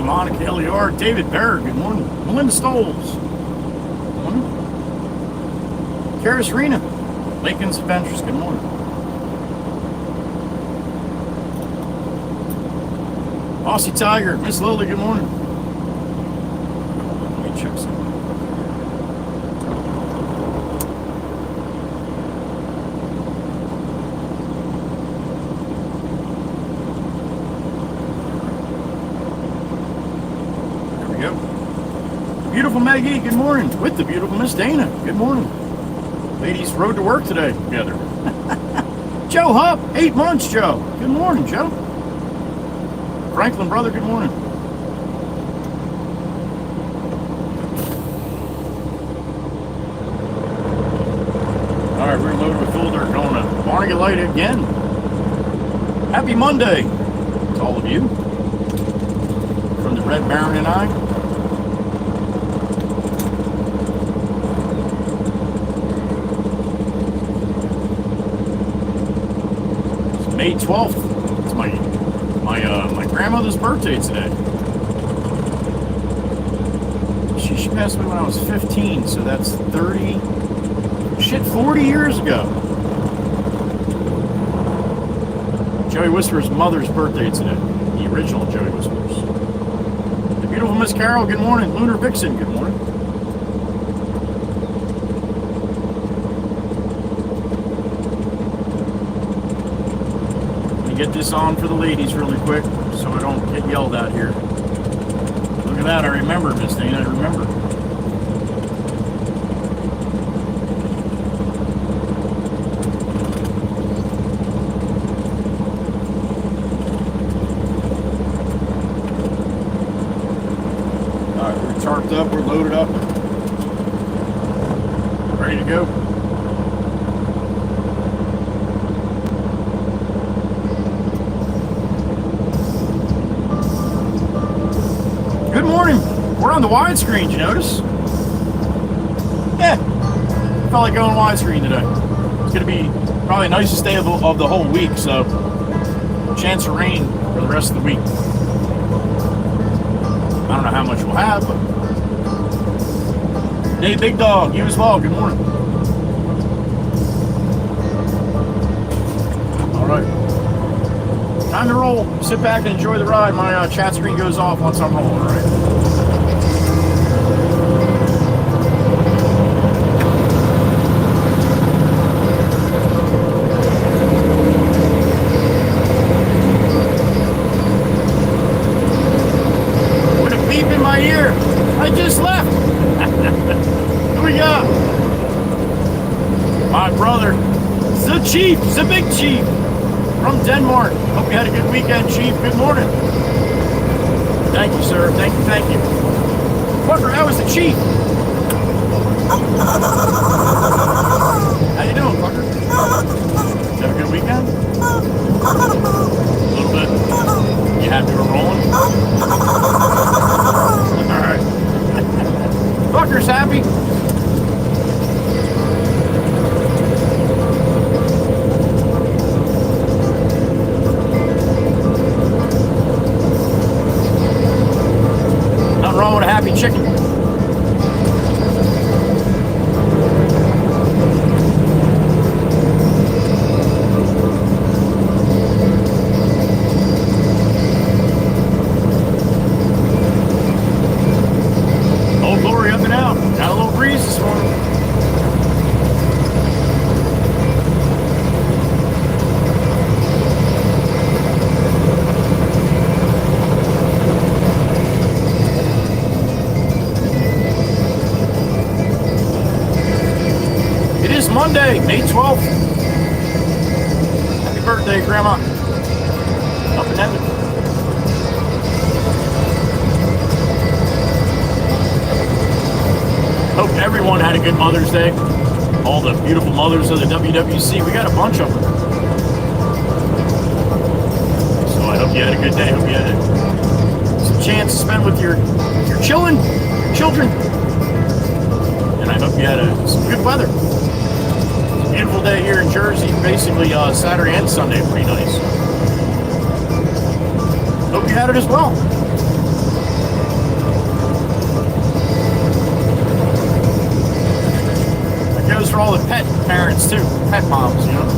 Melissa, Monica, Elior, David Berg, good morning. Melinda Stoles, good morning. Kara Serena, Lincoln's Adventures, good morning. Aussie Tiger, Miss Lily, good morning. Let me check something. Beautiful Maggie, good morning. With the beautiful Miss Dana, good morning. Ladies rode to work today together. Joe Hupp, 8 months, Joe. Good morning, Joe. Franklin, brother, good morning. All right, we're loaded with full dirt going to Barnegat Light again. Happy Monday to all of you. From the Red Baron and I. May 12th. It's my grandmother's birthday today. She passed away when I was 15, so that's 40 years ago. Joey Whisper's mother's birthday today. The original Joey Whispers. The beautiful Miss Carol, good morning. Lunar Vixen, good morning. Get this on for the ladies really quick so I don't get yelled at here. Look at that, I remember, Miss Dana, I remember. Alright, we're tarped up, we're loaded up. Ready to go. Good morning. We're on the widescreen, you notice? Yeah. Felt like going widescreen today. It's going to be probably the nicest day of the whole week, so chance of rain for the rest of the week. I don't know how much we'll have, but hey, Big Dog, you as well. Good morning. All right. Time to roll. Sit back and enjoy the ride. My chat screen goes off once I'm rolling, all right? With a beep in my ear. I just left. Who we got? My brother, the Chief, the Big Chief. From Denmark. Hope you had a good weekend, Chief. Good morning. Thank you, sir. Thank you, thank you. Fucker, that was the Chief. How you doing, fucker? Did you have a good weekend? A little bit. You happy we're rolling? Alright. Fucker's happy. Wrong with a happy chicken. Old Glory up and out. Got a little breeze this morning. Monday, May 12th. Happy birthday, Grandma. Up in heaven. Hope everyone had a good Mother's Day. All the beautiful mothers of the WWC. We got a bunch of them. So I hope you had a good day. Hope you had some chance to spend with your children. And I hope you had some good weather. Beautiful day here in Jersey, basically Saturday and Sunday, pretty nice. Hope you had it as well. all the pet parents too, pet moms, you know.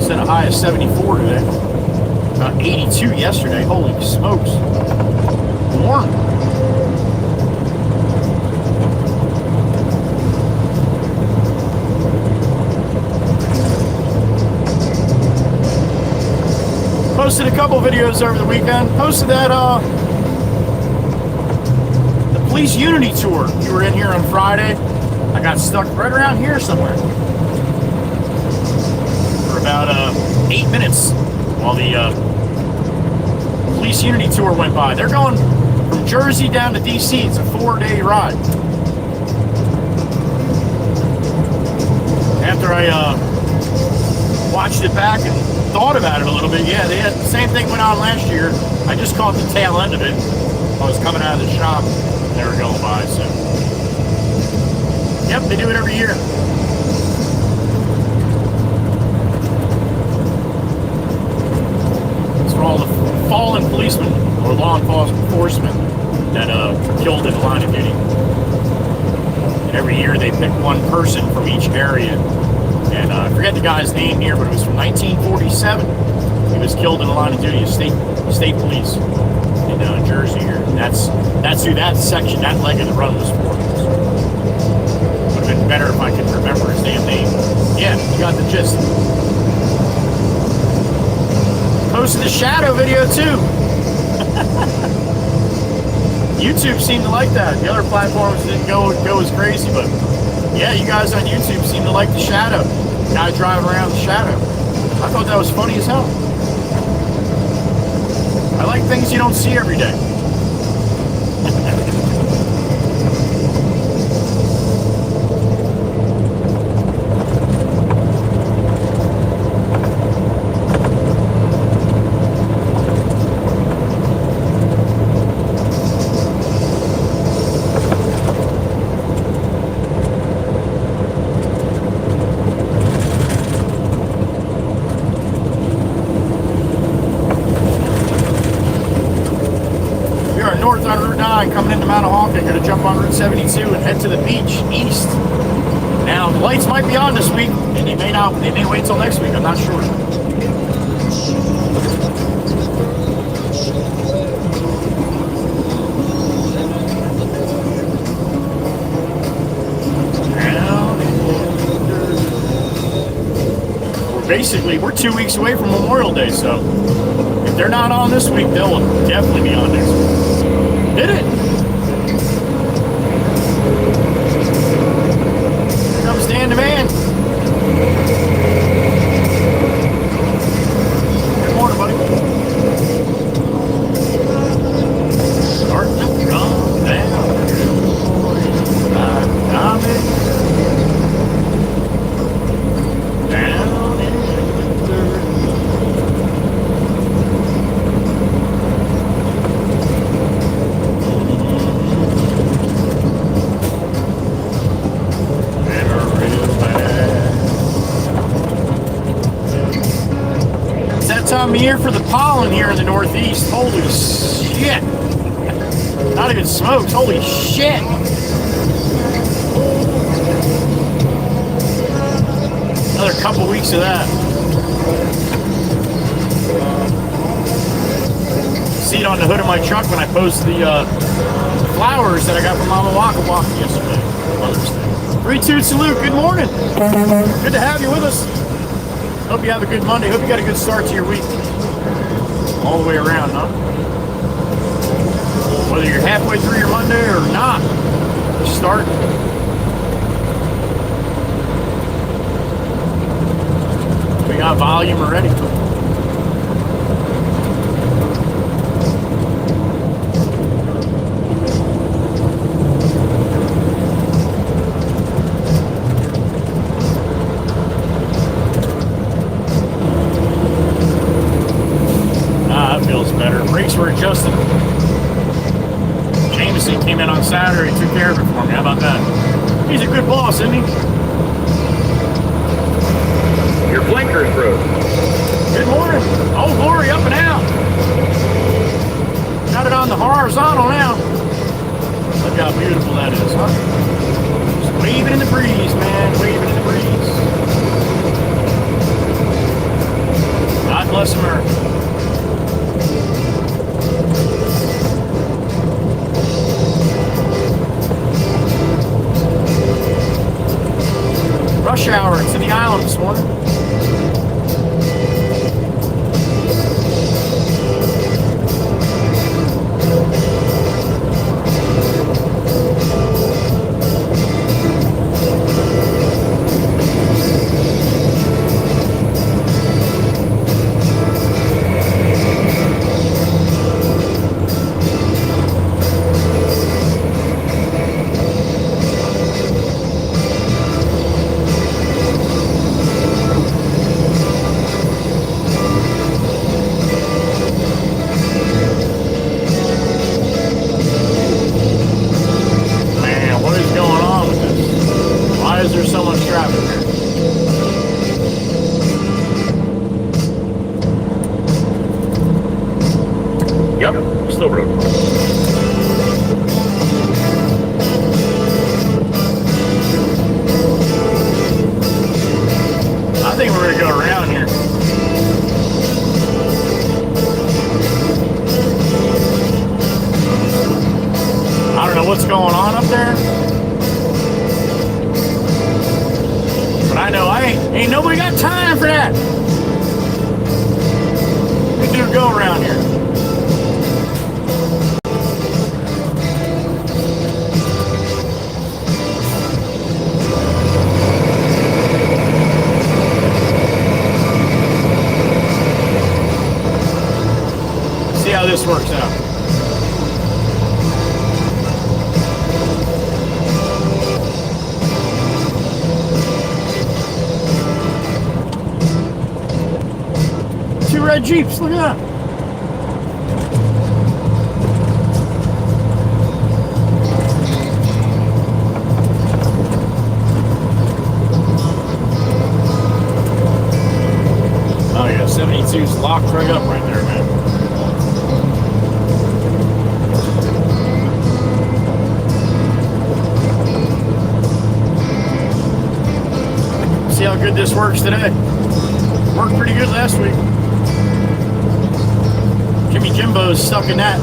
Set a high of 74 today. About 82 yesterday. Holy smokes. Warm. Posted a couple videos over the weekend. Posted that the police unity tour. You were in here on Friday. I got stuck right around here somewhere for about 8 minutes while the police unity tour went by. They're going from Jersey down to DC. It's a 4-day ride. After I watched it back and thought about it a little bit, yeah, they had the same thing went on last year. I just caught the tail end of it. I was coming out of the shop and they were going by, so. Yep, they do it every year. It's for all the fallen policemen or law enforcement that killed in the line of duty. And every year they pick one person from each area. And I forget the guy's name here, but it was from 1947. He was killed in the line of duty, state police in Jersey here. And that's who that section, that leg of the run was for. Would have been better if I could remember his damn name. Yeah, you got the gist. Posted the shadow video too. YouTube seemed to like that. The other platforms didn't go as crazy, but yeah, you guys on YouTube seem to like the shadow. Guy driving around the shadow. I thought that was funny as hell. I like things you don't see every day. Coming into Mount Hawk, I'm going to jump on Route 72 and head to the beach east. Now, the lights might be on this week, and they may not. They may wait till next week. I'm not sure. We're 2 weeks away from Memorial Day, so if they're not on this week, they'll definitely be on next week. Did it? Here comes Dan the Man. Good morning, buddy. Starting to come down. I'm down in the time of year for the pollen here in the Northeast. Holy shit. Not even smokes. Holy shit. Another couple weeks of that. See it on the hood of my truck when I post the flowers that I got from Mama Waka Waka yesterday. Mother's Day. 3-2 salute. Good morning. Good to have you with us. Hope you have a good Monday. Hope you got a good start to your week. All the way around, huh? Whether you're halfway through your Monday or not, just start. We got volume already. Brakes were adjusted. assistant came in on Saturday, took care of it for me. How about that? He's a good boss, isn't he? Your blinker's broke. Good morning. Oh, glory, up and out. Got it on the horizontal now. Look how beautiful that is, huh? Just waving in the breeze, man. Waving in the breeze. God bless America. Rush hour to the island this morning. What's going on up there? But I know ain't nobody got time for that. We do go around here. See how this works out. Red Jeeps, look at that. Oh yeah, 72's locked right up right there, man. See how good this works today. Worked pretty good last week. Jimbo's stuck in that.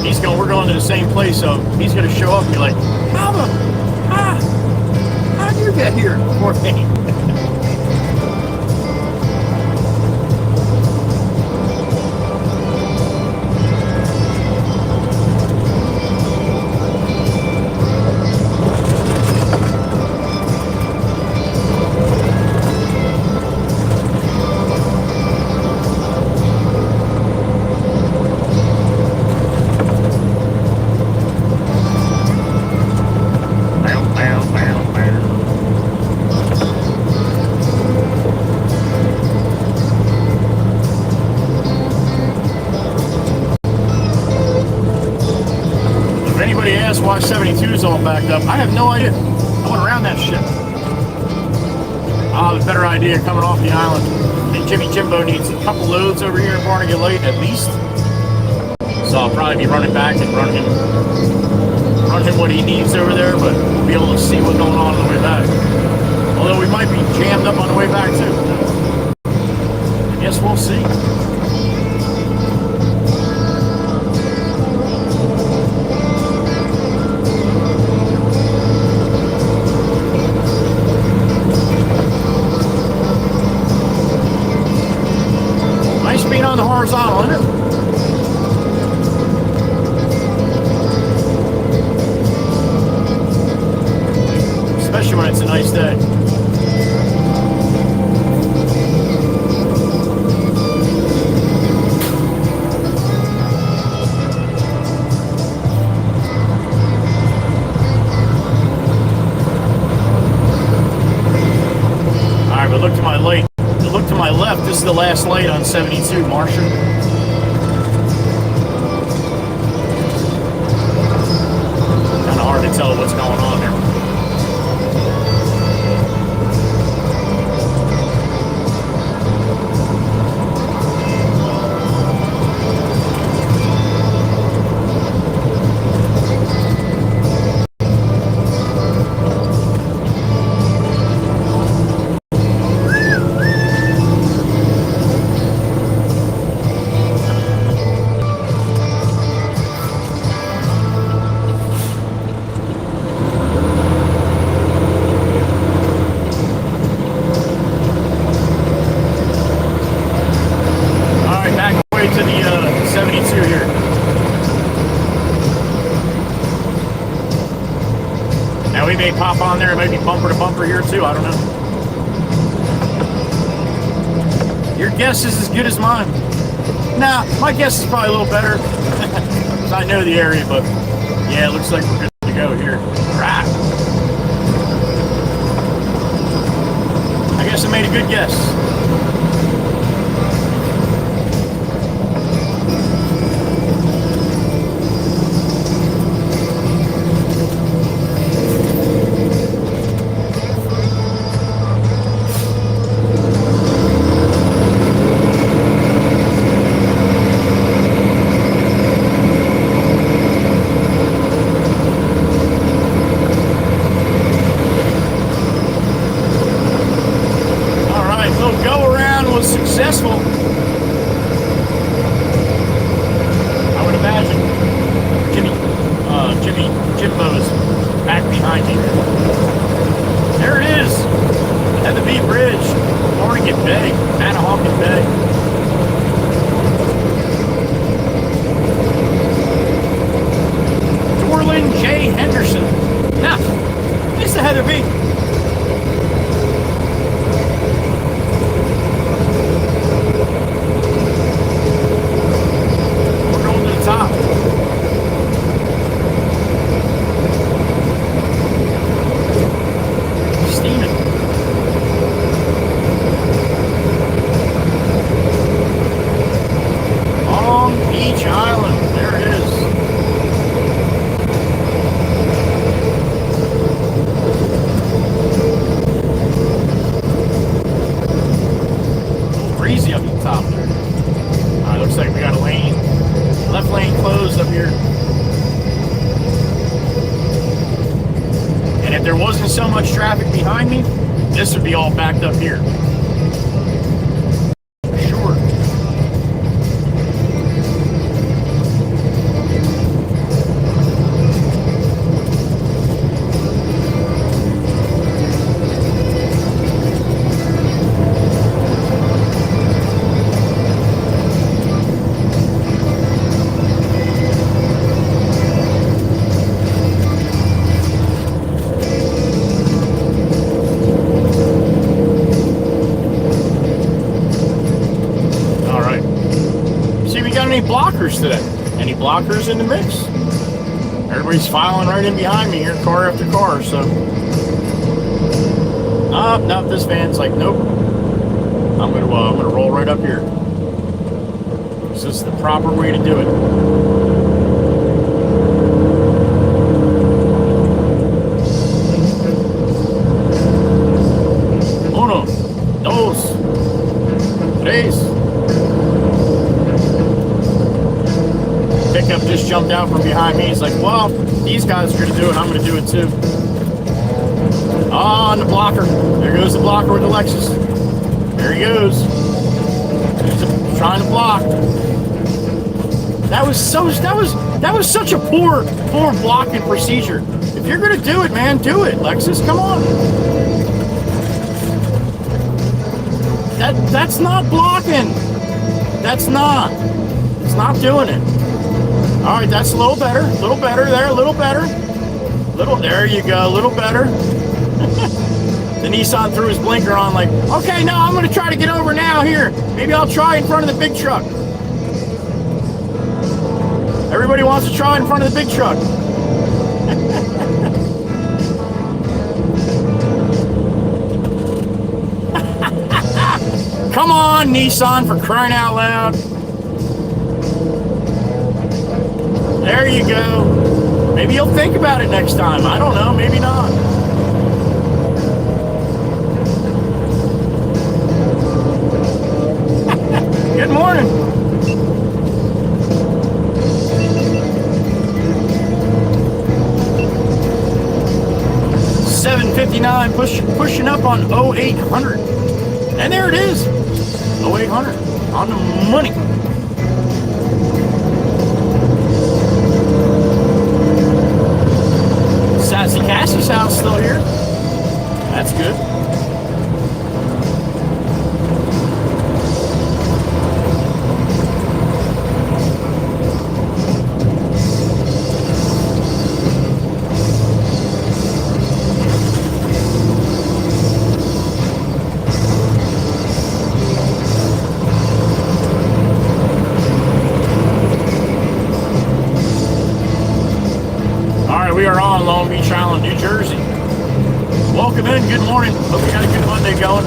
We're going to the same place, so he's going to show up and be like, how'd you get here? Poor thing. Why 72 is all backed up. I have no idea. I went around that shit. I'll have a better idea coming off the island. I think Jimmy Jimbo needs a couple loads over here in Barnegat Lake at least. So I'll probably be running back and run him what he needs over there, but we'll be able to see what's going on the way back. Although we might be jammed up on the way back too. I guess we'll see. Being on the horizontal, isn't it? Especially when it's a nice day. All right, but look to my left. Look to my left, this is the last light on 72, Martian. can't tell what's going on there. Pop on there, maybe bumper to bumper here too, I don't know. Your guess is as good as mine. Nah, my guess is probably a little better. Because I know the area, but yeah, it looks like we're good to go here. Right. I guess I made a good guess. This would be all backed up here. Sure. Blockers today. Any blockers in the mix? Everybody's filing right in behind me here, car after car, so. Nope, this van's like, nope. I'm gonna roll right up here. This is the proper way to do it. Uno, dos, tres. Pickup just jumped out from behind me. He's like, well, these guys are going to do it. I'm going to do it too. Oh, and the blocker. There goes the blocker with the Lexus. There he goes. He's trying to block. That was such a poor blocking procedure. If you're going to do it, man, do it. Lexus, come on. That's not blocking. That's not. It's not doing it. All right, that's a little better there, a little better. There you go, a little better. The Nissan threw his blinker on like, okay, no, I'm gonna try to get over now here. Maybe I'll try in front of the big truck. Everybody wants to try in front of the big truck. Come on, Nissan, for crying out loud. There you go. Maybe he'll think about it next time. I don't know. Maybe not. Good morning. $7.59, pushing up on 0800. And there it is. 0800 on the money. Sassy Cassie's house still here. That's good. We are on Long Beach Island, New Jersey. Welcome in. Good morning. Hope you got a good Monday going.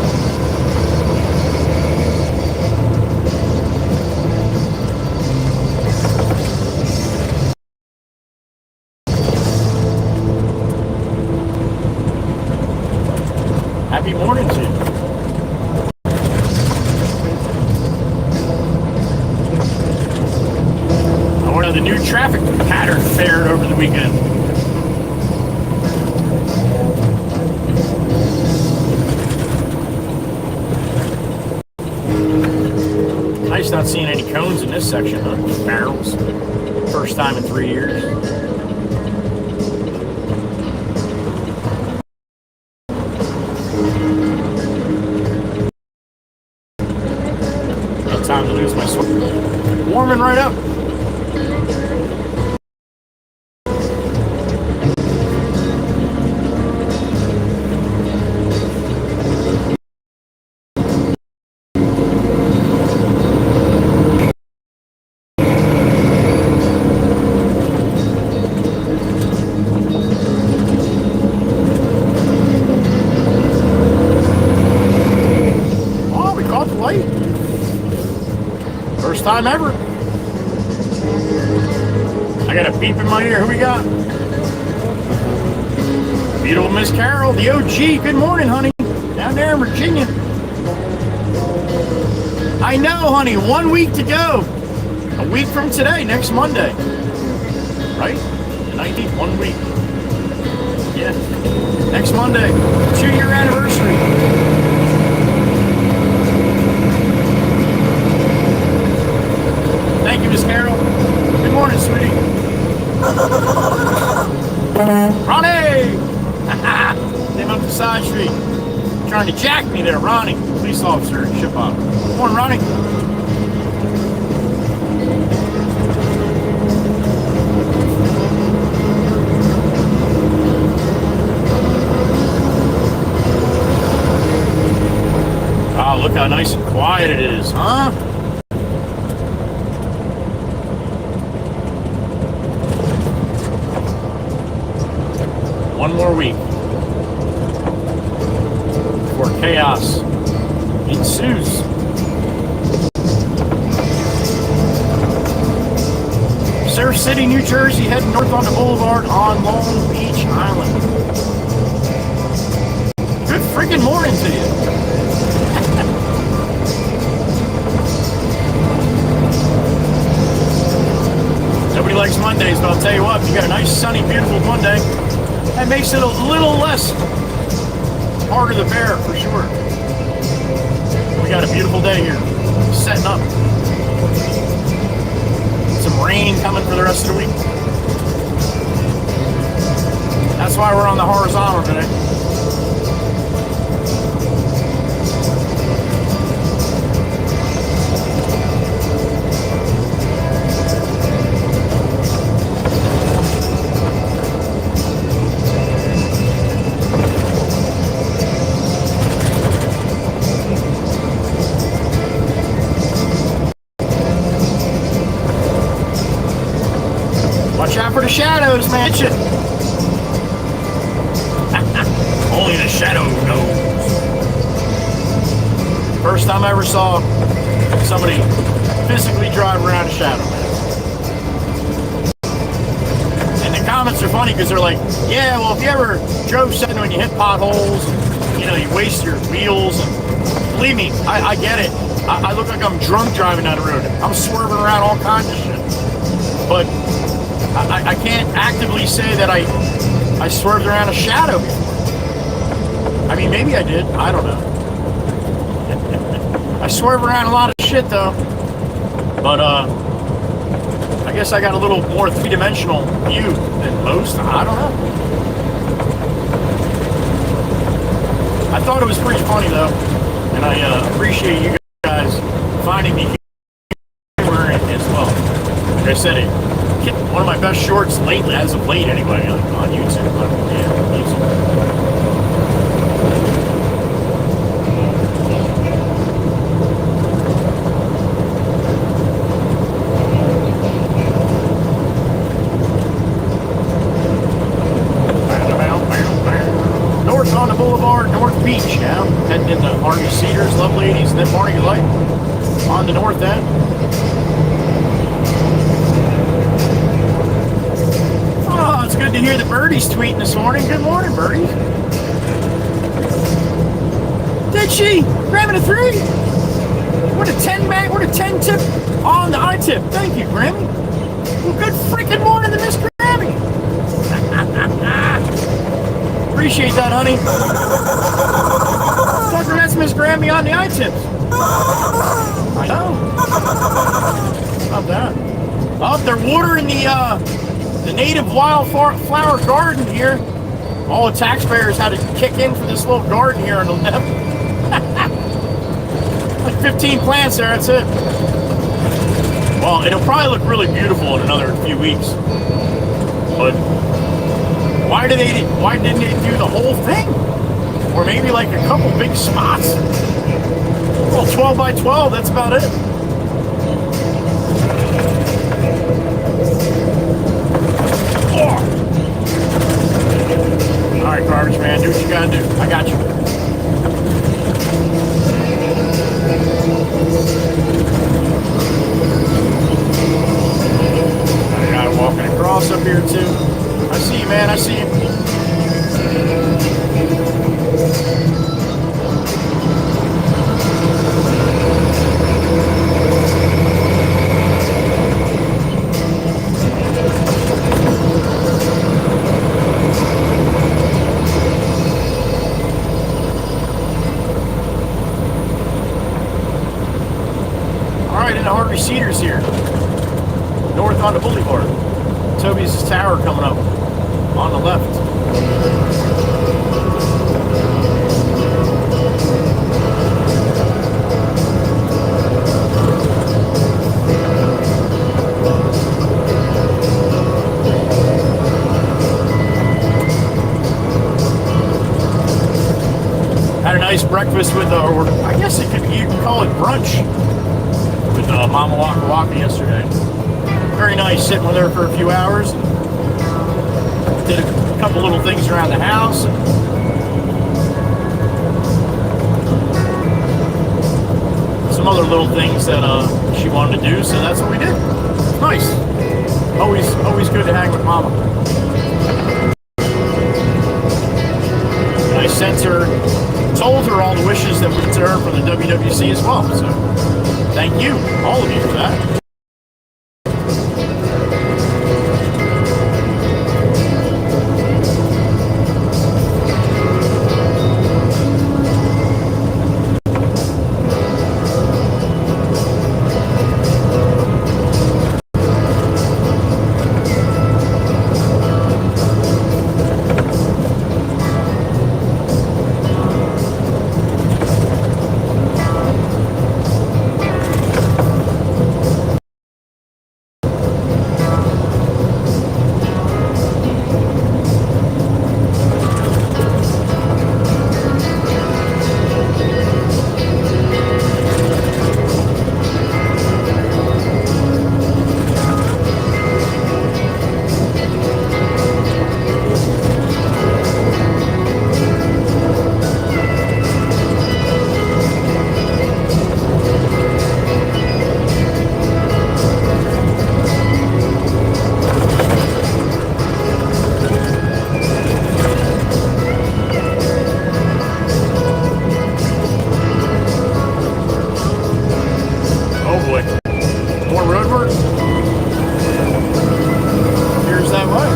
Happy morning to you. I wonder how the new traffic pattern fared over the weekend. Nice not seeing any cones in this section, huh? Just barrels. First time in 3 years. No time to lose my sweat. Warming right up. First time ever. I got a beep in my ear. Who we got? Beautiful Miss Carol, the OG. Good morning, honey. Down there in Virginia. I know, honey. 1 week to go. A week from today, next Monday. Right? The 19th, 1 week. Yeah. Next Monday. 2-year anniversary. Thank you, Miss Carol. Good morning, sweetie. Ronnie! Came up the side street. Trying to jack me there, Ronnie. Police officer at Ship Up. Good morning, Ronnie. Oh, look how nice and quiet it is, huh? One more week before chaos ensues. Surf City, New Jersey, heading north on the boulevard on Long Beach Island. Good freaking morning to you. Nobody likes Mondays, but I'll tell you what, if you got a nice, sunny, beautiful Monday, that makes it a little less harder to bear, for sure. We got a beautiful day here, setting up. Some rain coming for the rest of the week. That's why we're on the horizontal today. Watch out for the shadows, man. Only the shadow knows. First time I ever saw somebody physically drive around a shadow, man. In the comments are funny because they're like, yeah, well, if you ever drove something when you hit potholes, you know, you waste your wheels. And believe me, I get it. I look like I'm drunk driving down the road. I'm swerving around all kinds of shit. But I can't actively say that I swerved around a shadow before. I mean, maybe I did. I don't know. I swerve around a lot of shit, though. But, I guess I got a little more three-dimensional view than most. I don't know. I thought it was pretty funny, though. And I appreciate you guys finding me humor in it as well. Like I said, it hit one of my best shorts lately, as of late anyway, on YouTube. Yeah, YouTube. On the Boulevard, North Beach, yeah. Heading into Harvey Cedars, Love Ladies, and then Barney Light on the north end. Oh, it's good to hear the birdies tweeting this morning. Good morning, birdies. Did she? Grabbing a 3. What a 10 bag, what a 10 tip on the I-tip. Thank you, Grammy. Well, good freaking morning to Miss Grammy. Appreciate that, honey. Tucker, that's Miss Grammy on the I-tips. I know. Not bad. Oh, they're watering the native wildflower garden here. All the taxpayers had to kick in for this little garden here on the left. Like 15 plants there, that's it. Well, it'll probably look really beautiful in another few weeks. But why didn't they do the whole thing? Or maybe like a couple big spots? Well, 12 by 12, that's about it. Oh. All right, garbage man, do what you gotta do. I got you. I got it walking across up here too. I see you, man. I see you. All right, into Harvey Cedars here. North on the Boulevard. Toby's Tower coming up on the left. Had a nice breakfast with, or I guess you can call it brunch, with Mama Waka Waka yesterday. Very nice, sitting with her for a few hours. Did a couple little things around the house. Some other little things that she wanted to do, so that's what we did. Nice. Always good to hang with Mama. And I told her all the wishes that went to her from the WWC as well. So thank you, all of you, for that. Oh boy. More road work? Here's that way.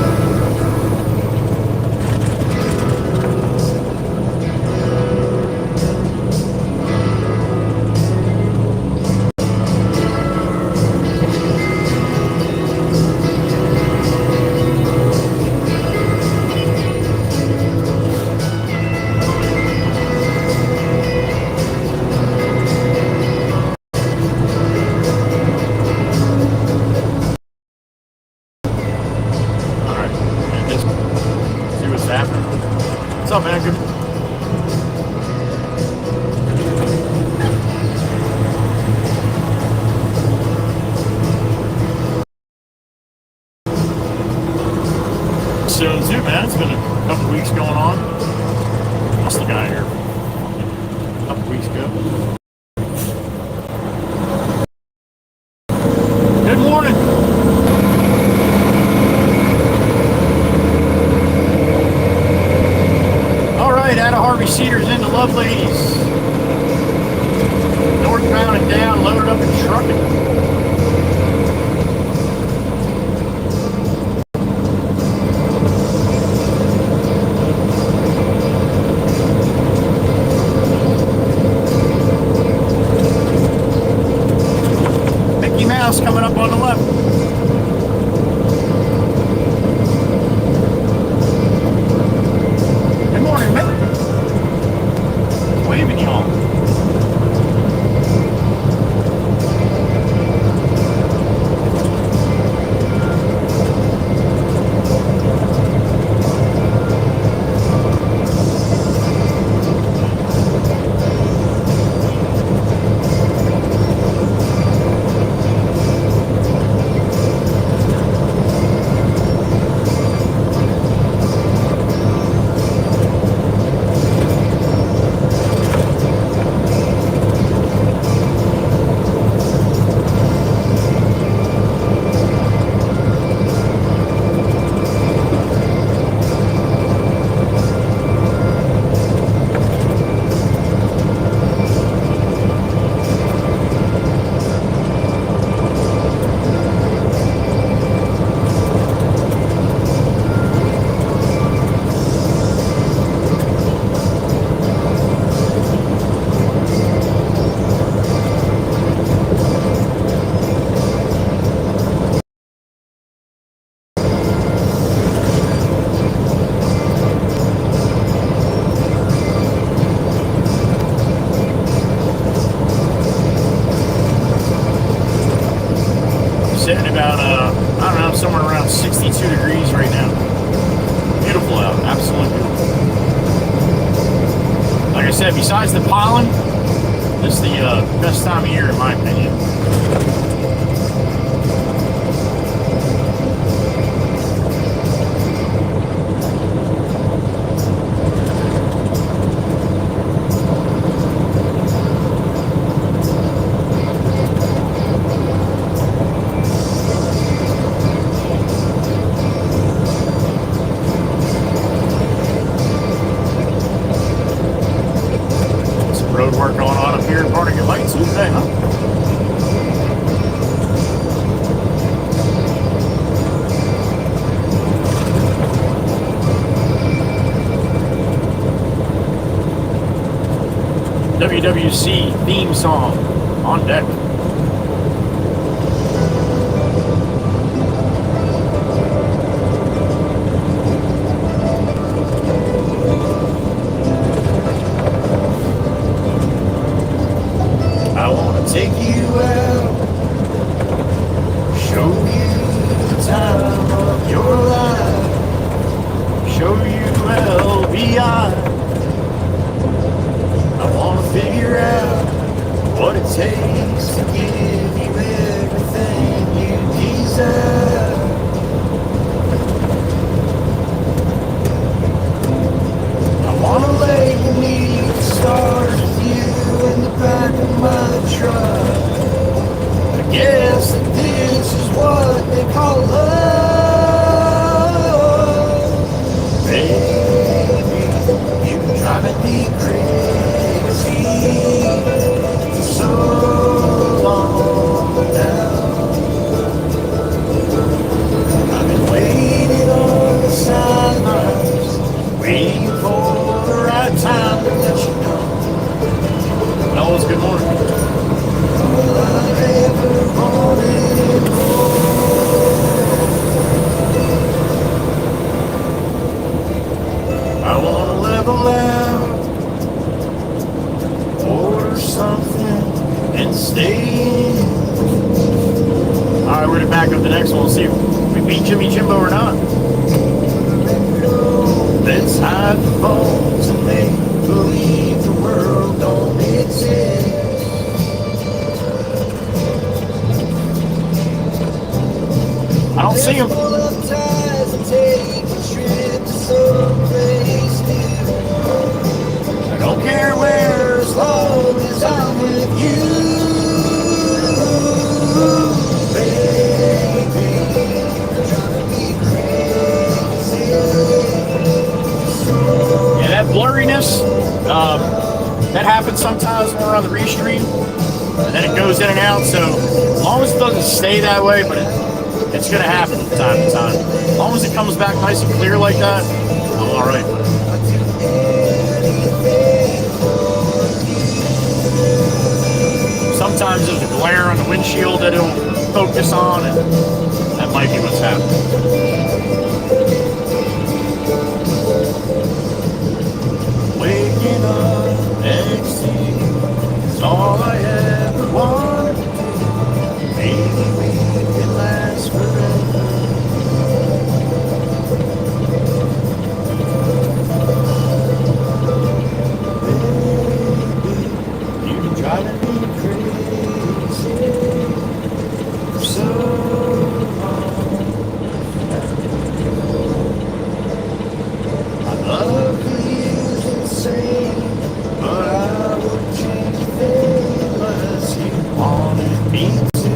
What's up, man? Good. Soon too, man. It's been a couple weeks going on. What's the guy here? A couple weeks ago. Good morning. Out of Harvey Cedars into Love Ladies. Northbound and down, loaded up and trucking. Mickey Mouse coming up on the left. Waving y'all. Sitting about, I don't know, somewhere around 62 degrees right now. Beautiful out, absolutely beautiful. Like I said, besides the pollen, this is the best time of year in my opinion. Road work going on up here in Barnegat Lights today, huh? WWC theme song on deck. Take you out, show you the time of your life, show you LBI. I want to figure out what it takes to give you everything you desire. I want to lay beneath the stars with you in the back of my truck. I guess that this is what they call love. Baby, you've been driving me crazy for so long. up the next one. We'll see if we beat Jimmy Jimbo or not. Let's hide the phones and make believe the world don't exist. I don't see him. I don't care where, as long as I'm with you, baby. Yeah, that blurriness, that happens sometimes when we're on the restream, and then it goes in and out. So as long as it doesn't stay that way, but it's going to happen from time to time. As long as it comes back nice and clear like that, I'm all right. Sometimes there's a glare on the windshield that it'll focus on, and that might be what's happening. Waking up next to you is all I ever want. Maybe we can last forever. Baby, you've been driving me crazy for so long. I love you's insane, but I would change things unless you wanted me to.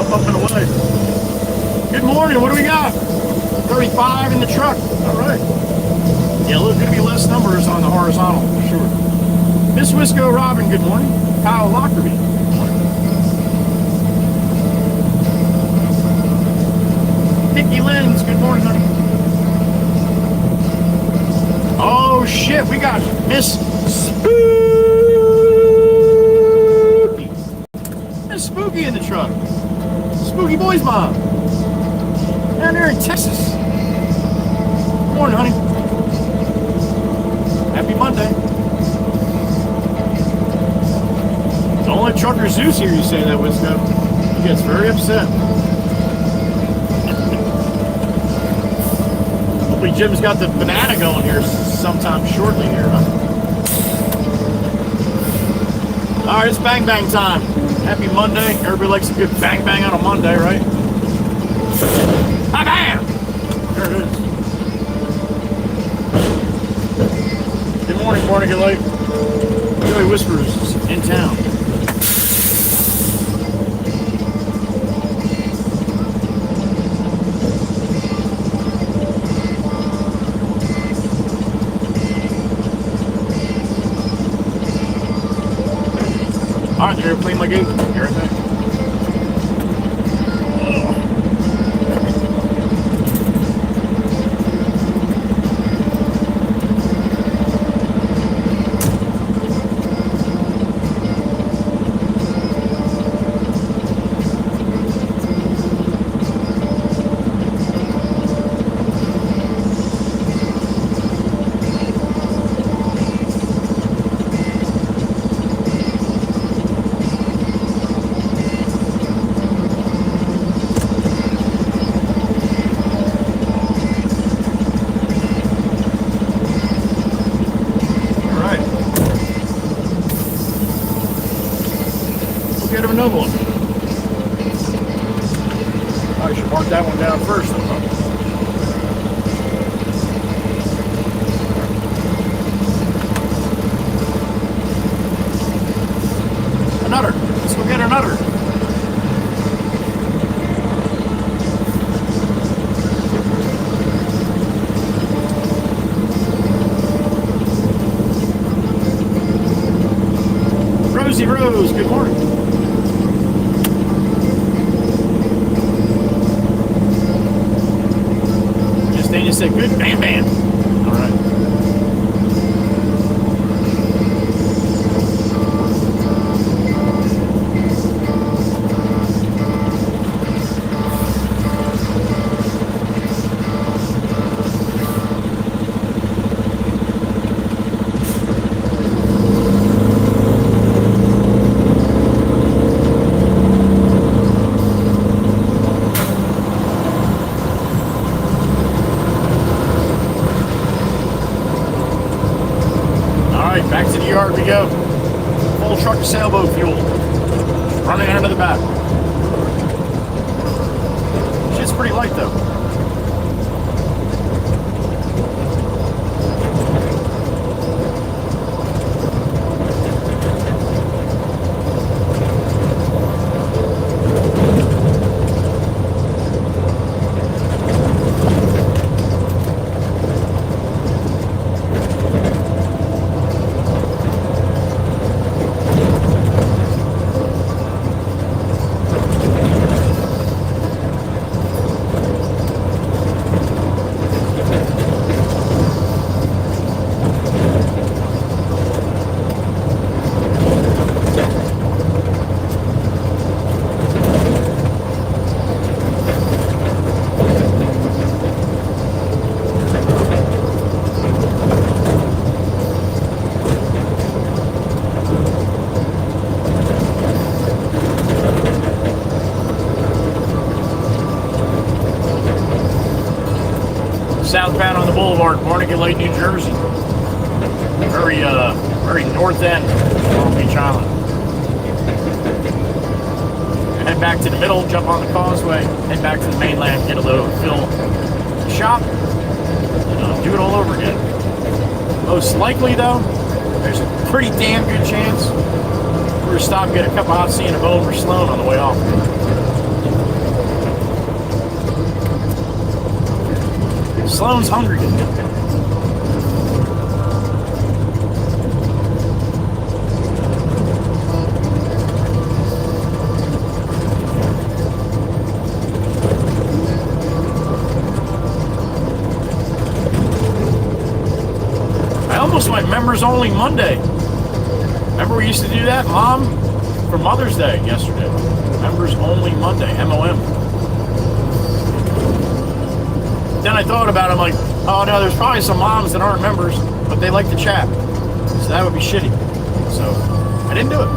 Up and away. Good morning. What do we got? 35 in the truck. All right. Yeah, look, going to be less numbers on the horizontal for sure. Miss Wisco Robin, good morning. Kyle Lockerbie, good morning. Nikki Lenz, good morning, honey. Oh, shit. We got Miss Spooky. Miss Spooky in the truck. Spooky Boy's mom. Down there in Texas. Good morning, honey. Happy Monday. Don't let Trucker Zeus hear you say that, Wisco. He gets very upset. Hopefully Jim's got the banana going here sometime shortly here, huh? Alright, it's bang bang time. Happy Monday. Everybody likes a good bang bang on a Monday, right? Bam! There it is. Good morning, Barnacle Lake. Joey Whispers is in town. Alright, the airplane my gate. Here right back. Another one. I should mark that one down first. Another. Let's go get another. Rosie Rose, good morning. said good. Bam, bam. All right. Back to the yard we go. Full truck of sailboat fuel. Running out of the back. Shit's pretty light though. Southbound on the boulevard, Barnegat Lake, New Jersey. Very north end of Long Beach Island. Head back to the middle, jump on the causeway, head back to the mainland, get a load, fill the shop, and do it all over again. Most likely though, there's a pretty damn good chance we're gonna stop, get a cup of hot tea and a bone for Sloan on the way off. Sloan's hungry. I almost went members only Monday. Remember we used to do that, Mom? For Mother's Day yesterday. Members only Monday, MOM. Then I thought about it, I'm like, oh no, there's probably some moms that aren't members, but they like to chat. So that would be shitty. So I didn't do it.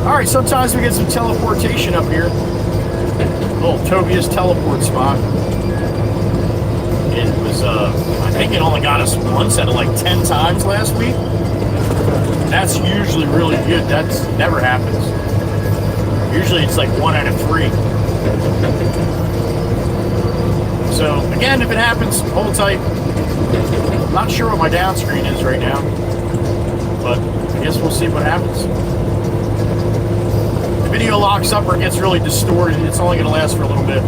Alright, sometimes we get some teleportation up here. Little Tobia's teleport spot. It was, I think it only got us once out of like 10 times last week. That's usually really good. That's never happens. Usually it's like 1 out of 3. So, again, if it happens, hold tight. Not sure what my down screen is right now. But I guess we'll see what happens. Video locks up or gets really distorted, it's only going to last for a little bit.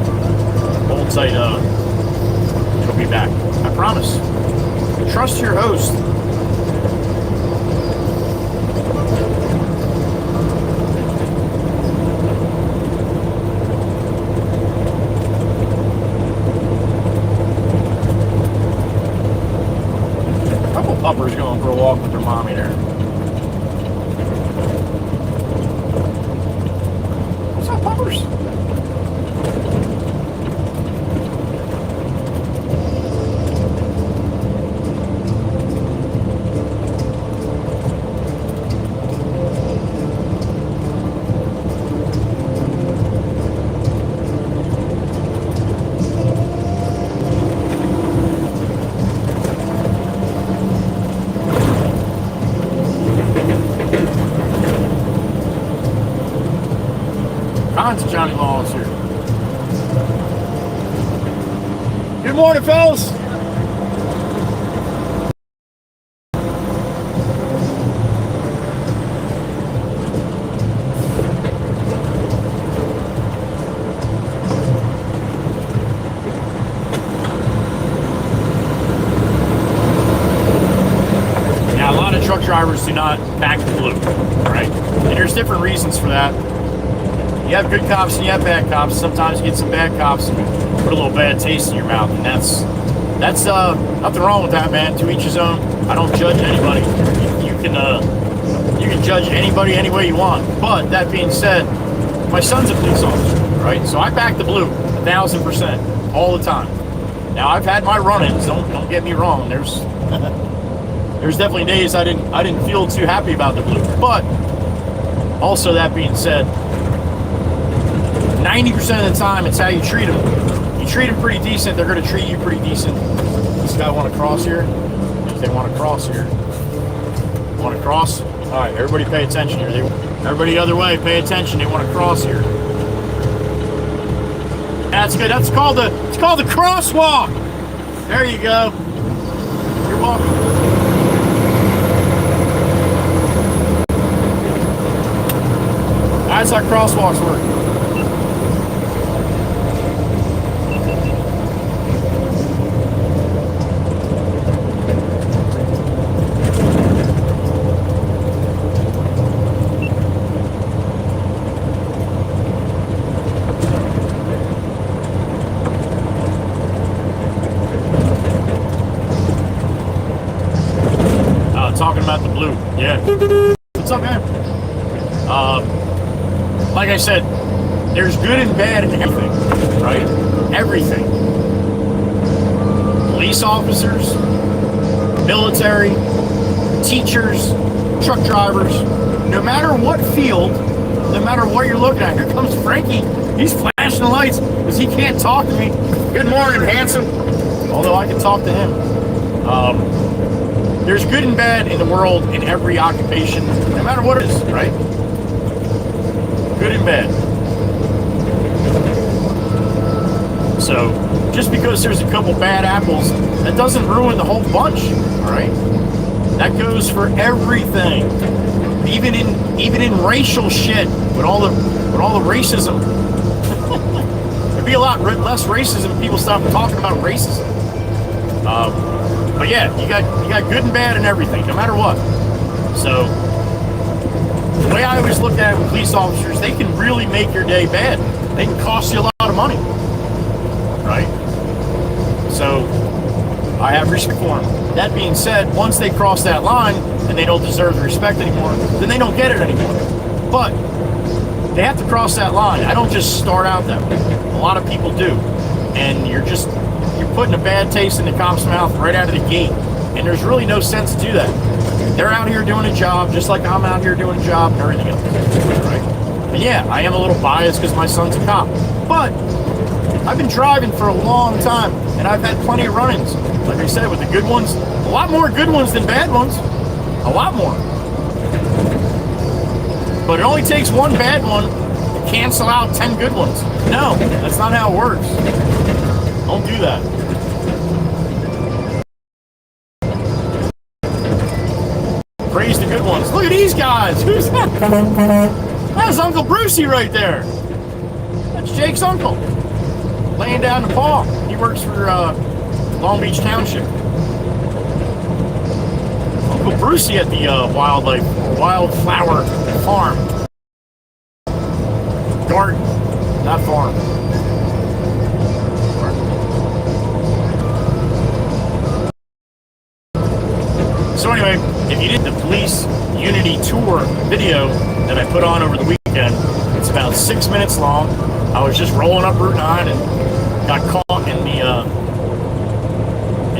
Hold tight, she'll be back. I promise. Trust your host. A couple puppers going for a walk with their mommy there. Puppers. Johnny Laws here. Good morning, fellas. different reasons for that. You have good cops and you have bad cops. Sometimes you get some bad cops and put a little bad taste in your mouth, and that's nothing wrong with that, man. To each his own. I don't judge anybody. You can judge anybody any way you want. But that being said, my son's a police officer, right? So I back the blue 1,000% all the time. Now I've had my run-ins. Don't get me wrong. There's definitely days I didn't feel too happy about the blue. But also that being said, 90% of the time it's how you treat them. You treat them pretty decent, they're going to treat you pretty decent. This guy want to cross here? If they want to cross here. Want to cross? All right, everybody pay attention here. Everybody the other way, pay attention. They want to cross here. That's good. It's called the crosswalk. There you go. You're welcome. That's how crosswalks work. Talking about the blue. Yeah. What's up, man? Like I said, there's good and bad in everything, right? Everything. Police officers, military, teachers, truck drivers, no matter what field, no matter what you're looking at. Here comes Frankie. He's flashing the lights because he can't talk to me. Good morning, handsome. Although I can talk to him. There's good and bad in the world in every occupation, no matter what it is, right? Good and bad. So, just because there's a couple bad apples, that doesn't ruin the whole bunch, all right? That goes for everything, even in racial shit. With all the racism, there'd be a lot less racism if people stop talking about racism. But yeah, you got good and bad in everything, no matter what. So the way I always look at it with police officers, they can really make your day bad. They can cost you a lot of money, right? So I have respect for them. That being said, once they cross that line and they don't deserve the respect anymore, then they don't get it anymore. But they have to cross that line. I don't just start out that way. A lot of people do, and you're putting a bad taste in the cop's mouth right out of the gate, and there's really no sense to do that. They're out here doing a job just like I'm out here doing a job and everything else, right? And yeah, I am a little biased because my son's a cop, but I've been driving for a long time, and I've had plenty of run-ins. Like I said, with the good ones, a lot more good ones than bad ones, a lot more. But it only takes one bad one to cancel out 10 good ones. No, that's not how it works. Don't do that. Praise the good ones. Look at these guys. Who's that? That's Uncle Brucey right there. That's Jake's uncle. Laying down the paw. He works for Long Beach Township. Uncle Brucey at the Wildflower Farm. Garden, not farm. So anyway, if you did the police unity tour video that I put on over the weekend, it's about 6 minutes long. I was just rolling up Route 9 and got caught in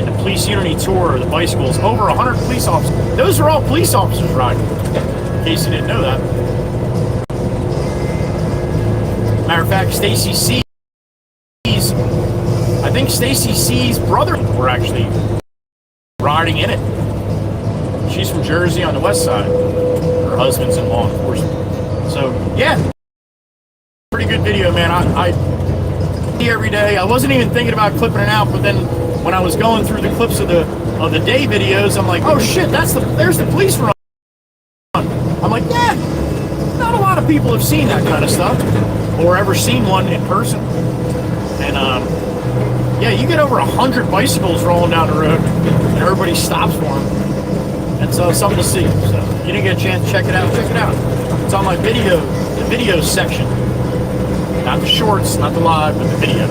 the police unity tour of the bicycles. Over 100 police officers. Those are all police officers riding, in case you didn't know that. Matter of fact, Stacy C's brother were actually riding in it. She's from Jersey on the west side. Her husband's in law enforcement. So, yeah. Pretty good video, man. I see every day. I wasn't even thinking about clipping it out, but then when I was going through the clips of the day videos, I'm like, oh shit, there's the police run. I'm like, yeah. Not a lot of people have seen that kind of stuff or ever seen one in person. And yeah, you get over 100 bicycles rolling down the road and everybody stops for them. And so something to see. So if you didn't get a chance to check it out, check it out. It's on my video, the video section. Not the shorts, not the live, but the video.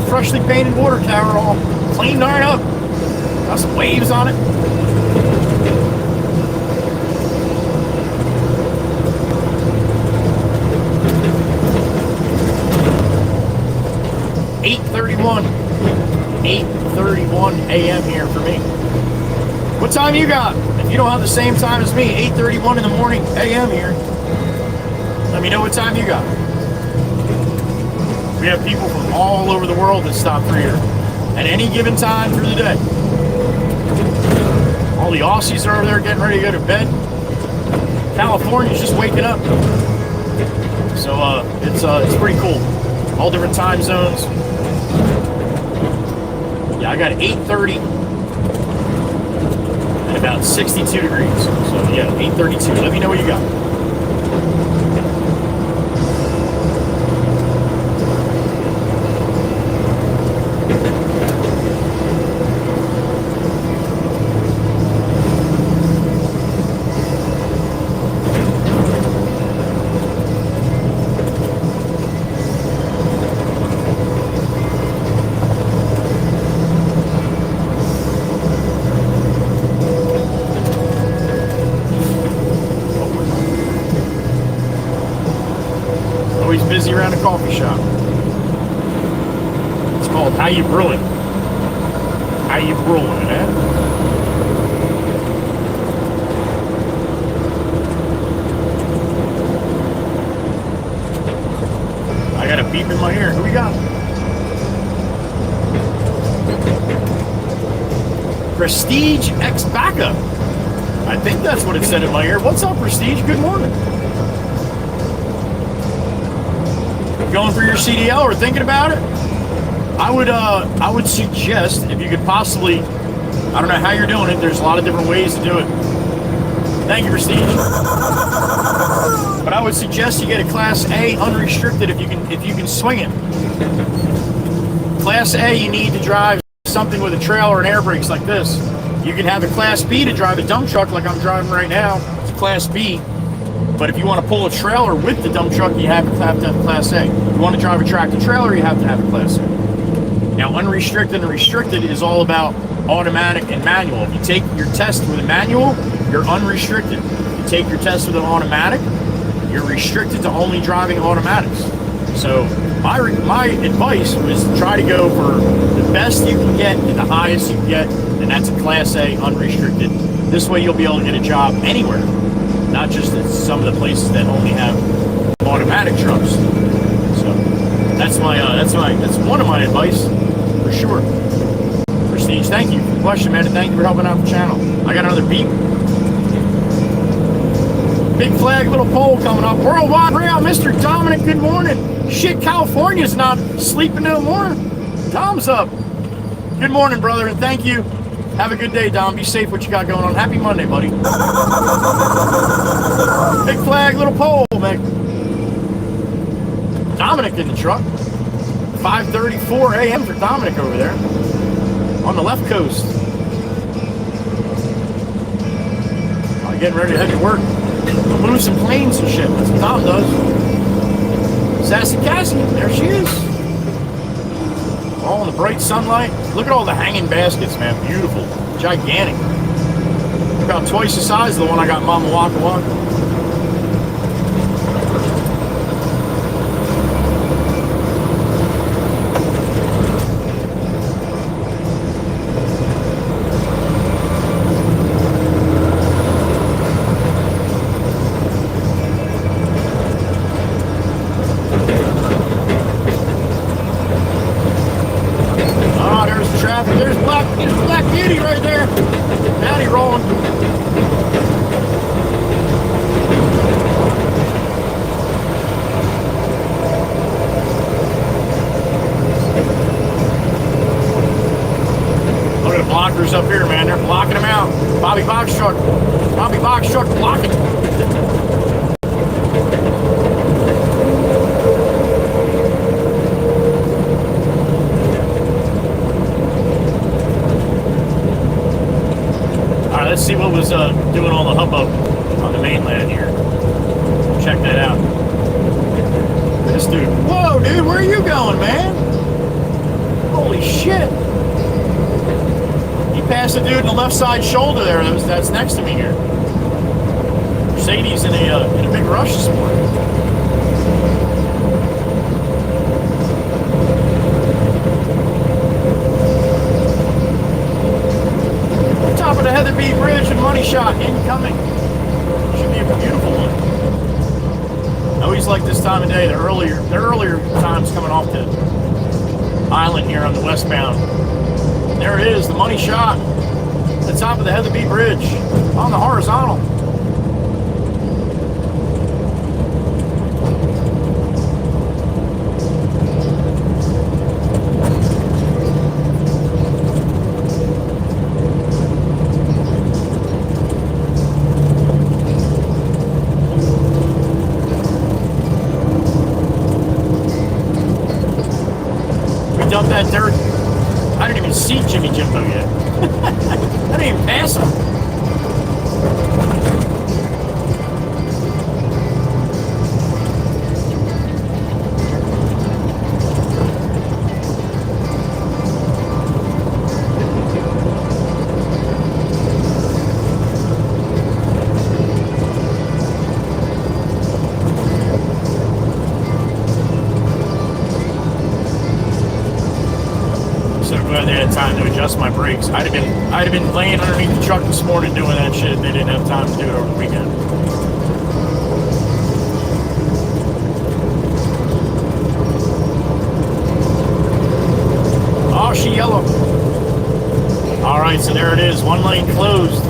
Freshly painted water tower, all cleaned right up. Got some waves on it. (8:31 a.m. here for me. What time you got? If you don't have the same time as me, 8:31 in the morning a.m. here. Let me know what time you got. We have people from all over the world that stop through here at any given time through the day. All the Aussies are over there getting ready to go to bed. California's just waking up. So it's pretty cool. All different time zones. Yeah, I got 8:30 and about 62 degrees. So yeah, 8:32. Let me know what you got. Busy around a coffee shop. It's called How You Brewing. How You Brewing, eh? I got a beep in my ear. Who we got? Prestige X Backup. I think that's what it said in my ear. What's up, Prestige? Good morning. Going for your CDL or thinking about it? I would suggest if you could possibly, I don't know how you're doing it. There's a lot of different ways to do it. Thank you, Prestige. But I would suggest you get a Class A unrestricted if you can swing it. Class A, you need to drive something with a trailer and air brakes like this. You can have a Class B to drive a dump truck like I'm driving right now. It's a Class B. But if you want to pull a trailer with the dump truck, you have to have Class A. If you want to drive a tractor trailer, you have to have a Class A. Now, unrestricted and restricted is all about automatic and manual. If you take your test with a manual, you're unrestricted. If you take your test with an automatic, you're restricted to only driving automatics. So my advice was to try to go for the best you can get and the highest you can get, and that's a Class A unrestricted. This way you'll be able to get a job anywhere. Not just at some of the places that only have automatic trucks. So that's one of my advice for sure. Prestige, thank you for the question, man, and thank you for helping out the channel. I got another beep. Big flag, little poll coming up. Worldwide rail, Mr. Dominic, good morning. Shit, California's not sleeping no more. Dom's up. Good morning, brother, and thank you. Have a good day, Dom. Be safe what you got going on. Happy Monday, buddy. Big flag, little pole, man. Dominic in the truck. 5:34 a.m. for Dominic over there. On the left coast. Getting ready to head to work. Move some planes and shit. That's what Dom does. Sassy Cassie, there she is. All in the bright sunlight. Look at all the hanging baskets, man. Beautiful. Gigantic. About twice the size of the one I got in Mama Waka Waka. traffickers up here, man. They're blocking them out. Bobby Box Truck blocking. All right, let's see what was doing all the hubbub on the mainland here. Check that out. This dude. Whoa, dude, where are you going, man? Holy shit. He passed the dude in the left side shoulder there. That's next to me here. Mercedes in a big rush this morning. Top of the Heatherby Bridge and money shot incoming. Should be a beautiful one. I always like this time of day, the earlier times coming off the island here on the westbound. There it is, the money shot. The top of the Heatherby Bridge on the horizontal. Dump that dirt. I didn't even see Jimmy Jimbo yet. I didn't even pass him. Time to adjust my brakes. I'd have been laying underneath the truck this morning doing that shit. They didn't have time to do it over the weekend. Oh, she yellow. All right, so there it is. One lane closed.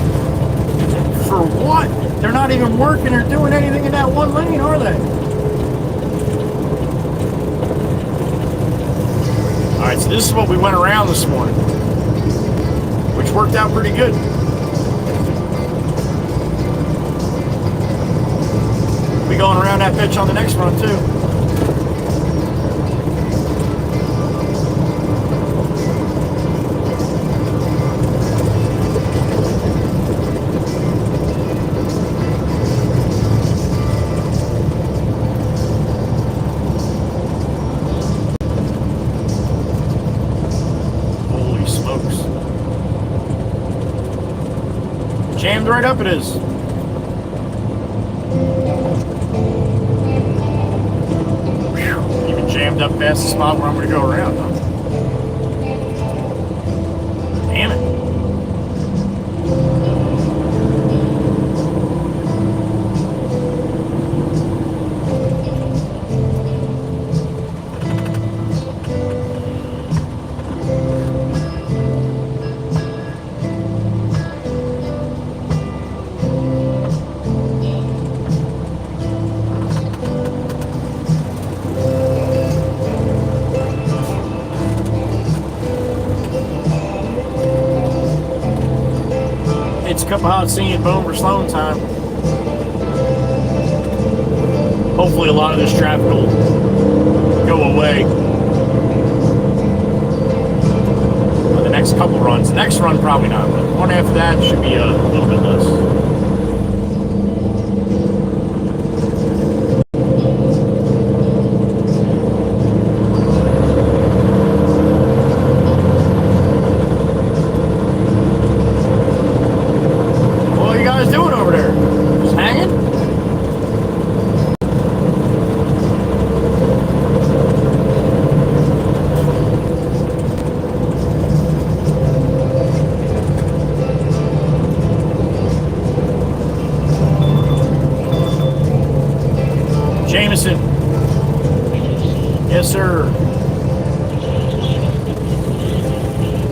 For what? They're not even working or doing anything in that one lane, are they? Alright, so this is what we went around this morning, which worked out pretty good. We'll be going around that bitch on the next run too. Jammed right up it is. Whew, even jammed up past the spot where I'm going to go around, huh? Damn it. It's a cup of hot seeing boom for slowing time. Hopefully a lot of this traffic will go away on the next couple runs. The next run probably not, but one after that should be a little bit less. Jameson. Yes, sir.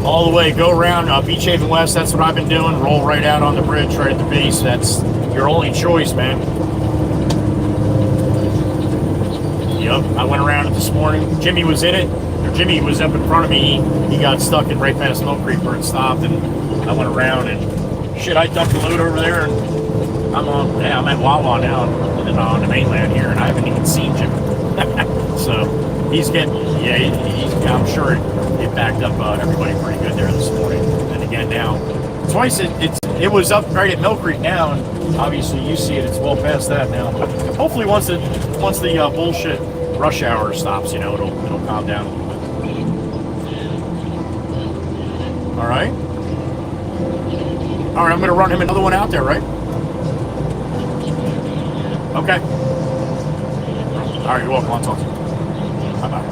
All the way, go around Beach Haven West. That's what I've been doing. Roll right out on the bridge, right at the base. That's your only choice, man. Yep. Yep, I went around it this morning. Jimmy was in it. Or Jimmy was up in front of me. He got stuck in right past Mill Creek where it stopped, and I went around and shit. I dumped the load over there, and I'm at Wawa now, and then on the mainland here, and I haven't even seen Jimmy. So he's getting, I'm sure it backed up everybody pretty good there this morning. And again now, twice it was up right at Mill Creek now, and obviously you see it. It's well past that now. But hopefully once the bullshit rush hour stops, it'll calm down a little bit. All right. I'm gonna run him another one out there, right? Okay. All right, you're welcome. I'll talk to you. Bye-bye.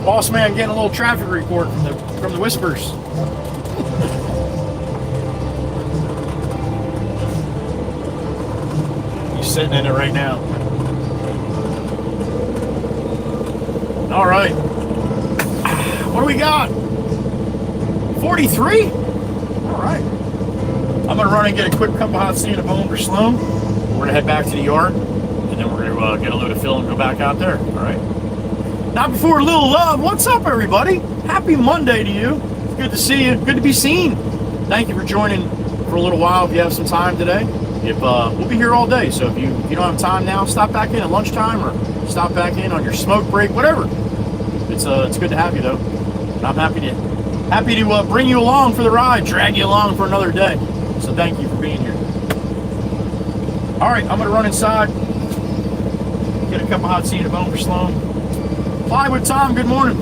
Boss man getting a little traffic report from the whispers. He's sitting in it right now. All right. What do we got? 43? All right. I'm going to run and get a quick cup of hot tea and a bone for Sloan. We're going to head back to the yard, and then we're going to get a load of fill and go back out there. All right. Not before a little love. What's up, everybody? Happy Monday to you. Good to see you. Good to be seen. Thank you for joining for a little while if you have some time today. We'll be here all day, so if you don't have time now, stop back in at lunchtime or stop back in on your smoke break, whatever. It's good to have you, though. And I'm happy to bring you along for the ride, drag you along for another day. So thank you for being here. All right, I'm going to run inside, get a cup of hot tea and a bone for Sloan. Fly with Tom, good morning.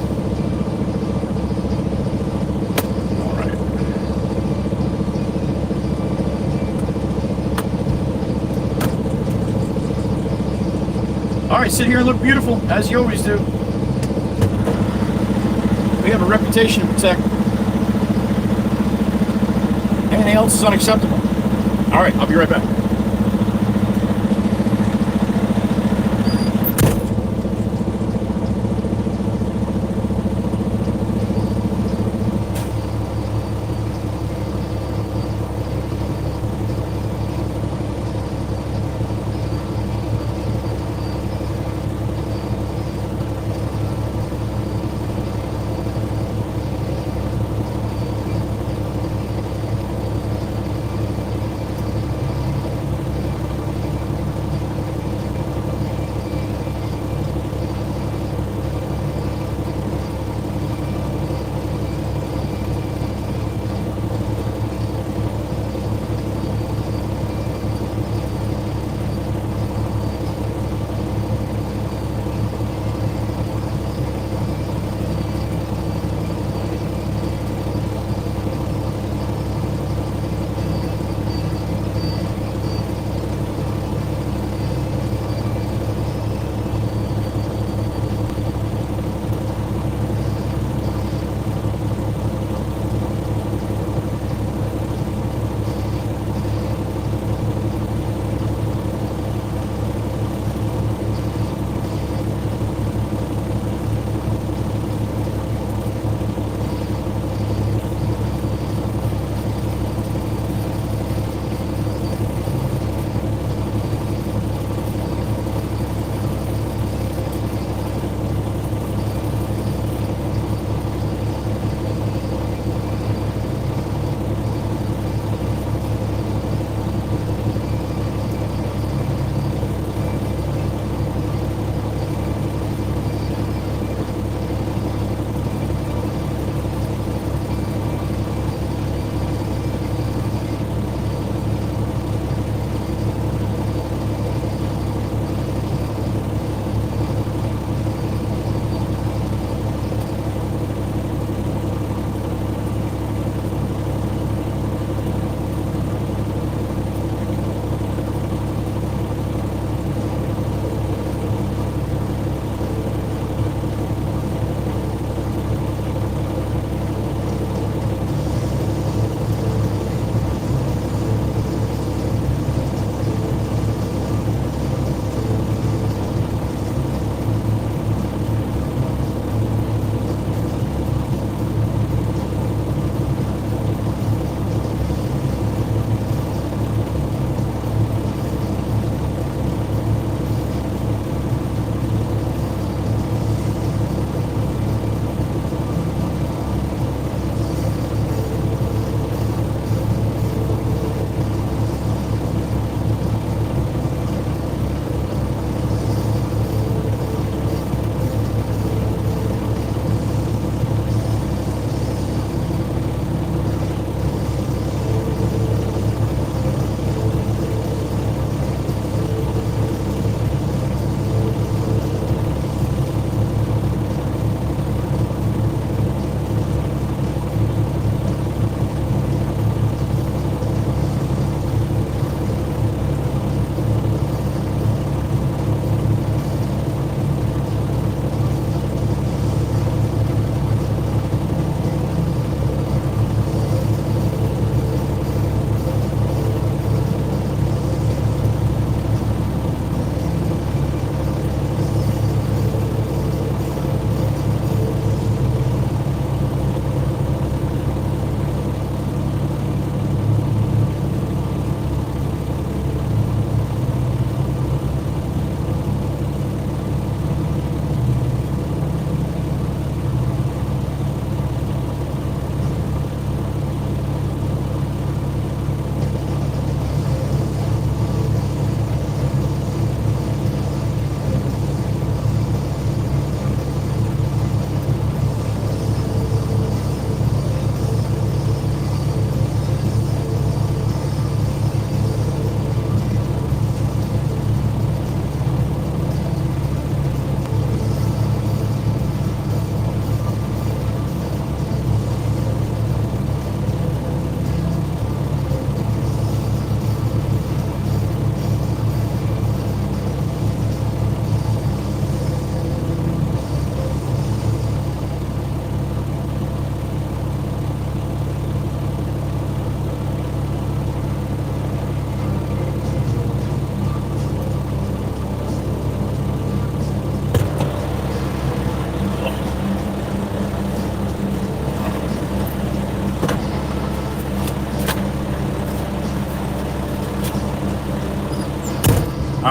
All right. All right, sit here and look beautiful, as you always do. We have a reputation to protect. Anything else is unacceptable. All right, I'll be right back.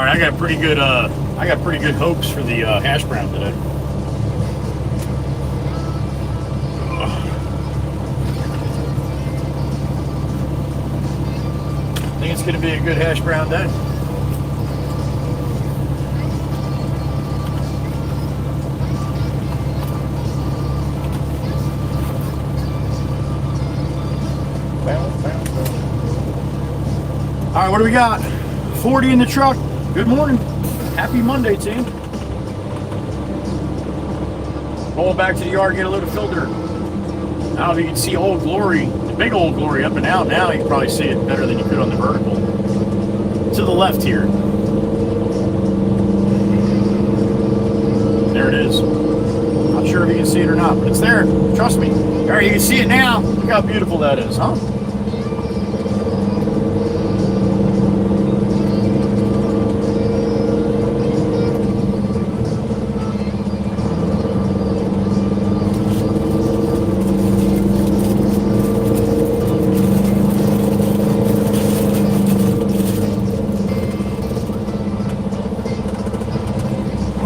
right, I got pretty good hopes for the hash brown today. I think it's going to be a good hash brown day. All right, what do we got? 40 in the truck. Good morning. Happy Monday, team. Rolling back to the yard, get a load of filter. I don't know if you can see Old Glory, the big Old Glory up and out now. You can probably see it better than you could on the vertical. To the left here. There it is. Not sure if you can see it or not, but it's there. Trust me. All right, you can see it now. Look how beautiful that is, huh?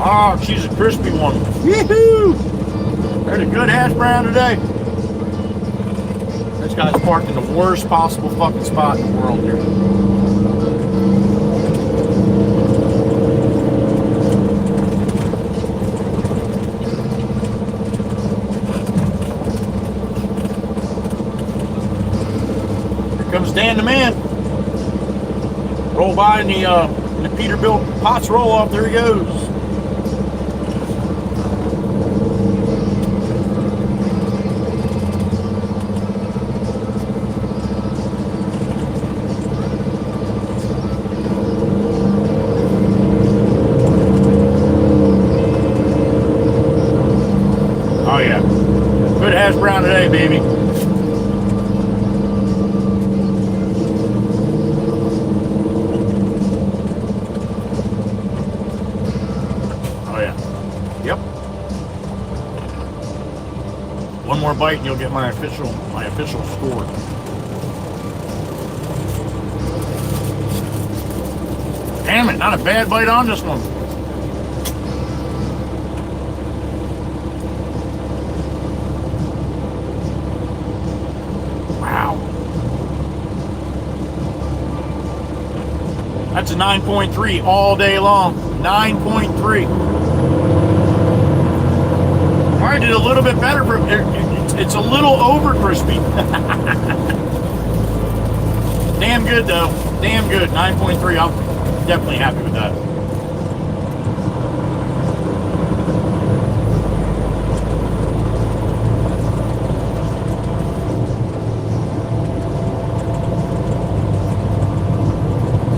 Oh, she's a crispy one. Woohoo! There's a good hash brown today. This guy's parked in the worst possible fucking spot in the world here. Here comes Dan the man. Roll by in the Peterbilt Potts roll off. There he goes. Oh yeah, good hash brown today, baby. Oh yeah, yep. One more bite and you'll get my official score. Damn it, not a bad bite on this one. That's a 9.3 all day long. 9.3. All right, did a little bit better. It's a little over crispy. Damn good though. Damn good. 9.3. I'm definitely happy with that.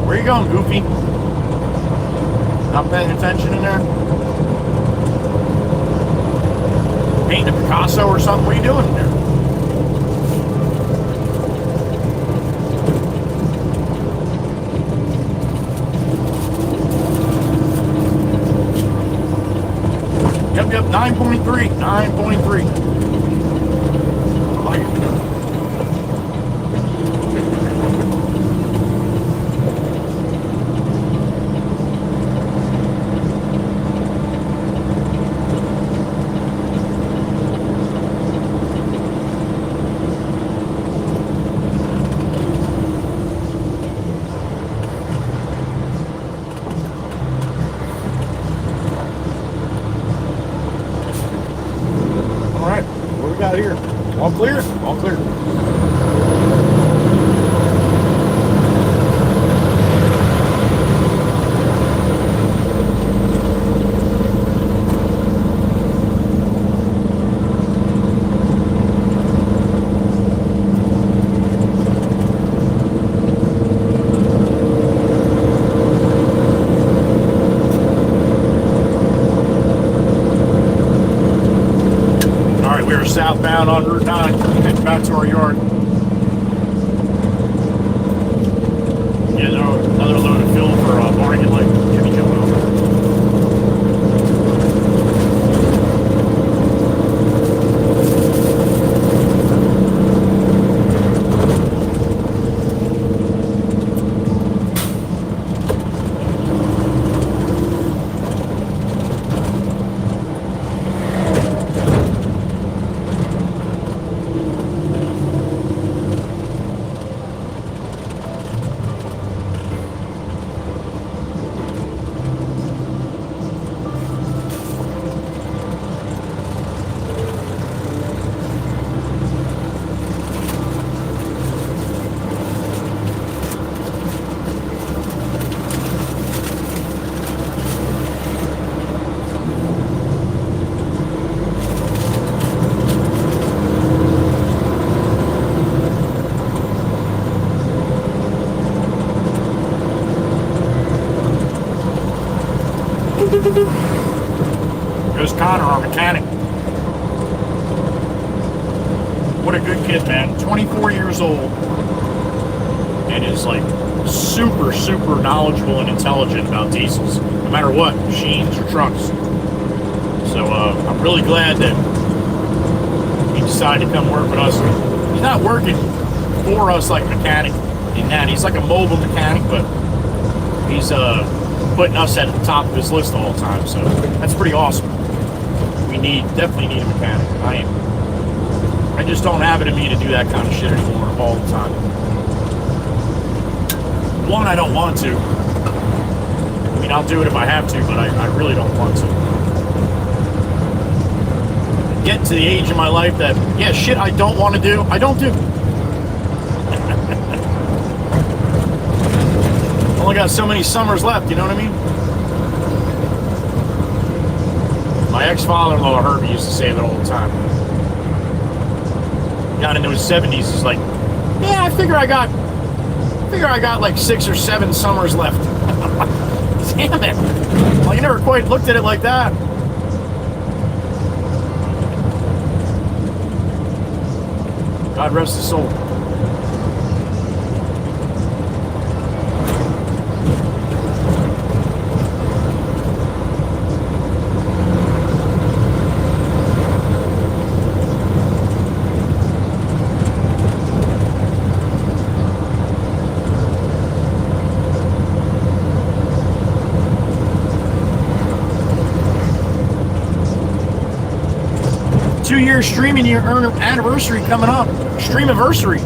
Where you going, Goofy? Not paying attention in there? Painting a Picasso or something? What are you doing in there? Yep, 9.3. 9.3. I like it. Here. All clear? All clear. Southbound on Route 9, heading back to our yard. Yeah, another load of fuel for Barney Lake. Jimmy coming over. Connor, our mechanic. What a good kid, man. 24 years old. And is like super, super knowledgeable and intelligent about diesels, no matter what, machines or trucks. So I'm really glad that he decided to come work with us. He's not working for us like a mechanic in that. He's like a mobile mechanic, but he's putting us at the top of his list all the time. So that's pretty awesome. We definitely need a mechanic. I just don't have it in me to do that kind of shit anymore all the time. One, I don't want to. I mean, I'll do it if I have to, but I really don't want to. Get to the age in my life that, yeah, shit I don't want to do, I don't do. Only got so many summers left, you know what I mean? My ex-father-in-law, Herbie, used to say that all the time. Got into his 70s, he's like, yeah, I figure I got like 6 or 7 summers left. Damn it. Well, you never quite looked at it like that. God rest his soul. Two-year streaming year anniversary coming up. Streamiversary.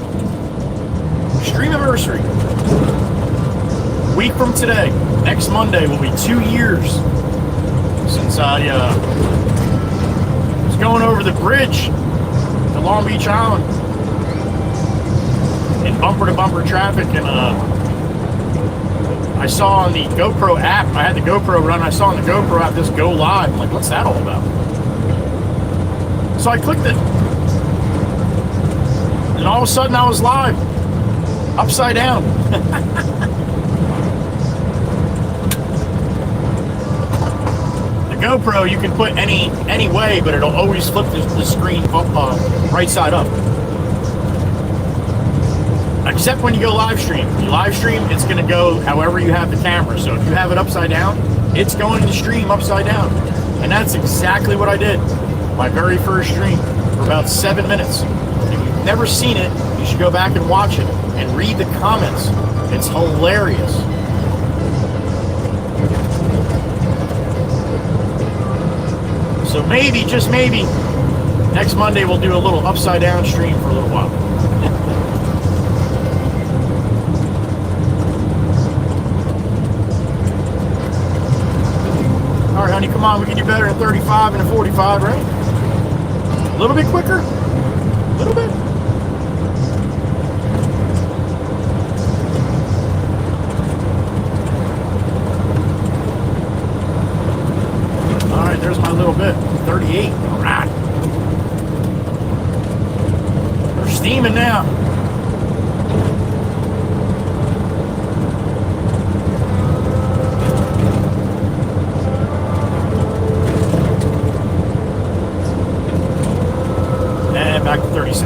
Week from today, next Monday, will be 2 years since I was going over the bridge to Long Beach Island in bumper-to-bumper traffic, and I saw on the GoPro app, I had the GoPro run, I saw on the GoPro app this go live. I'm like, what's that all about? So I clicked it, and all of a sudden I was live, upside down. The GoPro, you can put any way, but it'll always flip the screen right side up. Except when you go live stream. You live stream, it's going to go however you have the camera. So if you have it upside down, it's going to stream upside down. And that's exactly what I did. My very first stream for about 7 minutes. If you've never seen it, you should go back and watch it and read the comments. It's hilarious. So maybe, just maybe, next Monday we'll do a little upside down stream for a little while. All right, honey, come on, we can do better than 35 and a 45, right? A little bit quicker? A little bit? All right, there's my little bit. 38. All right. We're steaming now. Back to 36.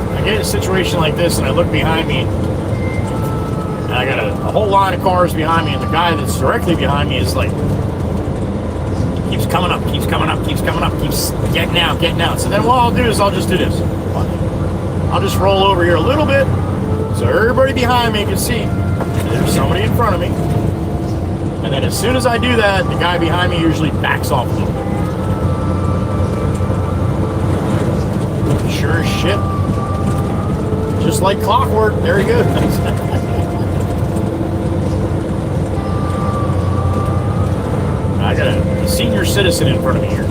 I get a situation like this and I look behind me and I got a whole line of cars behind me, and the guy that's directly behind me is like, keeps coming up, keeps getting out. So then what I'll do is I'll just do this. I'll just roll over here a little bit so everybody behind me can see there's somebody in front of me. And then as soon as I do that, the guy behind me usually backs off a little bit. Sure as shit. Just like clockwork, there he goes. I got a senior citizen in front of me here.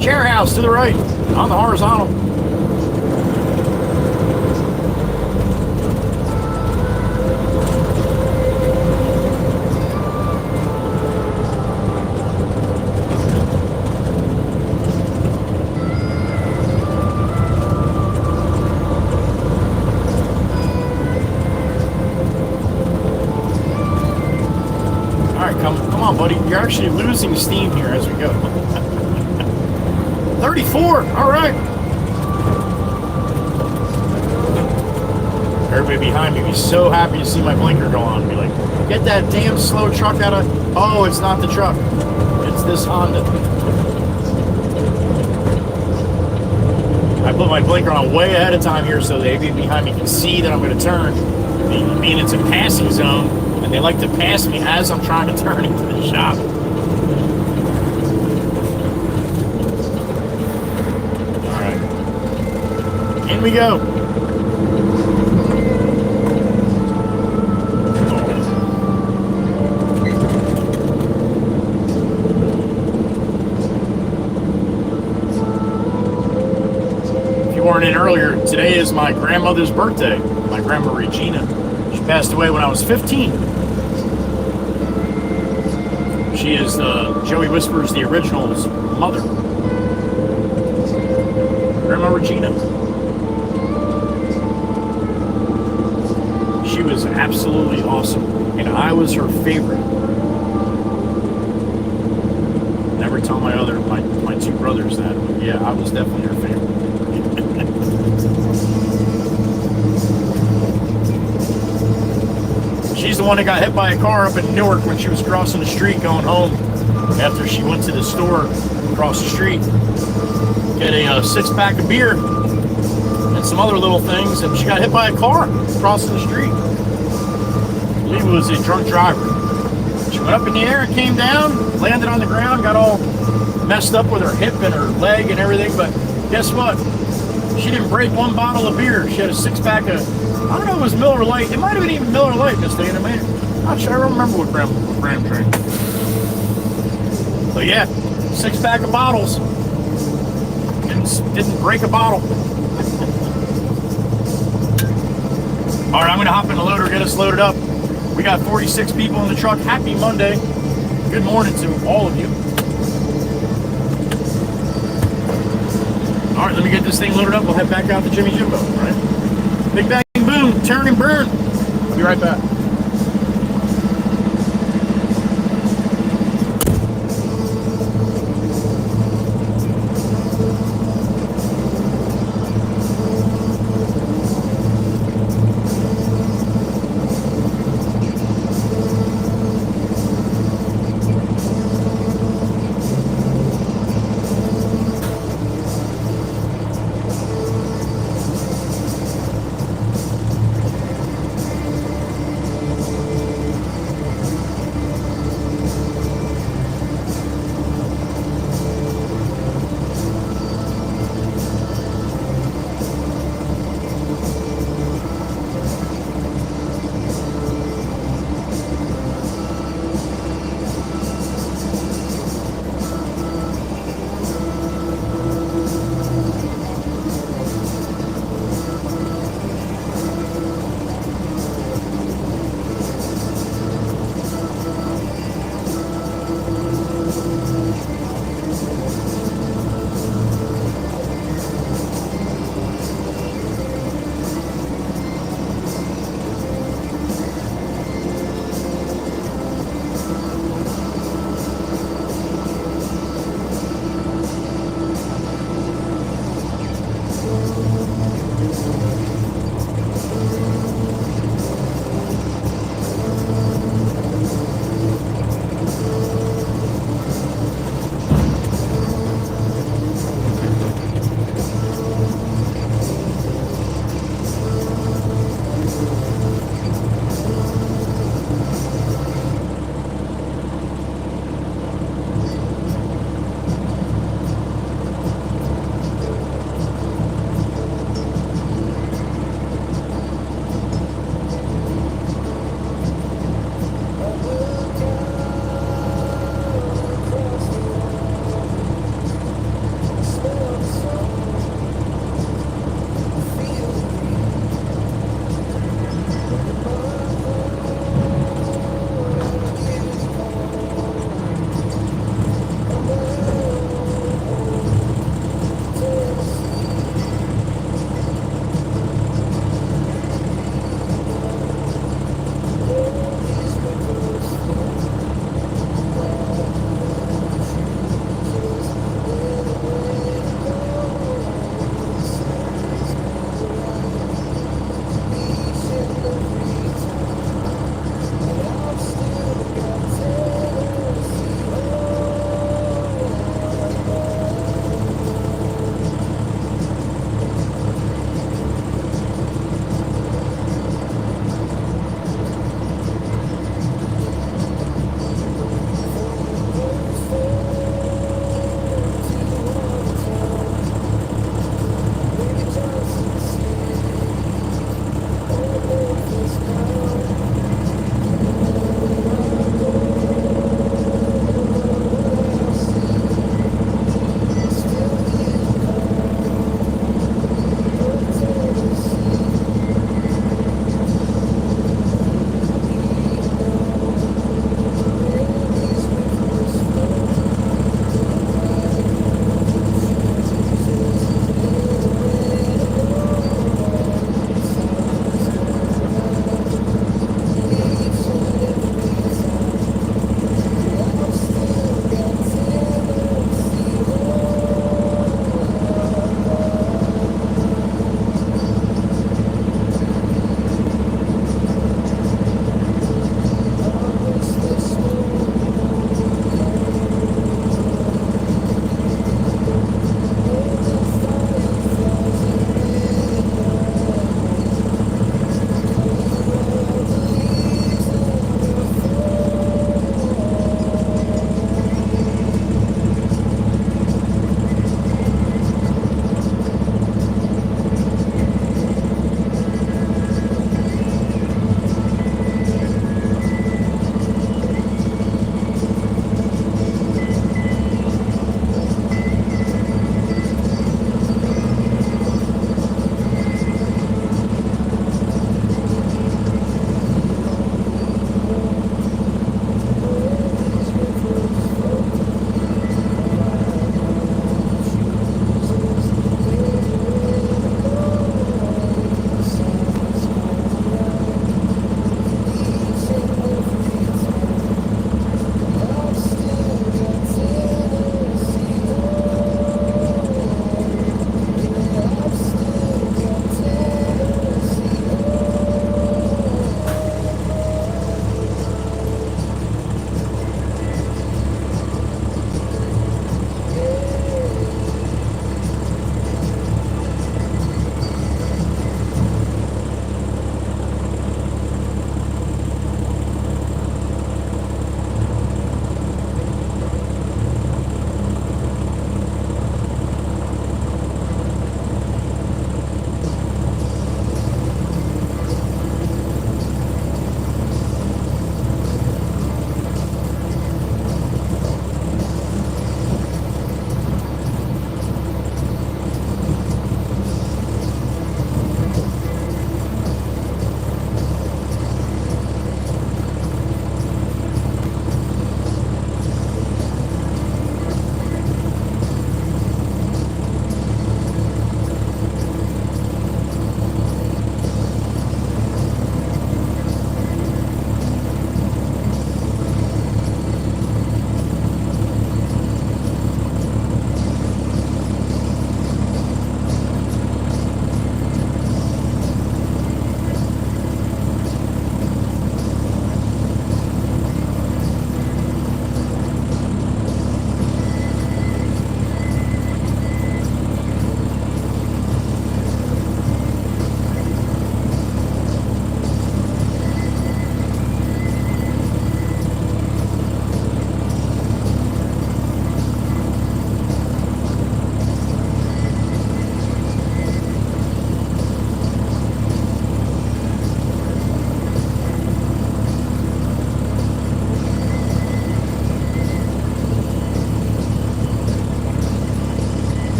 Chair house to the right, on the horizontal. Come on, buddy. You're actually losing steam here as we go. 34. All right. Everybody behind me be so happy to see my blinker go on. Be like, get that damn slow truck out of... Oh, it's not the truck. It's this Honda. I put my blinker on way ahead of time here so the AV behind me can see that I'm going to turn. Being it's a passing zone, and they like to pass me as I'm trying to turn into the shop. All right. In we go. In earlier, today is my grandmother's birthday, my grandma Regina. She passed away when I was 15. She is Joey Whispers, the original's mother. Grandma Regina. She was absolutely awesome, and I was her favorite. Never tell my two brothers that, but yeah, I was definitely her favorite. She's the one that got hit by a car up in Newark when she was crossing the street going home after she went to the store across the street. Get a 6-pack of beer and some other little things, and she got hit by a car crossing the street. I believe it was a drunk driver. She went up in the air and came down, landed on the ground, got all messed up with her hip and her leg and everything, but guess what? She didn't break one bottle of beer. She had a 6-pack of, I don't know if it was Miller Lite. It might have been even Miller Lite, Miss Dana, man. Not sure. I don't remember what Graham drank. But yeah, 6-pack of bottles. Didn't break a bottle. All right, I'm going to hop in the loader, get us loaded up. We got 46 people in the truck. Happy Monday. Good morning to all of you. All right, let me get this thing loaded up. We'll head back out to Jimmy Jimbo, all right? Big bang, boom, turn and burn. Be right back.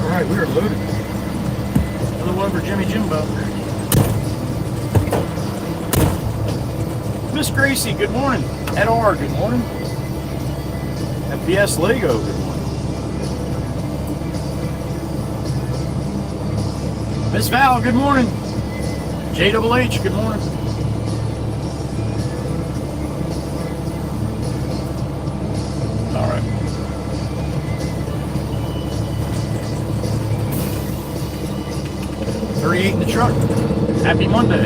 All right, we are loaded. Another one for Jimmy Jimbo. Miss Gracie, good morning. Ed R, good morning. FBS Lego, good morning. Miss Val, good morning. JHH, good morning. All right. .38 in the truck. Happy Monday.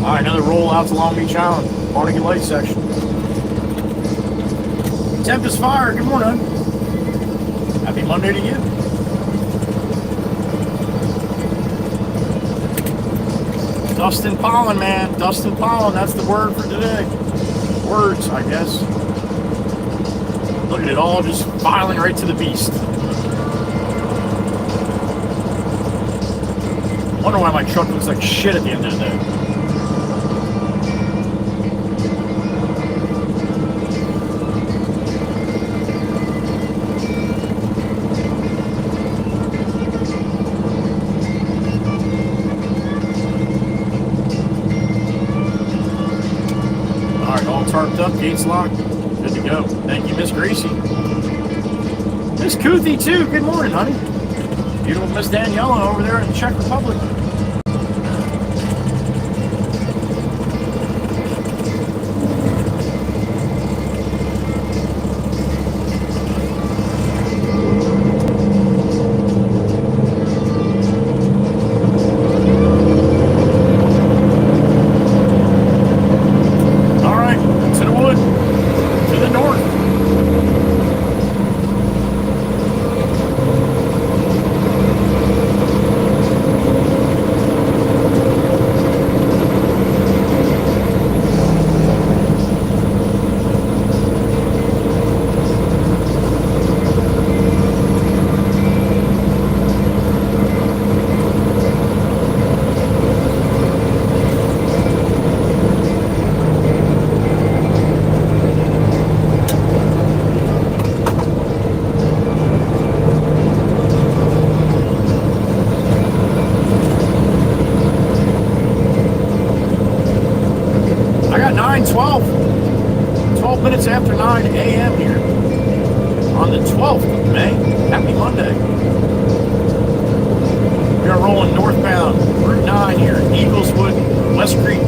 All right, another roll out to Long Beach Island, Carnegie Light section. Tempest Fire, good morning. Happy Monday to you. Dustin Pollen, man. Dustin Pollen, that's the word for today. Words, I guess. Look at it all just filing right to the beast. Wonder why my truck looks like shit at the end of the day. Tarped up, gates locked, good to go. Thank you, Miss Gracie. Miss Kuthi too, good morning, honey. Beautiful Miss Daniela over there in the Czech Republic. After 9 a.m. here on the 12th of May. Happy Monday. We are rolling northbound Route 9 here in Eagleswood, West Creek.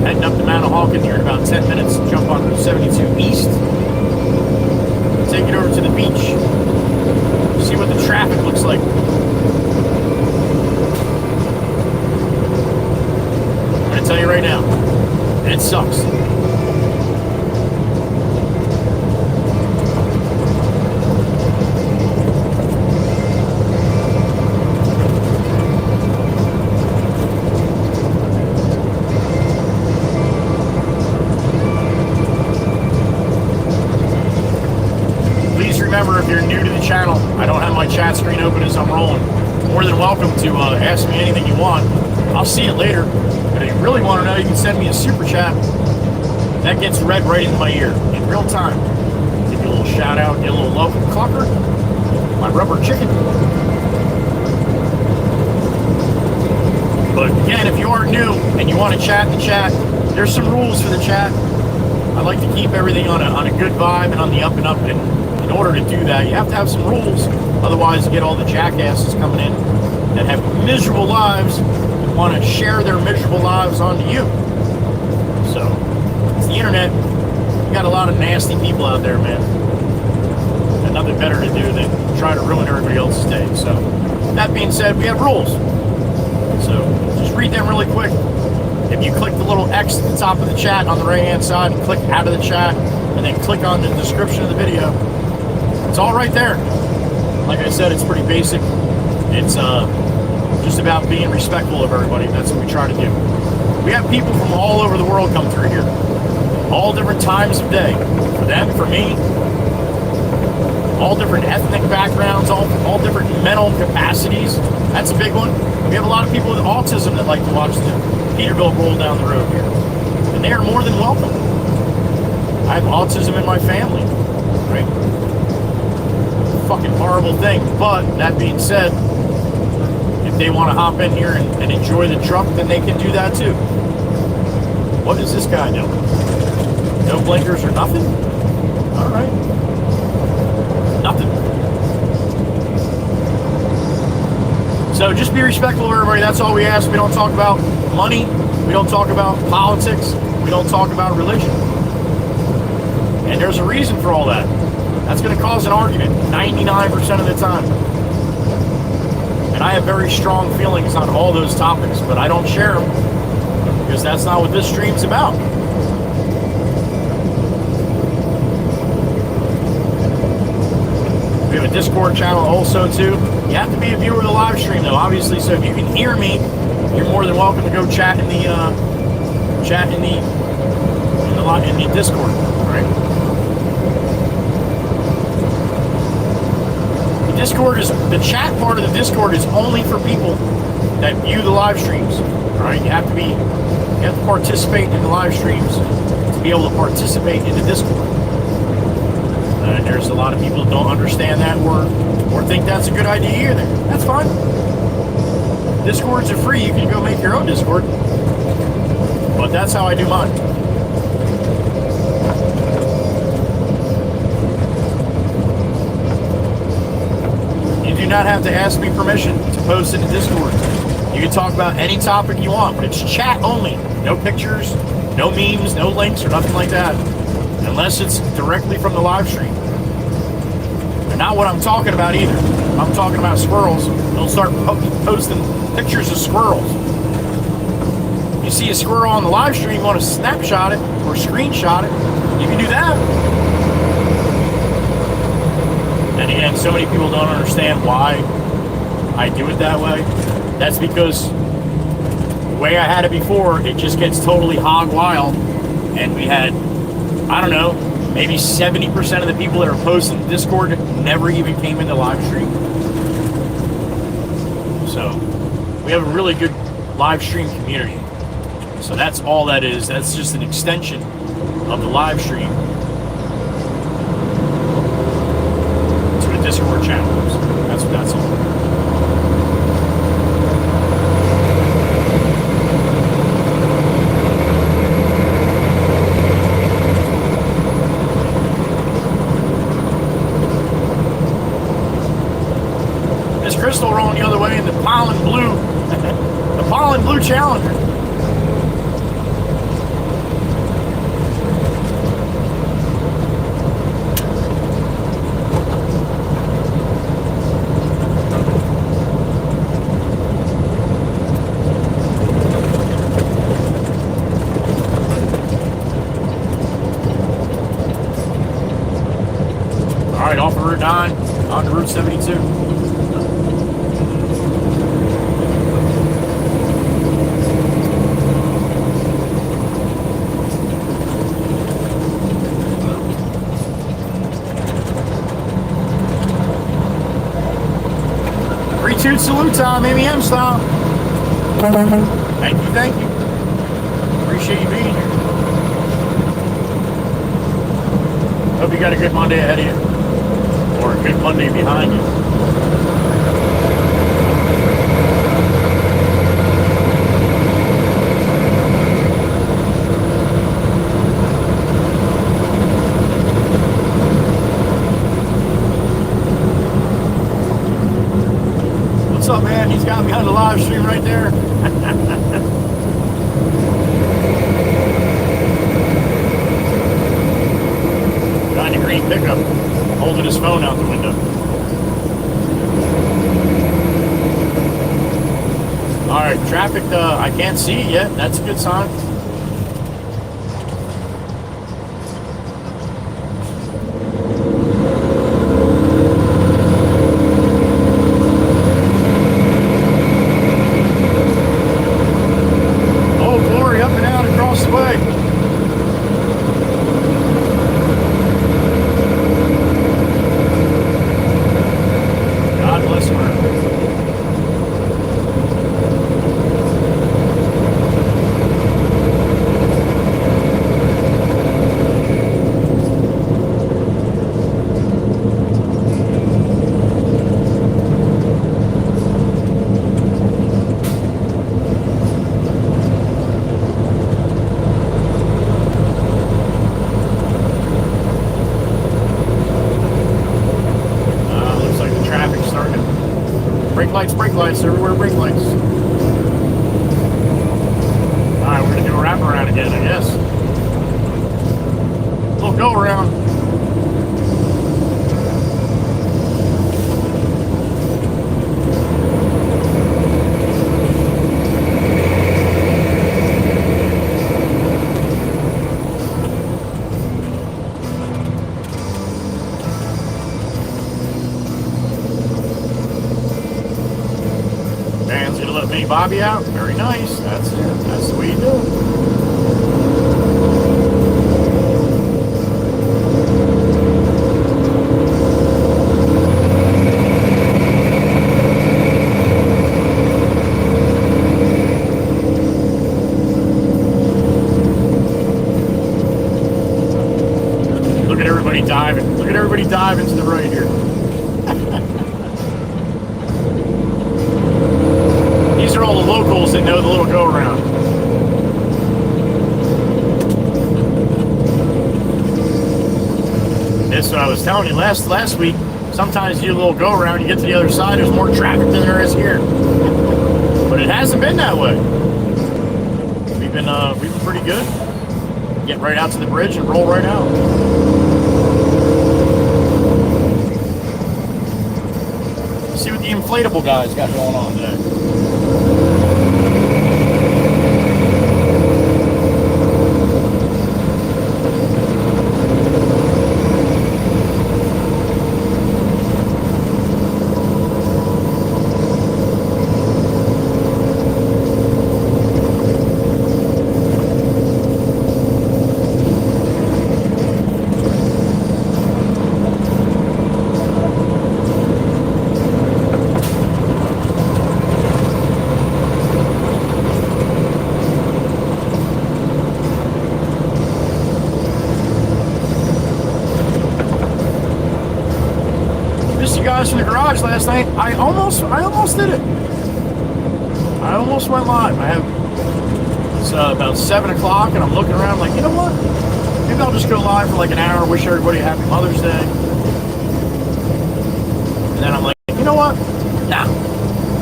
Heading up to Manahawkin here in about 10 minutes. Jump on Route 72 East. Take it over to the beach. See what the traffic looks like. I'm going to tell you right now, it sucks. Remember, if you're new to the channel, I don't have my chat screen open as I'm rolling. More than welcome to ask me anything you want. I'll see it later. But if you really want to know, you can send me a super chat. That gets read right into my ear in real time. Give you a little shout out, get a little love from Clucker, my rubber chicken. But again, if you are new and you want to chat in the chat, there's some rules for the chat. I like to keep everything on a good vibe and on the up and up. And in order to do that, you have to have some rules. Otherwise, you get all the jackasses coming in that have miserable lives and want to share their miserable lives onto you. So, it's the internet. You got a lot of nasty people out there, man. And nothing better to do than try to ruin everybody else's day. So, that being said, we have rules. So, just read them really quick. If you click the little X at the top of the chat on the right-hand side and click out of the chat, and then click on the description of the video, it's all right there. Like I said, it's pretty basic. It's just about being respectful of everybody. That's what we try to do. We have people from all over the world come through here. All different times of day. For them, for me. all different ethnic backgrounds, all different mental capacities. That's a big one. We have a lot of people with autism that like to watch the Peterbilt roll down the road here. And they are more than welcome. I have autism in my family, right? Fucking horrible thing. But that being said, if they want to hop in here and enjoy the truck, then they can do that too. What is this guy doing? No blinkers or nothing? All right. Nothing. So just be respectful of everybody. That's all we ask. We don't talk about money. We don't talk about politics. We don't talk about religion. And there's a reason for all that. That's going to cause an argument 99% of the time. And I have very strong feelings on all those topics, but I don't share them because that's not what this stream's about. We have a Discord channel also too. You have to be a viewer of the live stream though, obviously. So if you can hear me, you're more than welcome to go chat in the Discord. All right. The Discord is the chat part of the Discord is only for people that view the live streams. All right. You have to participate in the live streams to be able to participate in the Discord. And there's a lot of people that don't understand that or think that's a good idea either. That's fine. Discords are free. You can go make your own Discord. But that's how I do mine. You do not have to ask me permission to post in the Discord. You can talk about any topic you want, but it's chat only. No pictures, no memes, no links, or nothing like that. Unless it's directly from the live stream. And not what I'm talking about either. I'm talking about squirrels. Don't start posting pictures of squirrels. You see a squirrel on the live stream, you want to snapshot it or screenshot it, you can do that. And again, so many people don't understand why I do it that way. That's because the way I had it before, it just gets totally hog wild. And we had, I don't know, maybe 70% of the people that are posting in Discord never even came into live stream. So we have a really good live stream community. So that's all that is. That's just an extension of the live stream to a Discord channel. So that's what that's all. Crystal rolling the other way in the pollen blue, the pollen blue Challenger. All right, off of Route 9, on to Route 72. Toot salute time, MEM style. Thank you. Appreciate you being here. Hope you got a good Monday ahead of you. Or a good Monday behind you. What's up, man? He's got me on the live stream right there. Got a green pickup, holding his phone out the window. All right, traffic. I can't see it yet. That's a good sign. brake lights, everywhere brake lights. Alright, we're gonna do a wraparound again, I guess. Little go around. Dan's gonna let Mini Bobby out. Very nice. That's it. That's the way you do it. Look at everybody diving. Look at everybody diving to the right here. These are all the locals that know the little go-around. That's what I was telling you last week. Sometimes you do a little go-around, you get to the other side, there's more traffic than there is here. But it hasn't been that way. We've been pretty good. Get right out to the bridge and roll right out. See what the inflatable guys got going on today. Guys in the garage last night. I almost did it. I almost went live. It's about 7 o'clock, and I'm looking around like, you know what? Maybe I'll just go live for like an hour. Wish everybody a happy Mother's Day. And then I'm like, you know what? Nah,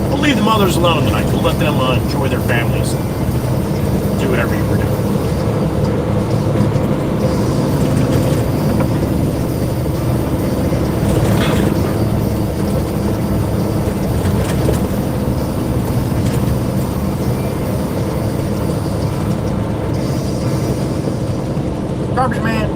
we'll leave the mothers alone tonight. We'll let them enjoy their families. Do whatever you were doing. Garbage man.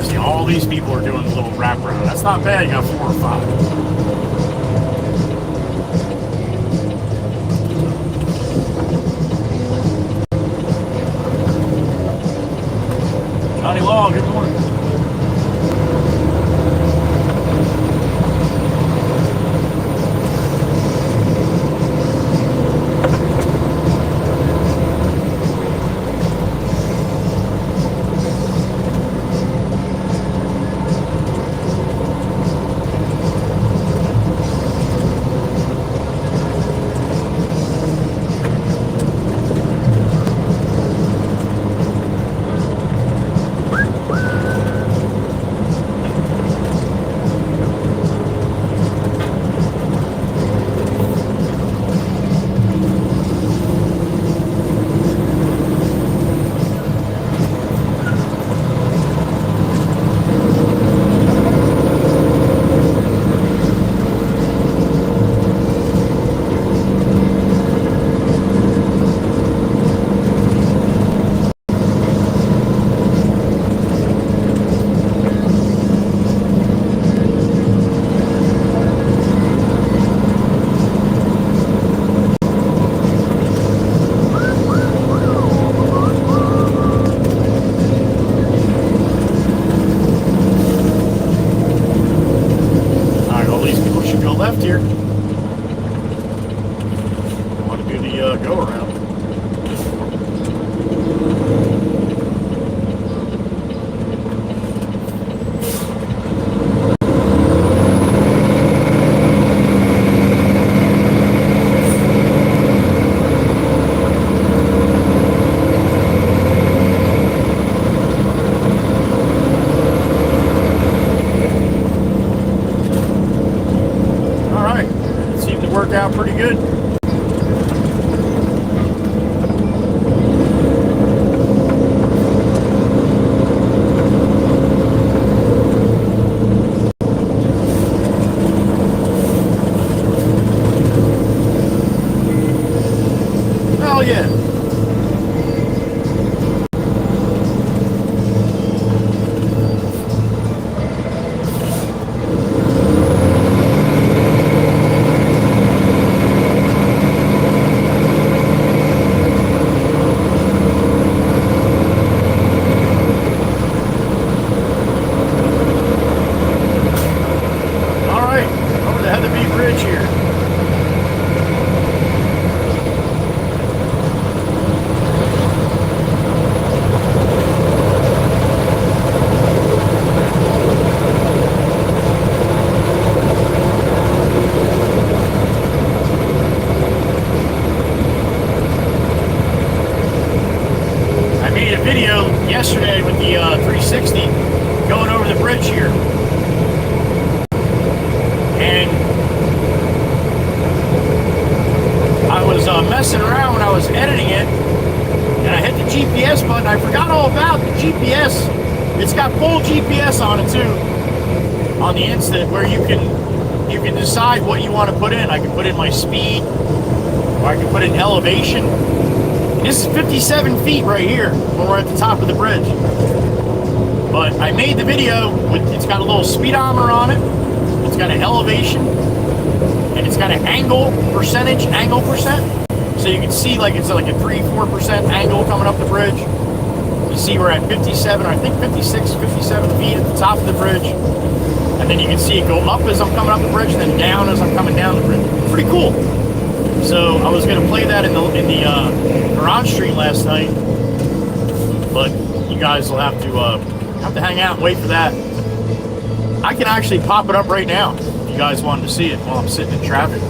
See, all these people are doing a little wraparound. That's not bad. You got 4 or 5. Johnny Law, good morning. Go around. out pretty good. Oh yeah. Yesterday with the 360 going over the bridge here, and I was messing around when I was editing it, and I hit the GPS button. I forgot all about the GPS. It's got full GPS on it too, on the instant, where you can decide what you want to put in. I can put in my speed, or I can put in elevation. This is 57 feet right here when we're at the top of the bridge. But I made the video with, it's got a little speedometer on it, it's got an elevation, and it's got an angle percent. So you can see like it's like a 3-4% angle coming up the bridge. You see we're at 57, or I think 56, 57 feet at the top of the bridge. And then you can see it go up as I'm coming up the bridge, and then down as I'm coming down the bridge. Pretty cool. So I was gonna play that in the garage stream last night, but you guys will have to hang out and wait for that. I can actually pop it up right now if you guys wanted to see it while I'm sitting in traffic.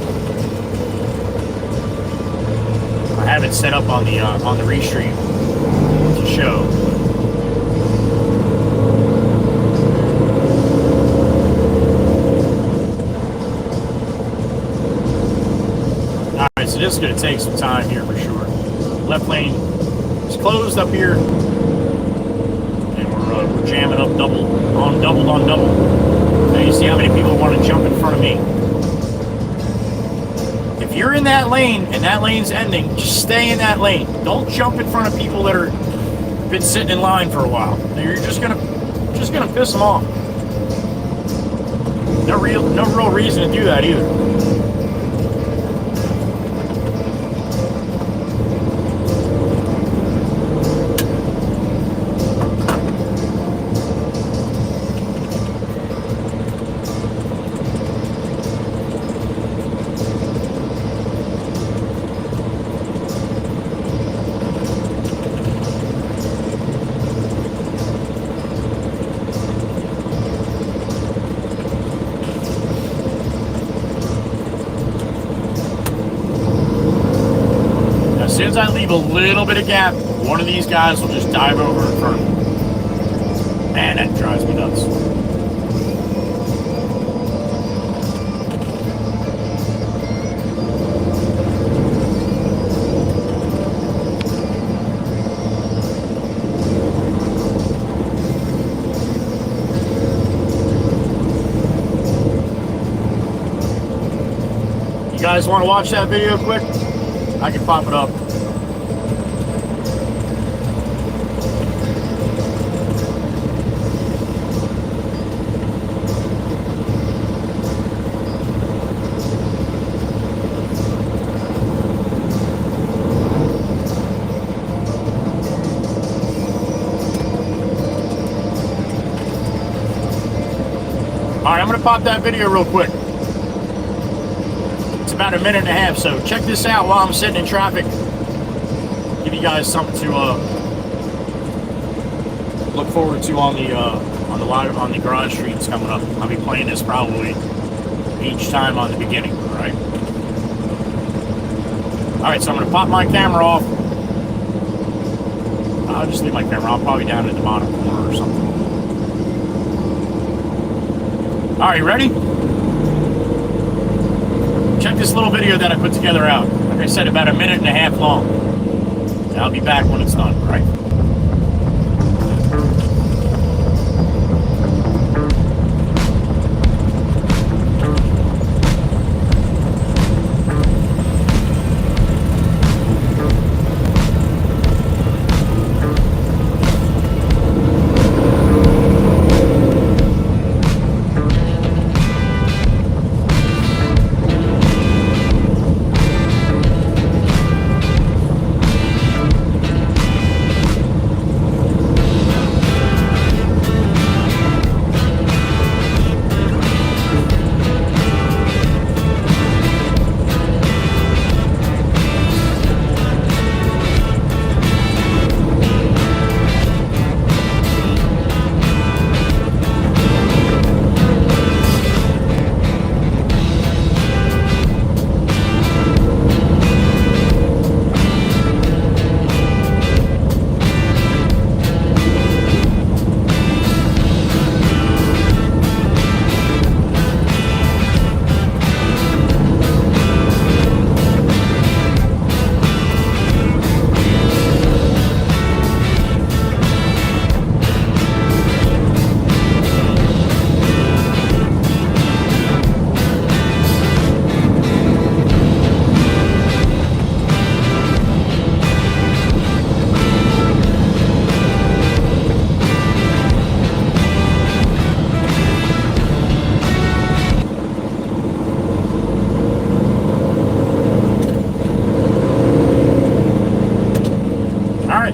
I have it set up on the restream to show. So this is going to take some time here for sure. Left lane is closed up here, and we're jamming up double on double. Now you see how many people want to jump in front of me. If you're in that lane and that lane's ending, just stay in that lane. Don't jump in front of people that are been sitting in line for a while. You're just gonna piss them off. No real reason to do that either. As soon as I leave a little bit of gap, one of these guys will just dive over in front of me. Man, that drives me nuts. You guys want to watch that video quick? I can pop it up. Alright, I'm going to pop that video real quick. It's about a minute and a half, so check this out while I'm sitting in traffic. Give you guys something to look forward to on the garage streams coming up. I'll be playing this probably each time on the beginning, right? Alright, so I'm going to pop my camera off. I'll just leave my camera. I'll probably down in the bottom corner or something. Alright, ready? check this little video that I put together out. Like I said, about 1.5 minutes long. I'll be back when it's done, all right?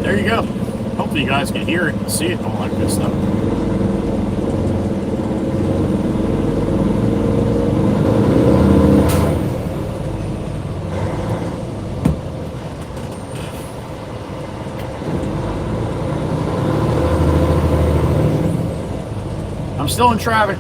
There you go. Hopefully you guys can hear it and see it and all that good stuff. I'm still in traffic.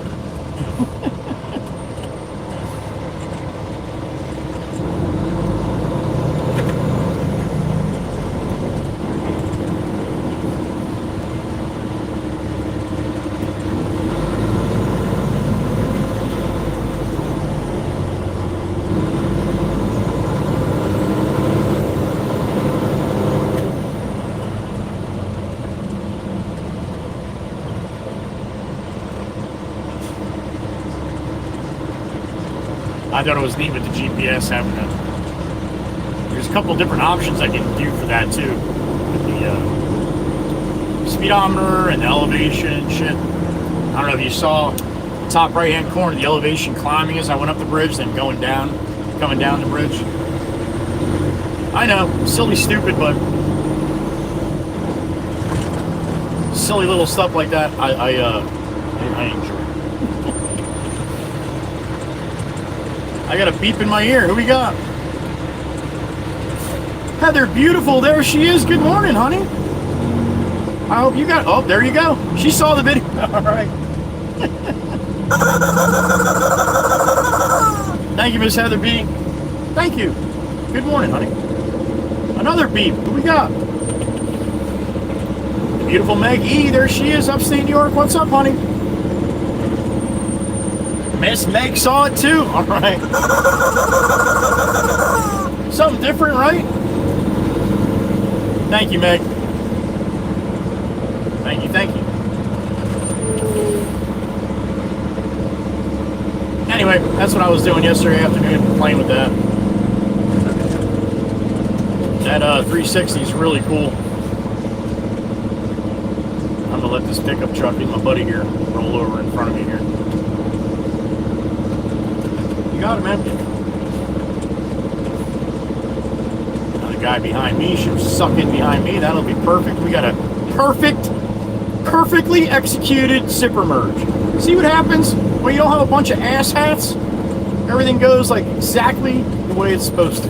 I thought it was neat with the GPS having there's a couple different options I can do for that too. With the speedometer and the elevation and shit. I don't know if you saw the top right hand corner, the elevation climbing as I went up the bridge, then coming down the bridge. I know, silly, stupid, but silly little stuff like that I enjoy. I got a beep in my ear. Who we got? Heather, beautiful. There she is. Good morning, honey. I hope you got... Oh, there you go. She saw the video. All right. Thank you, Miss Heather B. Thank you. Good morning, honey. Another beep. Who we got? Beautiful Meg E. There she is. Upstate New York. What's up, honey? Miss Meg saw it too. All right. Something different, right? Thank you, Meg. Thank you, thank you. Anyway, that's what I was doing yesterday afternoon, playing with that. That 360 is really cool. I'm gonna let this pickup truck and my buddy here roll over in front of me here. Got him, man. Now the guy behind me should suck in behind me. That'll be perfect. We got a perfectly executed zipper merge. See what happens when you don't have a bunch of ass hats? Everything goes like exactly the way it's supposed to.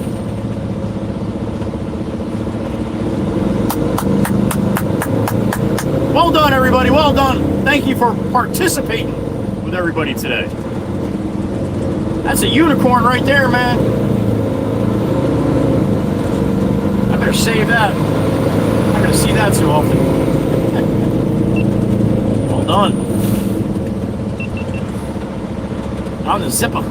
Well done, everybody. Well done. Thank you for participating with everybody today. That's a unicorn right there, man. I better save that. I'm not going to see that too often. Well done. On the zipper.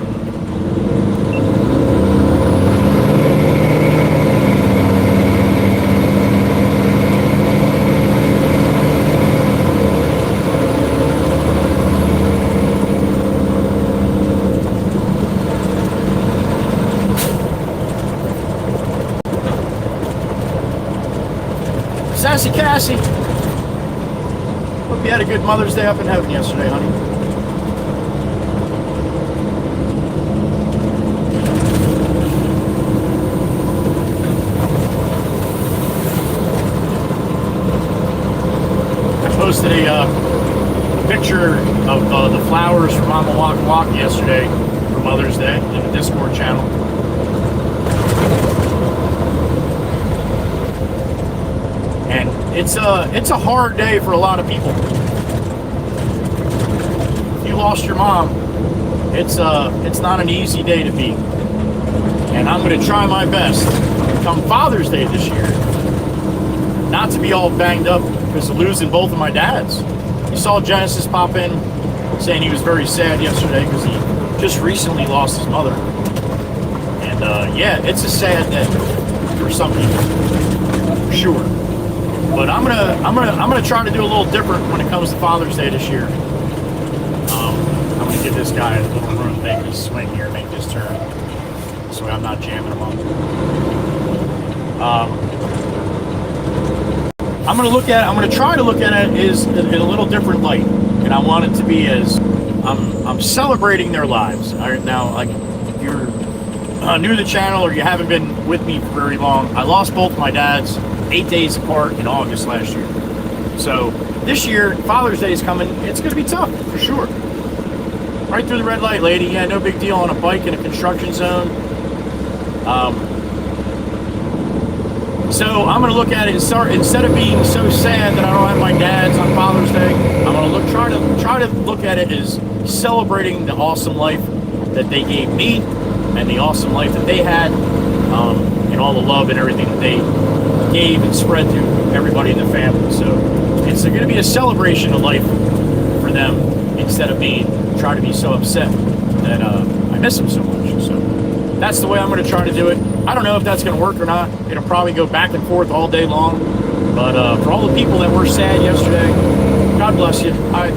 Sassy Cassie. Hope you had a good Mother's Day up in heaven yesterday, honey. I posted a picture of the flowers from Mama Walk Walk yesterday for Mother's Day in the Discord channel. And it's a hard day for a lot of people. If you lost your mom, it's not an easy day to be. And I'm going to try my best come Father's Day this year not to be all banged up because of losing both of my dads. You saw Genesis pop in saying he was very sad yesterday because he just recently lost his mother. And yeah, it's a sad day for some people, for sure. But I'm gonna try to do a little different when it comes to Father's Day this year. I'm gonna give this guy a little room to make this swing here, make this turn. This way I'm not jamming him up. I'm gonna try to look at it in a little different light, and I want it to be as I'm celebrating their lives. Now, like, if you're new to the channel or you haven't been with me for very long, I lost both my dads 8 days apart in August last year. So this year, Father's Day is coming. It's going to be tough for sure. Right through the red light, lady. Yeah, no big deal on a bike in a construction zone. So I'm going to look at it and start, instead of being so sad that I don't have my dads on Father's Day, I'm going to try to look at it as celebrating the awesome life that they gave me and the awesome life that they had, and all the love and everything that they gave and spread to everybody in the family. So it's going to be a celebration of life for them instead of trying to be so upset that I miss them so much. So that's the way I'm going to try to do it. I don't know if that's going to work or not. It'll probably go back and forth all day long. But for all the people that were sad yesterday, God bless you. I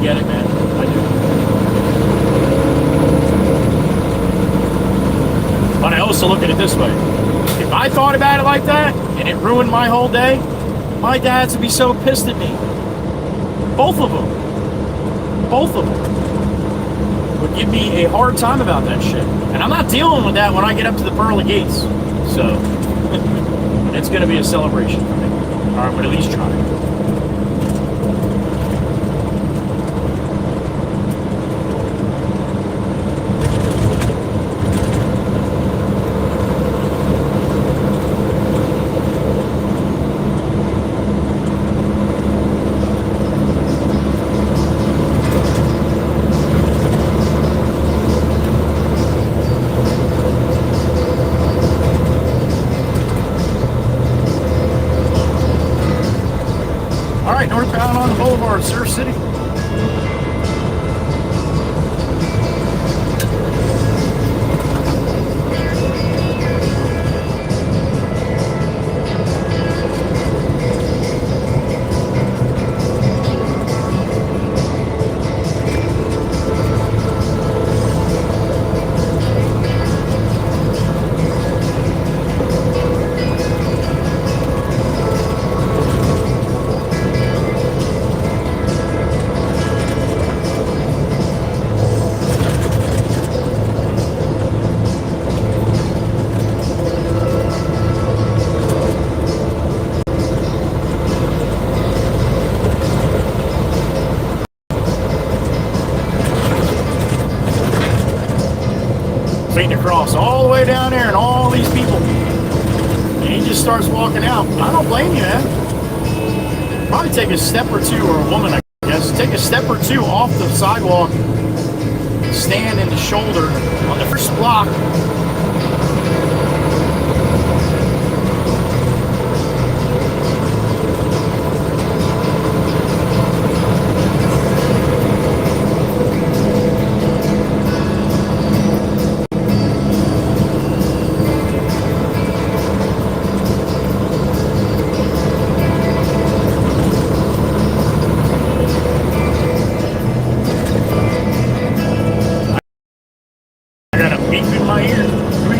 get it, man. I do. But I also look at it this way. If I thought about it like that and it ruined my whole day, my dads would be so pissed at me. Both of them. Both of them would give me a hard time about that shit. And I'm not dealing with that when I get up to the pearly gates. So it's going to be a celebration for me. Or I'm going to at least try it. Northbound on the Boulevard, Surf City. Across all the way down there and all these people, and he just starts walking out. I don't blame you, man. Probably take a step or two, or a woman, I guess, take a step or two off the sidewalk, stand in the shoulder on the first block.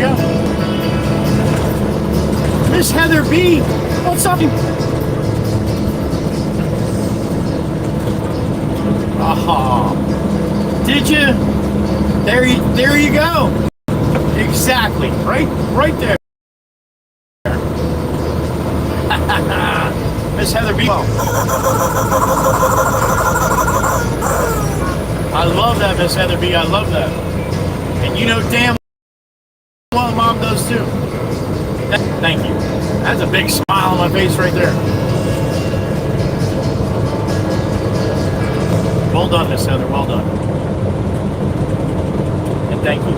go. Miss Heather B, what's up? Oh, did you? There you go. Exactly. Right there. Miss Heather B. I love that, Miss Heather B. I love that. And you know damn well Mom does too. Thank you. That's a big smile on my face right there. Well done, Miss Heather. Well done. And thank you.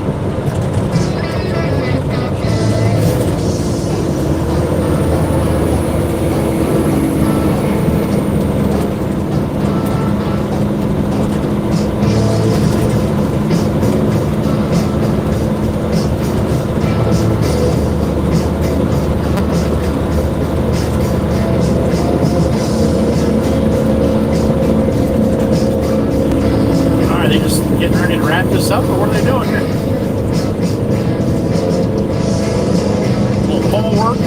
Wrap this up, or what are they doing here? A little pole work.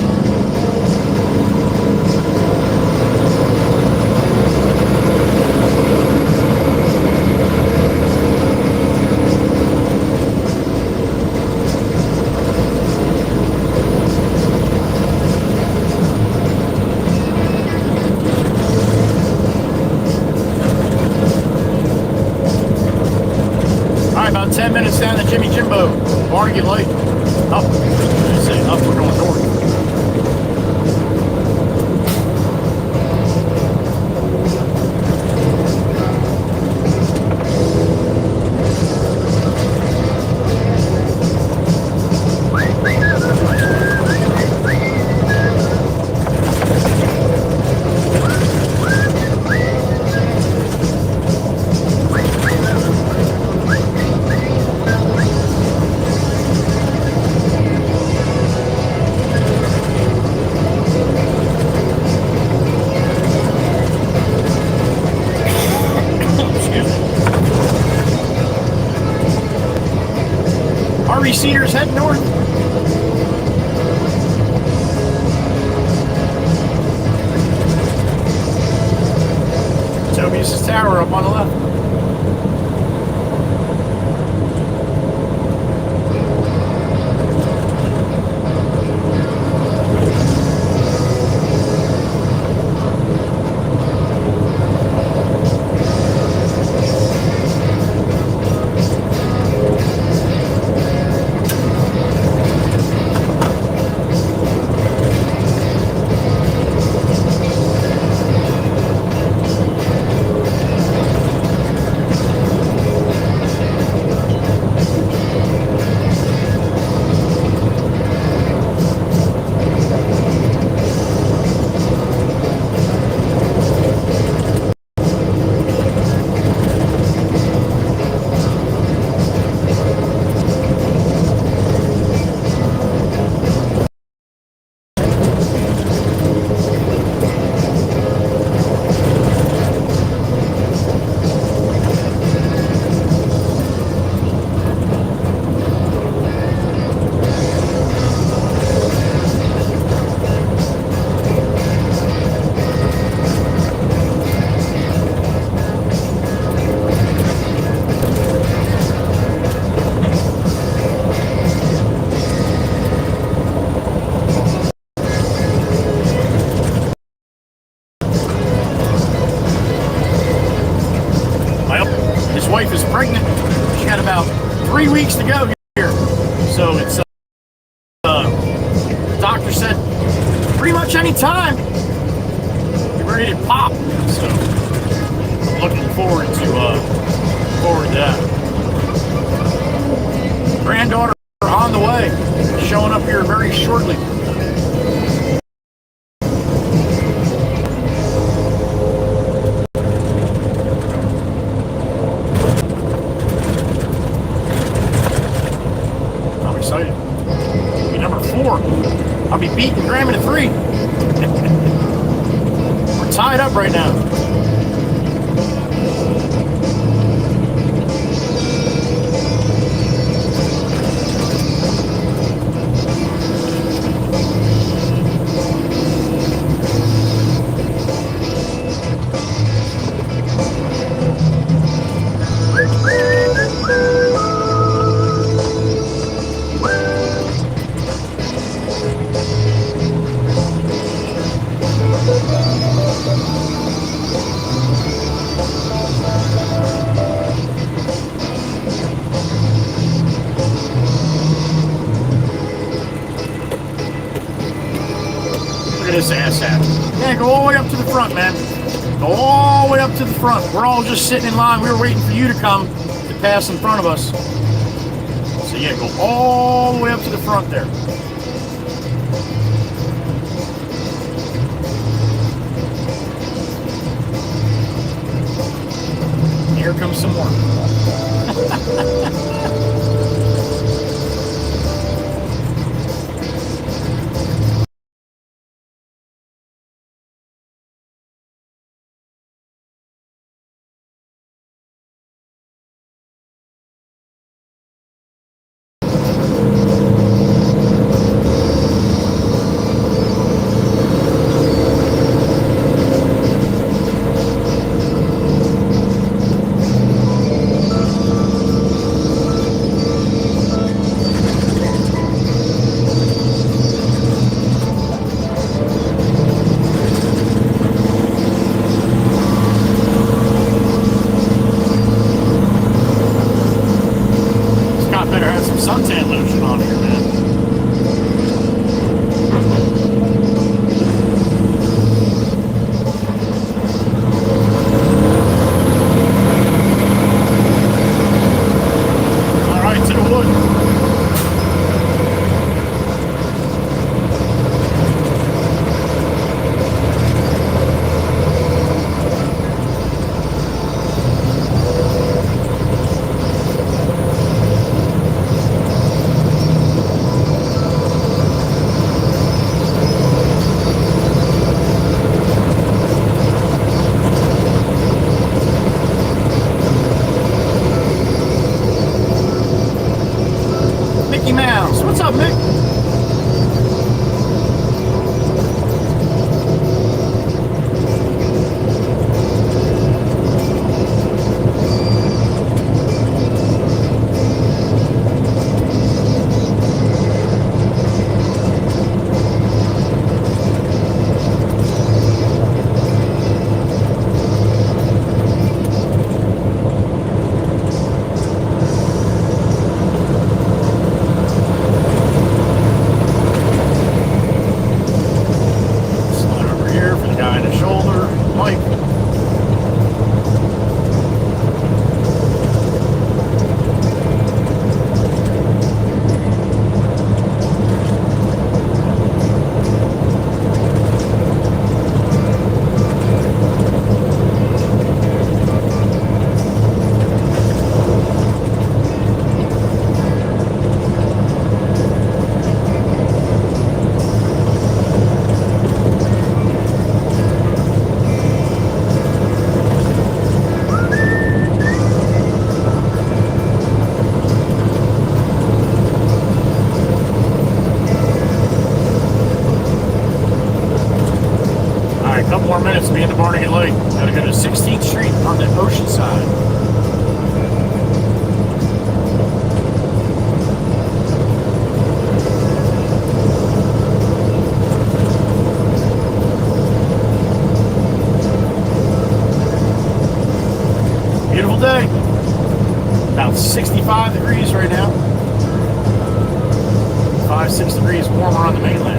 About 10 minutes down to Jimmy Jimbo. Bargain Lake. Up. I say up, we're going north. Cedars head north. Toby's tower up on the left. His wife is pregnant. She got about 3 weeks to go here. So it's, the doctor said, pretty much any time, you're ready to pop. So I'm looking forward to that. Granddaughter on the way, showing up here very shortly. Excited. Be number 4. I'll be beating Graham to 3. We're tied up right now. this asshat. Yeah, go all the way up to the front, man. Go all the way up to the front. We're all just sitting in line. We were waiting for you to come to pass in front of us. So yeah, go all the way up to the front there. Here comes some more. Suntan lotion on here, man. All right, to the wood. Mouse. What's up, Nick? Couple more minutes to be in the Barnegat Lake. Gotta go to 16th Street on the ocean side. Beautiful day. About 65 degrees right now. 5-6 degrees warmer on the mainland.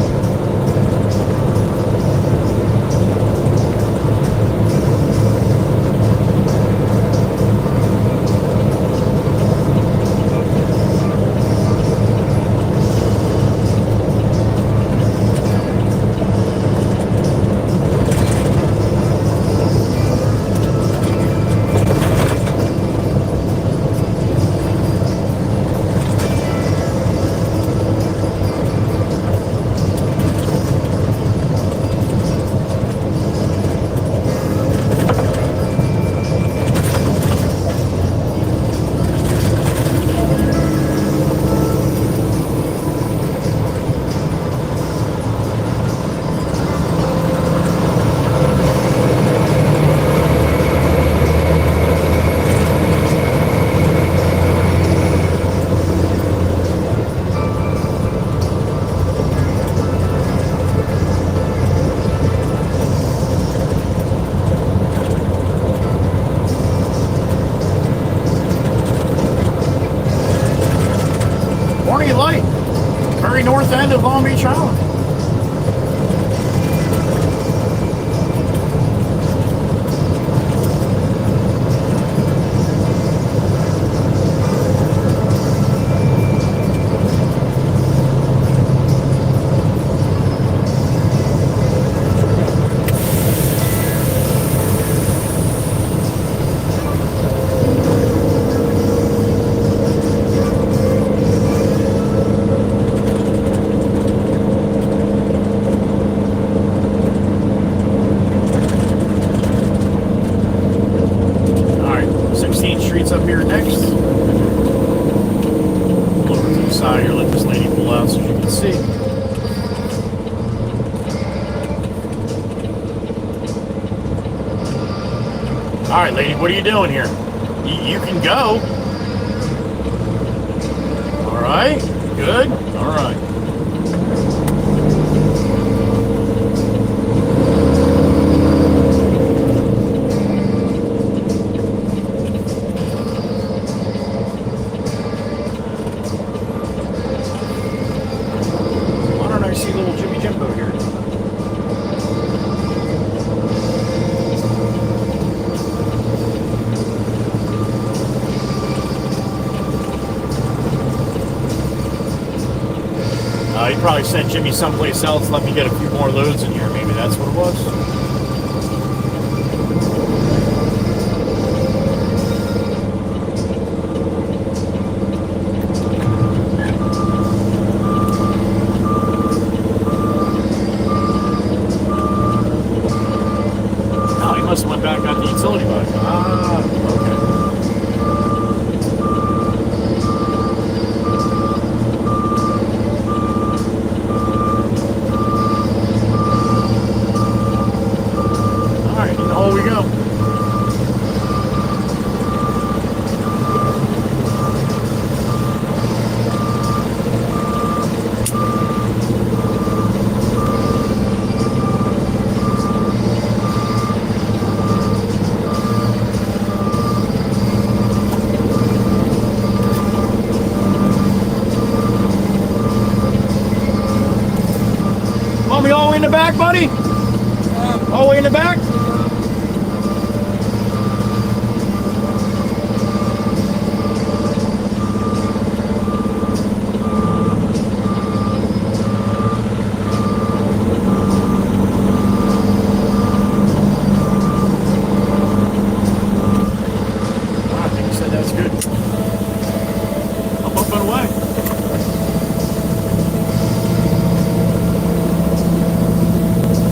Light, very north end of Long Beach Island. side here. Let this lady pull out so you can see. All right, lady, what are you doing here? You can go. All right, good. All right. Why don't I see little Jimmy Jimbo here? He probably sent Jimmy someplace else, let me get a few more loads in here. Maybe that's what it was. Oh, he must have went back on the utility bike. Ah, okay. We go. Want me all the way in the back, buddy? All the way in the back?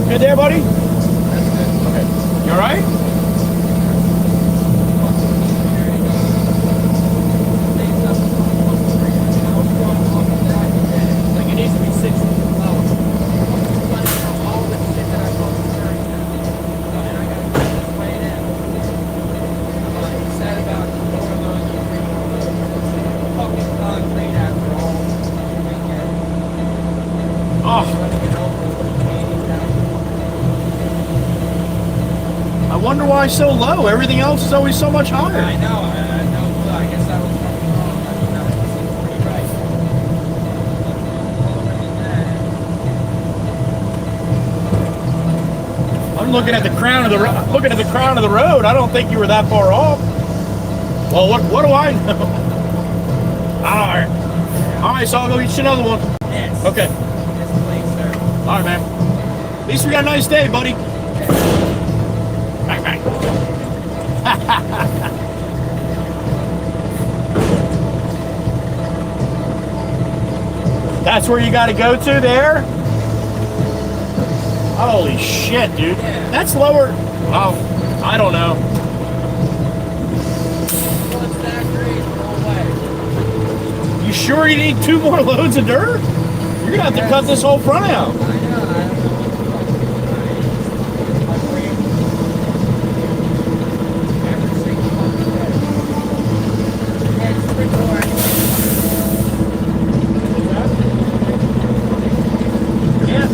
Good there, buddy? That's good. Okay. You all right? Like it needs to be 60. I wonder why so low. Everything else is always so much higher. I know. I guess I was wrong. That seems pretty right. I'm looking at the crown of the road. I don't think you were that far off. Well, what do I know? All right. So I'll go eat you another one. Yes. Okay. Yes, please, sir. All right, man. At least we got a nice day, buddy. Bang, bang. That's where you got to go to there? Holy shit, dude. Yeah. That's lower. Oh, I don't know. Well, it's that great the whole way. You sure you need 2 more loads of dirt? You're going to have to cut this whole front out. I know. I don't know what the fuck every single fucking day. Yeah, it's pretty boring. Yeah.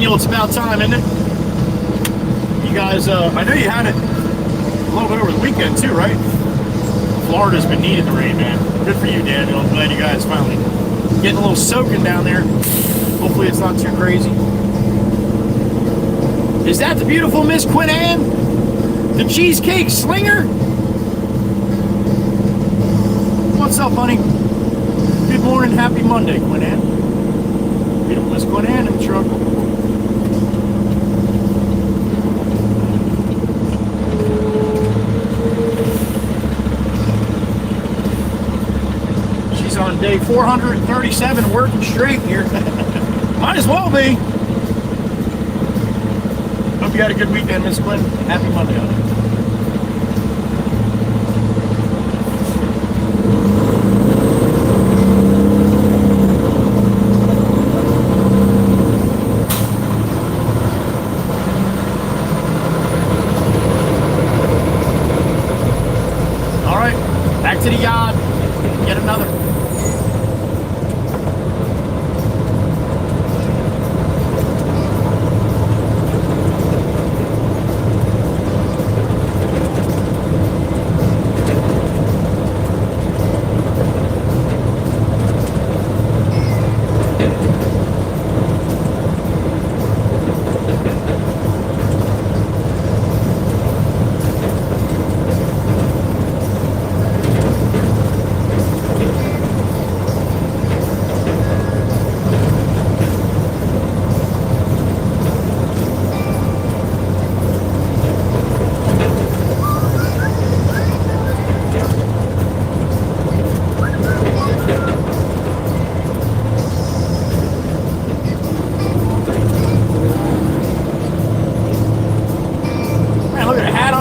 Daniel, it's about time, isn't it? You guys, I know you had it a little bit over the weekend too, right? Florida's been needing the rain, man. Good for you, Daniel. I'm glad you guys finally getting a little soaking down there. Hopefully it's not too crazy. Is that the beautiful Miss Quinn Ann? The cheesecake slinger? What's up, honey? Good morning, happy Monday, Quinn Ann. Beautiful Miss Quinn Ann in the truck. She's on day 437 working straight here. Might as well be. Hope you had a good weekend, Miss Quinn. Happy Monday, honey. All right, back to the yard. Get another.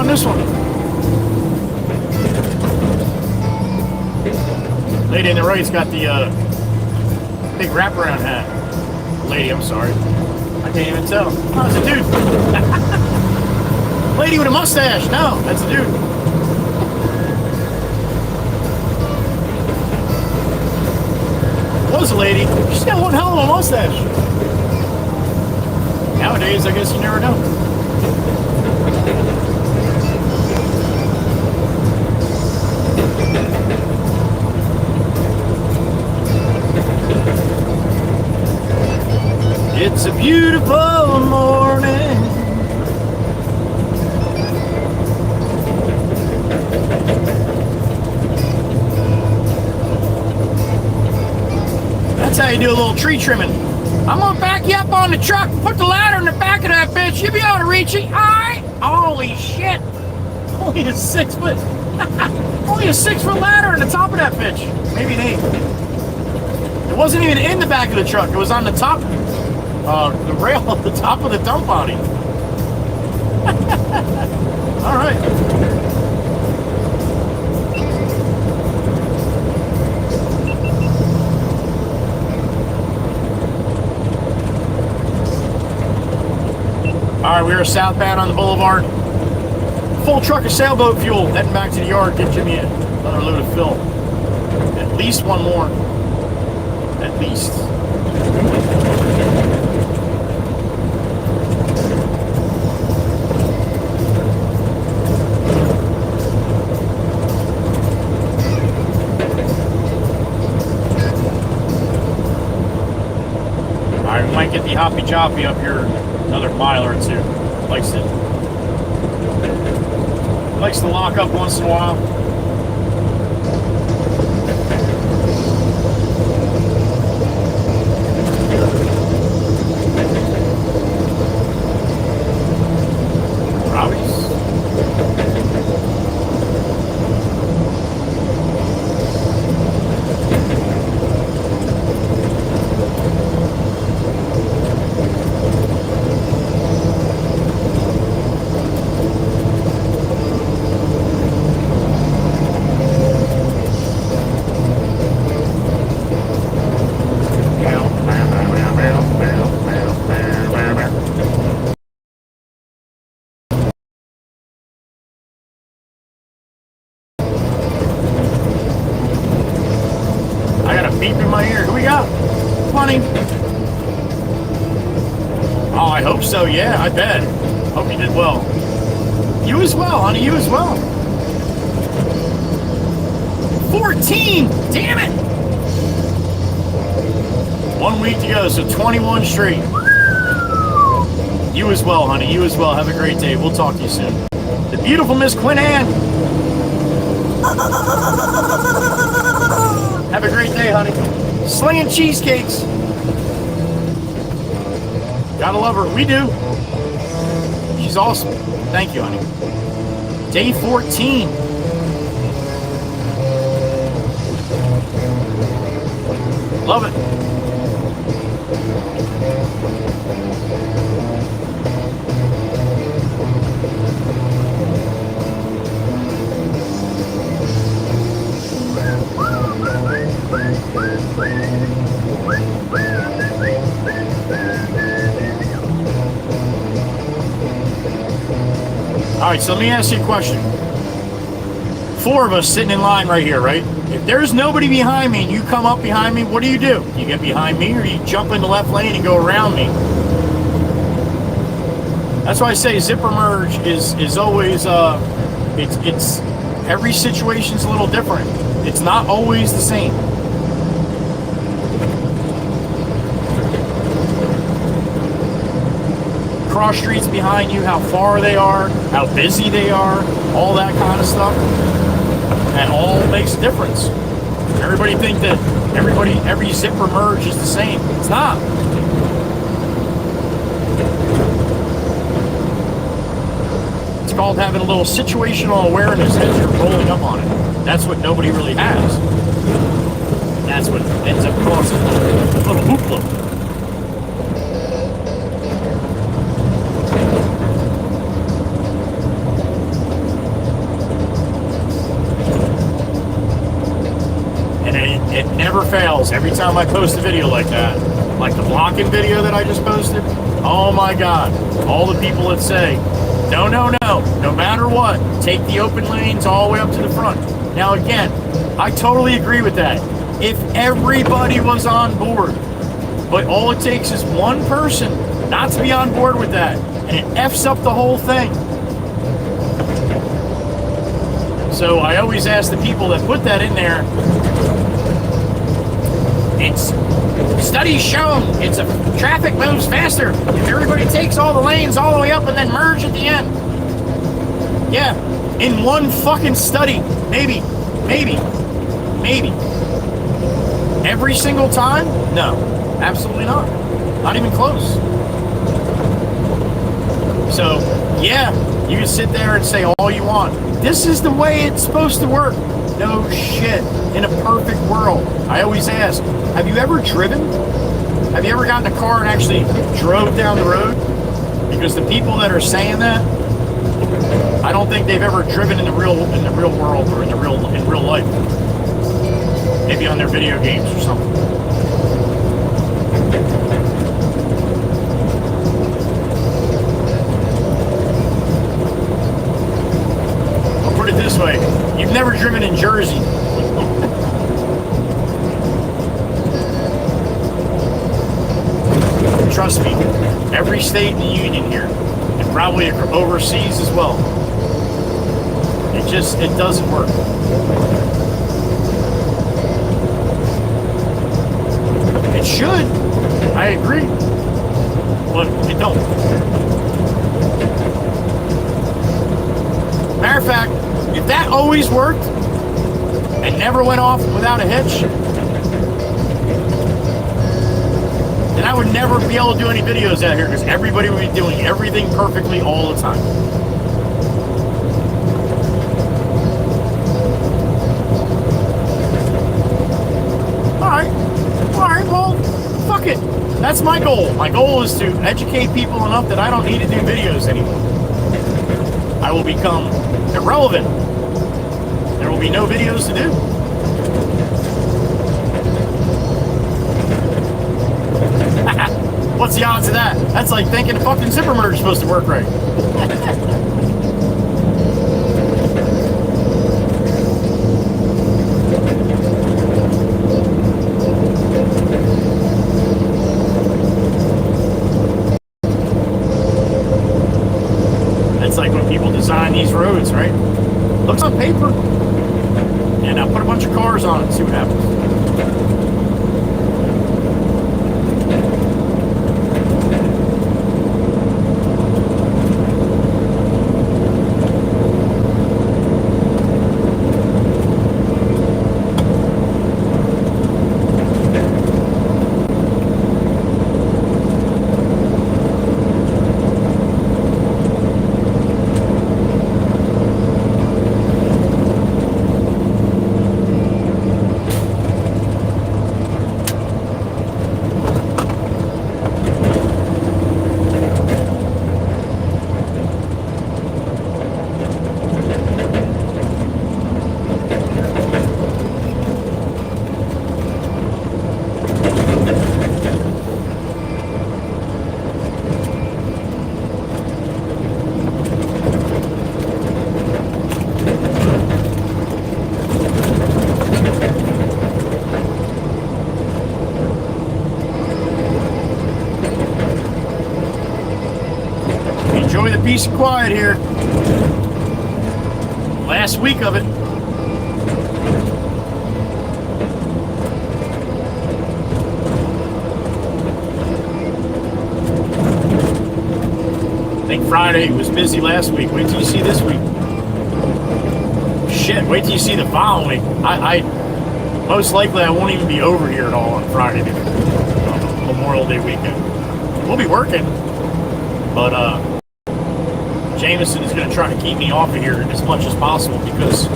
This one. Lady in the right's got the big wraparound hat. Lady, I'm sorry. I can't even tell. Oh, it's a dude. Lady with a mustache. No, that's a dude. Was a lady. She's got one hell of a mustache. Nowadays, I guess you never know. It's a beautiful morning. That's how you do a little tree trimming. I'm gonna back you up on the truck, put the ladder in the back of that bitch. You'll be able to reach it. Alright? Holy shit. Only a 6 foot. Only a 6 foot ladder in the top of that bitch. Maybe an 8. It wasn't even in the back of the truck. It was on the top. The rail at the top of the dump body. All right. All right, we are southbound on the boulevard. Full truck of sailboat fuel. Heading back to the yard. Get Jimmy another load of fill. At least one more. At least. I might get the Hoppy Choppy up here another mile or two. Likes to lock up once in a while. beep in my ear. Who we got? Funny. Oh, I hope so, yeah, I bet. Hope you did well. You as well, honey, you as well. 14! Damn it! 1 week to go, so 21 straight. You as well, honey, you as well. Have a great day. We'll talk to you soon. The beautiful Miss Quinn Ann. Have a great day, honey. Slinging cheesecakes. Gotta love her. We do. She's awesome. Thank you, honey. Day 14. Love it. All right, so let me ask you a question. 4 of us sitting in line right here, right? If there's nobody behind me and you come up behind me, what do? You get behind me or you jump in the left lane and go around me? That's why I say zipper merge is always, it's every situation's a little different. It's not always the same. Cross streets behind you, how far they are, how busy they are, all that kind of stuff. That all makes a difference. Everybody think that every zipper merge is the same. It's not. It's called having a little situational awareness as you're rolling up on it. That's what nobody really has. That's what ends up causing a little hoopla. It never fails. Every time I post a video like that, like the blocking video that I just posted, oh my God, all the people that say, no matter what, take the open lanes all the way up to the front. Now again, I totally agree with that. If everybody was on board, but all it takes is one person not to be on board with that, and it F's up the whole thing. So I always ask the people that put that in there, it's studies shown it's a traffic moves faster if everybody takes all the lanes all the way up and then merge at the end. Yeah, in one fucking study, maybe. Every single time? No, absolutely not. Not even close. So, yeah, you can sit there and say all you want. This is the way it's supposed to work. No shit. In a perfect world. I always ask, have you ever driven? Have you ever gotten in a car and actually drove down the road? Because the people that are saying that, I don't think they've ever driven in the real world or in real life. Maybe on their video games or something. I'll put it this way. You've never driven in Jersey. Trust me, every state in the union here, and probably overseas as well, it doesn't work. It should, I agree, but it don't. Matter of fact, if that always worked and never went off without a hitch, then I would never be able to do any videos out here because everybody would be doing everything perfectly all the time. Alright, well, fuck it. That's my goal. My goal is to educate people enough that I don't need to do videos anymore. I will become irrelevant. There will be no videos to do. What's the odds of that? That's like thinking the fucking zipper merge is supposed to work right. people design these roads, right? Looks on paper. And I'll put a bunch of cars on it and see what happens. Enjoy the peace and quiet here. Last week of it. I think Friday was busy last week. Wait till you see this week. Shit, wait till you see the following week. I most likely I won't even be over here at all on Friday, on Memorial Day weekend. We'll be working, but Jameson is going to try to keep me off of here as much as possible, because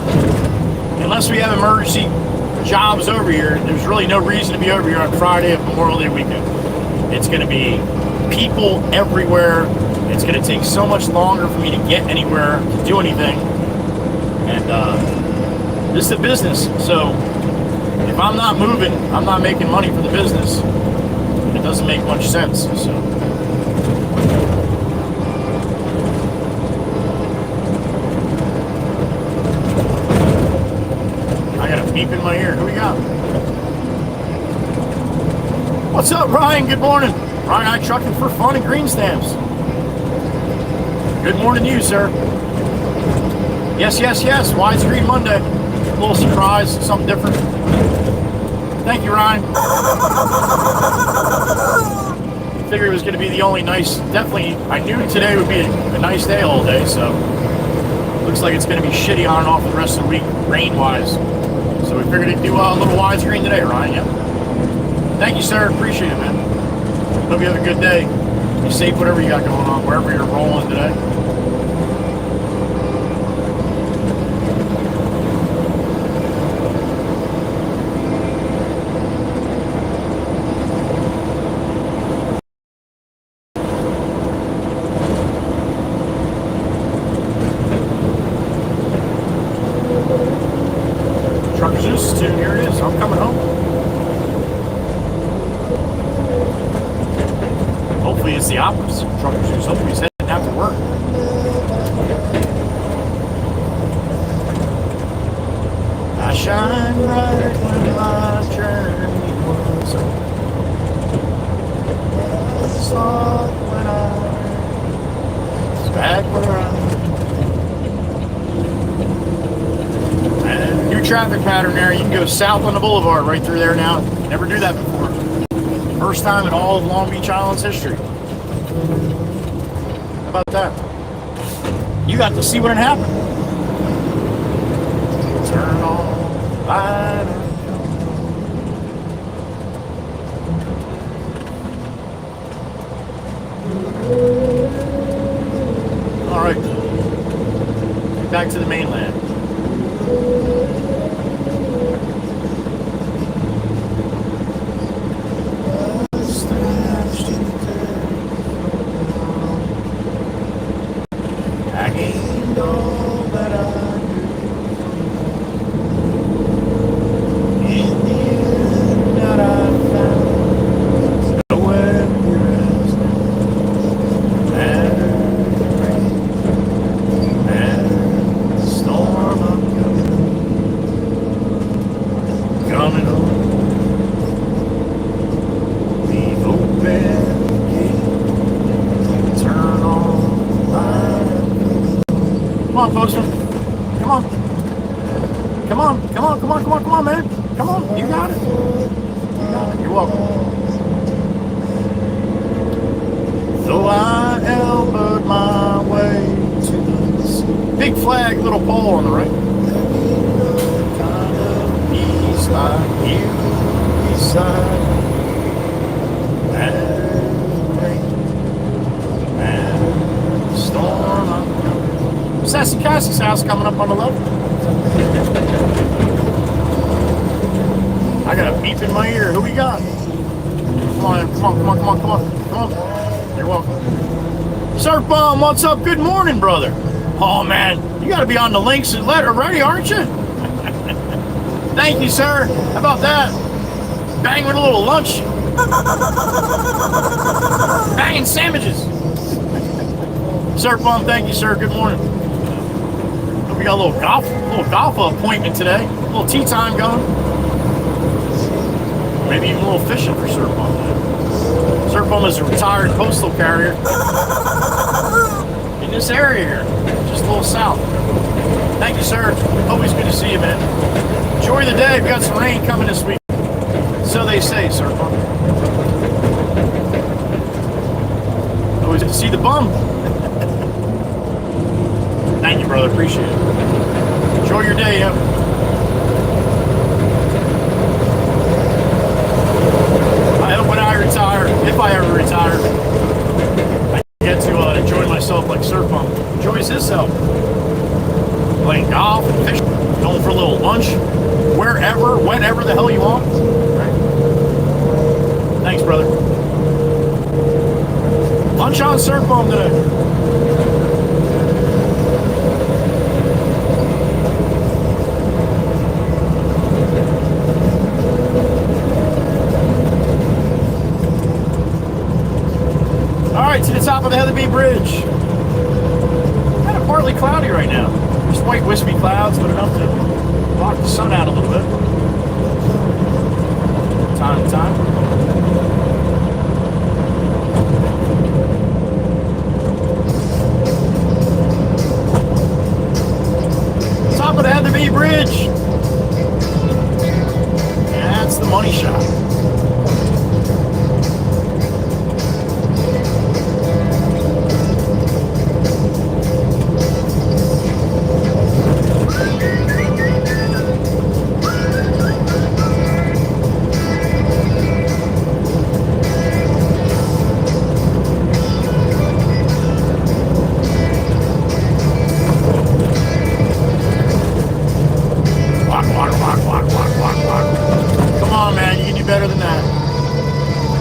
unless we have emergency jobs over here, there's really no reason to be over here on Friday of Memorial Day weekend. It's going to be people everywhere. It's going to take so much longer for me to get anywhere, to do anything. And this is a business, so if I'm not moving, I'm not making money for the business. It doesn't make much sense. So. Beep in my ear. Who we got? What's up, Ryan? Good morning. Ryan, I trucking for fun and green stamps. Good morning to you, sir. Yes, yes, yes. Widescreen Monday. A little surprise, something different. Thank you, Ryan. Figured it was going to be the only nice. Definitely, I knew today would be a nice day all day, so looks like it's going to be shitty on and off the rest of the week, rain-wise. So we figured to do a little widescreen today, Ryan. Yeah. Thank you, sir. Appreciate it, man. Hope you have a good day. Be safe, whatever you got going on, wherever you're rolling today. Here it is. I'm coming home. Hopefully it's the opposite. Truckers who's hopefully he's heading out to work. I shine bright when my journey was over. Soft when I was back where I new traffic pattern there. You can go south on the boulevard right through there now. Never do that before. First time in all of Long Beach Island's history. How about that? You got to see when it happened. Turn on the light. All right. Get back to the mainland. Snow welcome. Though I elbowed my way to this big flag, little pole on the right. Kind of peace like you beside and rain and storm. Sassy Cassie's house coming up on the left. I got a beep in my ear. Who we got? Come on, come on, come on, come on, come on, come on. You're welcome. Surf Bomb, what's up? Good morning, brother. Oh man, you got to be on the links and letter already, aren't you? Thank you, sir. How about that? Bang with a little lunch. Banging sandwiches. Surf Bomb, thank you, sir. Good morning. We got a little golf appointment today. A little tea time going. Maybe even a little fishing for Surf Bomb today. Surf Bomb is a retired postal carrier in this area here, just a little south. Thank you, sir. Always good to see you, man. Enjoy the day. We got some rain coming this week. So they say, Surf Bomb. Always good to see the bum. Thank you, brother. Appreciate it. Enjoy your day, yeah. I hope when I retire, if I ever retire, I get to enjoy myself like Surf Bomb enjoys himself. Playing golf, fishing, going for a little lunch, wherever, whenever the hell you want. Right? Thanks, brother. Lunch on Surf Bomb today. To the top of the Heatherby Bridge. Kind of partly cloudy right now. Just white wispy clouds, but enough to block the sun out a little bit. Time to time. Top of the Heatherby Bridge. That's the money shot.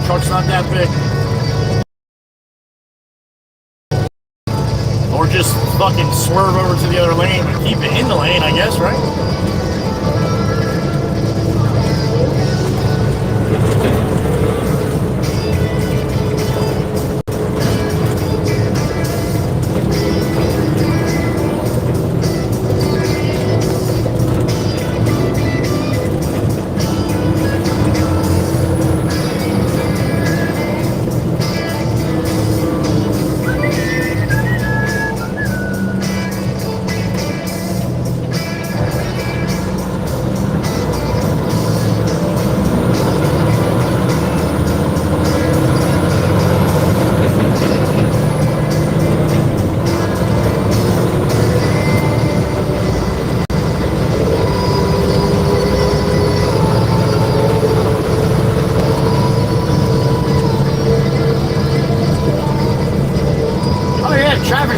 Truck's not that big. Or just fucking swerve over to the other lane and keep it in the lane, I guess, right?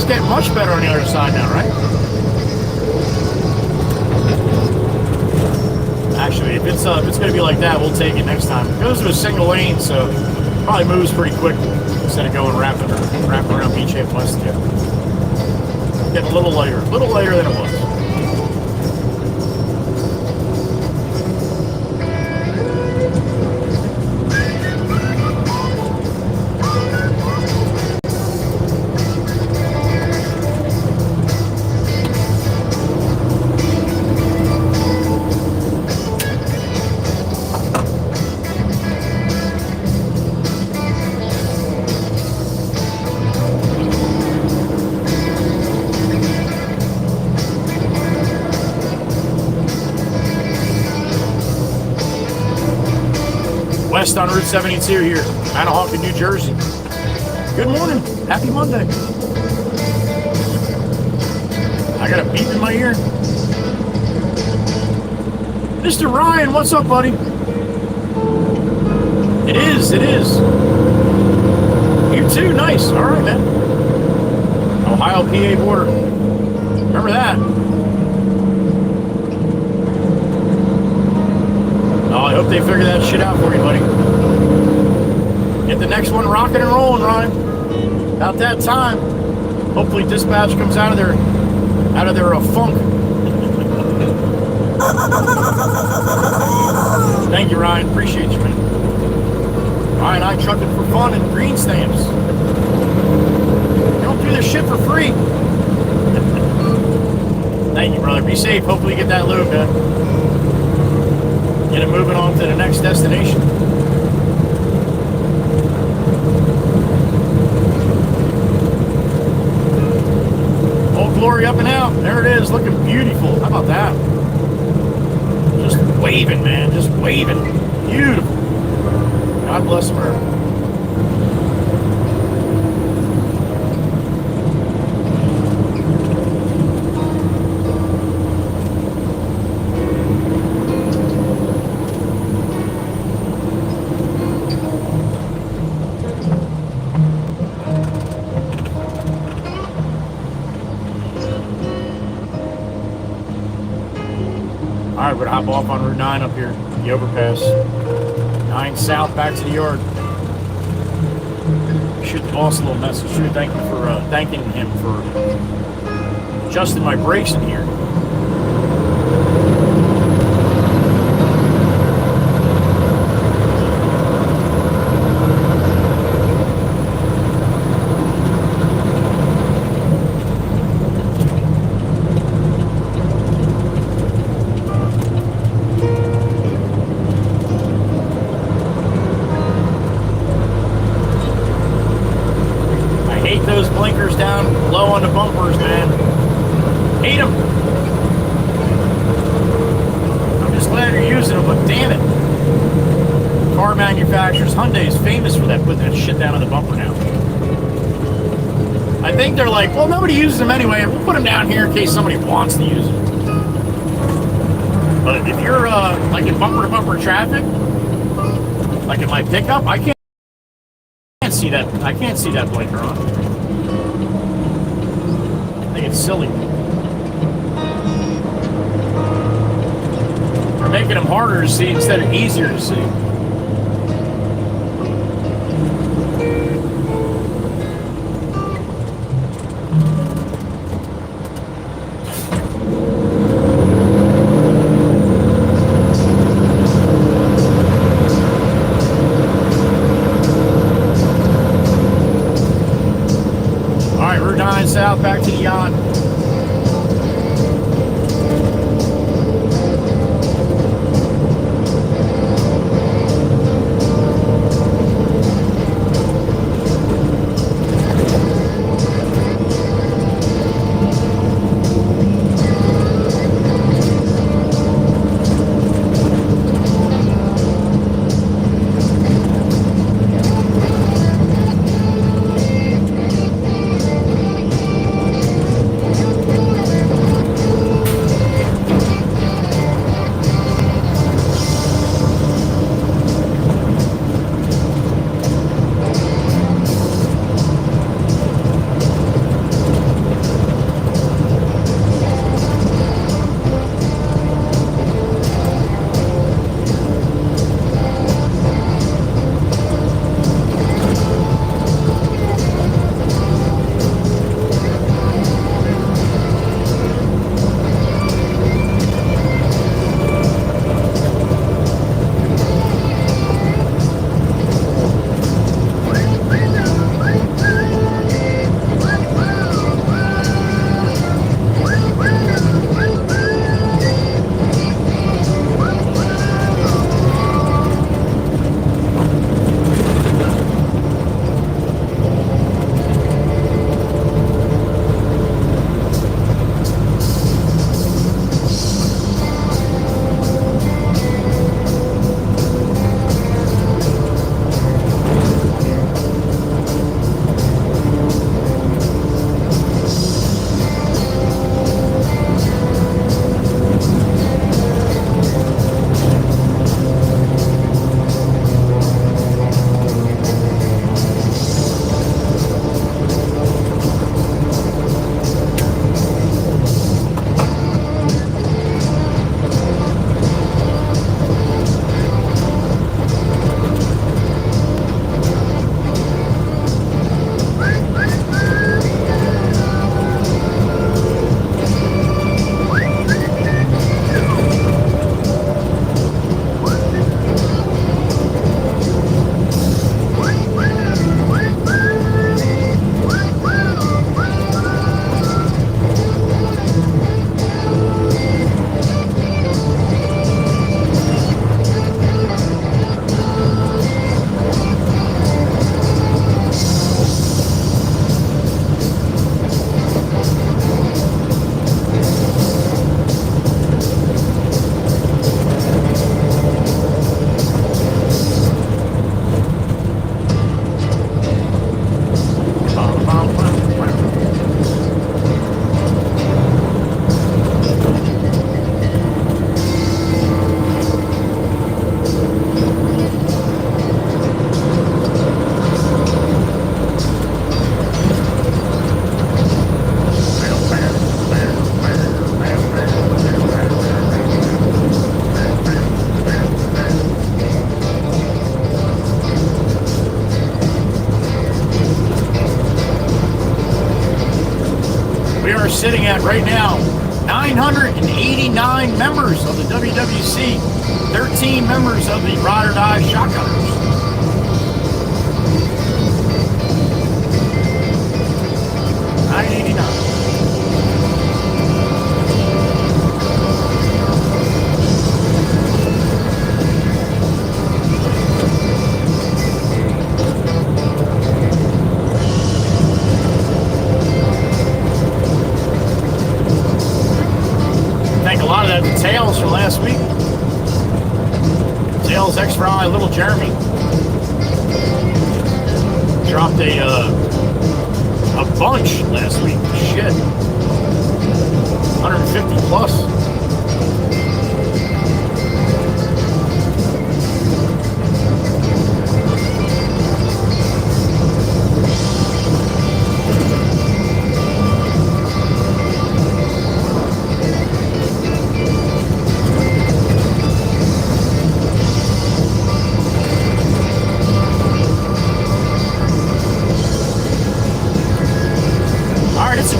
Getting much better on the other side now, right? Actually, if it's going to be like that, we'll take it next time. It goes to a single lane, so it probably moves pretty quick instead of going wrapping around Beach Head West again. Getting a little later than it was. West on Route 72 here, Manahawkin, New Jersey. Good morning. Happy Monday. I got a beep in my ear. Mr. Ryan, what's up, buddy? It is. You too, nice. All right, man. Ohio PA border. Remember that. Oh, I hope they figure that shit out for you, buddy. Get the next one rocking and rolling, Ryan. About that time. Hopefully dispatch comes out of their funk. Thank you, Ryan. Appreciate you, man. Ryan, I trucking for fun and green stamps. You don't do this shit for free. Thank you, brother. Be safe. Hopefully you get that load, man. Get it moving on to the next destination. Old Glory up and out. There it is, looking beautiful. How about that? Just waving, man. Just waving. Beautiful. God bless America. Alright, we're gonna hop off on Route 9 up here, the overpass. 9 south, back to the yard. Shoot the boss a little message too. Thanking him for adjusting my brakes in here. Those blinkers down low on the bumpers, man. Hate them. I'm just glad you're using them, but damn it. Car manufacturers, Hyundai is famous for that, putting that shit down on the bumper now. I think they're like, well, nobody uses them anyway, and we'll put them down here in case somebody wants to use them. But if you're like in bumper-to-bumper traffic, like in my pickup, I can't see that. I can't see that blinker on. I think it's silly. We're making them harder to see instead of easier to see. South, back to the yacht. are sitting at right now 989 members of the WWC, 13 members of the Ride or Die Shotgunners. Tails from last week. Tails X Fry, little Jeremy. Dropped a bunch last week. Shit. 150 plus.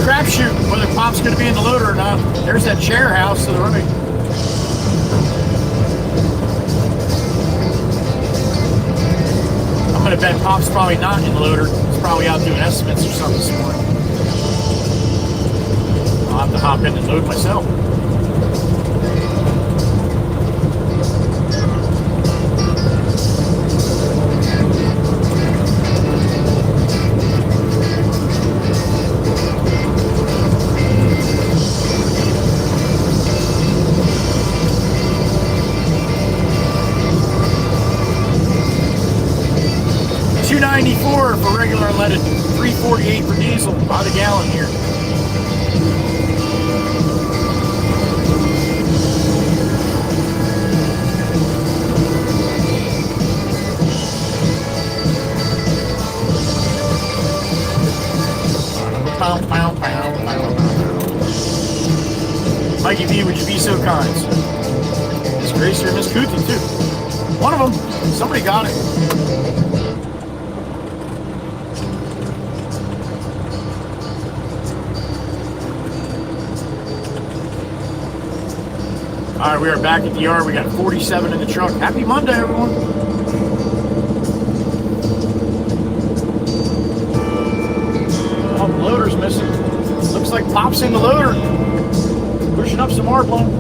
Crapshoot whether Pop's going to be in the loader or not. There's that chair house to the right. I'm going to bet Pop's probably not in the loader. He's probably out doing estimates or something this morning. I'll have to hop in and load myself. $2.94 for regular unleaded, $3.48 for diesel by the gallon here. Mikey B, would you be so kind? Miss Gracer and Miss Cootie too. One of them, somebody got it. All right, we are back at the yard. We got 47 in the truck. Happy Monday, everyone. Oh, the loader's missing. Looks like Pop's in the loader. Pushing up some Marplone.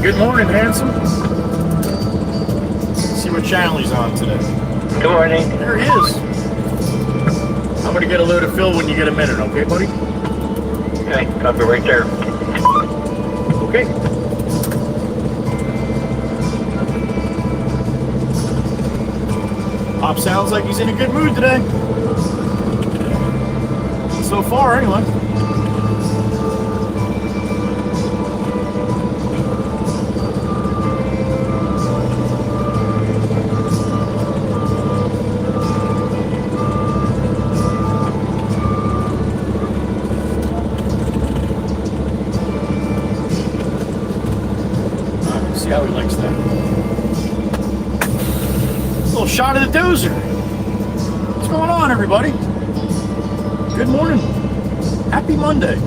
Good morning, handsome. What channel he's on today. Good morning. There he is. I'm going to get a load of fill when you get a minute, okay, buddy? Okay, copy right there. Okay. Pop sounds like he's in a good mood today. So far, anyway. How he likes that. A little shot of the dozer. What's going on, everybody? Good morning. Happy Monday.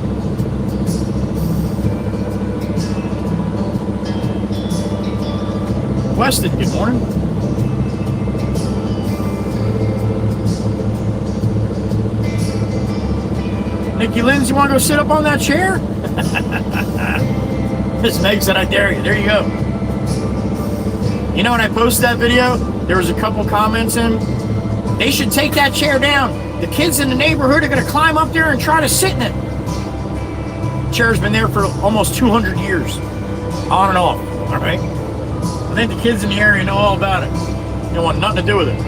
Weston, good morning. Nikki Lins, you want to go sit up on that chair? Miss Meg said, I dare you. There you go. You know, when I posted that video, there was a couple comments in. They should take that chair down. The kids in the neighborhood are going to climb up there and try to sit in it. The chair's been there for almost 200 years. On and off. All right? I think the kids in the area know all about it. You don't want nothing to do with it.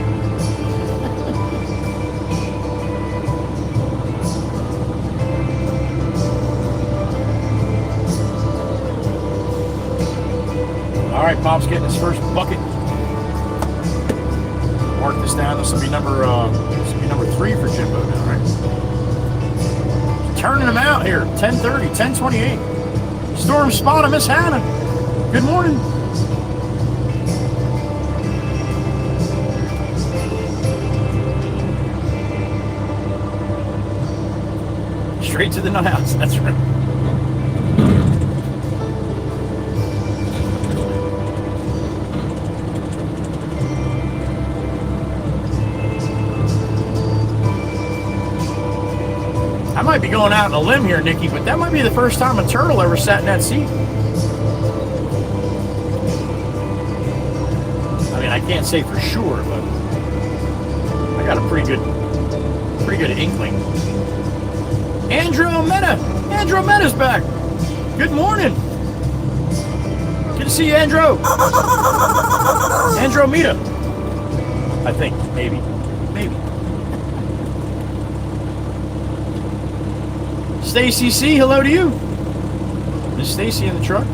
All right, Pop's getting his first bucket. Mark this down. This will be number 3 for Jimbo now, right? Turning them out here. 10:30, 10:28. Storm Spotter, Miss Hannah. Good morning. Straight to the nut house. That's right. I might be going out on a limb here, Nikki, but that might be the first time a turtle ever sat in that seat. I mean, I can't say for sure, but I got a pretty good inkling. Andrometa's back. Good morning. Good to see you, Andromeda. I think, maybe. Stacy C, hello to you. Miss Stacy in the truck.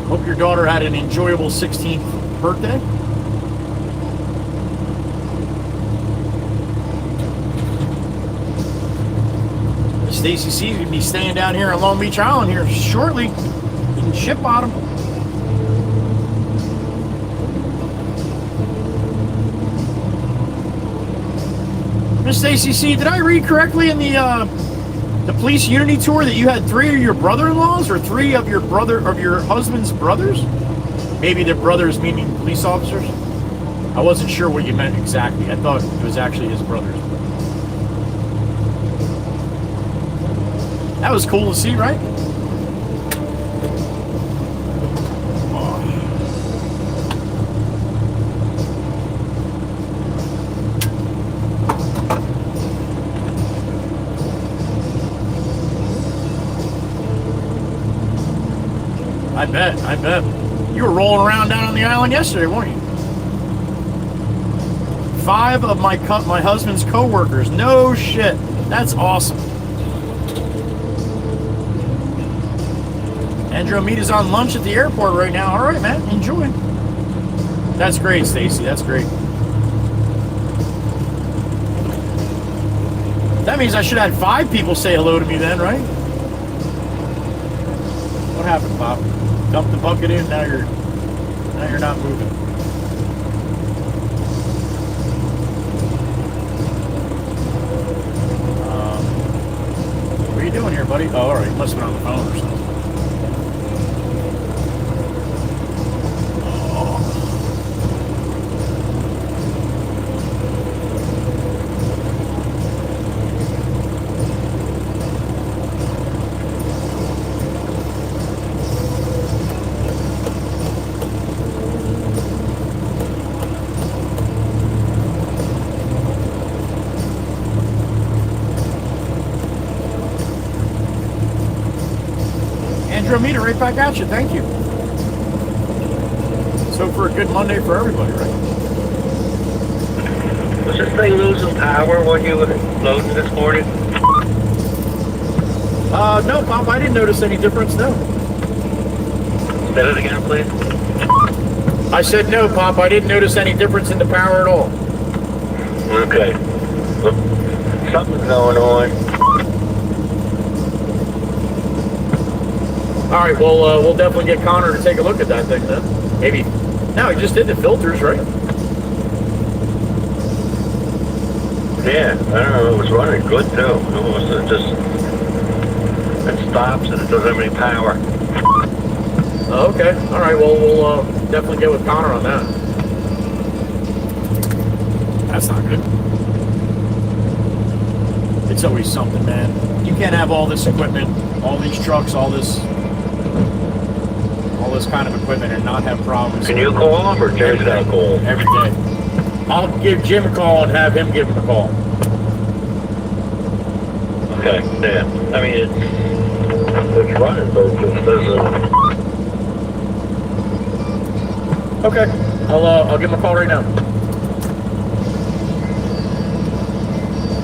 Hope your daughter had an enjoyable 16th birthday. Stacy C is going to be staying down here on Long Beach Island here shortly in Ship Bottom. Miss Stacy C, did I read correctly in the police unity tour that you had 3 of your brother-in-laws or 3 of your husband's brothers? Maybe their brothers meaning police officers? I wasn't sure what you meant exactly. I thought it was actually his brothers. That was cool to see, right? I bet. You were rolling around down on the island yesterday, weren't you? 5 of my husband's co-workers. No shit. That's awesome. Andromeda's on lunch at the airport right now. All right, man. Enjoy. That's great, Stacy. That's great. That means I should have had 5 people say hello to me then, right? What happened, Bob? Dumped the bucket in, now you're not moving. What are you doing here, buddy? Oh, all right. Must have been on the phone or something. Andromeda, right back at you. Thank you. So for a good Monday for everybody, right? Was this thing losing power when you were loading this morning? No, Pop, I didn't notice any difference, no. Say it again, please. I said no, Pop, I didn't notice any difference in the power at all. Okay. Well, something's going on. All right, well, we'll definitely get Connor to take a look at that thing then. Maybe. No, he just did the filters, right? Yeah, I don't know, it was running good too. It was just, it stops and it doesn't have any power. Oh, okay. All right, well, we'll definitely get with Connor on that. That's not good. It's always something, man. You can't have all this equipment, all these trucks, all this kind of equipment and not have problems. Can you call him or Jerry's got to call? Every day. I'll give Jim a call and have him give him a call. Okay, yeah. I mean, it's running, but it just doesn't. Okay, I'll give him a call right now.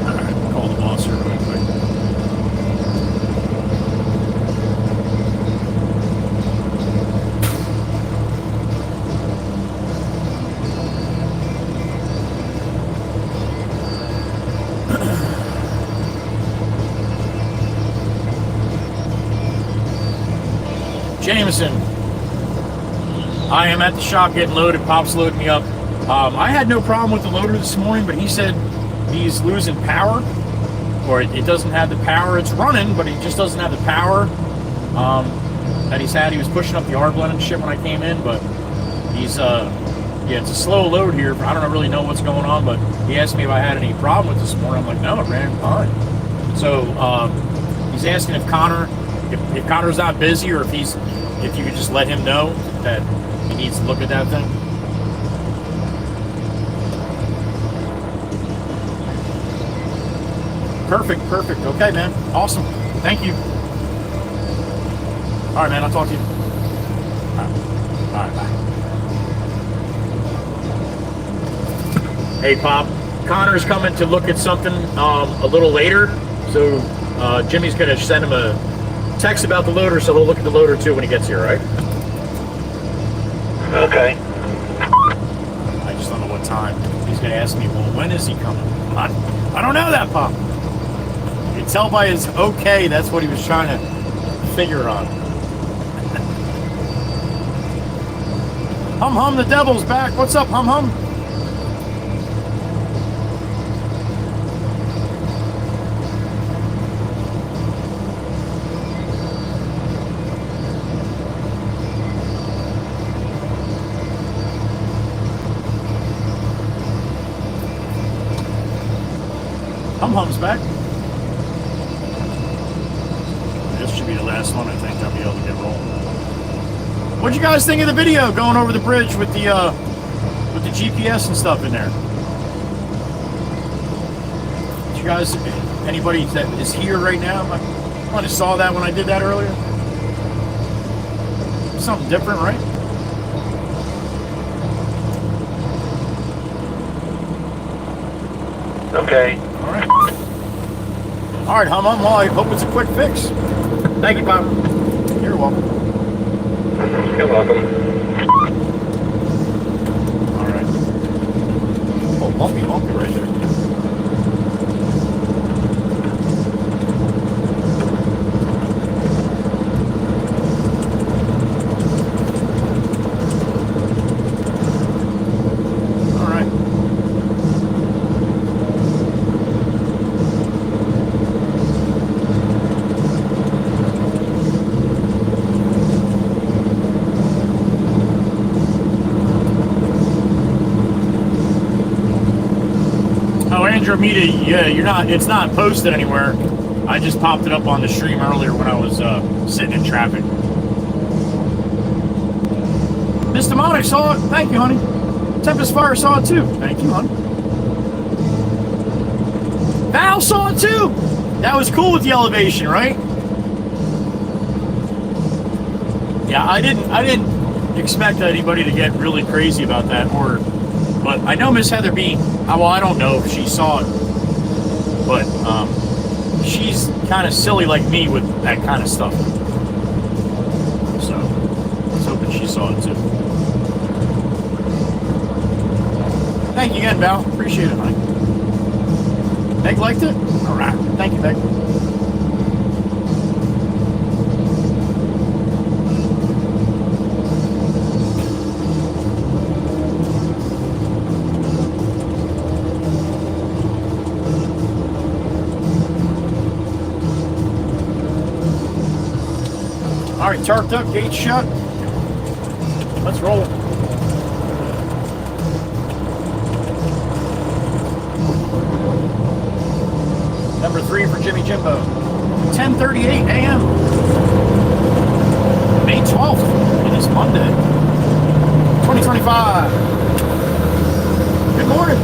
All right, call the boss here real quick. Jameson. I am at the shop getting loaded. Pop's loading me up. I had no problem with the loader this morning, but he said he's losing power, or it doesn't have the power. It's running, but it just doesn't have the power that he's had. He was pushing up the R blend and shit when I came in, but he's yeah, it's a slow load here. I don't really know what's going on, but he asked me if I had any problem with this morning. I'm like, no, it ran fine. So he's asking if if Connor's not busy, or if you could just let him know that he needs to look at that thing. Perfect. Okay, man. Awesome. Thank you. All right, man. I'll talk to you. All right, bye. Hey, Pop. Connor's coming to look at something a little later, so Jimmy's going to send him a text about the loader, so he'll look at the loader too when he gets here, right? Okay. I just don't know what time. He's going to ask me, well, when is he coming? I don't know that, Pop. You can tell by his okay, that's what he was trying to figure on. Hum Hum, the devil's back. What's up, Hum Hum? Hum Hum's back. This should be the last one. I think I'll be able to get rolling. What'd you guys think of the video going over the bridge with the GPS and stuff in there? Did you guys, anybody that is here right now, I might have saw that when I did that earlier. Something different, right? Okay. All right, Hum Hum. Well, I hope it's a quick fix. Thank you, Pop. You're welcome. You're welcome. All right. Oh, lumpy right there. All right. Andromeda, yeah, it's not posted anywhere. I just popped it up on the stream earlier when I was sitting in traffic. Miss Demonic saw it. Thank you, honey. Tempest Fire saw it too. Thank you, honey. Val saw it too. That was cool with the elevation, right? Yeah, I didn't expect anybody to get really crazy about that, but I know Miss Heather B. Well, I don't know if she saw it, but she's kind of silly like me with that kind of stuff. So I was hoping she saw it too. Thank you again, Val. Appreciate it, honey. Meg liked it? All right. Thank you, Meg. All right, tarped up, gate shut. Let's roll. Number 3 for Jimmy Jimbo. 10:38 a.m. May 12th. It is Monday. 2025. Good morning.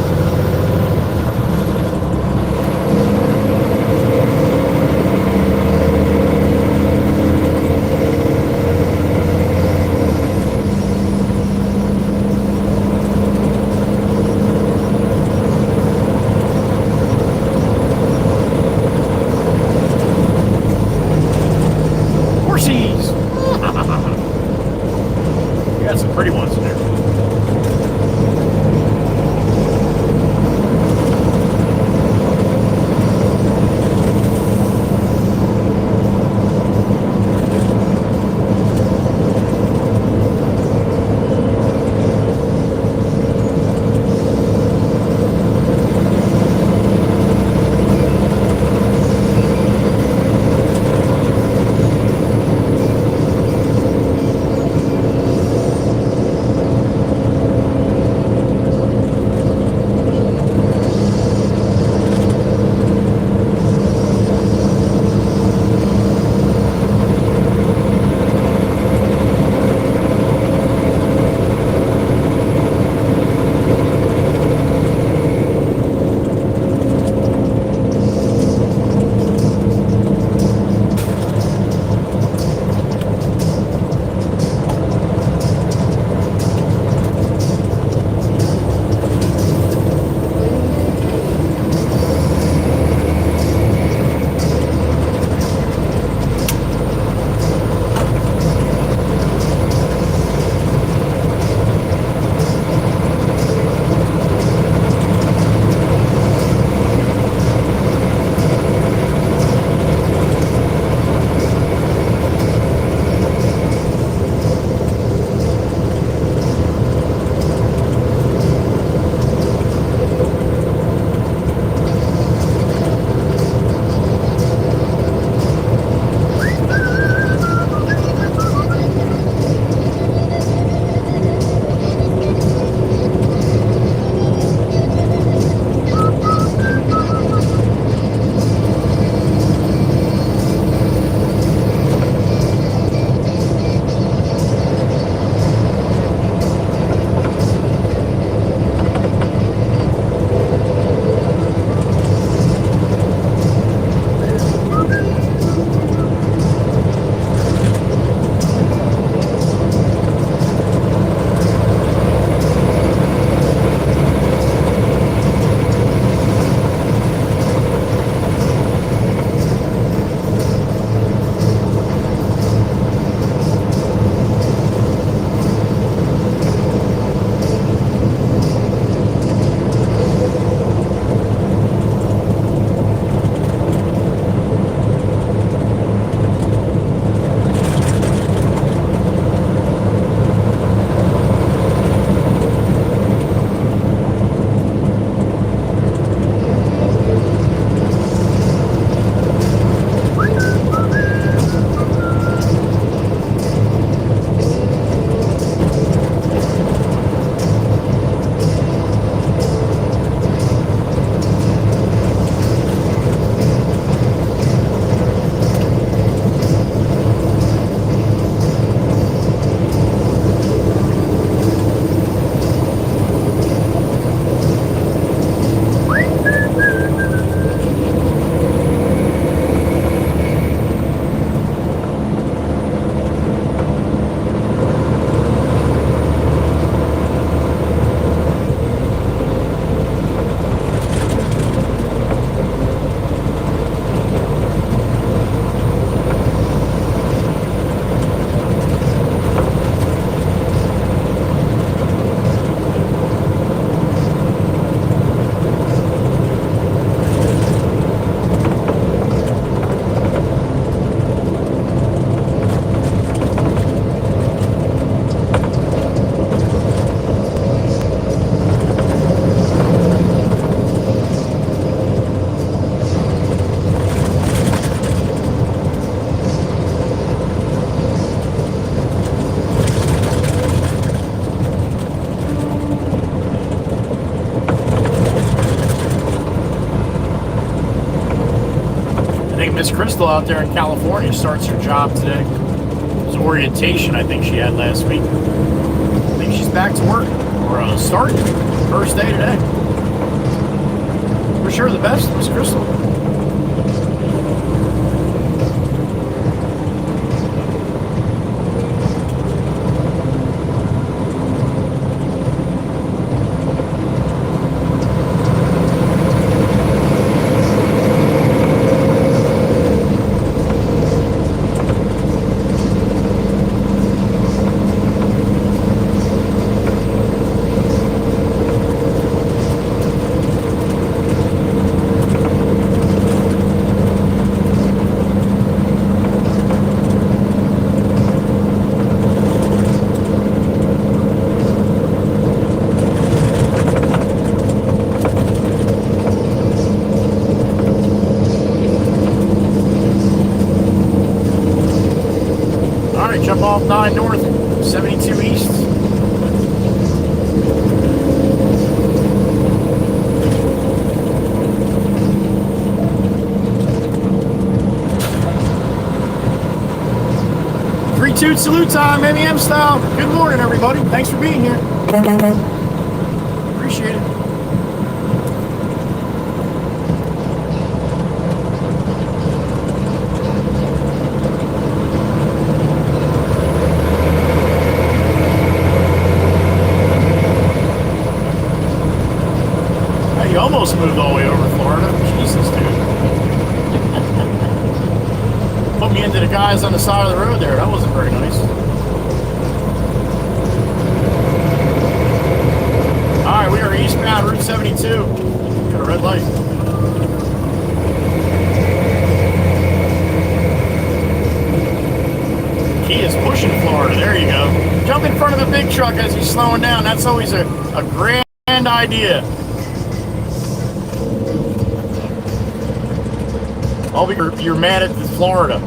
Miss Crystal out there in California starts her job today. It was orientation, I think she had last week. I think she's back to work, or starting first day today. Wish her the best, Miss Crystal. Jump off 9 north, 72 east. Three-toot salute time, MEM style. Good morning, everybody. Thanks for being here. Appreciate it. Almost moved all the way over Florida. Jesus, dude. Put me into the guys on the side of the road there. That wasn't very nice. Alright, we are eastbound Route 72. Got a red light. He is pushing Florida. There you go. Jump in front of the big truck as he's slowing down. That's always a grand idea. Oh, you're mad at Florida.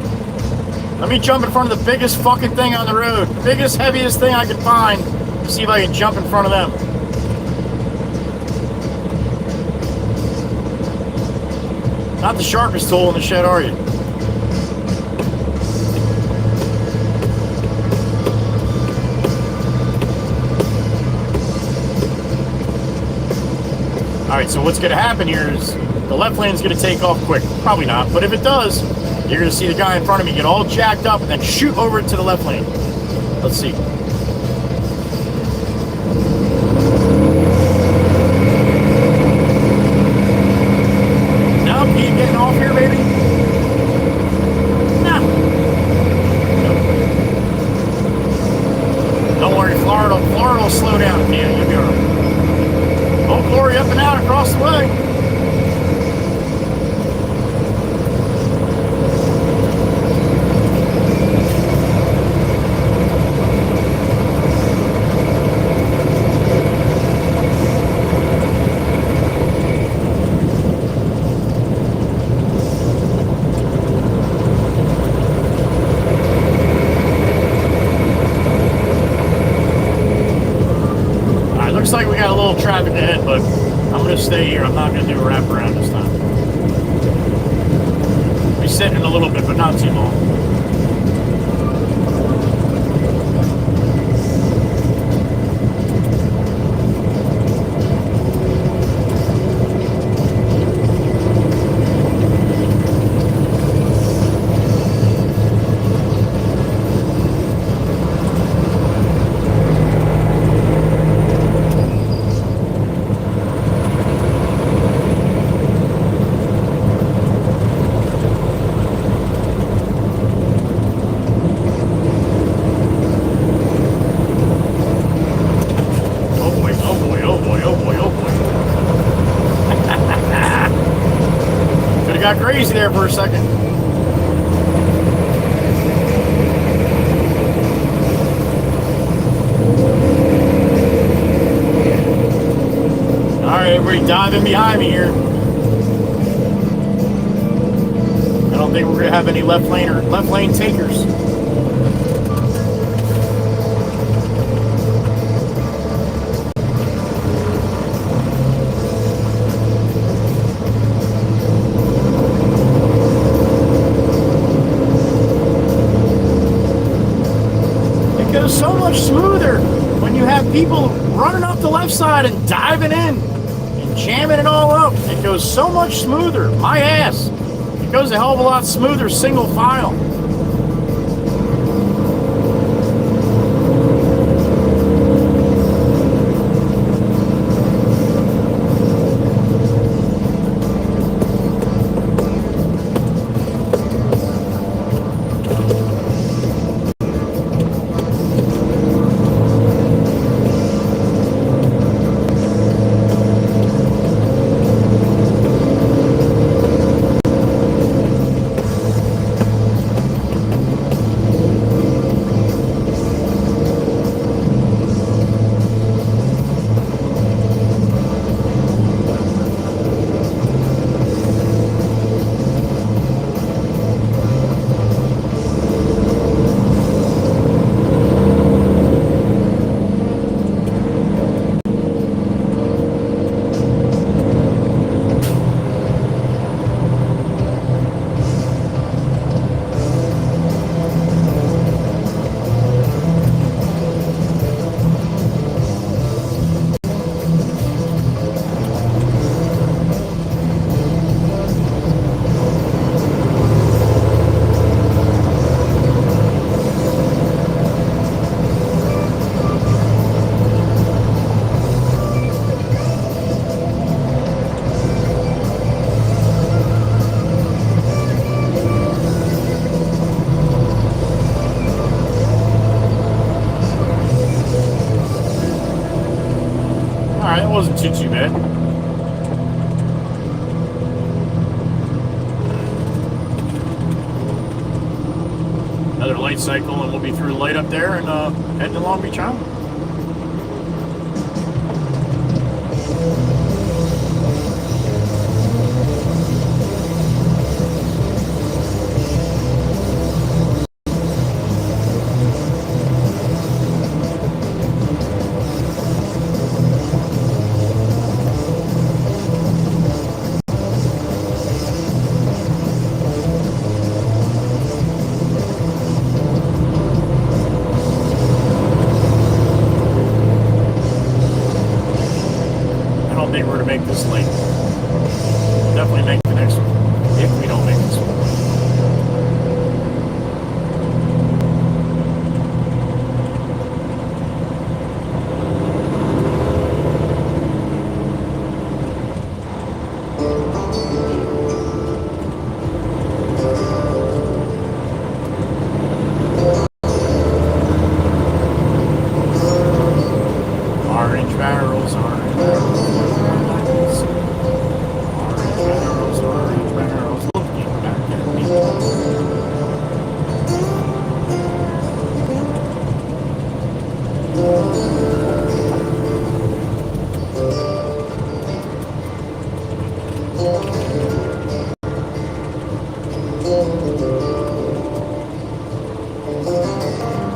Let me jump in front of the biggest fucking thing on the road. Biggest, heaviest thing I can find. See if I can jump in front of them. Not the sharpest tool in the shed, are you? Alright, so what's going to happen here is the left lane is going to take off quick. Probably not, but if it does, you're going to see the guy in front of me get all jacked up and then shoot over to the left lane. Let's see. Now, keep getting off here, baby. Nah. Nope. Don't worry, Florida will slow down. Yeah, you'll be alright. Oh, glory up and out across the way. Looks like we got a little traffic ahead, but I'm going to stay here. I'm not going to do a wraparound this time. Be sitting in a little bit, but not too long. Got crazy there for a second. Alright, everybody diving behind me here. I don't think we're going to have any left lane takers. much smoother when you have people running up the left side and diving in and jamming it all up. It goes so much smoother. My ass. It goes a hell of a lot smoother single file. Alright, it wasn't too bad. Another light cycle and we'll be through light up there and heading to Long Beach Island. Make this late. Definitely make the next one if we don't make this one. Orange barrels, orange barrels. Orange barrels, looking back at me.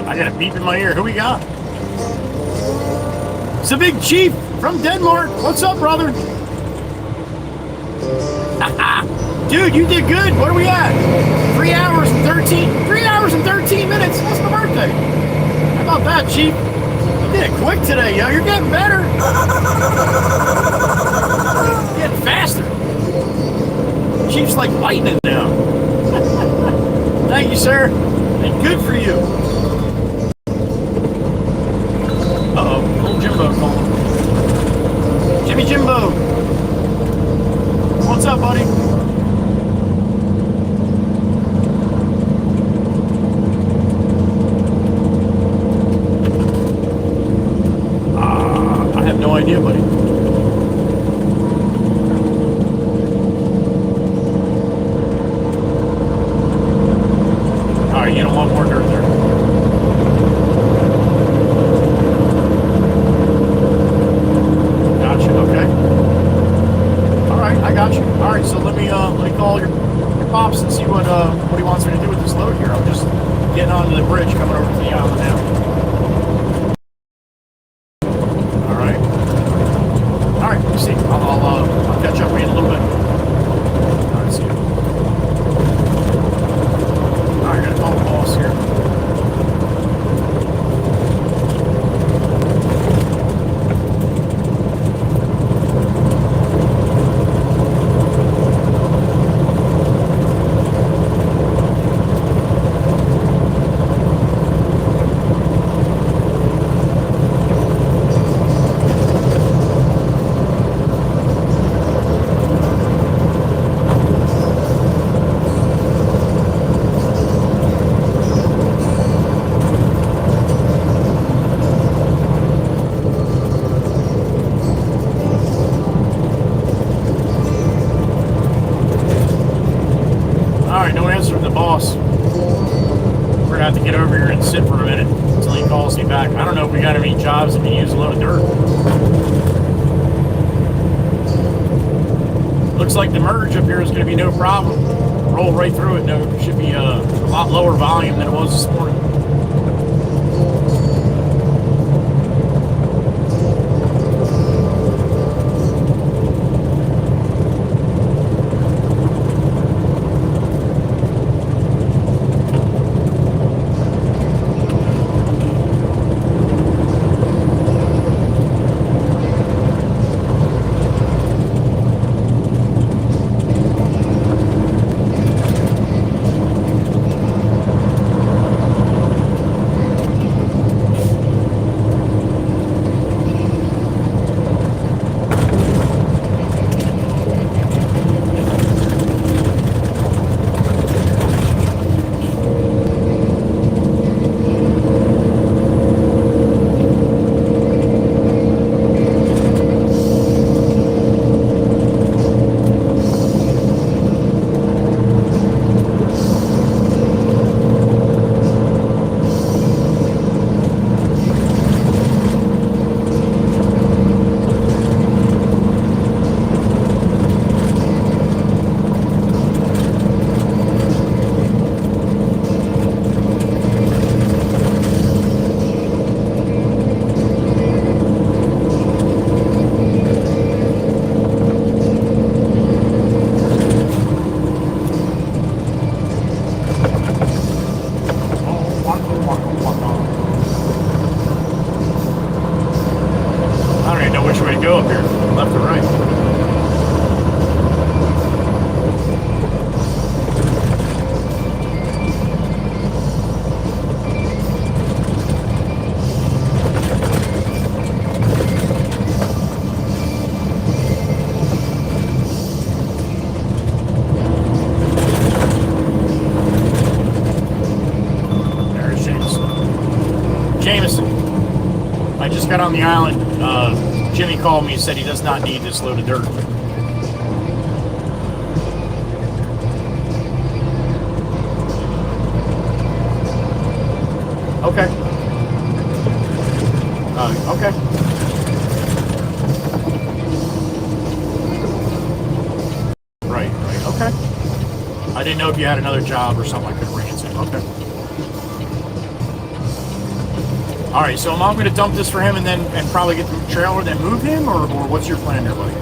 I got a beep in my ear. Who we got? It's the big chief from Denmark. What's up, brother? Dude, you did good. What are we at? 3 hours and 13 minutes. That's my birthday. How about that, chief? You did it quick today, yo. You're getting better. You're getting faster. Chief's like lightning now. Thank you, sir. And good for you. Uh-oh. Old Jimbo calling. Jimmy Jimbo. What's up, buddy? I have no idea, buddy. Alright, you don't want more dirt there. Gotcha, okay. Alright, I got you. Alright, so let me call your pops and see what he wants me to do with this load here. I'm just getting onto the bridge coming over to the island now. See, I'll catch up with you in a little bit. Alright, see you. Alright, I gotta call the boss here. boss. We're gonna have to get over here and sit for a minute until he calls me back. I don't know if we got any jobs that can use a load of dirt. Looks like the merge up here is gonna be no problem. Roll right through it. No, it should be a lot lower volume than it was this morning. Got on the island. Jimmy called me and said he does not need this load of dirt. Okay. Okay. Right. Okay. I didn't know if you had another job or something I could bring it to. Okay. All right, so I'm going to dump this for him and probably get the trailer, then move him, or what's your plan there, buddy?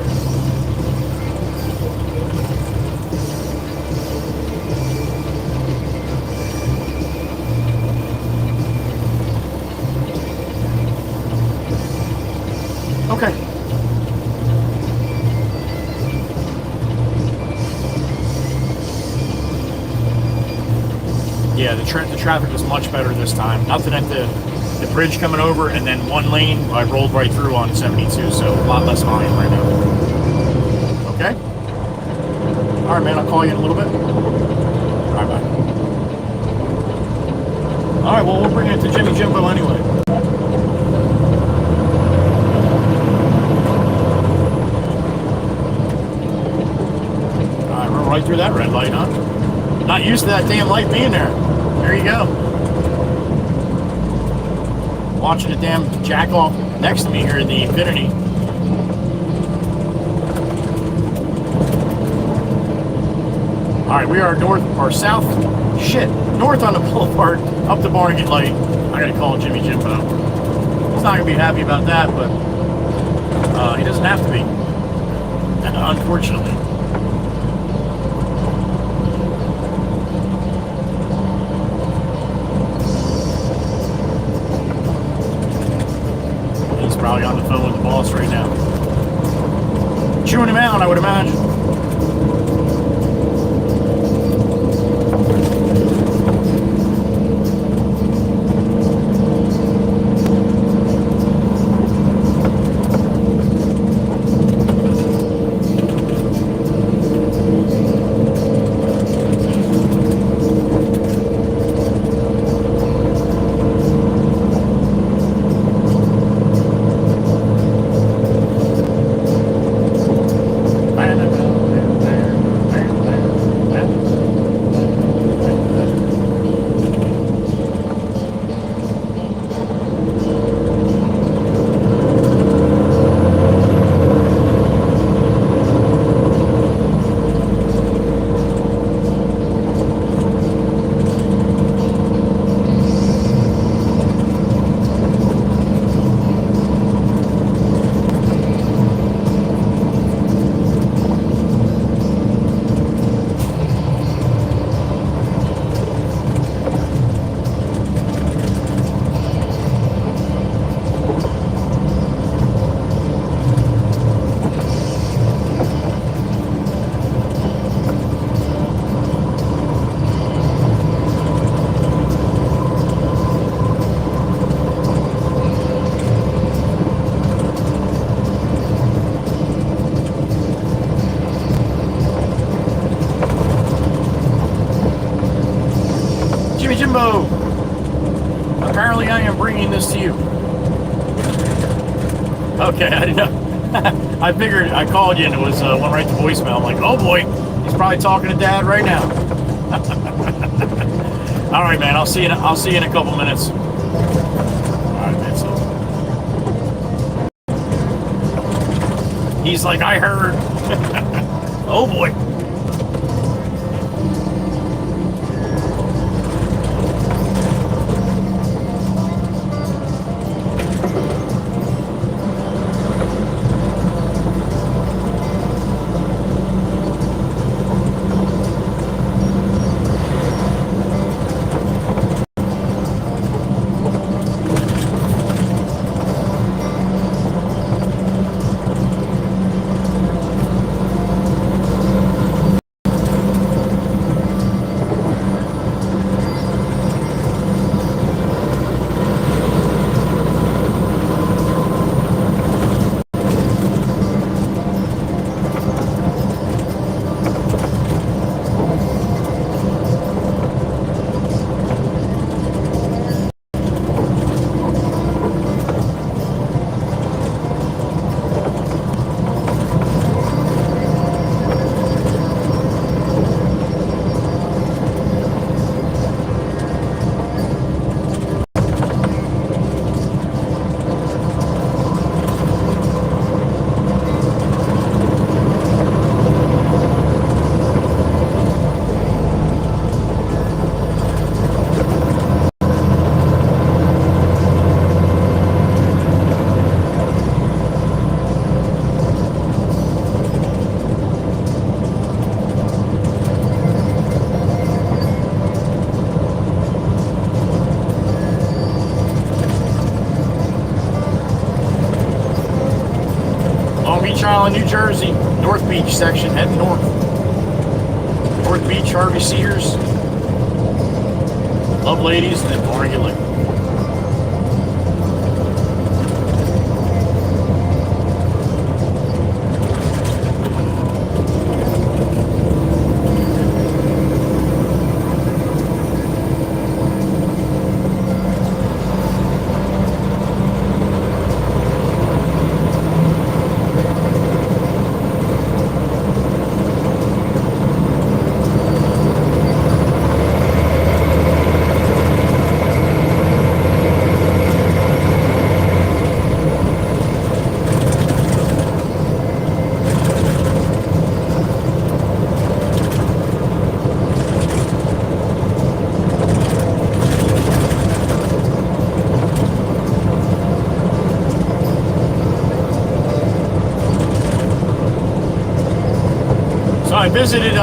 Okay. Yeah, the traffic was much better this time. Nothing at the bridge coming over, and then one lane I rolled right through on 72, so a lot less volume right now. Okay? Alright, man, I'll call you in a little bit. Alright, bye. Alright, well, we'll bring it to Jimmy Jimbo anyway. Alright, roll right through that red light, huh? Not used to that damn light being there. There you go. Watching a damn jack off next to me here in the Infinity. Alright, we are north or south. Shit. North on the boulevard, up the Barnegat light. I gotta call Jimmy Jimbo. He's not gonna be happy about that, but he doesn't have to be. Unfortunately. Probably on the phone with the boss right now. Chewing him out, I would imagine. Jimbo. Apparently I am bringing this to you. Okay, I didn't know. I figured I called you and it was went right to voicemail. I'm like, oh boy, he's probably talking to Dad right now. All right, man. I'll see you in a couple minutes. All right, man. So he's like, I heard. Oh boy. Island, New Jersey, North Beach section, heading north. North Beach, Harvey Sears, Love Ladies, and then Barnegat Lake. I visited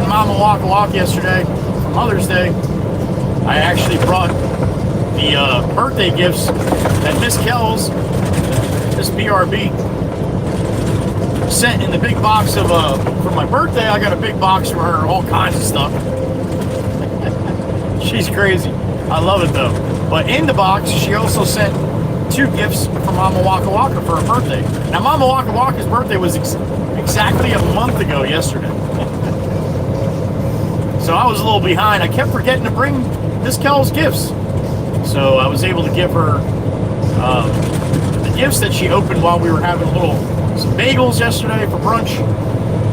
Mama Walk a Walk yesterday for Mother's Day. I actually brought the birthday gifts that Miss Kells, this BRB, sent in the big box of for my birthday. I got a big box for her, all kinds of stuff. She's crazy. I love it though. But in the box, she also sent 2 gifts for Mama Waka Waka for her birthday. Now, Mama Waka Waka's birthday was exactly a month ago yesterday. So I was a little behind. I kept forgetting to bring Miss Kells gifts. So I was able to give her the gifts that she opened while we were having some bagels yesterday for brunch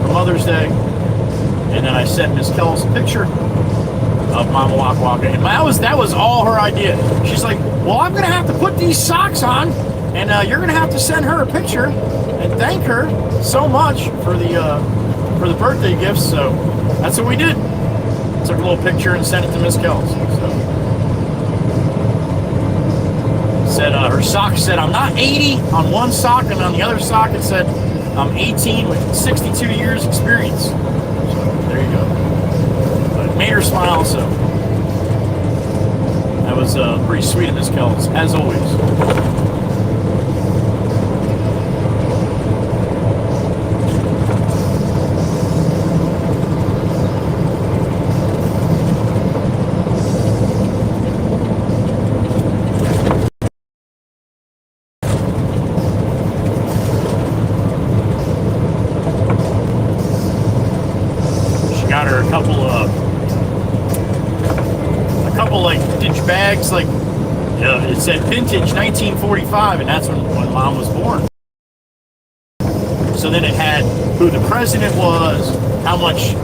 for Mother's Day. And then I sent Miss Kells a picture of Mama Waka Waka. And that was all her idea. She's like, well, I'm going to have to put these socks on, and you're going to have to send her a picture and thank her so much for the birthday gifts. So that's what we did. Took a little picture and sent it to Miss Kells. So said her sock said I'm not 80 on one sock, and on the other sock it said I'm 18 with 62 years experience. So there you go. But it made her smile. So that was pretty sweet of Miss Kells, as always. couple like vintage bags, like it said vintage 1945, and that's when Mom was born. So then it had who the president was, how much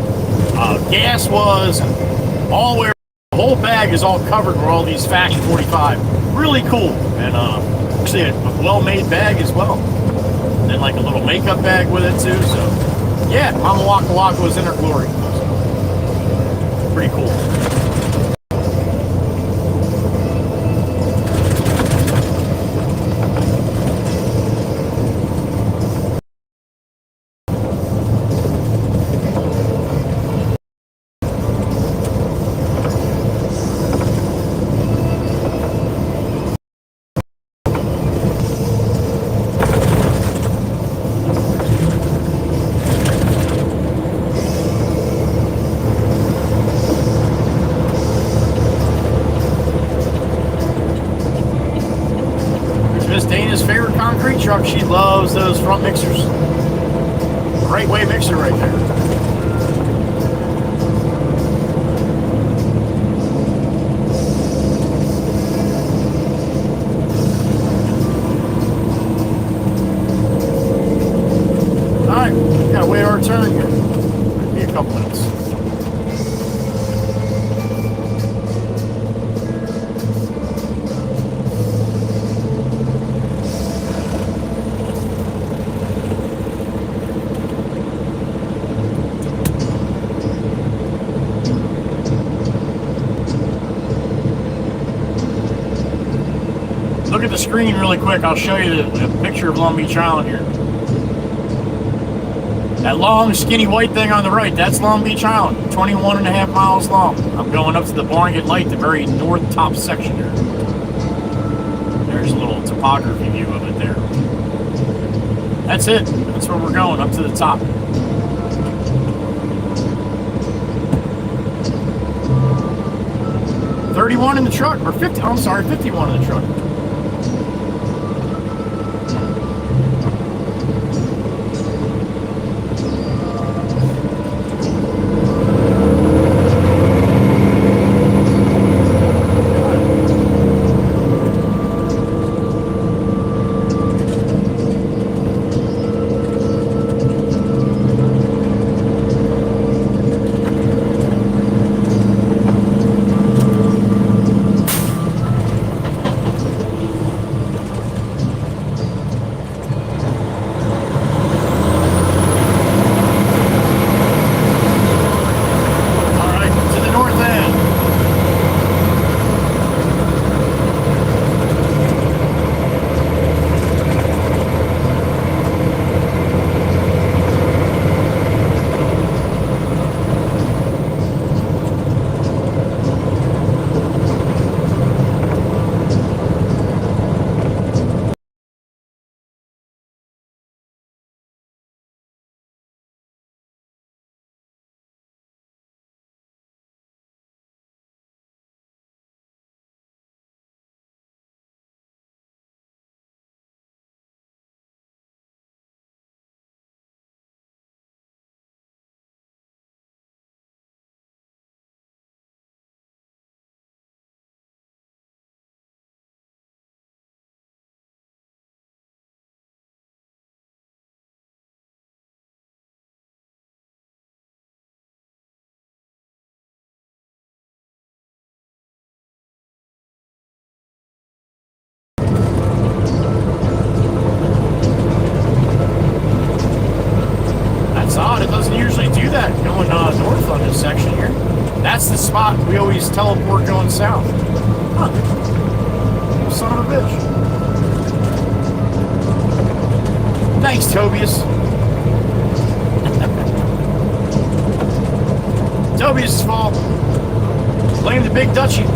gas was, and all where the whole bag is all covered with all these Fashion 45. Really cool, and actually a well-made bag as well. And then like a little makeup bag with it too. So yeah, Mama Waka Waka was in her glory. Pretty cool. Truck, she loves those front mixers. Great way mixer right there. Alright, we gotta wait our turn here. Might be a couple minutes. Look at the screen really quick. I'll show you the picture of Long Beach Island here. That long, skinny white thing on the right, that's Long Beach Island. 21.5 miles long. I'm going up to the Barnegat Light, the very north top section here. There's a little topography view of it there. That's it. That's where we're going, up to the top. $31 in the truck, or 50, I'm sorry, 51 in the truck. It doesn't usually do that going north on this section here. That's the spot we always teleport going south. Huh. Son of a bitch. Thanks, Tobias. Tobias' fault. Blame the Big Dutchie.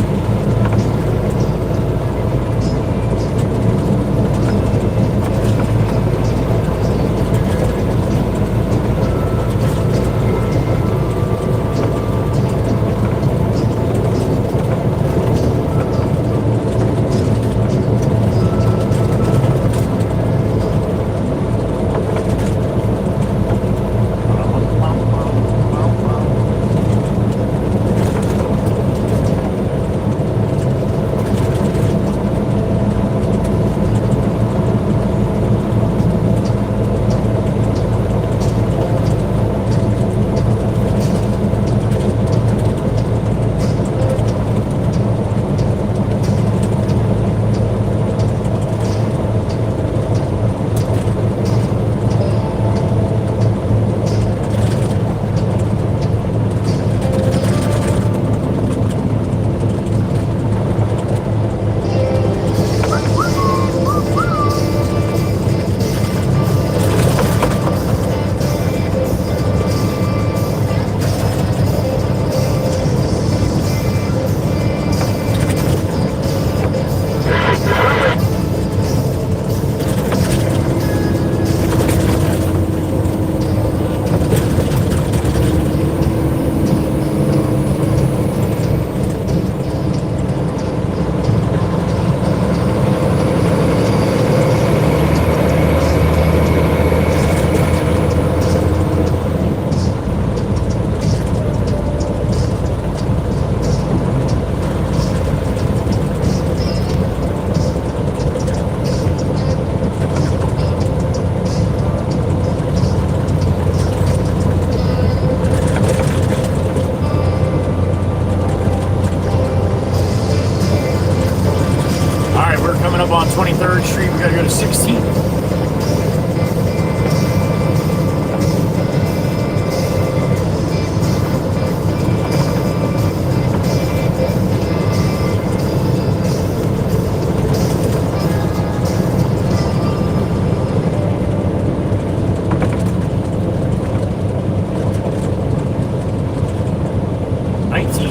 19,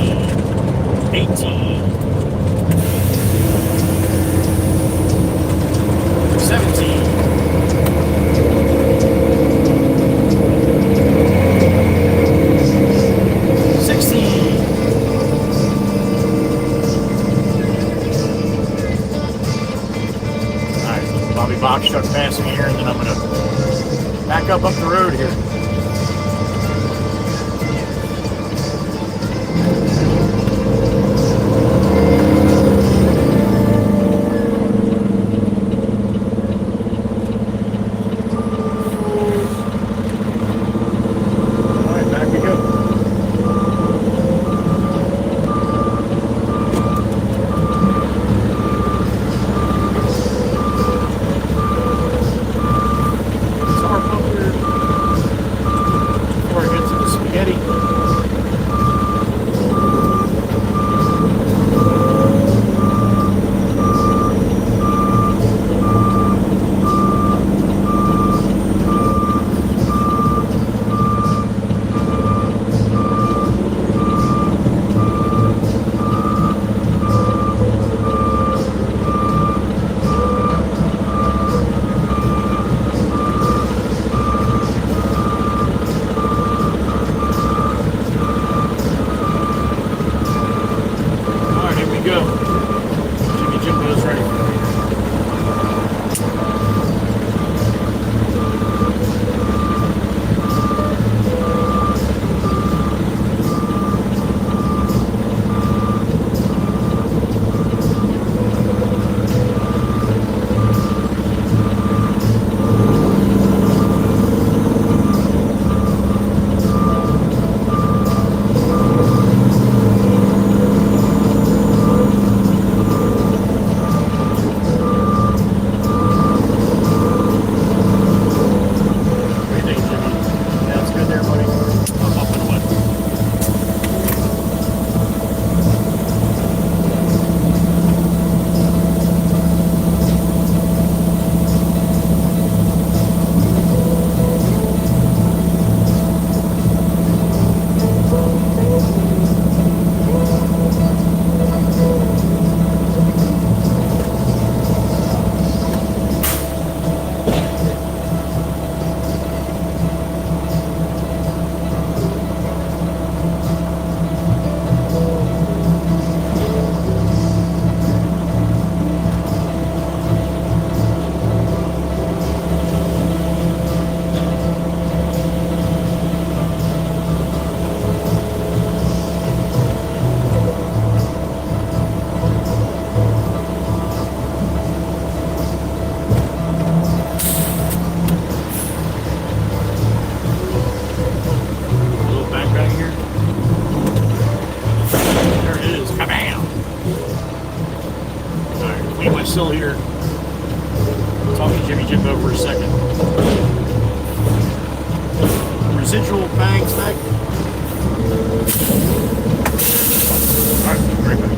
18, 17, 16. Alright, Bobby box truck passing here, and then I'm gonna back up the road here. Still here. Talking to Jimmy Jimbo for a second. Residual bang stack. Alright, right back.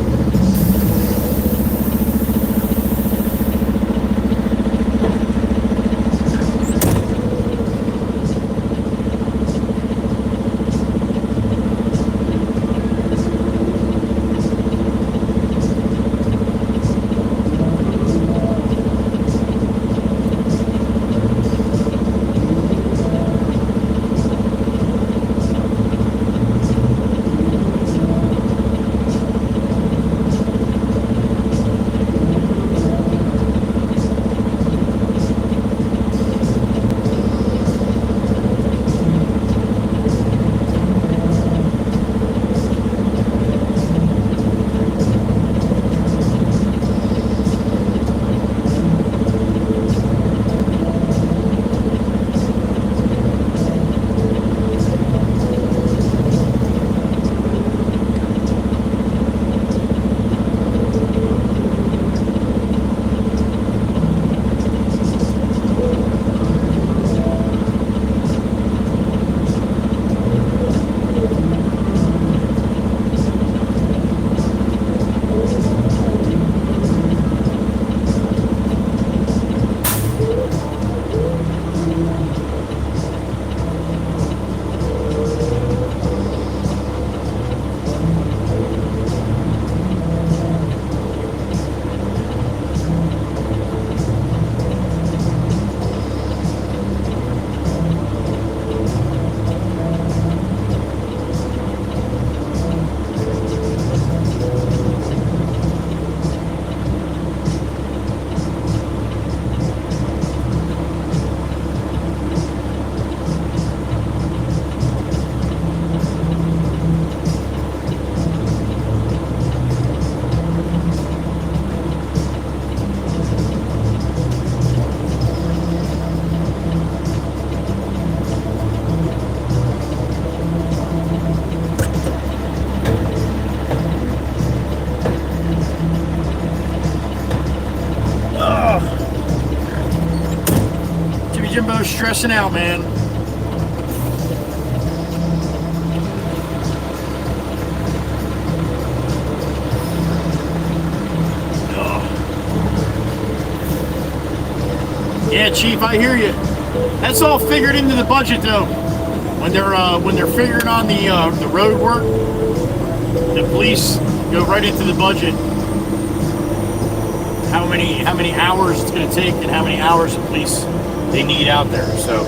stressing out, man. Yeah, Chief, I hear you. That's all figured into the budget, though. When they're figuring on the road work, the police go right into the budget. How many hours it's going to take and how many hours of police they need out there. So,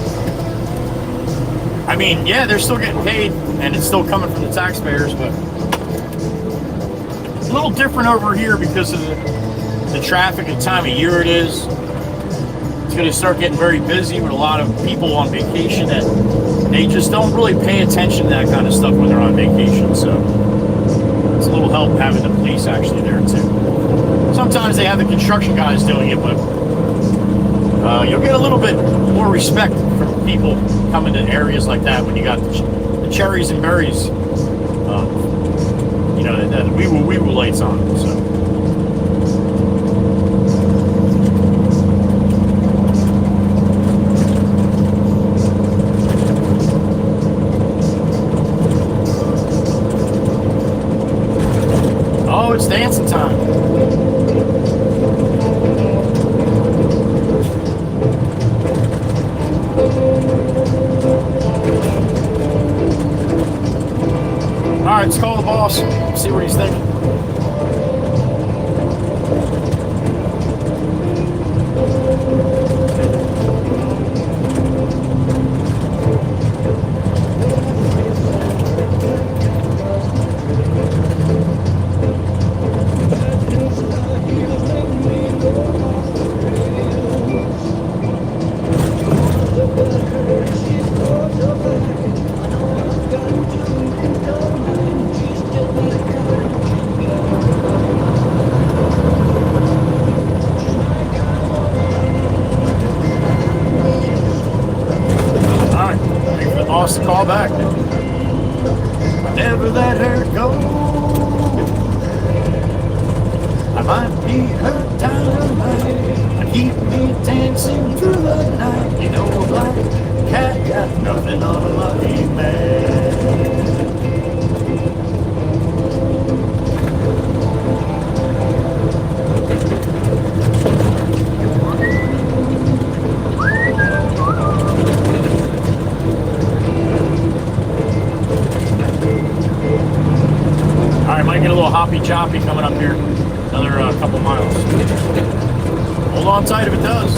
I mean, yeah, they're still getting paid and it's still coming from the taxpayers, but it's a little different over here because of the traffic and time of year it is. It's going to start getting very busy with a lot of people on vacation that they just don't really pay attention to that kind of stuff when they're on vacation. So it's a little help having the police actually there too. Sometimes they have the construction guys doing it, but you'll get a little bit more respect from people coming to areas like that when you got the cherries and berries, the wee-woo lights on. So. Oh, it's dancing time. All right, let's call the boss, see what he's thinking. To call back. Never let her go. I might be her dynamite. I keep me dancing through the night. You know, a black cat got nothing on a lucky man. Might get a little hoppy choppy coming up here. Another couple miles. Hold on tight if it does.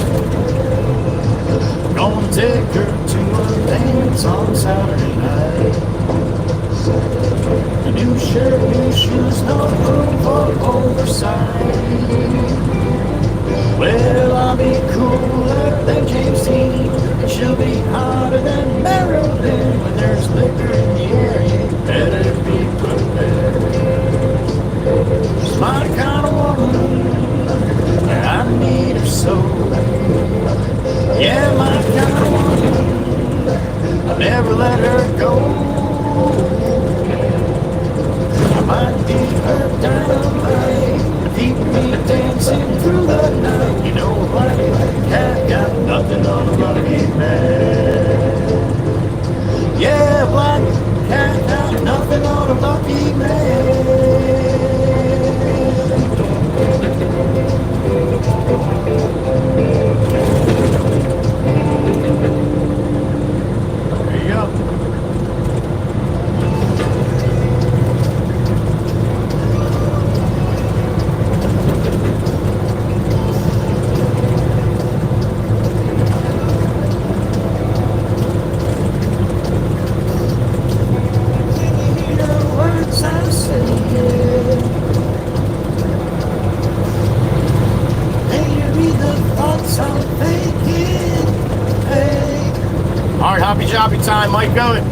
Gonna take her to a dance on Saturday night. A new shirt, new shoes, no room for oversight. Well, I'll be cooler than James Dean, and she'll be hotter than Marilyn. When there's liquor in the air, you better be prepared. She's my kind of woman, and I need her so. Yeah, my kind of woman, I'll never let her go. I might be her dynamite, keep me dancing through the night. You know, black cat got nothing on a lucky man. Yeah, black cat got nothing on a lucky man. There you go. Joppy time might go it.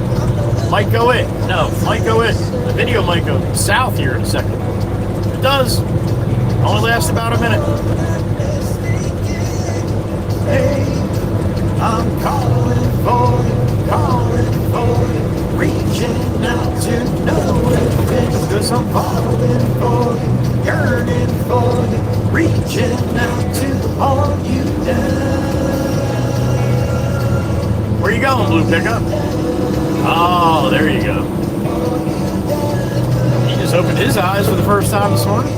Might go it. No, might go it. The video might go south here in a second. It does. Only lasts about a minute. Hey, I'm calling for you, reaching out to know if it's 'cause I'm falling for you, yearning for you, reaching out to hold you down. going, blue pickup? Oh, there you go. He just opened his eyes for the first time this morning.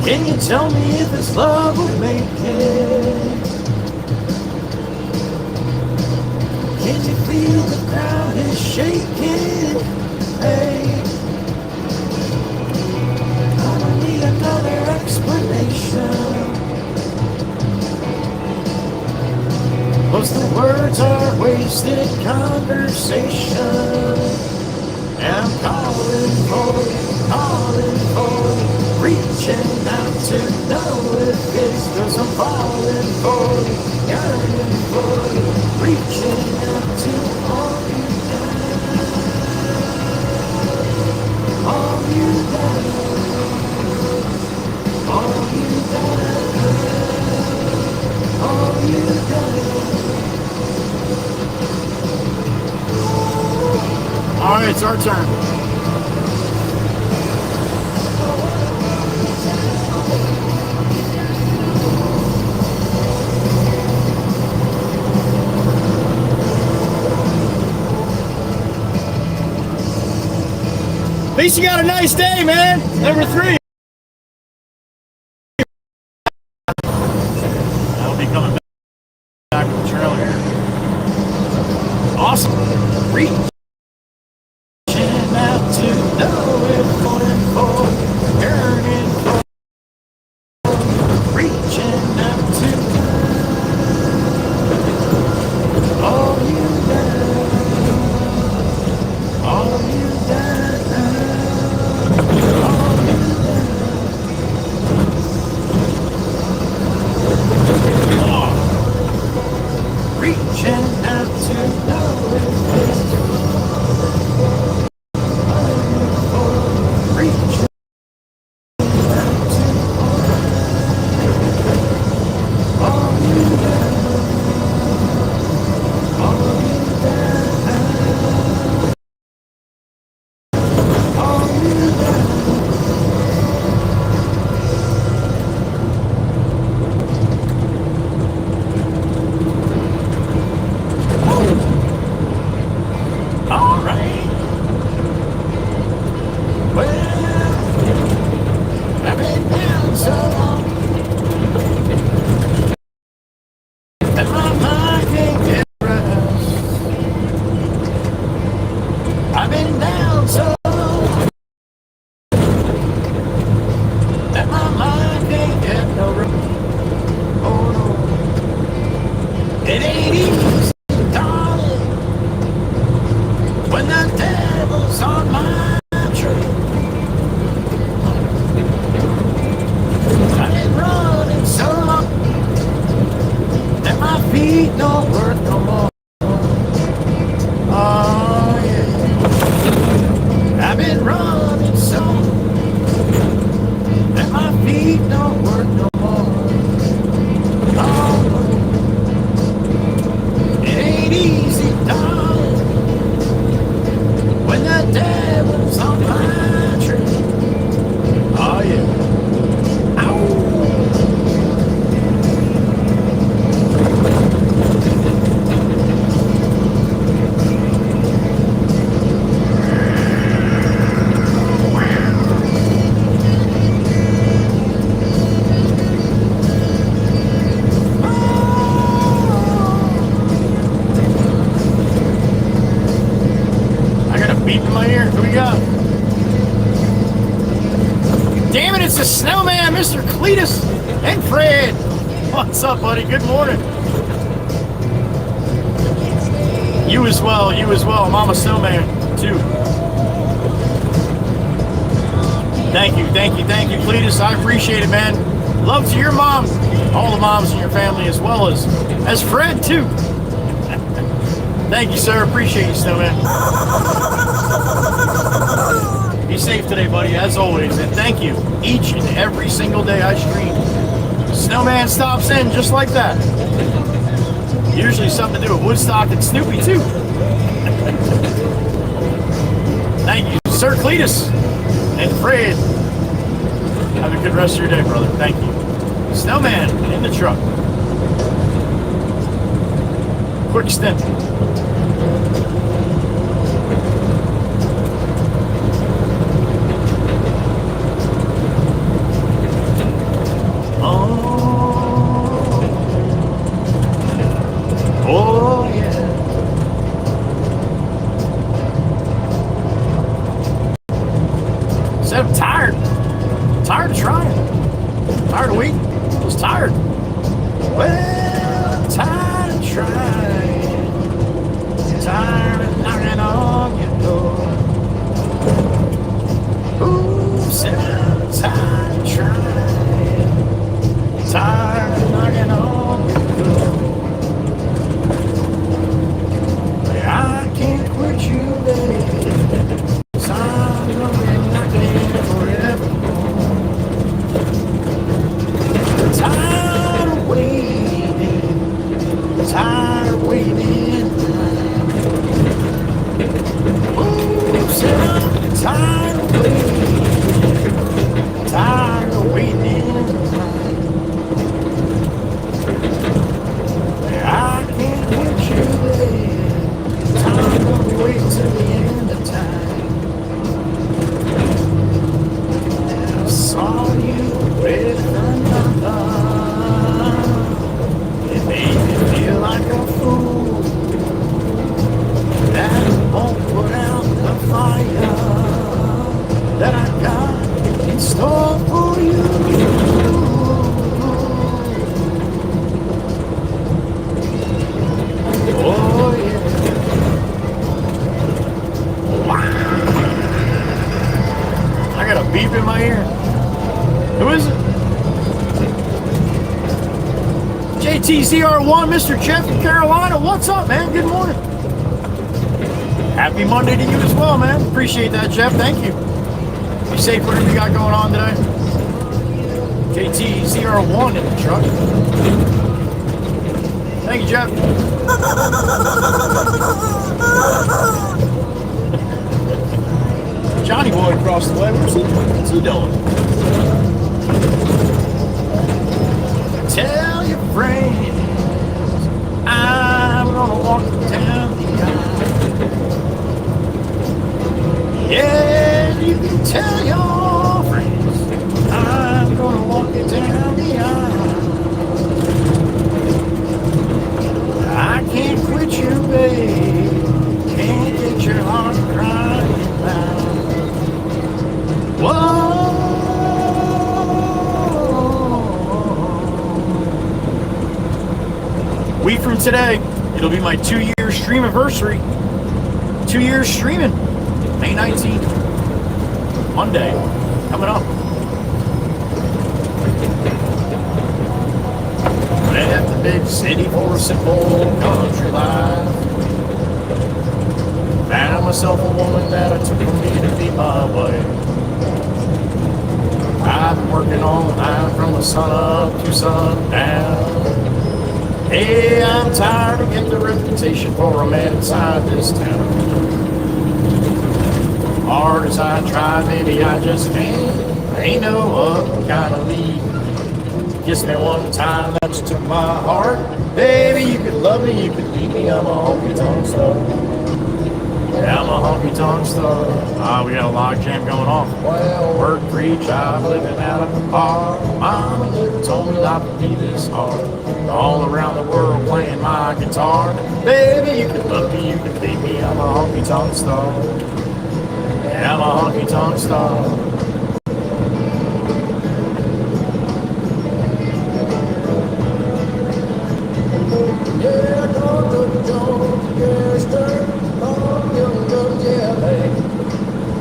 Can you tell me if this love will make it? Can you feel the ground is shaking? Hey, I don't need another explanation. Most the words are wasted conversation. And I'm calling for you, reaching out to know if it's 'cause I'm falling for you, yearning for you, reaching out to all you got, all you got, all you got, all you got. All right, it's our turn. At least you got a nice day, man. Number 3. I'll be coming back with the trailer here. Awesome. Reaching out to know if falling for, yearning for, reaching out to all you got, all you got. Reaching out to know if it's reaching out to all you got, all you got, all you got. All right. Well, I've been down so long that my mind can't get rest. I've been down so long that my mind can't get no rest. Oh no, it ain't easy, darling, when the devil's on my trail. I've been running so long that my feet don't work no more. Oh yeah, I've been running so long that my feet don't work no more. Oh, it ain't easy, darling, when the devil's on my trail. Oh yeah. Ow. I got a beep in my ear. Who we got? Damn it, it's the snowman, Mr. Cletus and Fred. What's up, buddy? Good morning. You as well, Mama Snowman, too. Thank you, Cletus. I appreciate it, man. Love to your mom, all the moms in your family, as well as Fred, too. Thank you, sir. Appreciate you, Snowman. Be safe today, buddy, as always. And thank you each and every single day I stream. Snowman stops in just like that. Usually something to do with Woodstock and Snoopy, too. Thank you, Sir Cletus and Fred. Have a good rest of your day, brother. Thank you. Snowman in the truck. Quick stint. Oh, yeah. Said I'm tired. Tired of trying. Tired of waiting. Just tired. Well, tired of trying. Tired of knocking on your door. Ooh, said I'm tired of trying. Tired of knocking on your door. I can't quit you, baby. 'Cause I'm gonna be knocking forever. Tired of waiting. Tired of waiting. Ooh, said I'm tired of waiting. Tired of waiting. I can't quit you, baby. I'm gonna wait till the end of time. And I saw you with another. It made me feel like a fool. That won't put out the fire that I got in store for you. Oh yeah. I got a beep in my ear. Who is it? JTZR1, Mr. Jeff in Carolina. What's up, man? Good morning. Happy Monday to you as well, man. Appreciate that, Jeff. Thank you. Be safe whatever you got going on today. JTZR1 in the truck. Thank you, Jeff. Johnny boy across the way. What's he doing? Tell your friends I'm gonna walk down the aisle. Yeah, you can tell your friends I'm gonna walk it down the aisle. I can't quit you, babe. Can't get your heart crying loud. Whoa. Week from today, it'll be my 2-year stream anniversary. 2 years streaming. May 19th. Monday. Coming up. Left the big city for a simple country life. Found myself a woman that I took from me to be my wife. I've been working all night from the sun up to sundown. Hey, I'm tired of getting the reputation for a man inside this town. Hard as I try, maybe I just can't. Ain't no other kind of lead. Kiss me one time, that just took my heart. Baby, you could love me, you could leave me, I'm a honky-tonk star. Yeah, I'm a honky-tonk star. We got a log jam going on. Well, work, preach, I'm living out of the bar. Mama never told me life would be this hard. All around the world playing my guitar. Baby, you could love me, you could leave me, I'm a honky-tonk star. Yeah, I'm a honky-tonk star.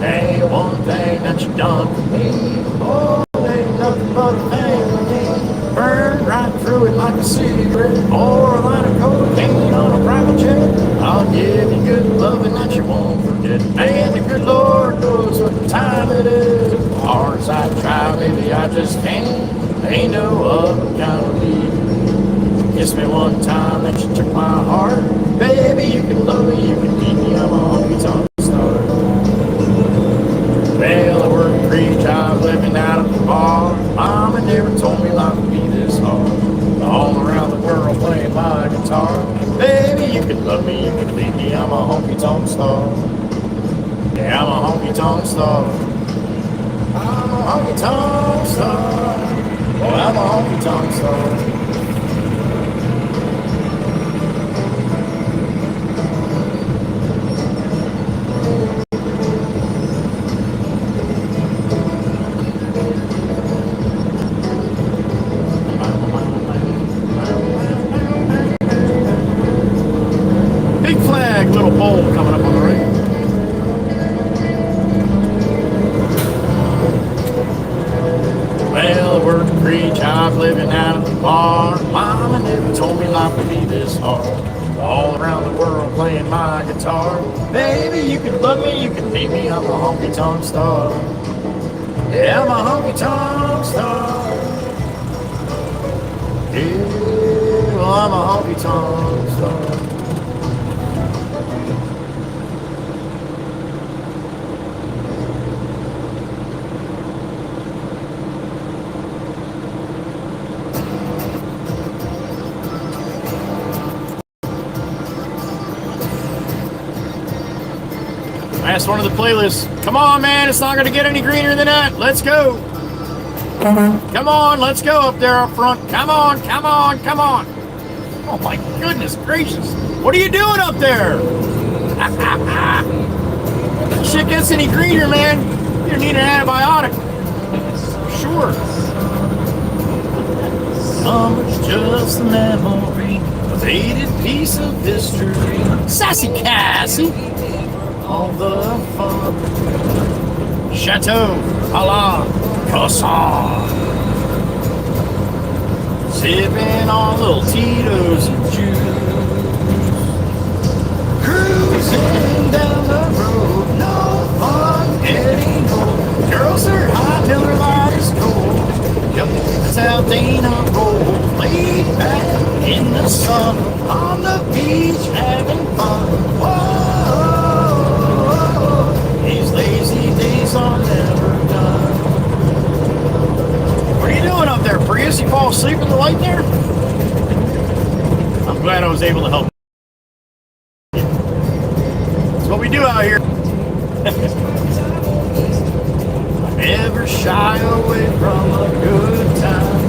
Ain't one thing that you done for me. Oh, ain't nothing but a thing for me. Burn right through it like a cigarette, or a line of cocaine on a private jet. I'll give you good loving that you won't forget. Man, the good Lord knows what time it is. Hard as I try, maybe I just can't. Ain't no other kind of lead. Kiss me one time and you took my heart. Baby, you can love me, you can keep me, I'm a honky-tonk star. Well, I work 3 jobs living out of the bar. Mama never told me life would be this hard. All around the world playing my guitar. Baby, you can love me, you can leave me, I'm a honky-tonk star. Yeah, I'm a honky-tonk star. I'm a honky-tonk star. Well, I'm a honky-tonk star. Big flag, little pole coming up on the right. Well, I worked 3 jobs living out of the bar. Mama never told me life would be this hard. All around the world playing my guitar. Baby, you can love me, you can leave me, I'm a honky-tonk star. Yeah, I'm a honky-tonk star. Yeah, well, I'm a honky-tonk star. Last one of the playlist. Come on, man. It's not going to get any greener than that. Let's go. Come on. Let's go up there up front. Come on. Come on. Come on. Oh, my goodness gracious. What are you doing up there? Shit gets any greener, man. You need an antibiotic. Sure. Summer's just a memory, a faded piece of history. Sassy Cassie. All the fun. Chateau a la croissant. Sipping on little Tito's and juice. Cruising down the road, no fun anymore. Girls are hot till their light is cold. Yep, that's how Dana rolls. Laid back in the sun, on the beach having fun. Whoa. These lazy days are never done. What are you doing up there, Prius? You fall asleep in the light there? I'm glad I was able to help. That's what we do out here. I never shy away from a good time.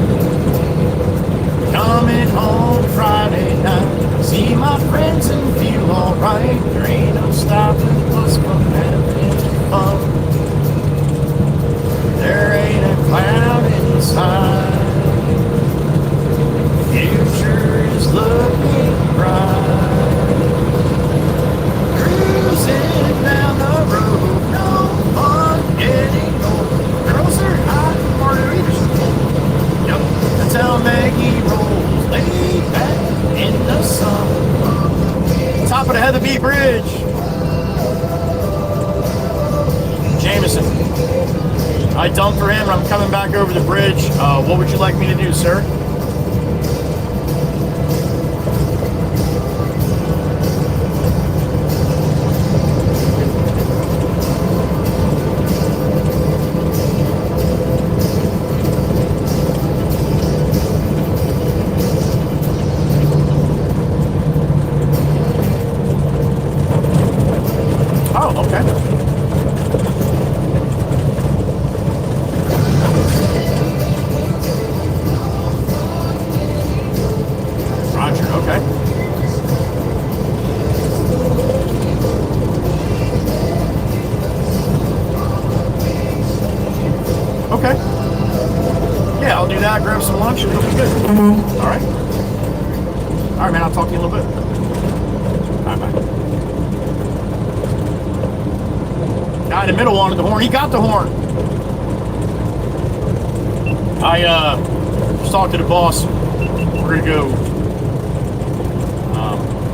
Coming home Friday night, see my friends and feel alright. There ain't no stopping us from having fun. There ain't a cloud inside. Future is looking bright. Cruising down the road, no fun getting old. Girls are hot, margaritas are cold. Yep, that's how Maggie rolls. Laid back in the sun. Top of the Heather B Bridge. Jameson. I dumped for him and I'm coming back over the bridge. What would you like me to do, sir? Oh, okay. Okay. Yeah, I'll do that, grab some lunch, and it'll be good. All right? All right, man, I'll talk to you in a little bit. All right, bye. Guy in the middle wanted the horn. He got the horn. I just talked to the boss. We're going to go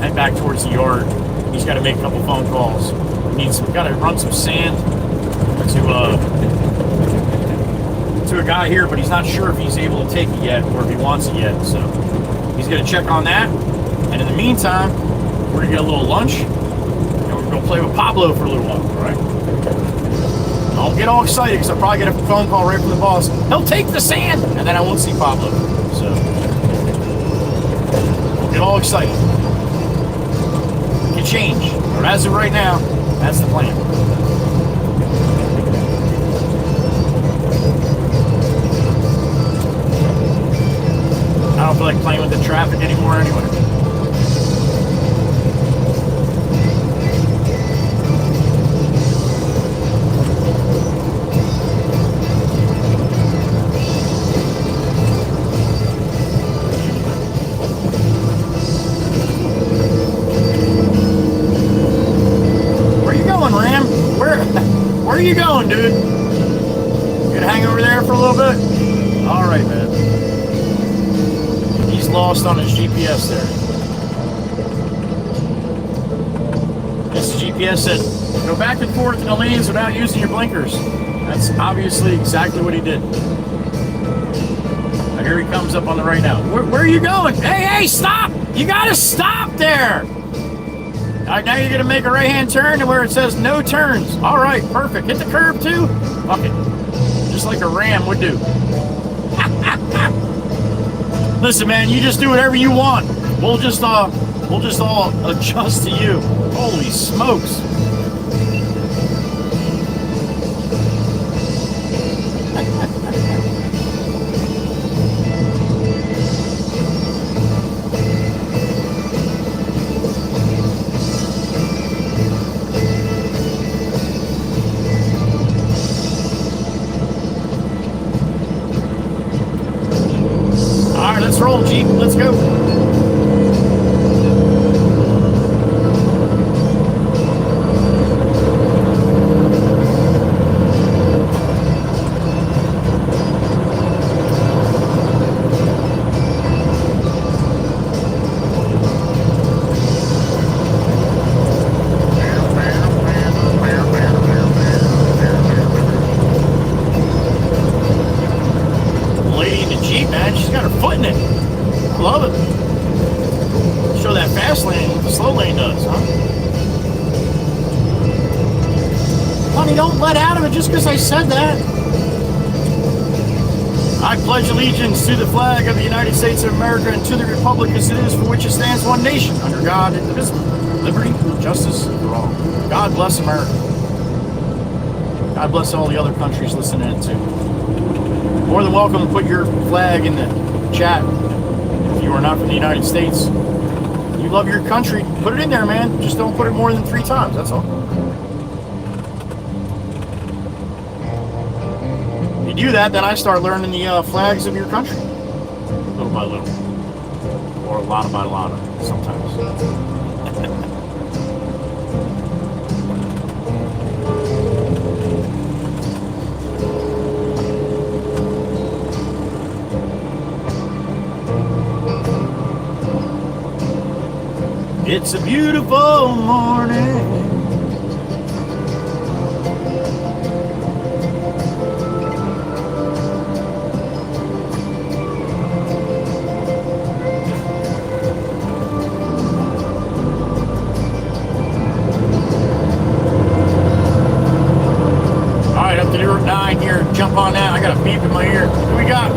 head back towards the yard. He's got to make a couple phone calls. Got to run some sand to a guy here, but he's not sure if he's able to take it yet or if he wants it yet. So He's going to check on that. And in the meantime, we're going to get a little lunch. And we're going to play with Pablo for a little while, all right? Don't get all excited because I'll probably get a phone call right from the boss. He'll take the sand, and then I won't see Pablo. So, don't get all excited. It can change. But as of right now, that's the plan. I don't feel like playing with the traffic anymore anyway. Where are you going, dude? You gonna hang over there for a little bit? All right, man. He's lost on his GPS there. This GPS said, go back and forth in the lanes without using your blinkers. That's obviously exactly what he did. Now here he comes up on the right now. Where are you going? Hey, stop! You gotta stop there! All right, now you're going to make a right-hand turn to where it says no turns. All right, perfect. Hit the curb, too? Fuck it. Just like a ram would do. Listen, man, you just do whatever you want. We'll just all adjust to you. Holy smokes. Let's roll, Jeep. Let's go. Lady in the Jeep, man, she's got her foot in it. I love it. Show that fast lane what the slow lane does, huh? Honey, don't let out of it just because I said that. I pledge allegiance to the flag of the United States of America and to the republic as it is for which it stands one nation, under God, indivisible, liberty, justice for all. God bless America. God bless all the other countries listening in too. More than welcome to put your flag in the chat. If you are not from the United States, you love your country, put it in there, man. Just don't put it more than 3 times, that's all. If you do that, then I start learning the flags of your country. Little by little. Or a lot by lot, sometimes. It's a beautiful morning. All right, up to Route 9 here. Jump on that. I got a beep in my ear. What do we got?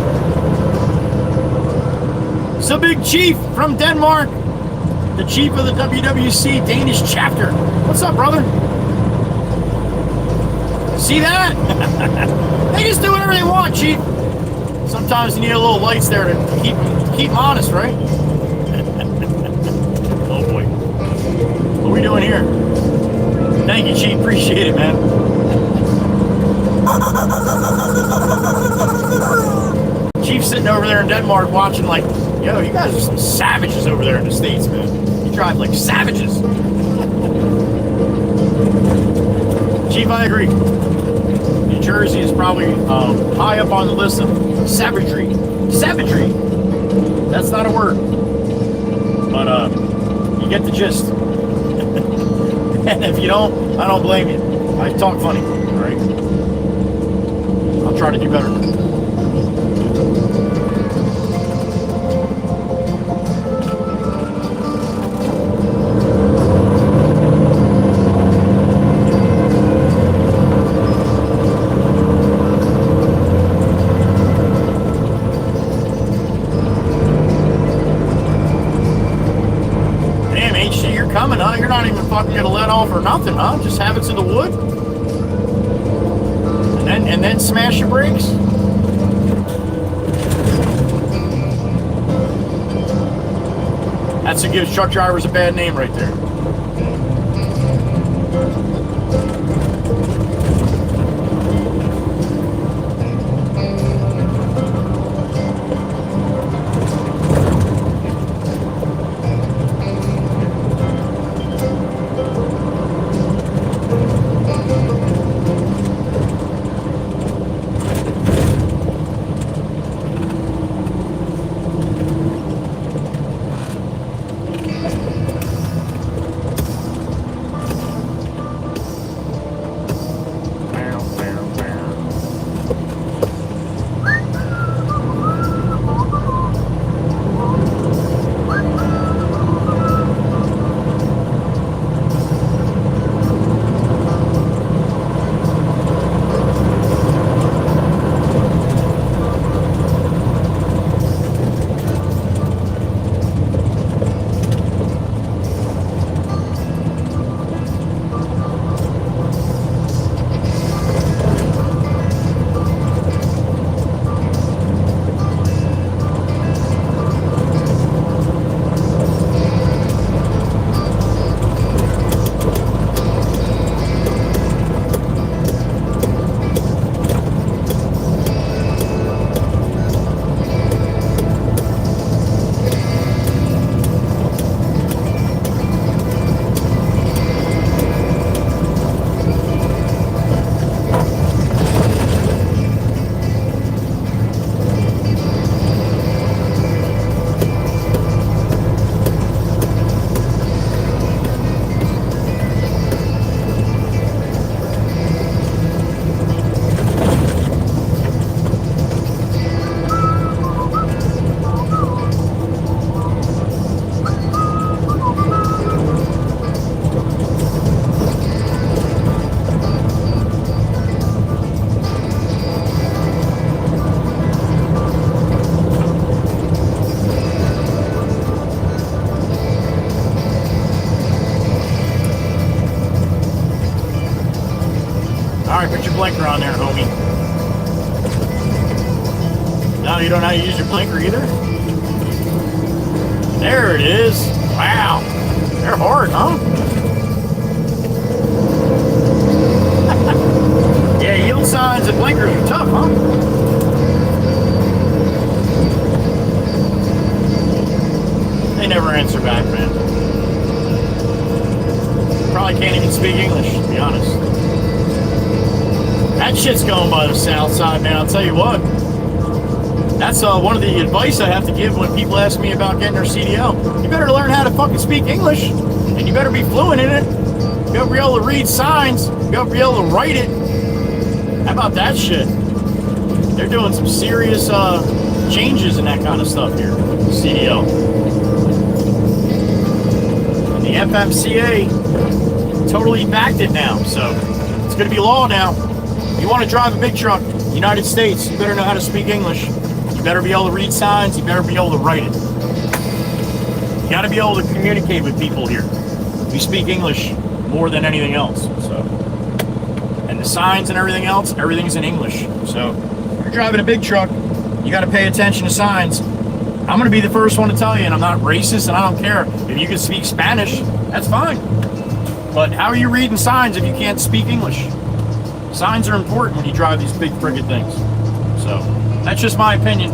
It's a big chief from Denmark. The chief of the WWC Danish chapter. What's up, brother? See that? They just do whatever they want, chief. Sometimes you need a little lights there to keep them honest, right? Oh boy. What are we doing here? Thank you, chief. Appreciate it, man. Chief's sitting over there in Denmark watching like, yo, you guys are some savages over there in the States, man. You drive like savages. Chief, I agree. New Jersey is probably high up on the list of savagery. Savagery. That's not a word. But you get the gist. And if you don't, I don't blame you. I talk funny, all right? I'll try to do better. it to the wood? And then smash your brakes? That's what gives truck drivers a bad name right there. Put your blinker on there, homie. No, you don't know how to use your blinker either? There it is. Wow. They're hard, huh? Yeah, yield signs and blinkers are tough, huh? They never answer back, man. Probably can't even speak English, to be honest. That shit's going by the south side, man. I'll tell you what. That's one of the advice I have to give when people ask me about getting their CDL. You better learn how to fucking speak English, and you better be fluent in it. You gotta be able to read signs. You gotta be able to write it. How about that shit? They're doing some serious changes in that kind of stuff here. CDL. And the FMCA totally backed it now, so it's gonna be law now. You want to drive a big truck, United States, you better know how to speak English. You better be able to read signs. You better be able to write it. You got to be able to communicate with people here. We speak English more than anything else. So, and the signs and everything else, everything's in English. So, if you're driving a big truck, you got to pay attention to signs. I'm going to be the first one to tell you, and I'm not racist, and I don't care. If you can speak Spanish, that's fine. But how are you reading signs if you can't speak English? Signs are important when you drive these big friggin' things. So, that's just my opinion.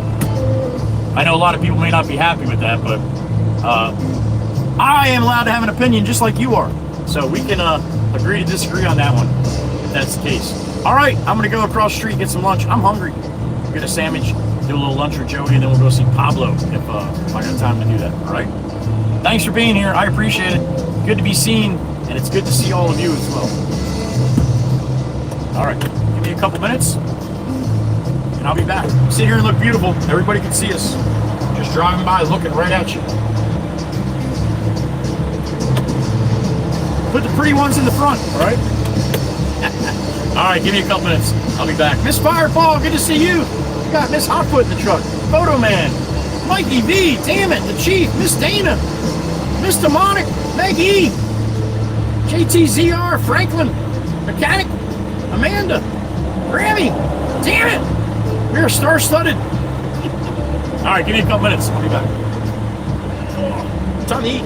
I know a lot of people may not be happy with that, but I am allowed to have an opinion just like you are. So we can agree to disagree on that one, if that's the case. All right, I'm going to go across the street, get some lunch. I'm hungry. Get a sandwich, do a little lunch with Joey, and then we'll go see Pablo if I got time to do that. All right? Thanks for being here. I appreciate it. Good to be seen, and it's good to see all of you as well. All right, give me a couple minutes, and I'll be back. Sit here and look beautiful. Everybody can see us. Just driving by, looking right at you. Put the pretty ones in the front, all right? All right, give me a couple minutes. I'll be back. Miss Fireball, good to see you. We got Miss Hotfoot in the truck. Photo Man. Mikey V, damn it, the Chief. Miss Dana. Miss Demonic. Meg E. JTZR, Franklin. Mechanic, Amanda, Grammy, damn it! We are star-studded. All right, give me a couple minutes. I'll be back. Time to eat.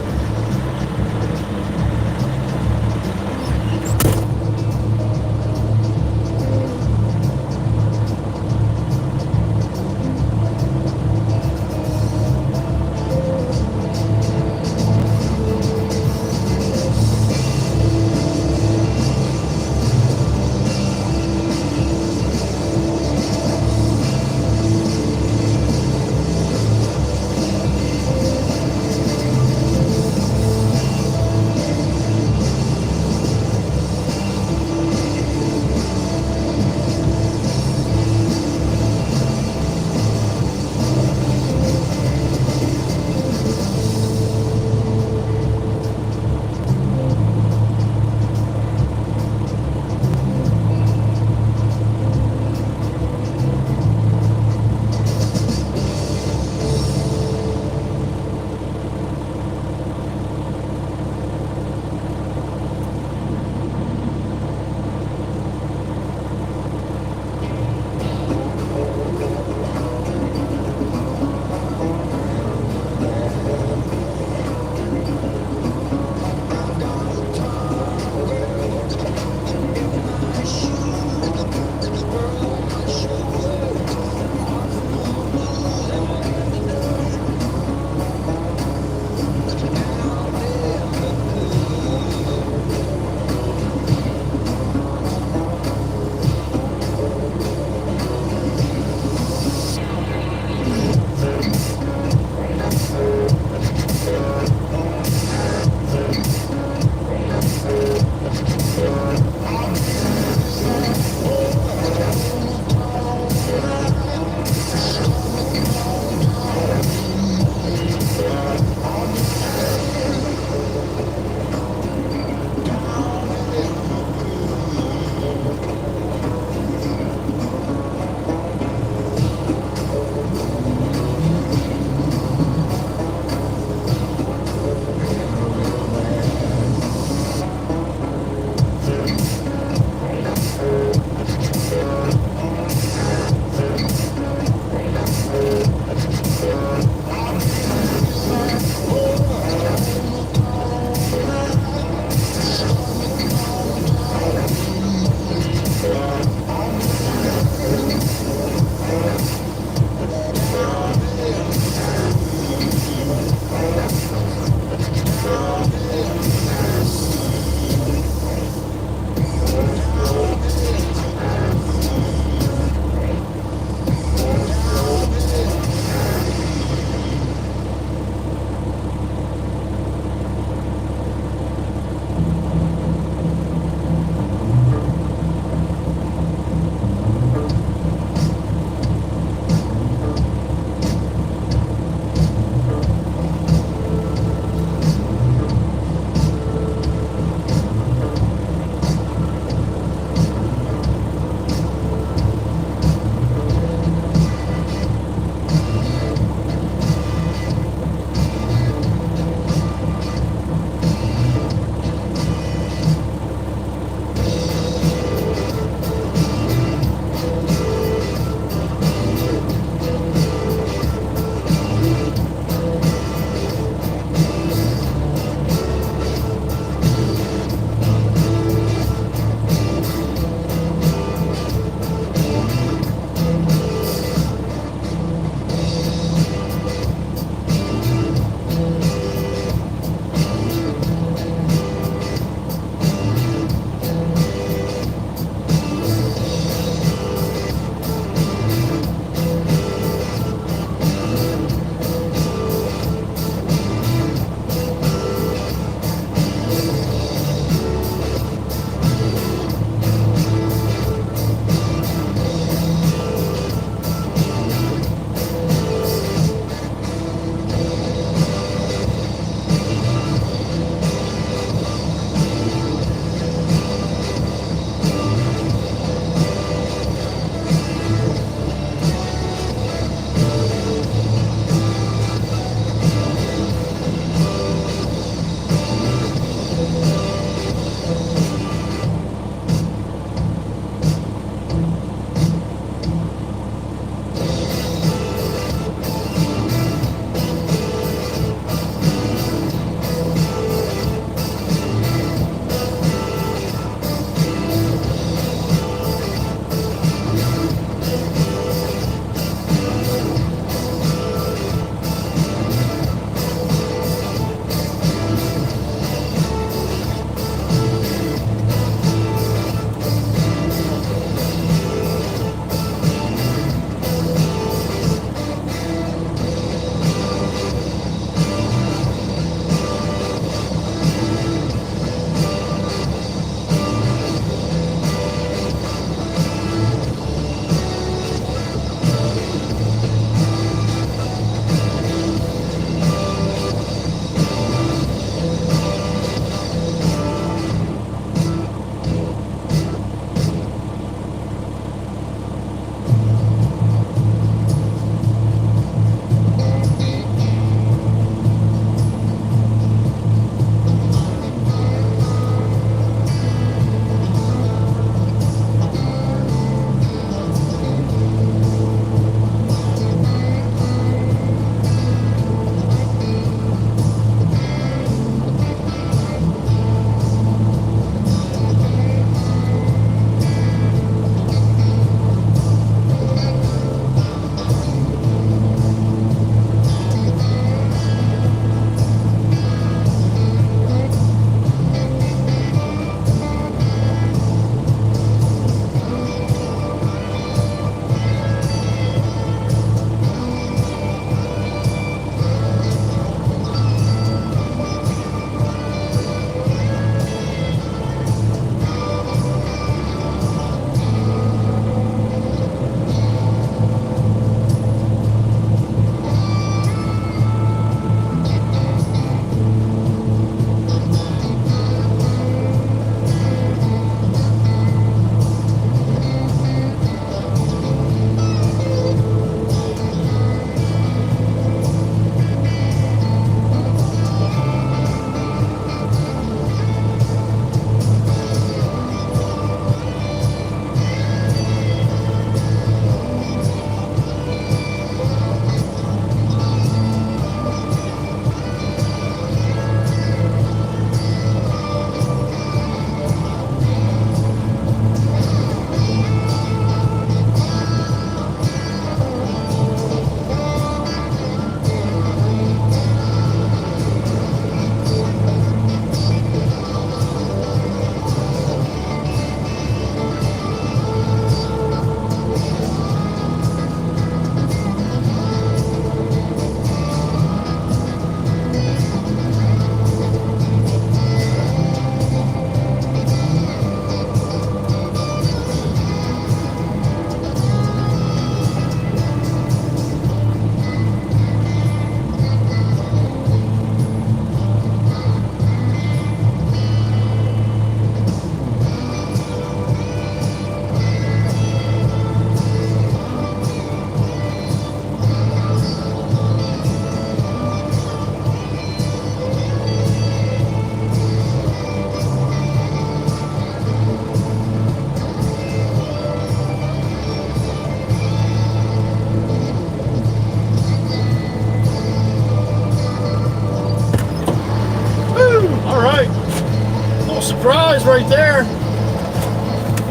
guys right there.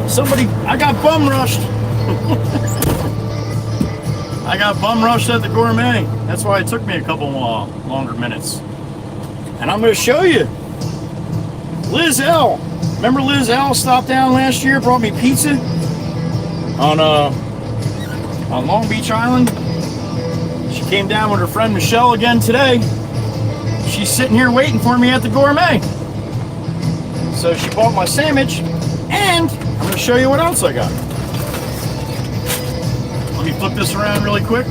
Somebody, I got bum rushed. I got bum rushed at the Gourmet. That's why it took me a couple longer minutes. And I'm going to show you. Liz L. Remember Liz L stopped down last year, brought me pizza on Long Beach Island. She came down with her friend Michelle again today. She's sitting here waiting for me at the Gourmet. So she bought my sandwich, and I'm going to show you what else I got. Let me flip this around really quick.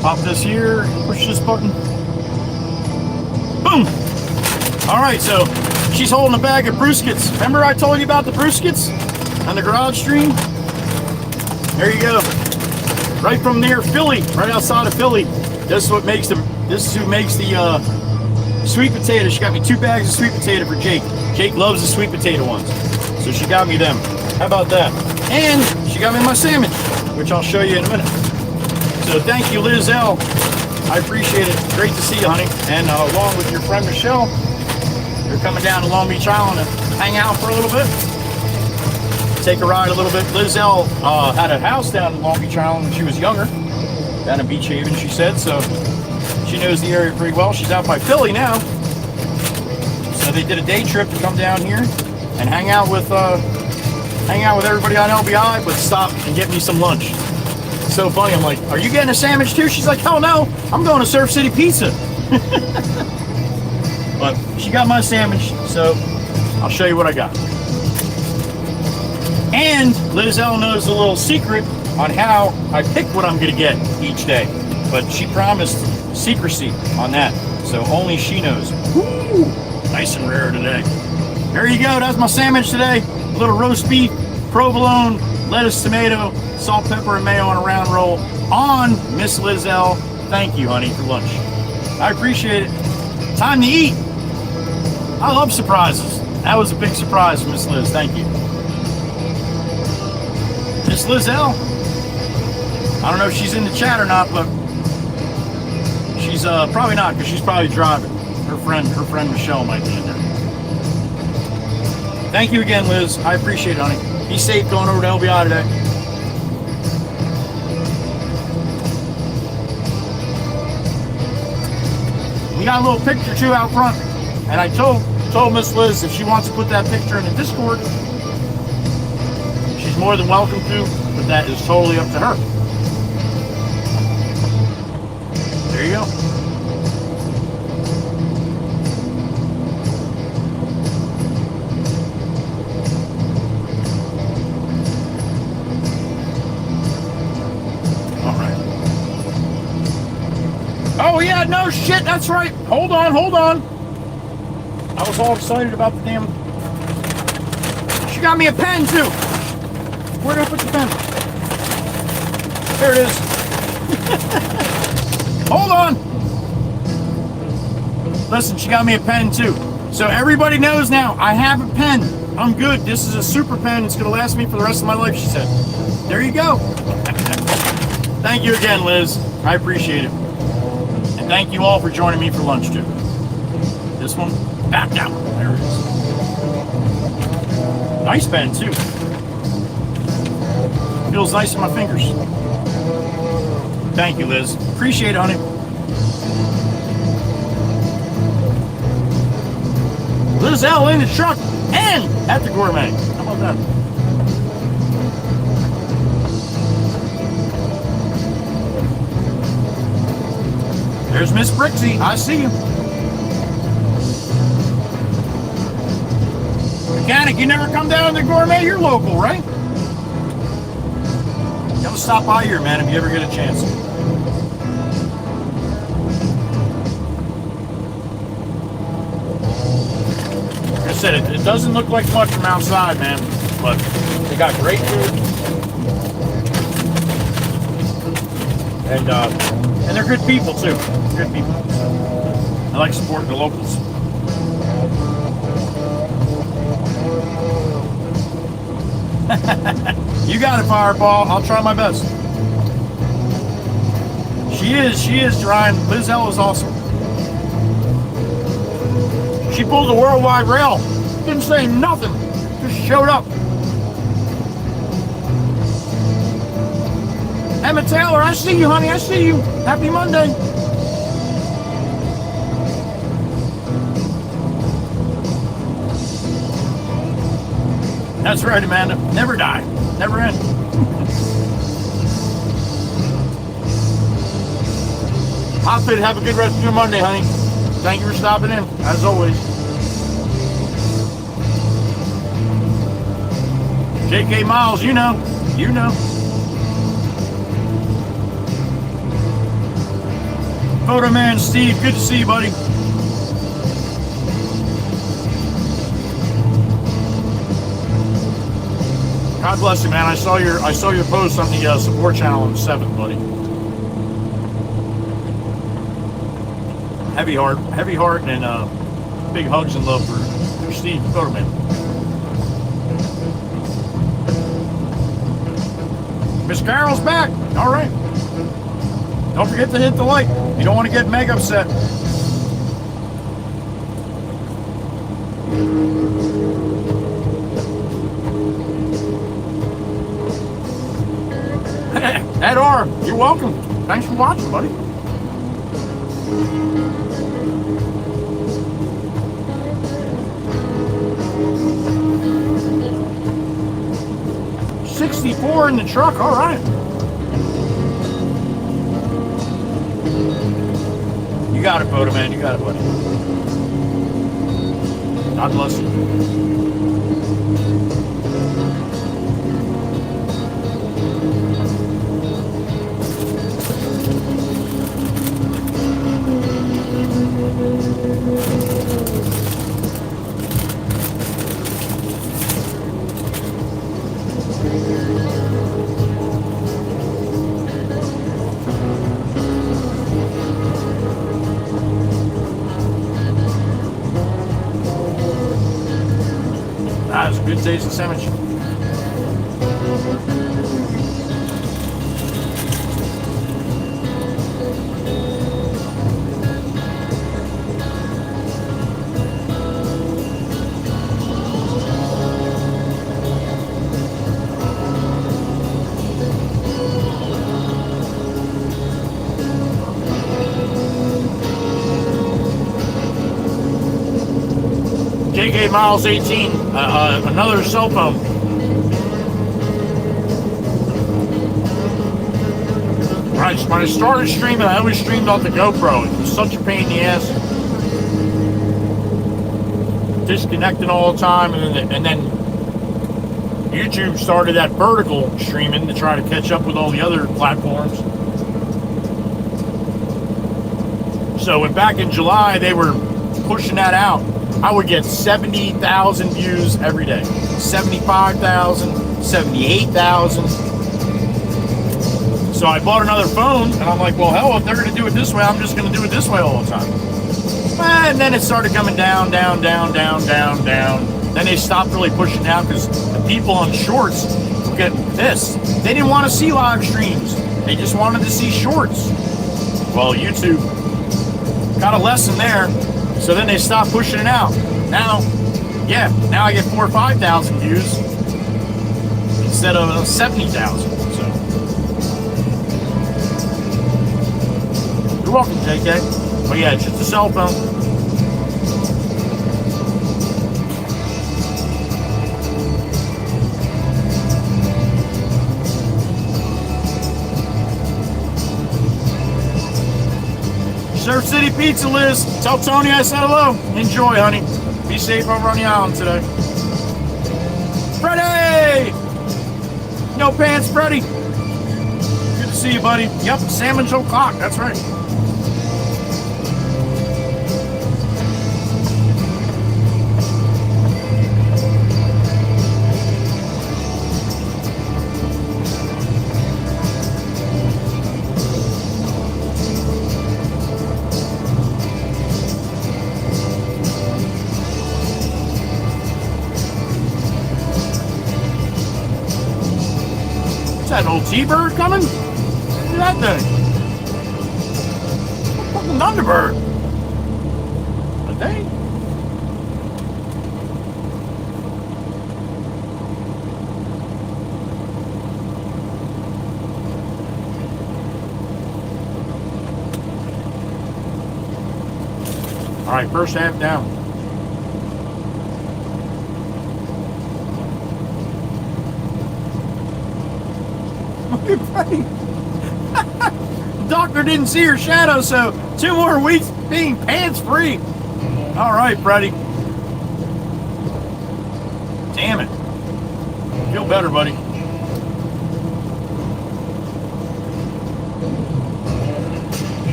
Pop this here, push this button. Boom! Alright, so she's holding a bag of bruskets. Remember I told you about the bruskets on the garage stream? There you go. Right from near Philly, right outside of Philly. This is who makes the sweet potato. She got me 2 bags of sweet potato for Jake. Jake loves the sweet potato ones. So she got me them. How about that? And she got me my sandwich, which I'll show you in a minute. So thank you, Liz L. I appreciate it. Great to see you, honey. And along with your friend Michelle, you're coming down to Long Beach Island to hang out for a little bit. Take a ride a little bit. Liz L had a house down in Long Beach Island when she was younger, down in Beach Haven, she said. So she knows the area pretty well. She's out by Philly now. So they did a day trip to come down here and hang out with everybody on LBI, but stop and get me some lunch. It's so funny. I'm like, are you getting a sandwich too? She's like, hell no, I'm going to Surf City Pizza. But she got my sandwich, so I'll show you what I got. And Liz L knows a little secret on how I pick what I'm going to get each day. But she promised secrecy on that, so only she knows. Woo! Nice and rare today. There you go. That's my sandwich today. A little roast beef, provolone, lettuce, tomato, salt, pepper, and mayo on a round roll on Miss Liz L. Thank you, honey, for lunch. I appreciate it. Time to eat. I love surprises. That was a big surprise for Miss Liz. Thank you. Miss Liz L. I don't know if she's in the chat or not, but she's probably not, because she's probably driving. Her friend Michelle might be in there. Thank you again, Liz. I appreciate it, honey. Be safe going over to LBI today. We got a little picture too out front, and I told Miss Liz if she wants to put that picture in the Discord, she's more than welcome to, but that is totally up to her. There you go. Oh yeah, no shit, that's right. Hold on. I was all excited about the damn... She got me a pen too. Where did I put the pen? There it is. Hold on. Listen, she got me a pen too. So everybody knows now, I have a pen. I'm good. This is a super pen. It's going to last me for the rest of my life, she said. There you go. Thank you again, Liz. I appreciate it. And thank you all for joining me for lunch too. This one, back down. There it is. Nice pen too. Feels nice in my fingers. Thank you, Liz. Appreciate it, honey. Liz L in the truck and at the Gourmet. How about that? There's Miss Brixie. I see you. Mechanic, you never come down to the Gourmet? You're local, right? Come stop by here, man, if you ever get a chance. Like I said, it doesn't look like much from outside, man, but they got great food. And they're good people, too. Good people. I like supporting the locals. You got it, Fireball. I'll try my best. She is trying. Liz L is awesome. She She pulled the worldwide rail. Didn't say nothing. Just showed up. Emma Taylor, I see you, honey. I see you. Happy Monday. That's right, Amanda. Never die. Never end. Hotfit, have a good rest of your Monday, honey. Thank you for stopping in, as always. JK Miles, you know. You know. Photo Man Steve, good to see you, buddy. God bless you, man. I saw your post on the support channel on the 7th, buddy. Heavy heart, and big hugs and love for Steve, Photo Man. Miss Carol's back. All right. Don't forget to hit the like. You don't want to get Meg upset. Ed R, you're welcome. Thanks for watching, buddy. $64 in the truck, all right. You got it, Photo Man. You got it, buddy. God bless you. That was a good taste of sandwich. JK Miles 18, another cell phone. When I started streaming, I always streamed off the GoPro. It was such a pain in the ass. Disconnecting all the time, and then YouTube started that vertical streaming to try to catch up with all the other platforms. So when back in July they were pushing that out, I would get 70,000 views every day. 75,000, 78,000. So I bought another phone, and I'm like, well, hell, if they're going to do it this way, I'm just going to do it this way all the time. And then it started coming down. Then they stopped really pushing down because the people on shorts were getting pissed. They didn't want to see live streams. They just wanted to see shorts. Well, YouTube got a lesson there. So then they stopped pushing it out. Now I get 4,000 or 5,000 views instead of 70,000. So you're welcome, JK. But yeah, it's just a cell phone. Surf City Pizza, Liz. Tell Tony I said hello. Enjoy, honey. Be safe over on the island today. Freddie! No pants, Freddie. Good to see you, buddy. Yep, Salmon O'Clock. That's right. Is that an old T-Bird coming? Look at that thing. Fucking Thunderbird. Are they? All right, first half down. Look at Freddie. The doctor didn't see her shadow, so 2 more weeks being pants free. All right, Freddie. Damn it. Feel better, buddy.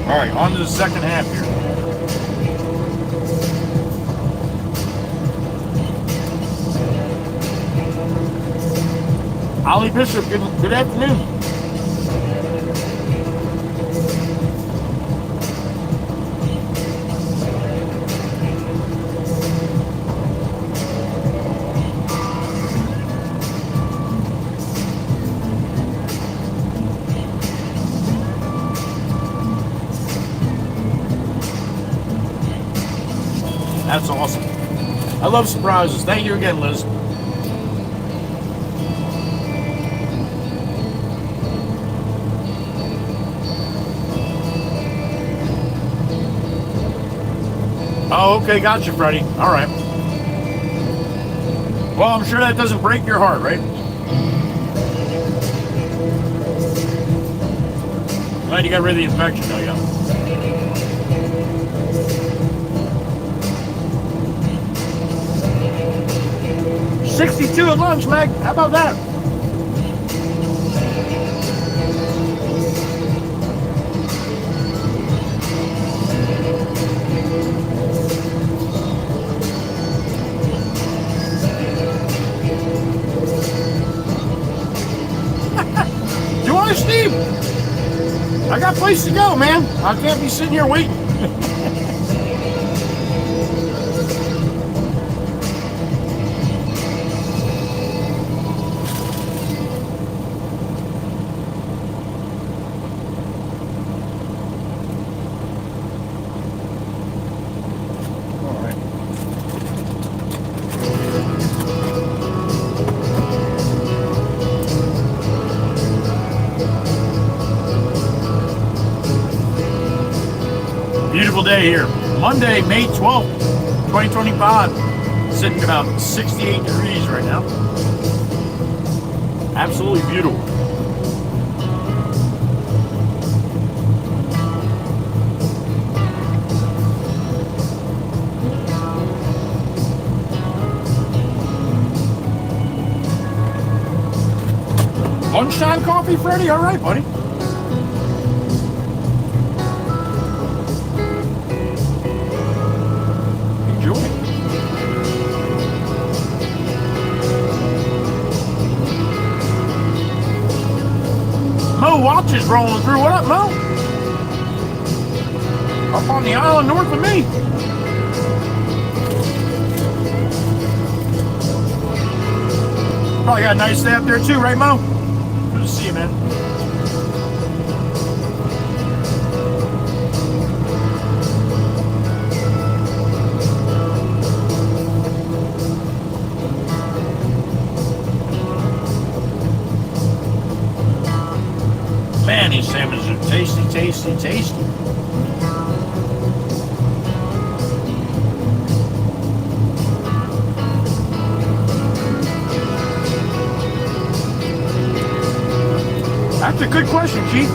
All right, on to the second half here. Ollie Bishop, good afternoon. That's awesome. I love surprises. Thank you again, Liz. Oh, okay, gotcha, Freddie. All right. Well, I'm sure that doesn't break your heart, right? Glad you got rid of the infection, though, yeah. $62 at lunch, Meg. How about that? Do I, Steve? I got a place to go, man. I can't be sitting here waiting. Beautiful day here. Monday, May 12th, 2025. Sitting about 68 degrees right now. Absolutely beautiful. Lunchtime coffee, Freddie? All right, buddy. Mo Watch is rolling through. What up, Mo? Up on the island north of me. Probably got a nice day up there too, right, Mo? Good to see you, man. Man, these salmons are tasty, tasty, tasty. That's a good question, Chief.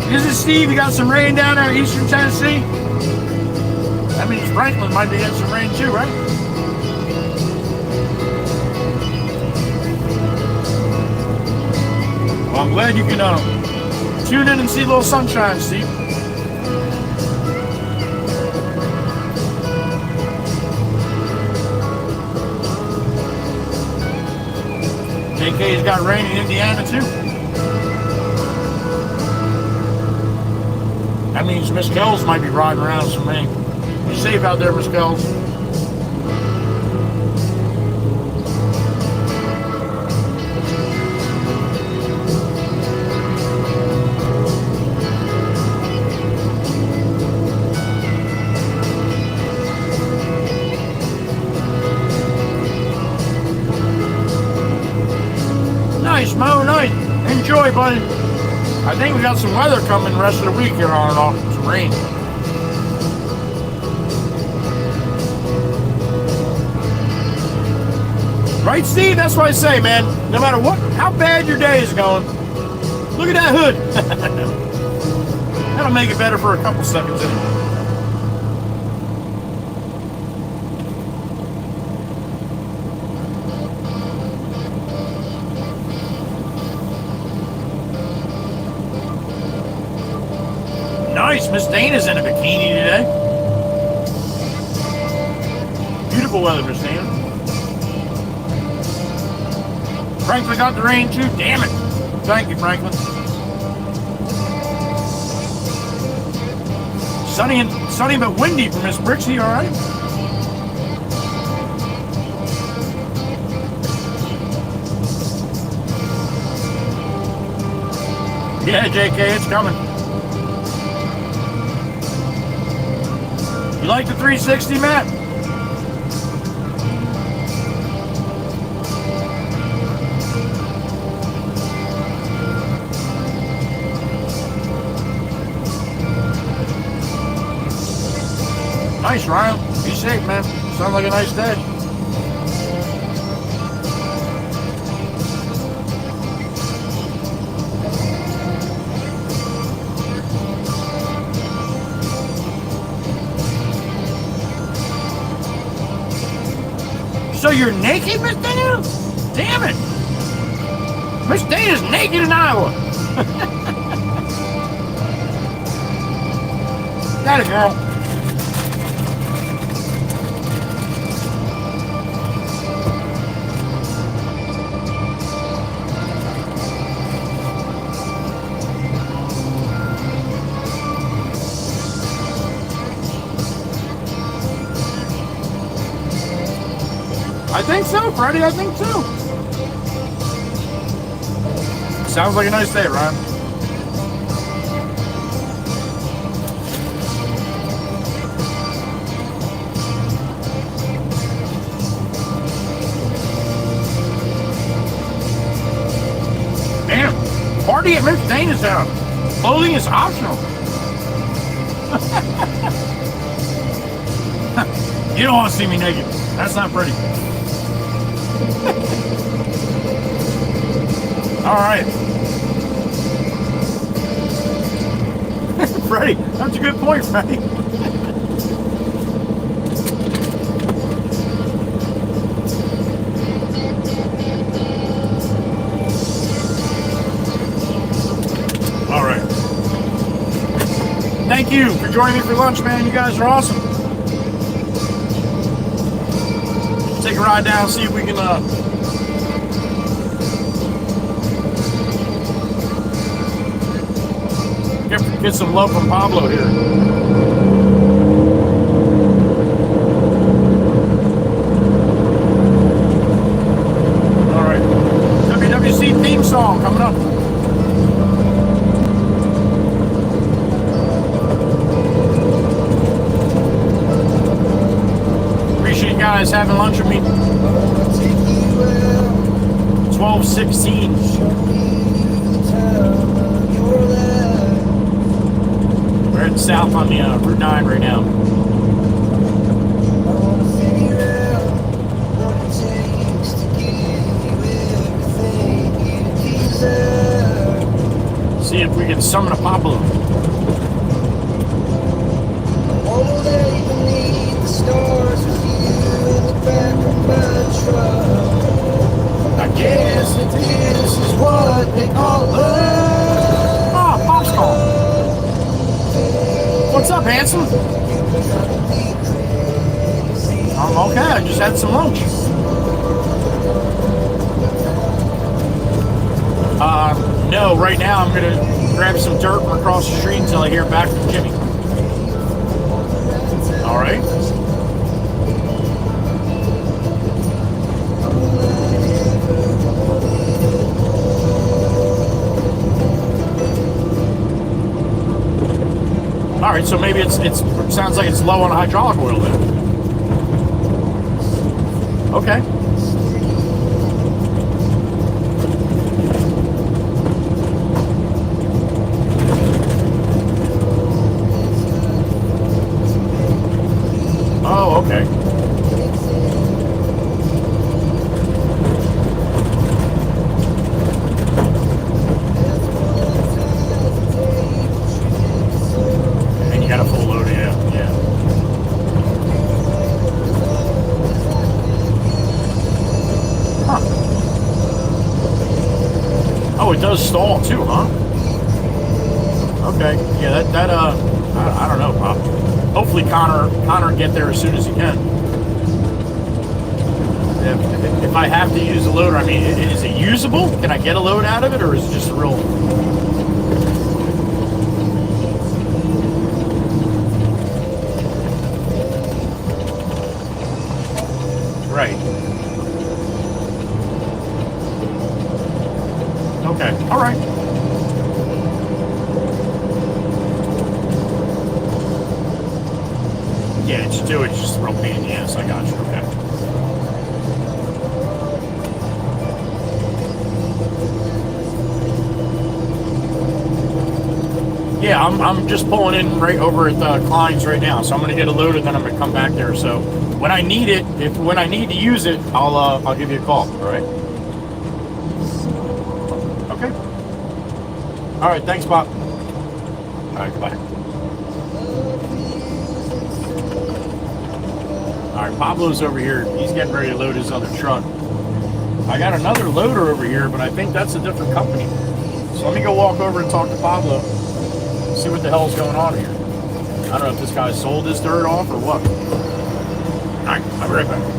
This is Steve. You got some rain down there in Eastern Tennessee? That means Franklin might be getting some rain too, right? Well, I'm glad you can tune in and see a little sunshine, Steve. JK's got rain in Indiana too. That means Miss Kells might be riding around with some rain. Be safe out there, Miss Kells. Nice, Mo, nice. Enjoy, buddy. I think we got some weather coming the rest of the week here on and off. Some rain. Right, Steve? That's what I say, man. No matter how bad your day is going, look at that hood. That'll make it better for a couple seconds anyway. Nice, Miss Dana's in a bikini today. Beautiful weather, Miss Dana. Franklin got the rain too. Damn it! Thank you, Franklin. Sunny but windy for Miss Brixie. All right. Yeah, JK, it's coming. You like the 360, Matt? Nice, Ryan. Be safe, man. Sounds like a nice day. So you're naked, Miss Dana? Damn it! Miss Dana's naked in Iowa. Got it, girl. I think so, Freddie. I think so. Sounds like a nice day, Ryan. Damn. Party at Miss Dana's house. Clothing is optional. You don't want to see me naked. That's not pretty. All right. Freddie, that's a good point, Freddie. All right. Thank you for joining me for lunch, man. You guys are awesome. Take a ride down, see if we can get some love from Pablo here. All right, WWC theme song coming up. Appreciate you guys having lunch with me. 12:16. We're heading south on the Route 9 right now. See if we can summon a Pablo. I guess this is what they call love. Oh, popsicle. What's up, handsome? I'm okay. I just had some lunch. No, right now I'm gonna grab some dirt from across the street until I hear back from Jimmy. All right. All right, so maybe it sounds like it's low on hydraulic oil then. Okay. Oh, it does stall too, huh? Okay. Yeah, I don't know, Bob. Hopefully Connor get there as soon as he can. If I have to use a loader, I mean, is it usable? Can I get a load out of it, or is it just a real... Right. Okay. All right. Yeah, just do it. It's just a real pain in the ass. I got you. Okay. Yeah, I'm just pulling in right over at Klein's right now, so I'm gonna get a load and then I'm gonna come back there. So when I need it, when I need to use it, I'll give you a call. All right. Okay. All right. Thanks, Bob. All right. Goodbye. All right. Pablo's over here. He's getting ready to load his other truck. I got another loader over here, but I think that's a different company. So let me go walk over and talk to Pablo. See what the hell's going on here. I don't know if this guy sold his dirt off or what. Alright, I'll be right back.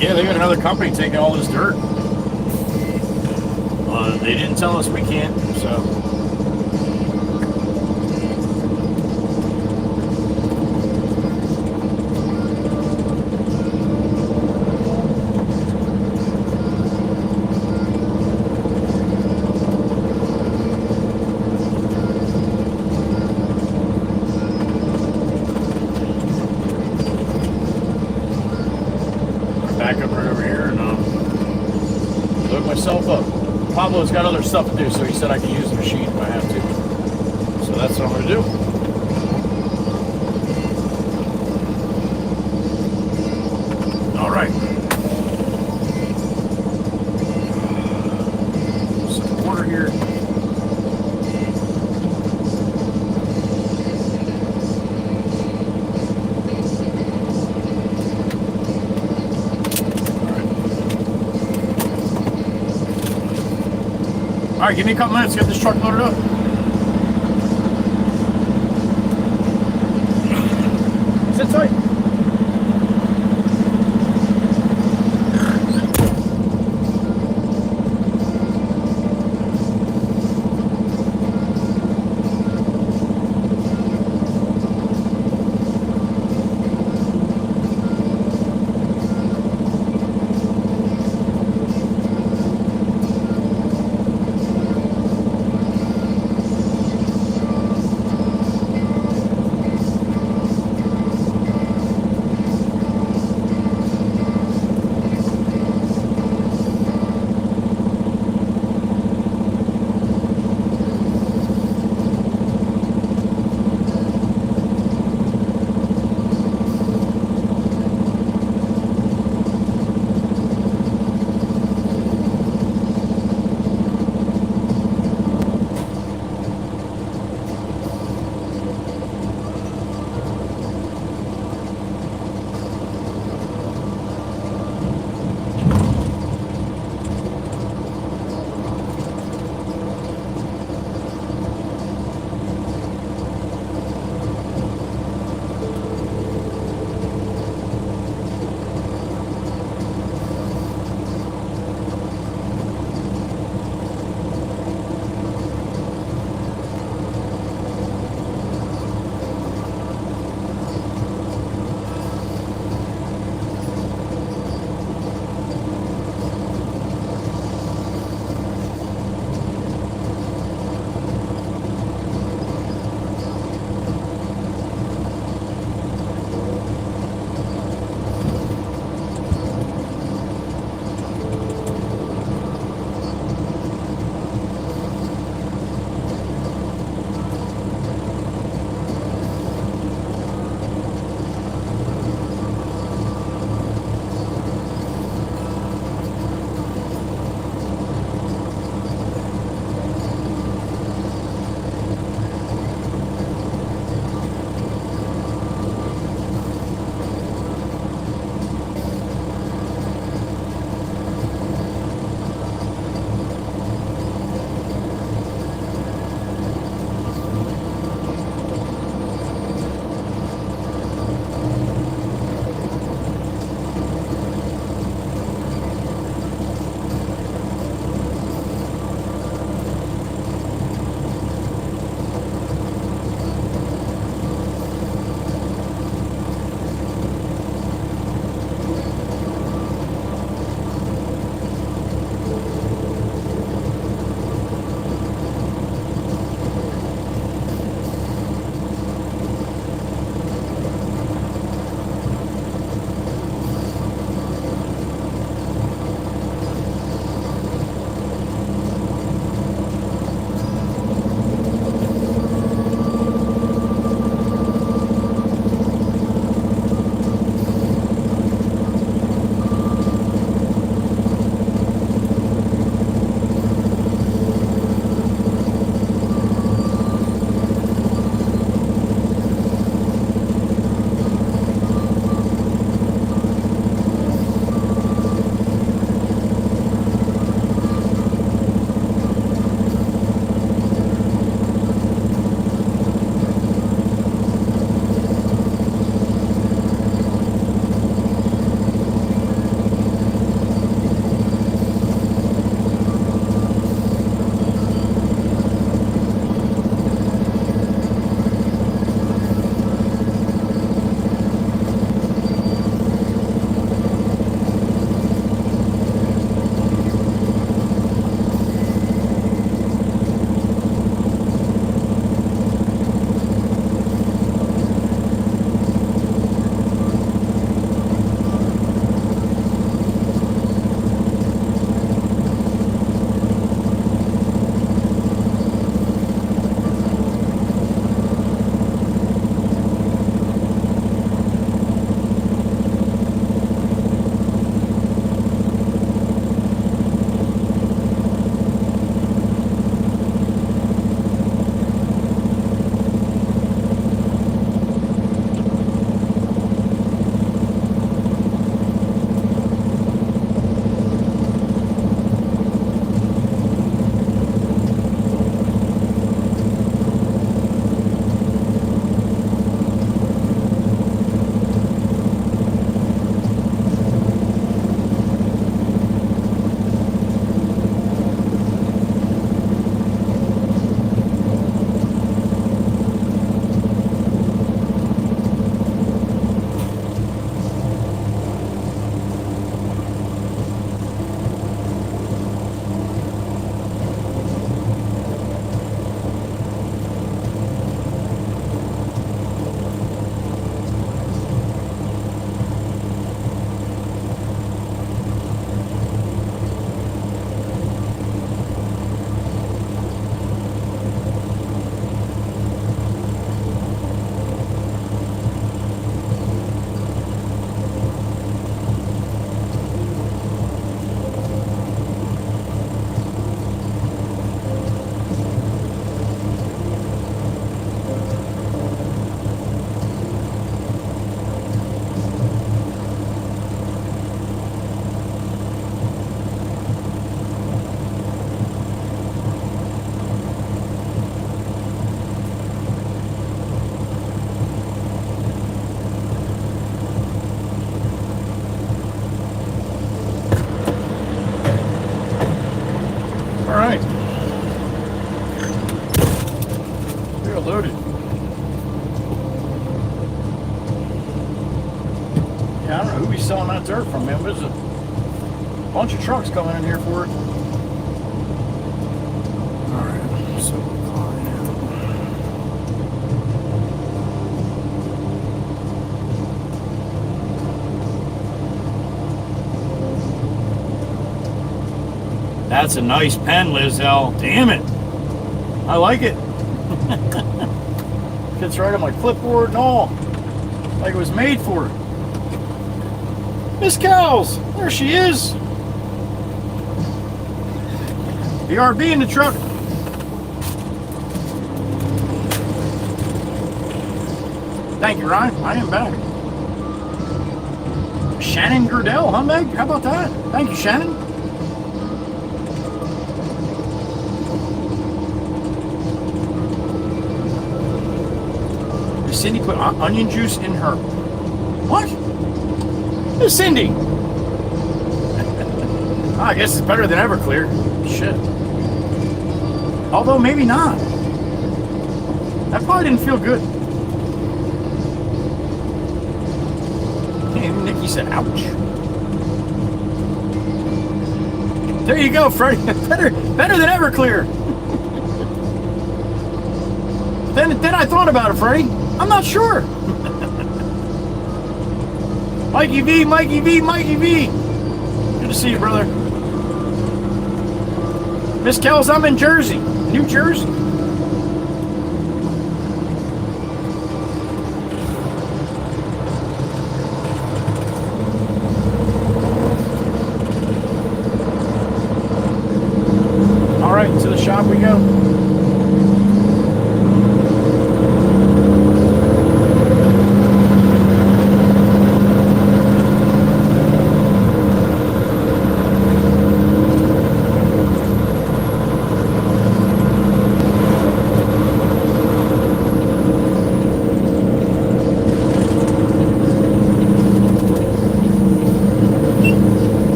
Yeah, they got another company taking all this dirt. They didn't tell us we can't, so. Back up right over here and load myself up. Pablo's got other stuff to do, so he said I can use the machine if I have to. So that's what I'm going to do. All right. Some water here. All right, give me a couple minutes to get this truck loaded up. Sit tight. Yeah, I don't know who he's selling that dirt from, man. There's a bunch of trucks coming in here for it. Alright, so that's a nice pen, Lizelle. Damn it. I like it. Fits right on my clipboard and all. Like it was made for it. Miss Cowles, there she is. BRB in the truck. Thank you, Ryan. I am back. Shannon Gurdell, huh, Meg? How about that? Thank you, Shannon. Cindy put onion juice in her. What? It's Cindy. I guess it's better than Everclear. Shit. Although maybe not. That probably didn't feel good. Hey, Nikki said, ouch. There you go, Freddie. better than Everclear. Then I thought about it, Freddie. I'm not sure. Mikey V, Mikey V, Mikey V. Good to see you, brother. Miss Kells, I'm in Jersey, New Jersey. All right, to the shop we go.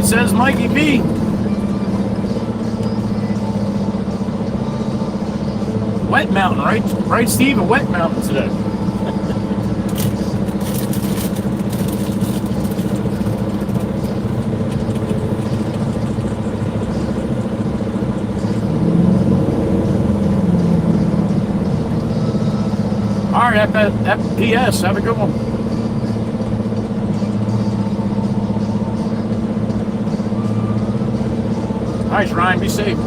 Says Mikey B. Wet Mountain, right? Right, Steve? A wet mountain today. All right, FPS. Have a good one. Nice, Ryan. Be safe.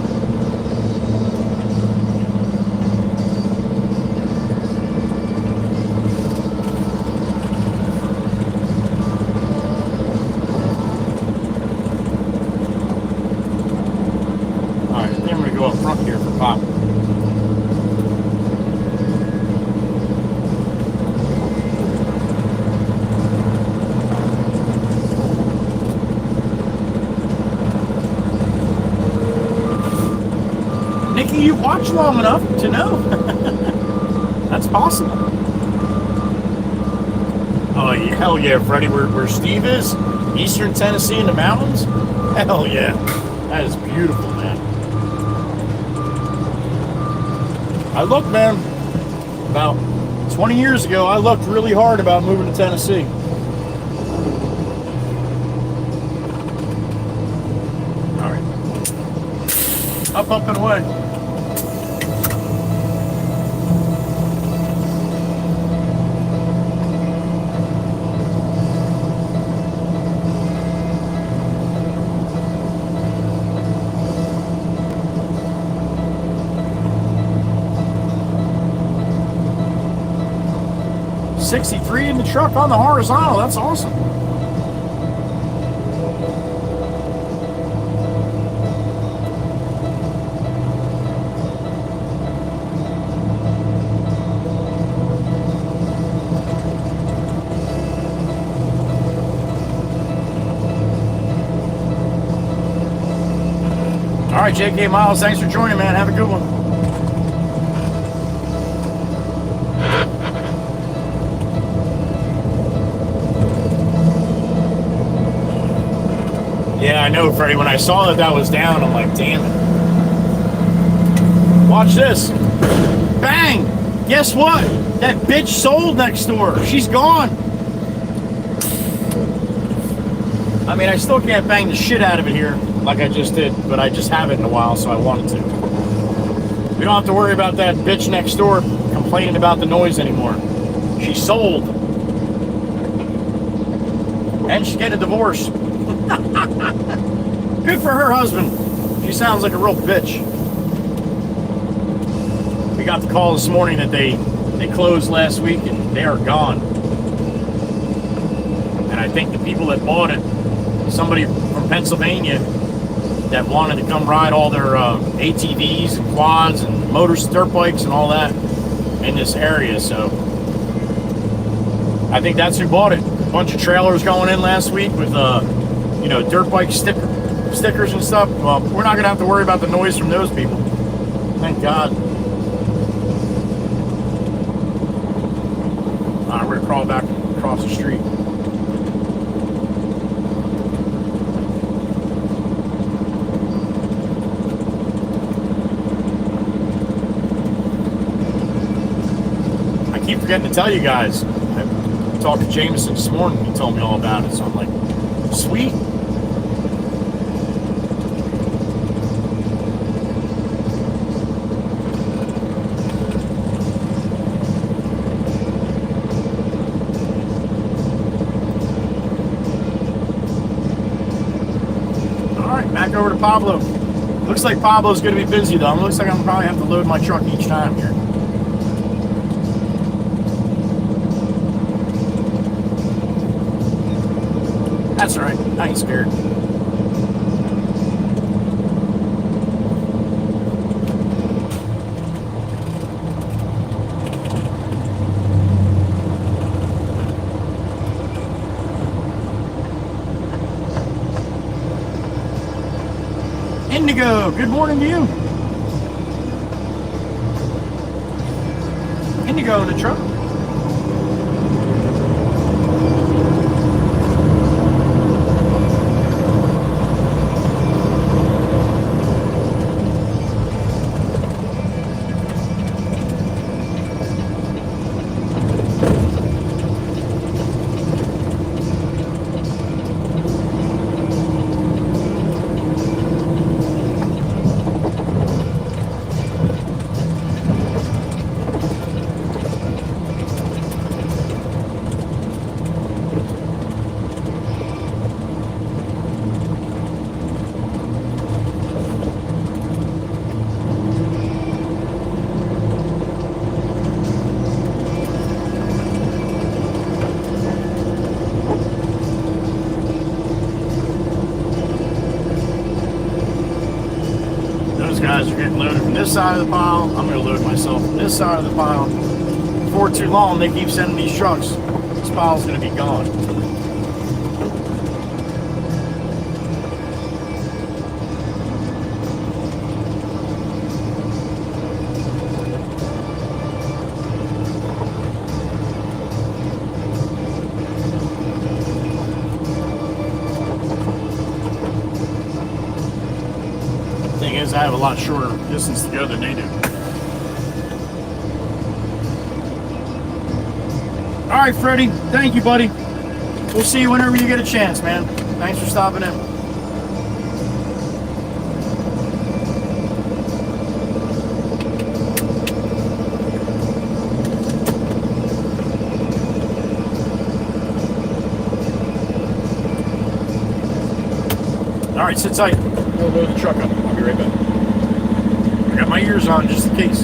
Alright, then I'm going to go up front here for Pop. You've watched long enough to know. That's possible. Oh, yeah, hell yeah, Freddie. Where Steve is, Eastern Tennessee in the mountains. Hell yeah. That is beautiful, man. I looked, man, about 20 years ago, I looked really hard about moving to Tennessee. All right. Up, and away. .63 in the truck on the horizontal. That's awesome. All right, JK Miles, thanks for joining, man. Have a good one. Yeah, I know, Freddie. When I saw that was down, I'm like, damn it. Watch this. Bang! Guess what? That bitch sold next door. She's gone. I mean, I still can't bang the shit out of it here like I just did, but I just haven't in a while, so I wanted to. We don't have to worry about that bitch next door complaining about the noise anymore. She sold. And she's getting a divorce. Good for her husband. She sounds like a real bitch. We got the call this morning that they closed last week and they are gone. And I think the people that bought it, somebody from Pennsylvania that wanted to come ride all their ATVs and quads and dirt bikes and all that in this area. So I think that's who bought it. A bunch of trailers going in last week with dirt bike stickers and stuff. Well, we're not gonna have to worry about the noise from those people. Thank God. All right, we're gonna crawl back across the street. I keep forgetting to tell you guys. I talked to Jameson this morning. He told me all about it, so I'm like, sweet. Back over to Pablo. Looks like Pablo's going to be busy though. It looks like I'm probably have to load my truck each time here. That's all right. I ain't scared. Indigo, good morning to you. Indigo in the truck. Guys are getting loaded from this side of the pile. I'm going to load myself from this side of the pile. Before too long, they keep sending these trucks. This pile's going to be gone. I have a lot shorter distance to go than they do. All right, Freddie. Thank you, buddy. We'll see you whenever you get a chance, man. Thanks for stopping in. All right, sit tight. We'll load the truck up. I'll be right back. I got my ears on just in case.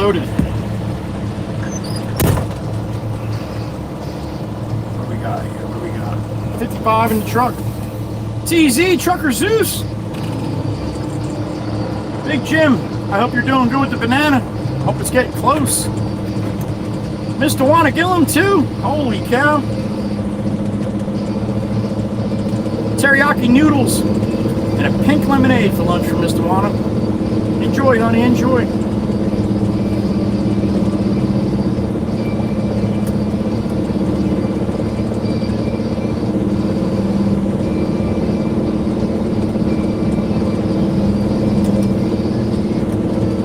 loaded. What do we got here? What do we got? 55 in the truck. TZ, Trucker Zeus. Big Jim, I hope you're doing good with the banana. Hope it's getting close. Mr. Wanna Gillum too? Holy cow. Teriyaki noodles and a pink lemonade for lunch from Mr. Wanna. Enjoy, honey, enjoy.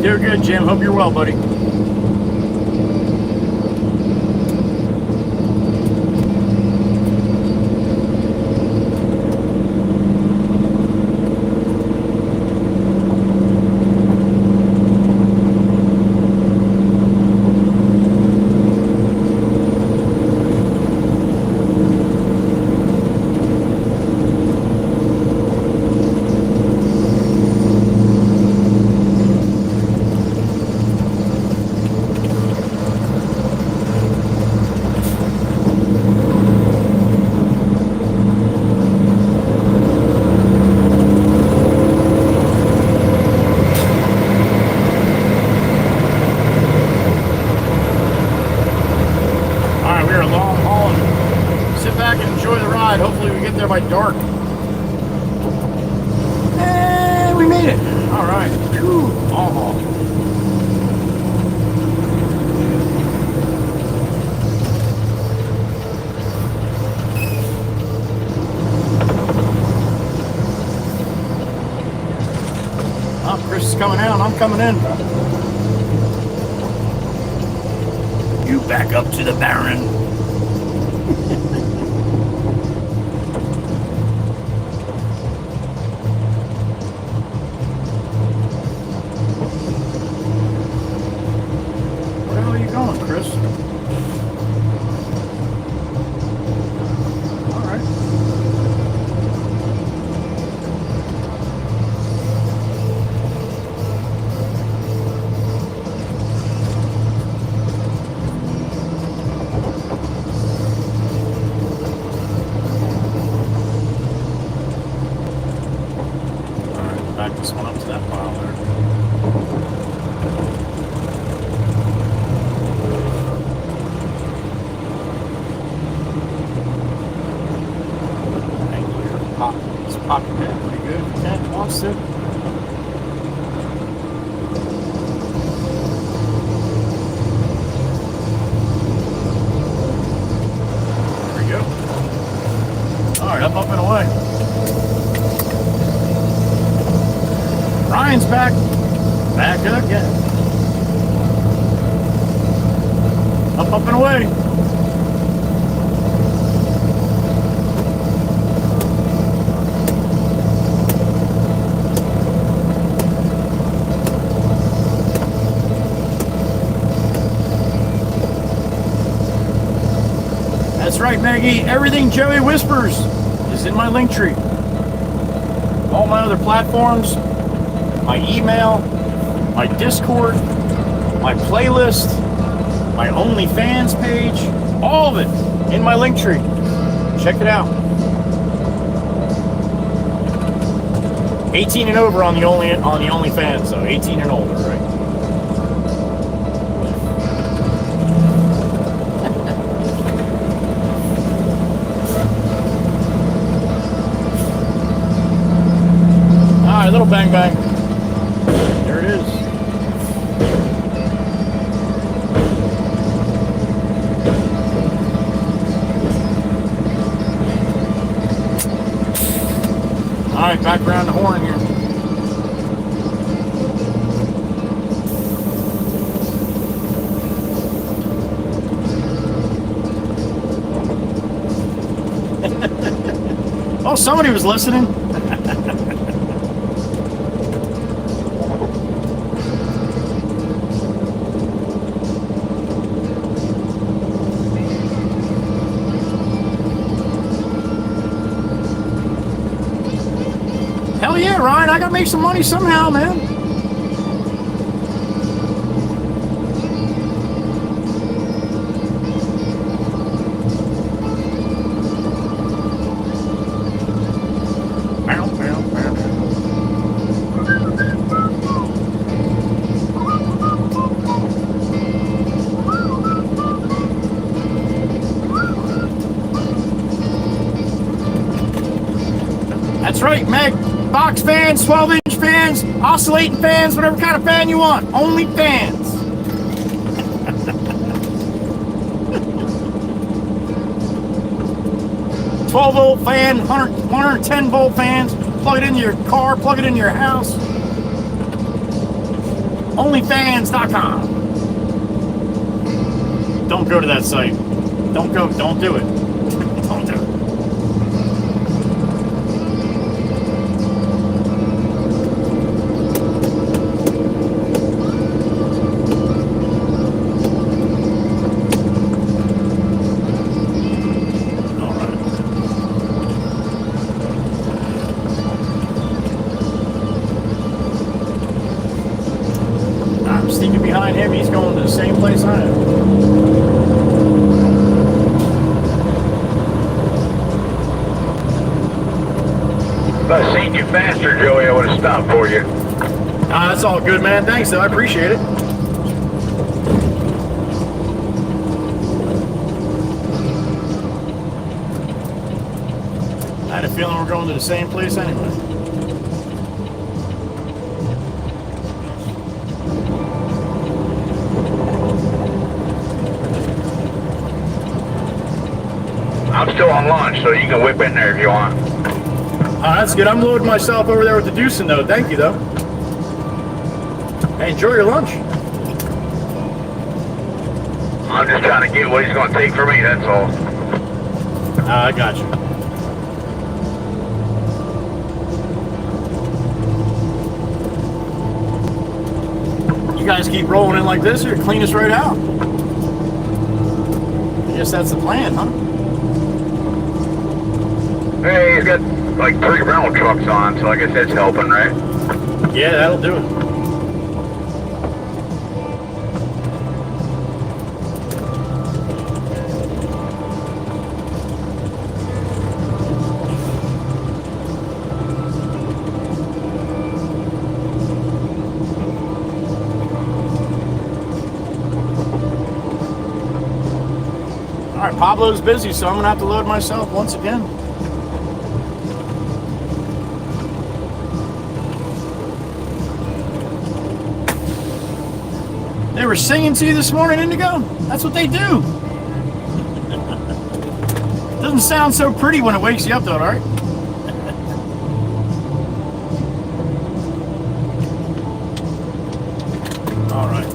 You're good, Jim. Hope you're well, buddy. By dark. And we made it. All right. Whew. Oh. Oh, Chris is coming out. I'm coming in. You back up to the Baron. Right, Maggie. Everything Joey Whispers is in my link tree. All my other platforms, my email, my Discord, my playlist, my OnlyFans page, all of it in my link tree. Check it out. 18 and over on the OnlyFans, so 18 and older, right? Little bang bang. There it is. All right, back around the horn here. Oh, somebody was listening. Ryan, I gotta make some money somehow, man. That's right, Meg. Box fans, 12-inch fans, oscillating fans, whatever kind of fan you want. Only fans. 12-volt fan, 110-volt fans. Plug it into your car, plug it into your house. Onlyfans.com. Don't go to that site. Don't go. Don't do it. Don't do it. Behind him, he's going to the same place I am. If I'd seen you faster, Joey, I would have stopped for you. That's all good, man. Thanks, though. I appreciate it. I had a feeling we're going to the same place anyway. I'm still on lunch, so you can whip in there if you want. That's good. I'm loading myself over there with the Deucin, though. Thank you, though. Hey, enjoy your lunch. I'm just trying to get what he's going to take for me, that's all. I got you. You guys keep rolling in like this, or clean us right out. I guess that's the plan, huh? Hey, he's got like 3 rental trucks on, so I guess that's helping, right? Yeah, that'll do it. All right, Pablo's busy, so I'm gonna have to load myself once again. They were singing to you this morning, Indigo? That's what they do. Doesn't sound so pretty when it wakes you up, though, right? All right.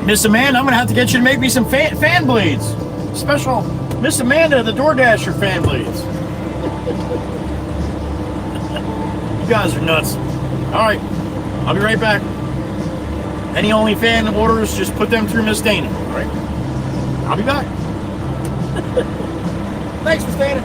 Miss Amanda, I'm going to have to get you to make me some fan blades. Special Miss Amanda, the DoorDasher fan blades. You guys are nuts. All right. I'll be right back. Any OnlyFan orders, just put them through Miss Dana, all right? I'll be back. Thanks, Miss Dana.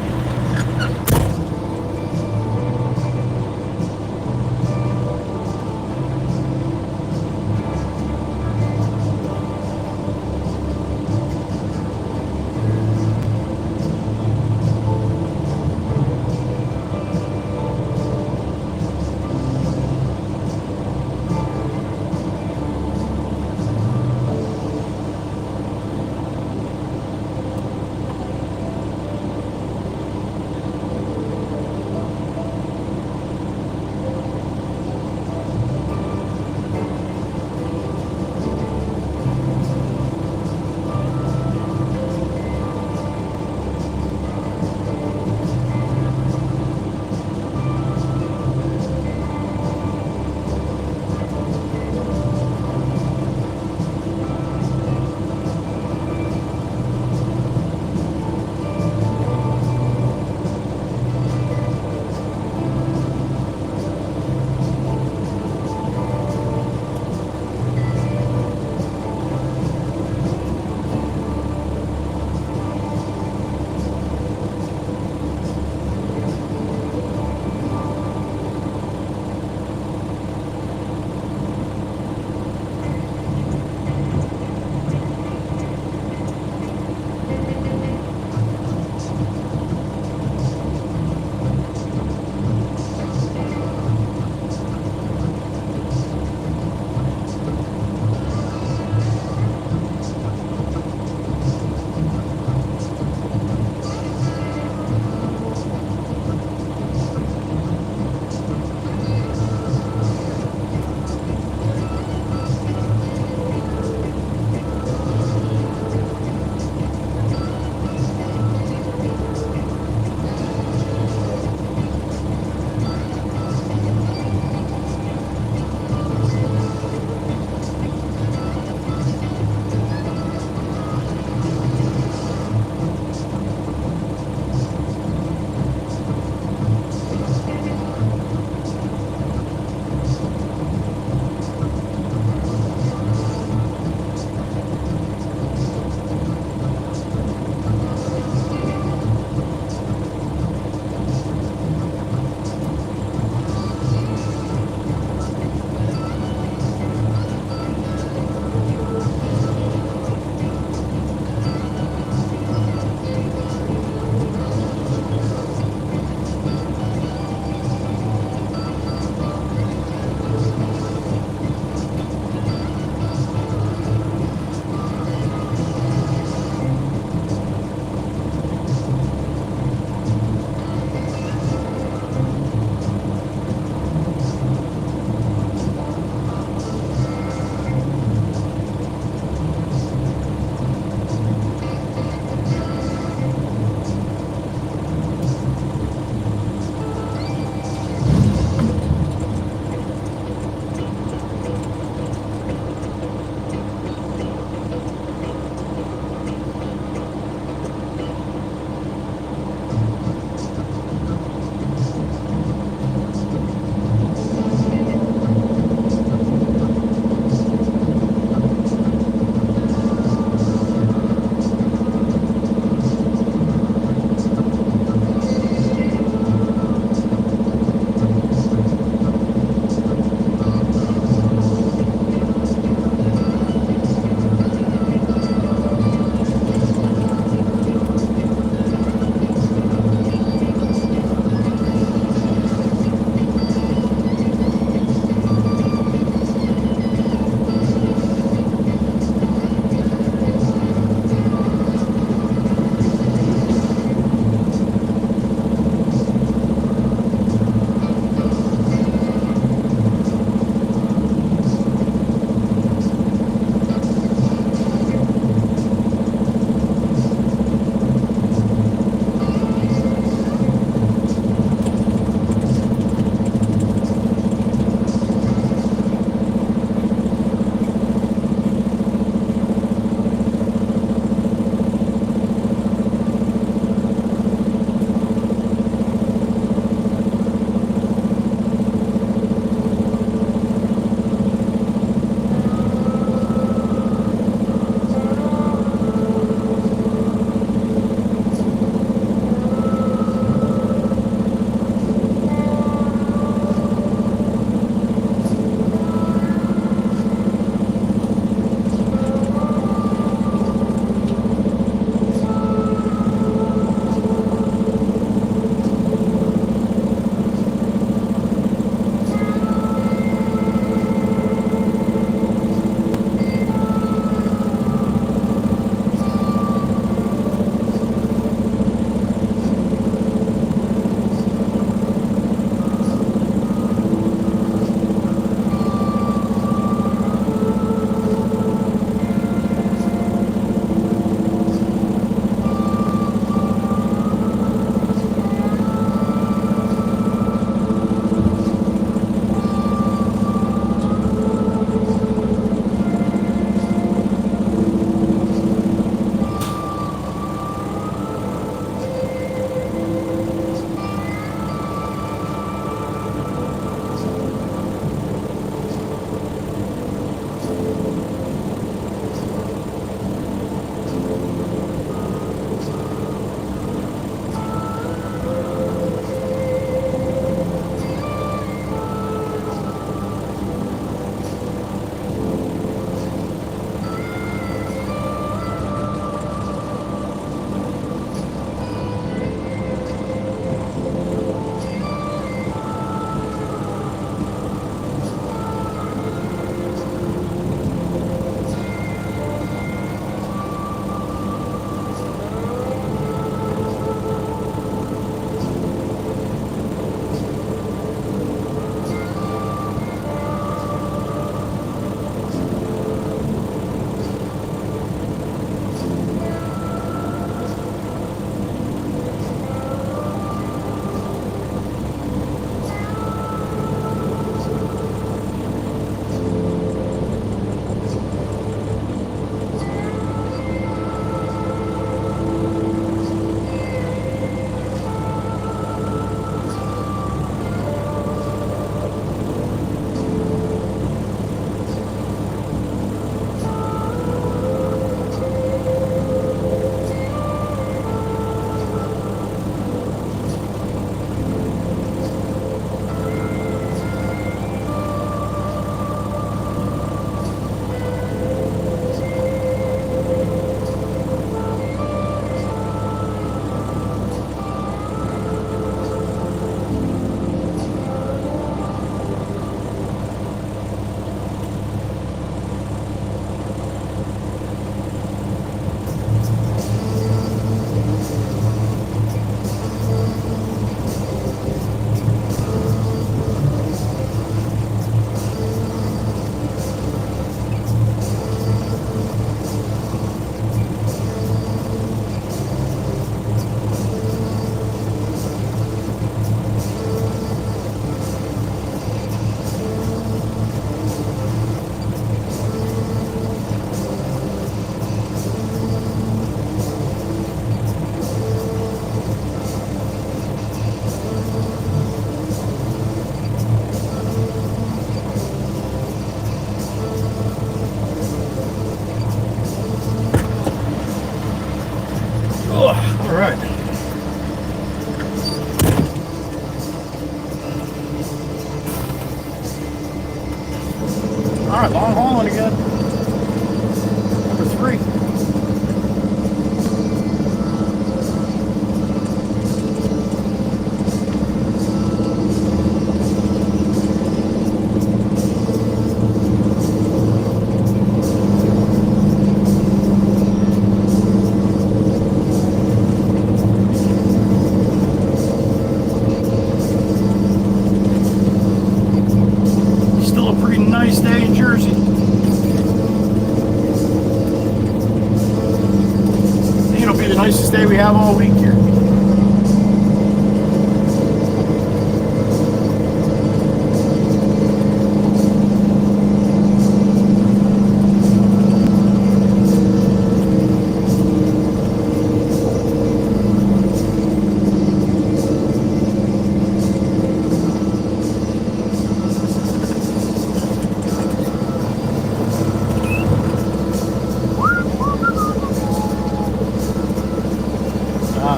All right, long hauling again. Number 3. Still a pretty nice day in Jersey. I think it'll be the nicest day we have all week here.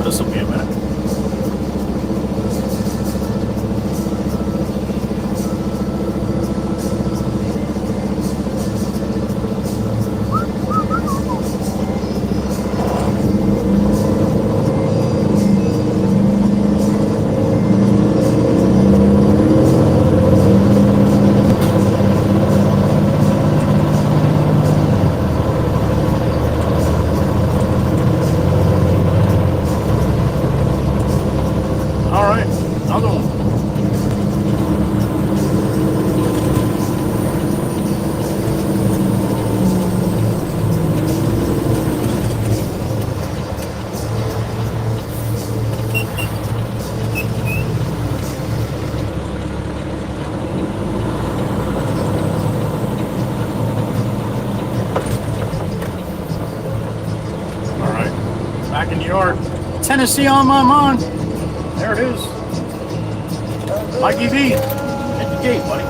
This will be a minute. All right, another one. All right, back in the yard. Tennessee on my mind. There it is. Mikey V, at the gate, buddy.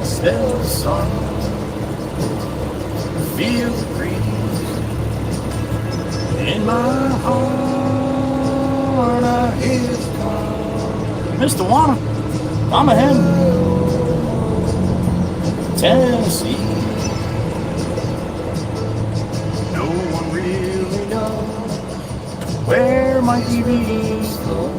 Still the sun, feel the breeze. In my heart, I hear the call. Mr. Wanna, I'm a hen. Tennessee. No one really knows where my EVs go.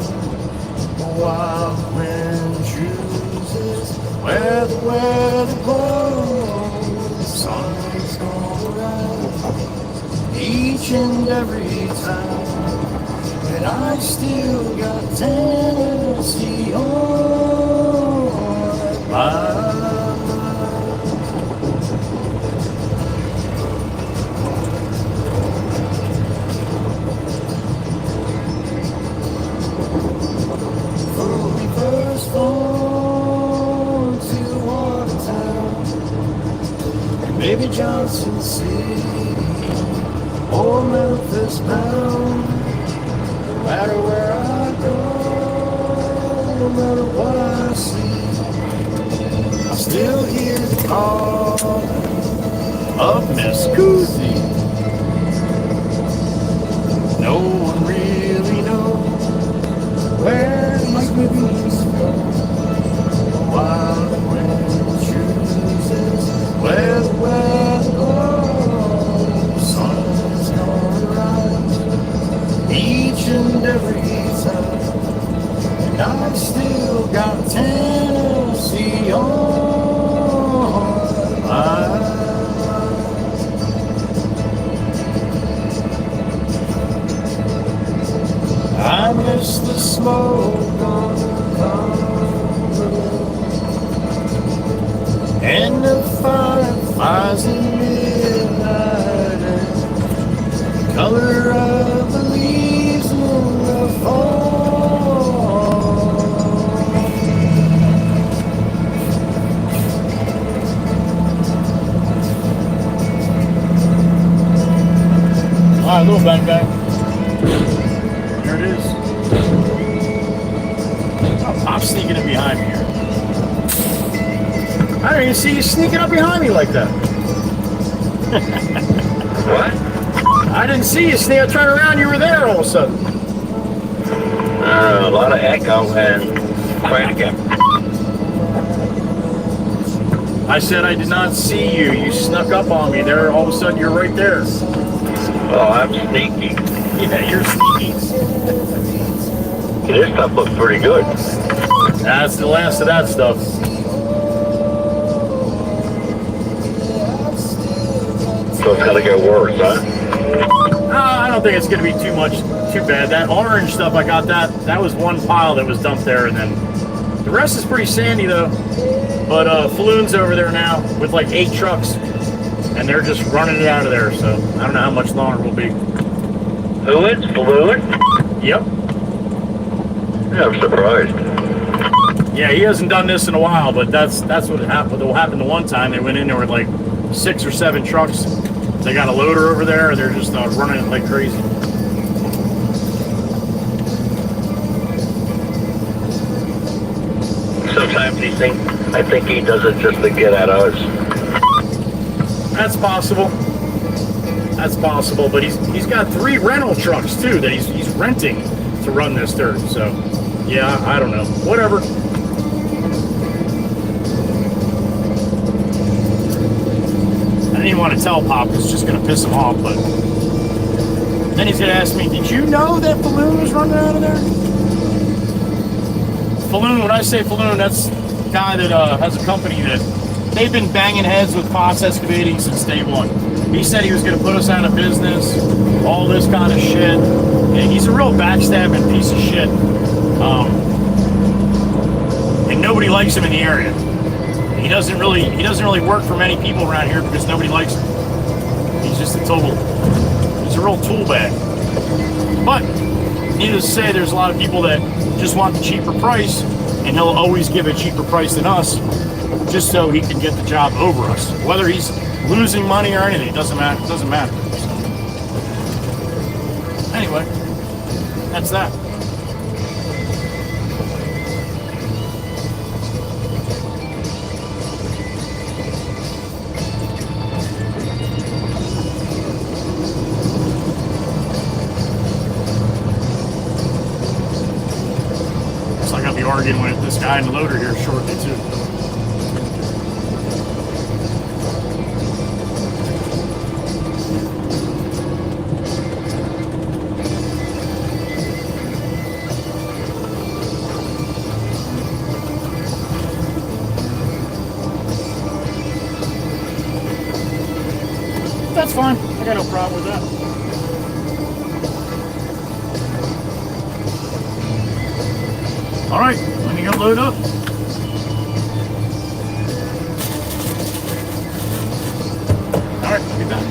The wild wind chooses where the weather blows. The sun is gonna rise each and every time, and I still got Tennessee on my Baby Johnson City or Memphis bound. No matter where I go, no matter what I see, I still hear the call of Miss Cousy. No one really knows where my babies go. Wild wind chooses where the weather goes. The sun is gonna rise each and every time, and I still got Tennessee on my mind. I miss the smoke on the Cumberland and the fireflies in midnight and the color of the leaves in the fall. All right, little bang bang. There it is. Oh, Pop's sneaking in behind me here. I didn't even see you sneaking up behind me like that. What? I didn't see you turn around, you were there all of a sudden. A lot of echo and trying to get I said I did not see you. You snuck up on me there. All of a sudden, you're right there. Oh, I'm sneaky. Yeah, you're sneaky. This stuff looks pretty good. That's the last of that stuff. So it's gonna get worse, huh? I don't think it's going to be too bad. That orange stuff, I got that was one pile that was dumped there, and then the rest is pretty sandy though. But Falloon's over there now with like 8 trucks, and they're just running it out of there. So I don't know how much longer we'll be. Who is Falloon? Yep. Yeah, I'm surprised. Yeah, he hasn't done this in a while, but that's what happened. What happened the one time they went in there with like 6 or 7 trucks. They got a loader over there, and they're just running it like crazy. Sometimes I think he does it just to get at us. That's possible. That's possible, but he's got 3 rental trucks too that he's renting to run this dirt. So, yeah, I don't know. Whatever. I didn't want to tell Pop, it's just going to piss him off, but then he's going to ask me, did you know that Falloon was running out of there? Falloon, when I say Falloon, that's the guy that has a company that they've been banging heads with Fox Excavating since day one. He said he was going to put us out of business, all this kind of shit, and he's a real backstabbing piece of shit. And nobody likes him in the area. He doesn't really work for many people around here because nobody likes him. He's just he's a real tool bag. But needless to say, there's a lot of people that just want the cheaper price, and he'll always give a cheaper price than us, just so he can get the job over us. Whether he's losing money or anything, it doesn't matter. It doesn't matter. So, anyway, that's that. I'll be arguing with this guy in the loader here shortly too. That's fine. I got no problem with that. All right, let me go load up. All right, I'll be back.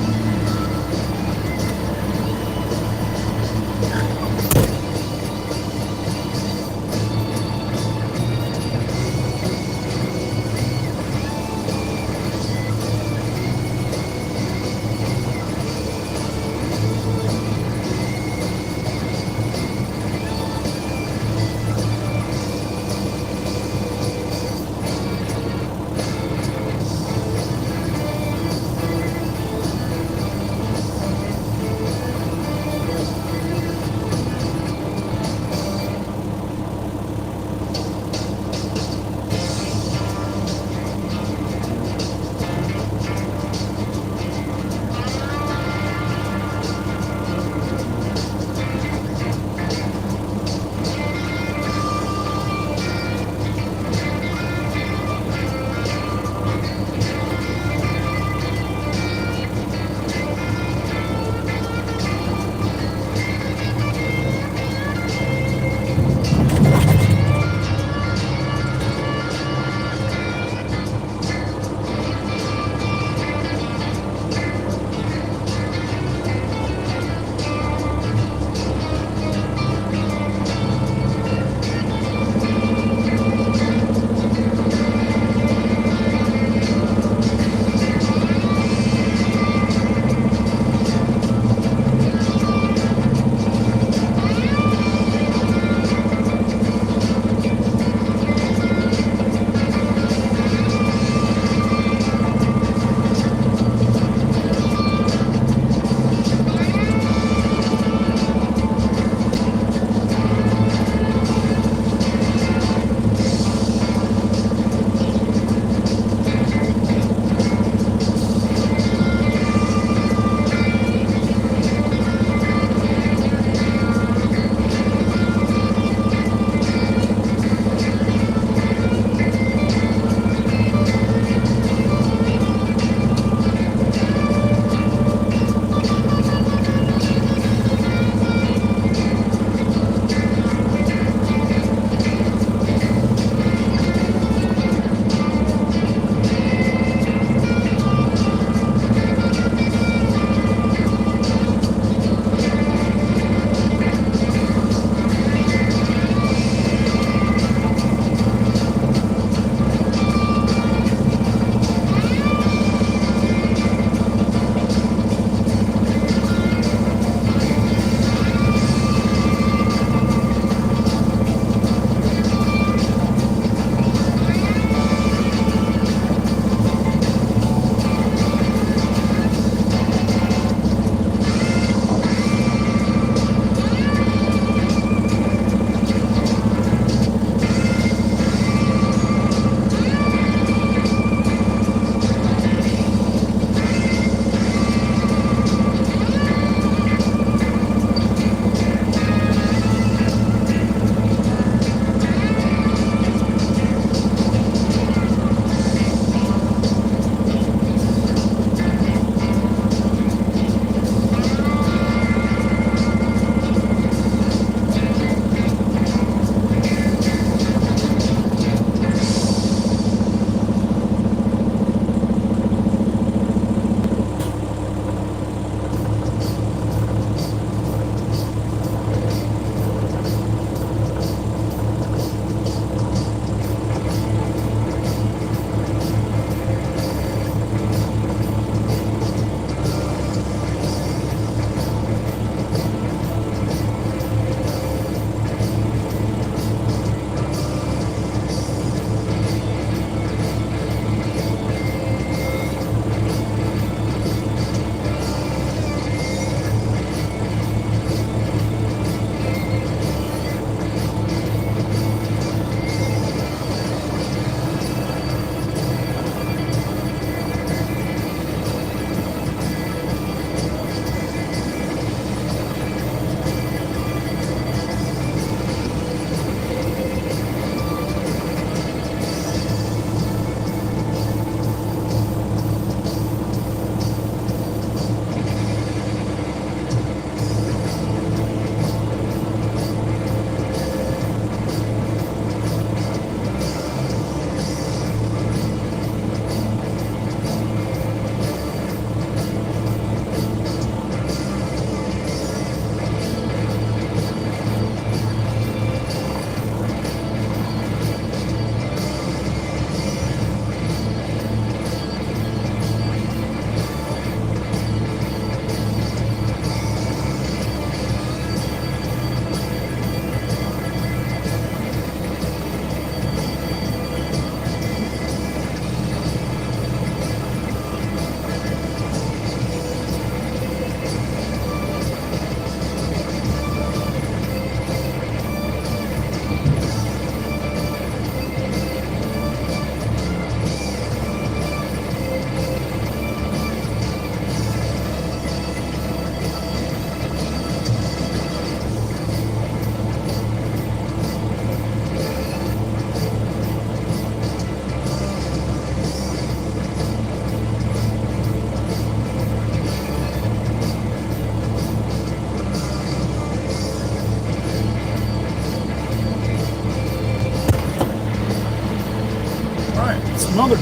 another.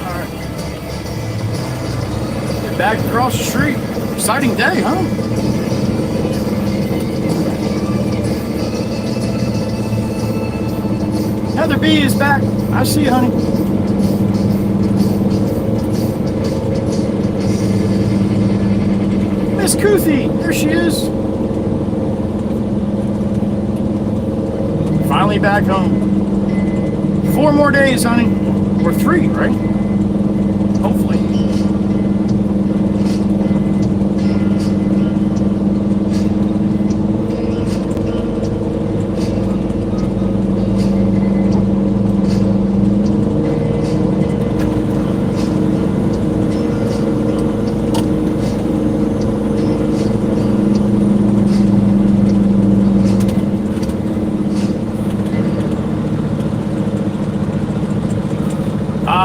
Alright. Back across the street. Exciting day, huh? Heather B is back. I see you, honey. Miss Kuthi, there she is. Finally back home. 4 more days, honey. Or 3, right? Hopefully.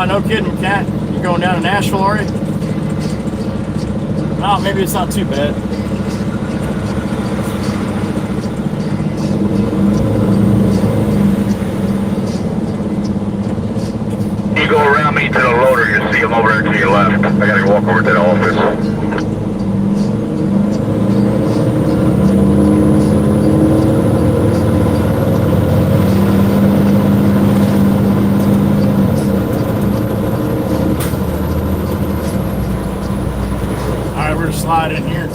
No kidding, Kat. You going down to Nashville, are you? Oh, maybe it's not too bad. You go around me to the loader, you see him over there to your left. I gotta walk over to the office. Slide in here.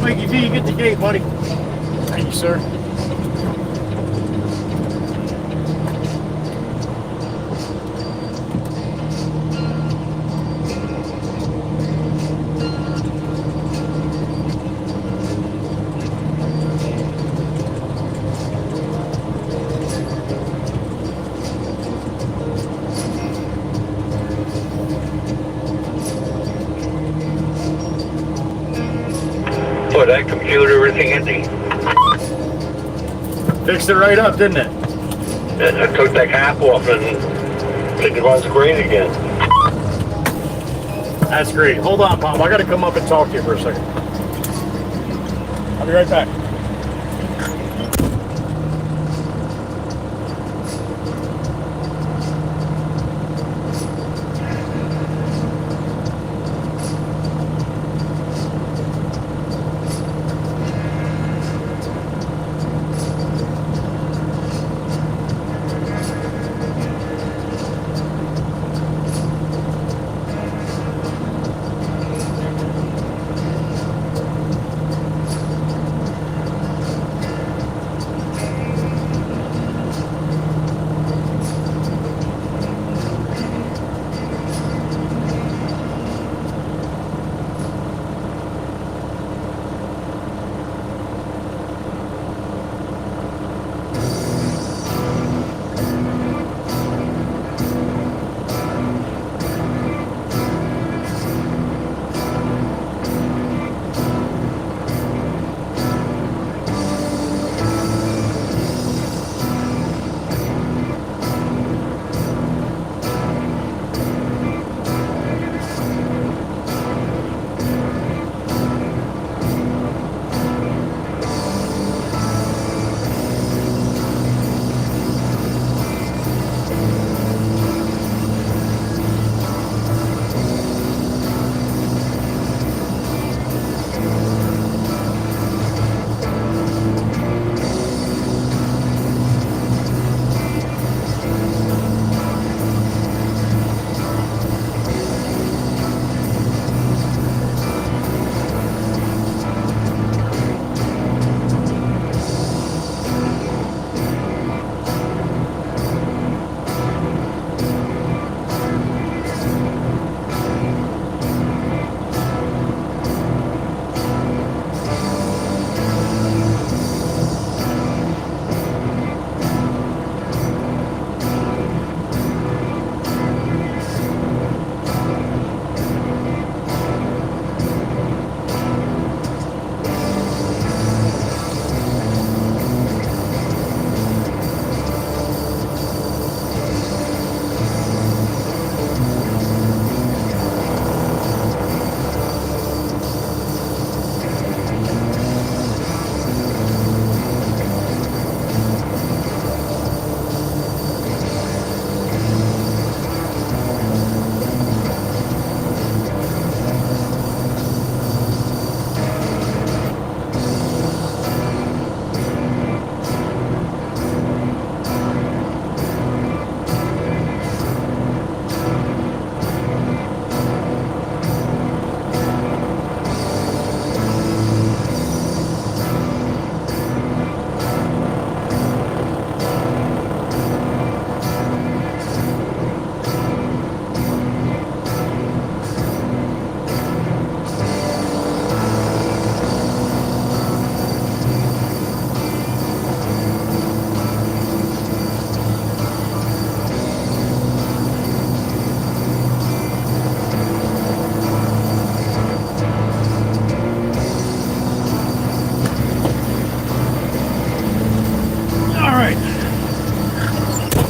Mikey V, you get the gate, buddy. Thank you, sir. Boy, that computer, everything empty. Fixed it right up, didn't it? And I took that cap off and it runs great again. That's great. Hold on, Pop. I got to come up and talk to you for a second. I'll be right back.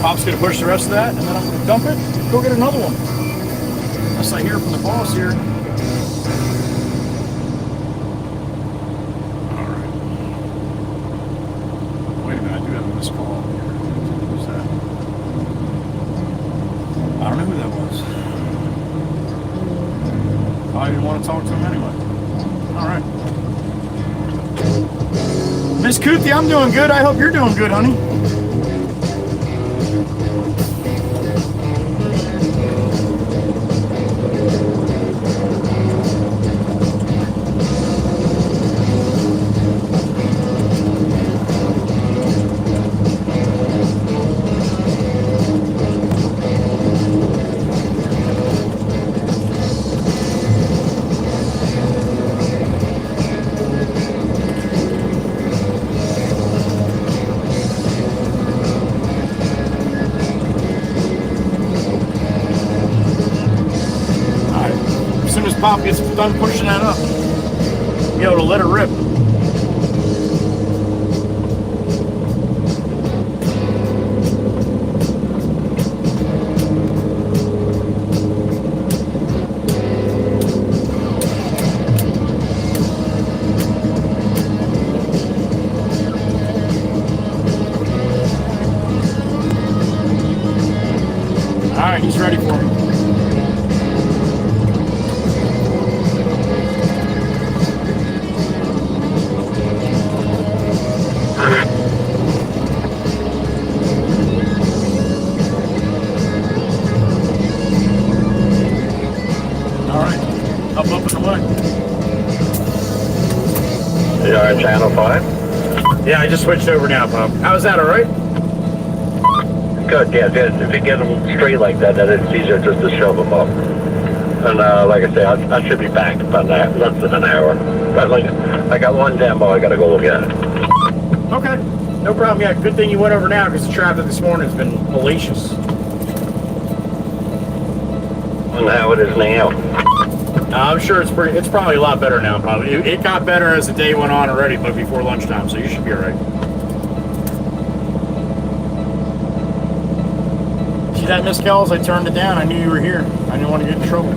Pop's gonna push the rest of that, and then I'm gonna dump it and go get another one. Unless I hear from the boss here. Alright. Wait a minute, I do have a missed call here. Who's that? I don't know who that was. I didn't want to talk to him anyway. Alright. Miss Kuthi, I'm doing good. I hope you're doing good, honey. Pop gets done pushing that up, be able to let her rip. All right, he's ready for me. You're on channel 5? Yeah, I just switched over now, Pop. How's that, all right? Good, yeah. If you get them straight like that, then it's easier just to shove them up. And like I say, I should be back about less than an hour. But like, I got one demo I got to go look at. Okay, no problem. Yeah, good thing you went over now because the traffic this morning has been hellacious. And how it is now. I'm sure it's probably a lot better now. Probably it got better as the day went on already, but before lunchtime, so you should be all right. See that, Miss Kells? I turned it down. I knew you were here. I didn't want to get in trouble.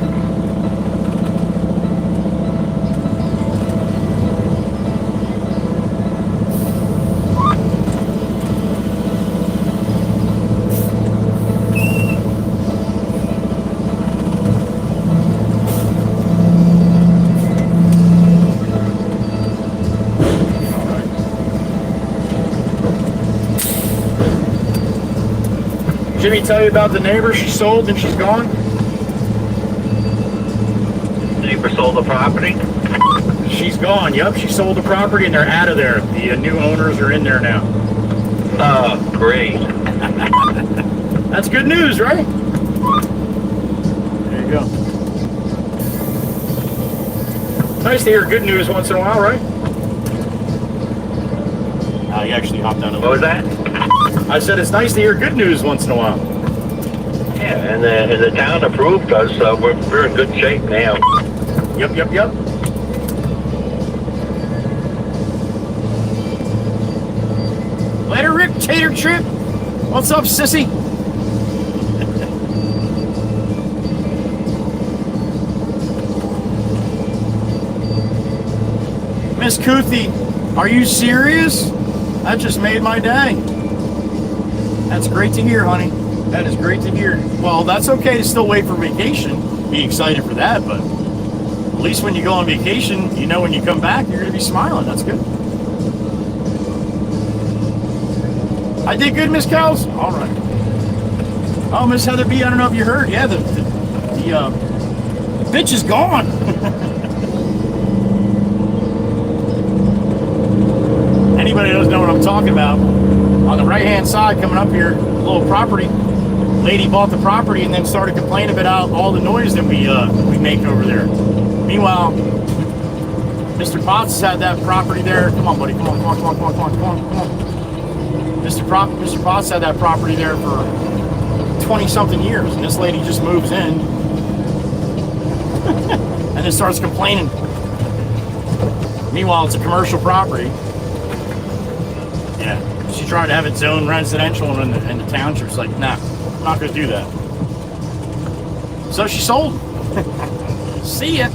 Jimmy tell you about the neighbor she sold and she's gone? Neighbor sold the property? She's gone, yep. She sold the property and they're out of there. The new owners are in there now. Oh, great. That's good news, right? There you go. Nice to hear good news once in a while, right? He actually hopped down a little. What was that? I said it's nice to hear good news once in a while. Yeah, and the town approved us, so we're in good shape now. Yep. Later, Rick Tater Trip. What's up, sissy? Miss Kuthi, are you serious? That just made my day. That's great to hear, honey. That is great to hear. Well, that's okay to still wait for vacation. Be excited for that, but at least when you go on vacation, you know when you come back, you're going to be smiling. That's good. I did good, Miss Cows? All right. Oh, Miss Heather B., I don't know if you heard. Yeah, the bitch is gone. Anybody doesn't know what I'm talking about. On the right-hand side, coming up here, a little property. Lady bought the property and then started complaining about all the noise that we make over there. Meanwhile, Mr. Potts had that property there. Come on, buddy. Come on. Mr. Potts had that property there for 20-something years, and this lady just moves in and then starts complaining. Meanwhile, it's a commercial property. Yeah. She tried to have its own residential in the township. It's like, nah, I'm not going to do that. So she sold. See ya.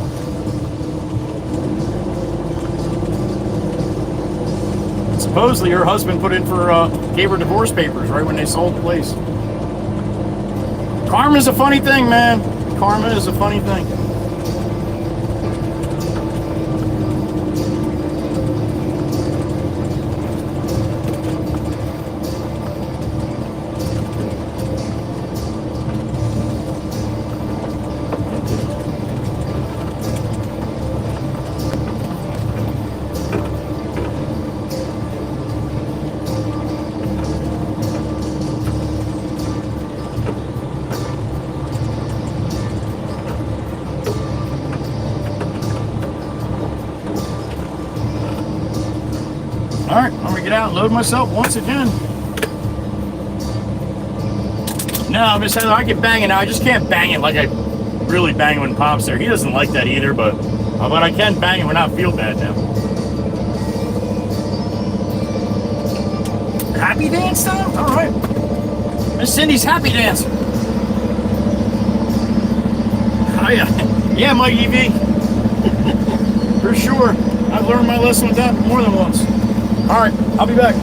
Supposedly her husband put in for, gave her divorce papers right when they sold the place. Karma's a funny thing, man. Karma is a funny thing. Alright, I'm gonna get out and load myself once again. No, I'm just saying I get banging now. I just can't bang it like I really bang when Pop's there. He doesn't like that either, but I can bang it when I feel bad now. Happy dance time? Alright. Miss Cindy's happy dance. Oh yeah. Yeah, Mike EV. For sure. I've learned my lesson with that more than once. All right, I'll be back.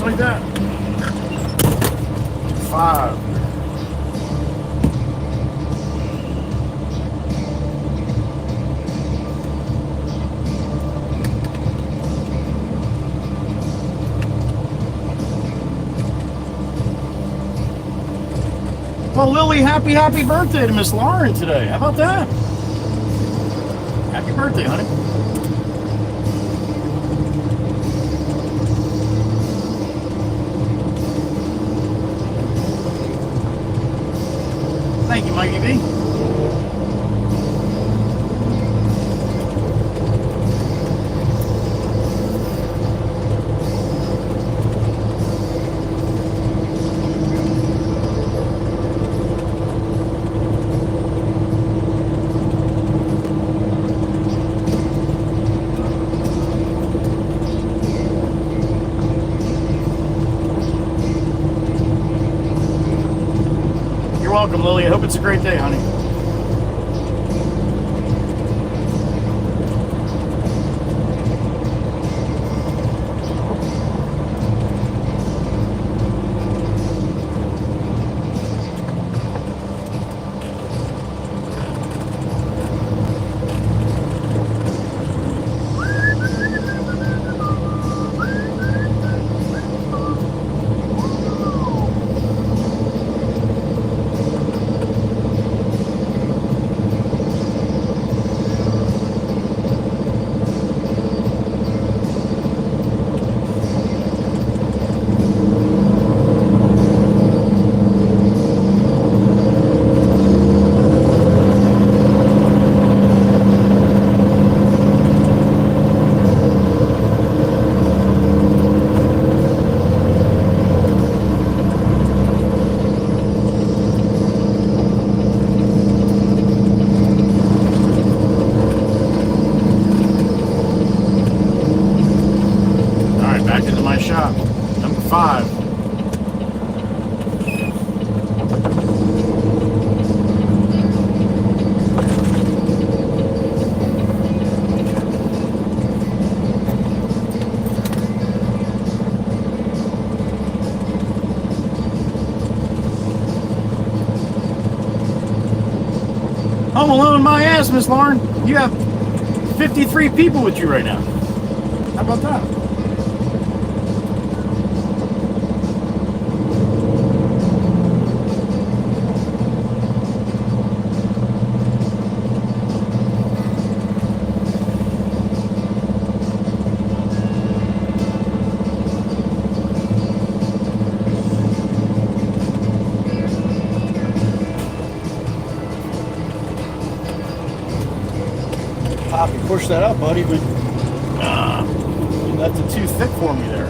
like that. 5. Well, Lily, happy birthday to Miss Lauren today. How about that? Happy birthday, honey. Thank you, Mikey B. You're welcome, Lily. I hope it's a great day, honey. Shop number 5. Home alone, my ass, Miss Lauren. You have 53 people with you right now. How about that? Poppy, push that up, buddy, but that's too thick for me there.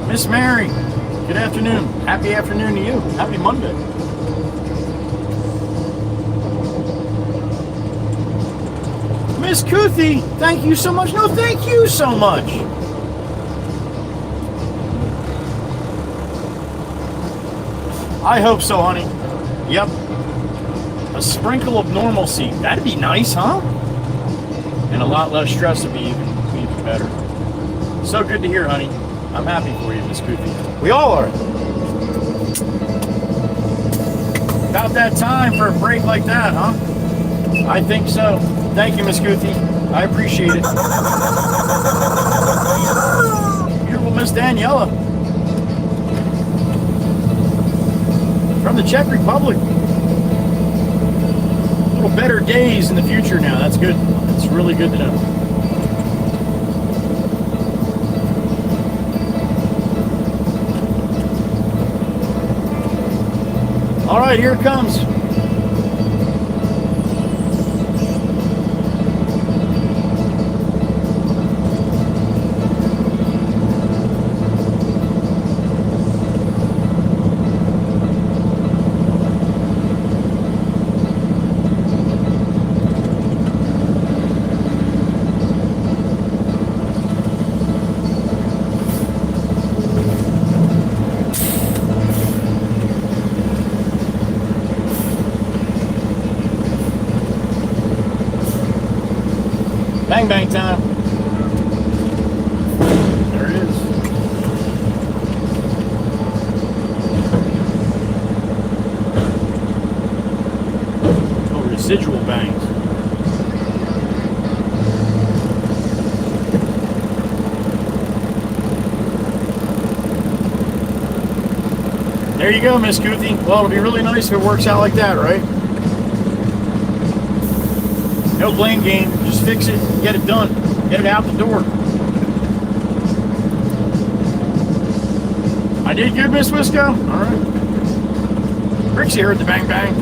Miss Mary, good afternoon. Happy afternoon to you. Happy Monday. Miss Kuthi, thank you so much. No, thank you so much. I hope so, honey. Yep. A sprinkle of normalcy. That'd be nice, huh? And a lot less stress would be even better. So good to hear, honey. I'm happy for you, Miss Kuthi. We all are. About that time for a break like that, huh? I think so. Thank you, Miss Kuthi. I appreciate it. Beautiful Miss Daniela. From the Czech Republic. A little better days in the future now. That's good. That's really good to know. All right, here it comes. Bang bang time. There it is. Oh, residual bangs. There you go, Miss Goothy. Well, it'll be really nice if it works out like that, right? No blame game. Just fix it. Get it done. Get it out the door. I did good, Miss Wisco. All right. Rixie heard the bang bang.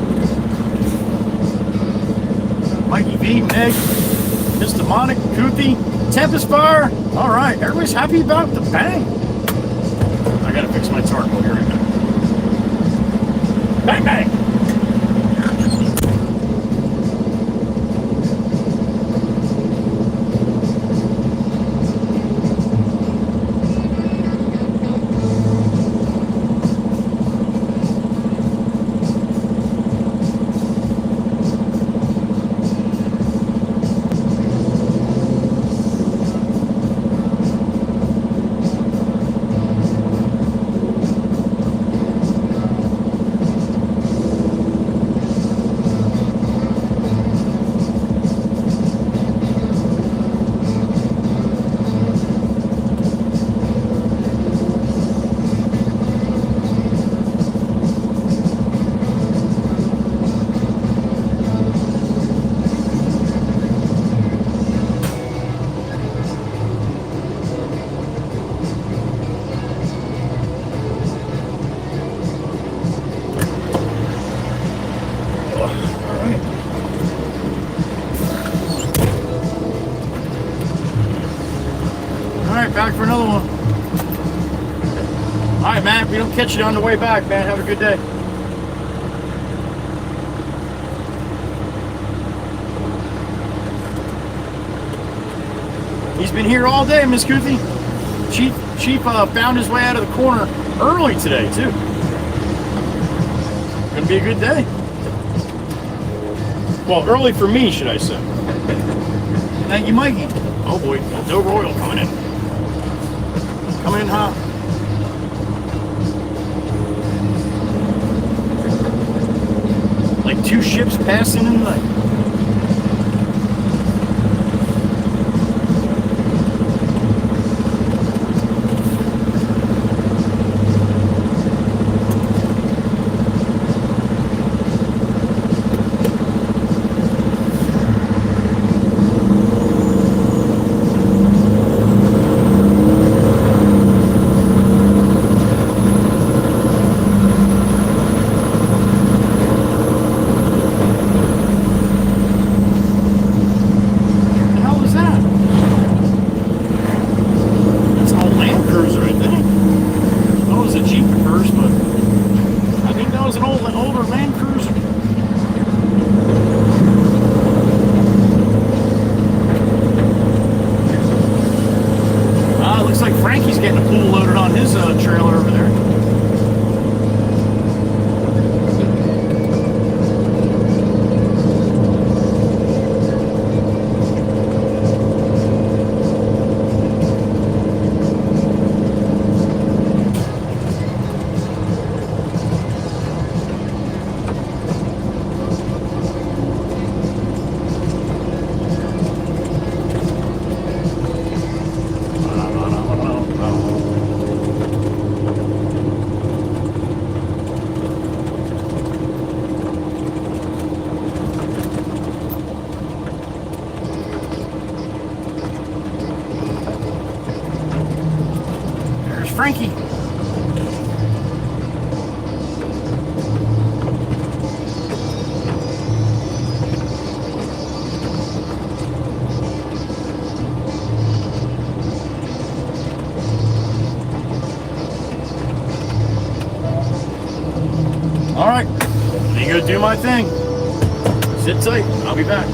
Mikey V, Meg, Miss Demonic, Goothy, Tempest Fire. All right. Everybody's happy about the bang. I gotta fix my target here. Bang bang. Back for another one. All right, man. If we don't catch you on the way back, man, have a good day. He's been here all day, Miss Goothy. Chief found his way out of the corner early today, too. Gonna be a good day. Well, early for me, should I say. Thank you, Mikey. Oh, boy. No Royal coming in. Come in, huh? Like two ships passing in the night. Frankie. All right, I'm gonna go do my thing. Sit tight, I'll be back.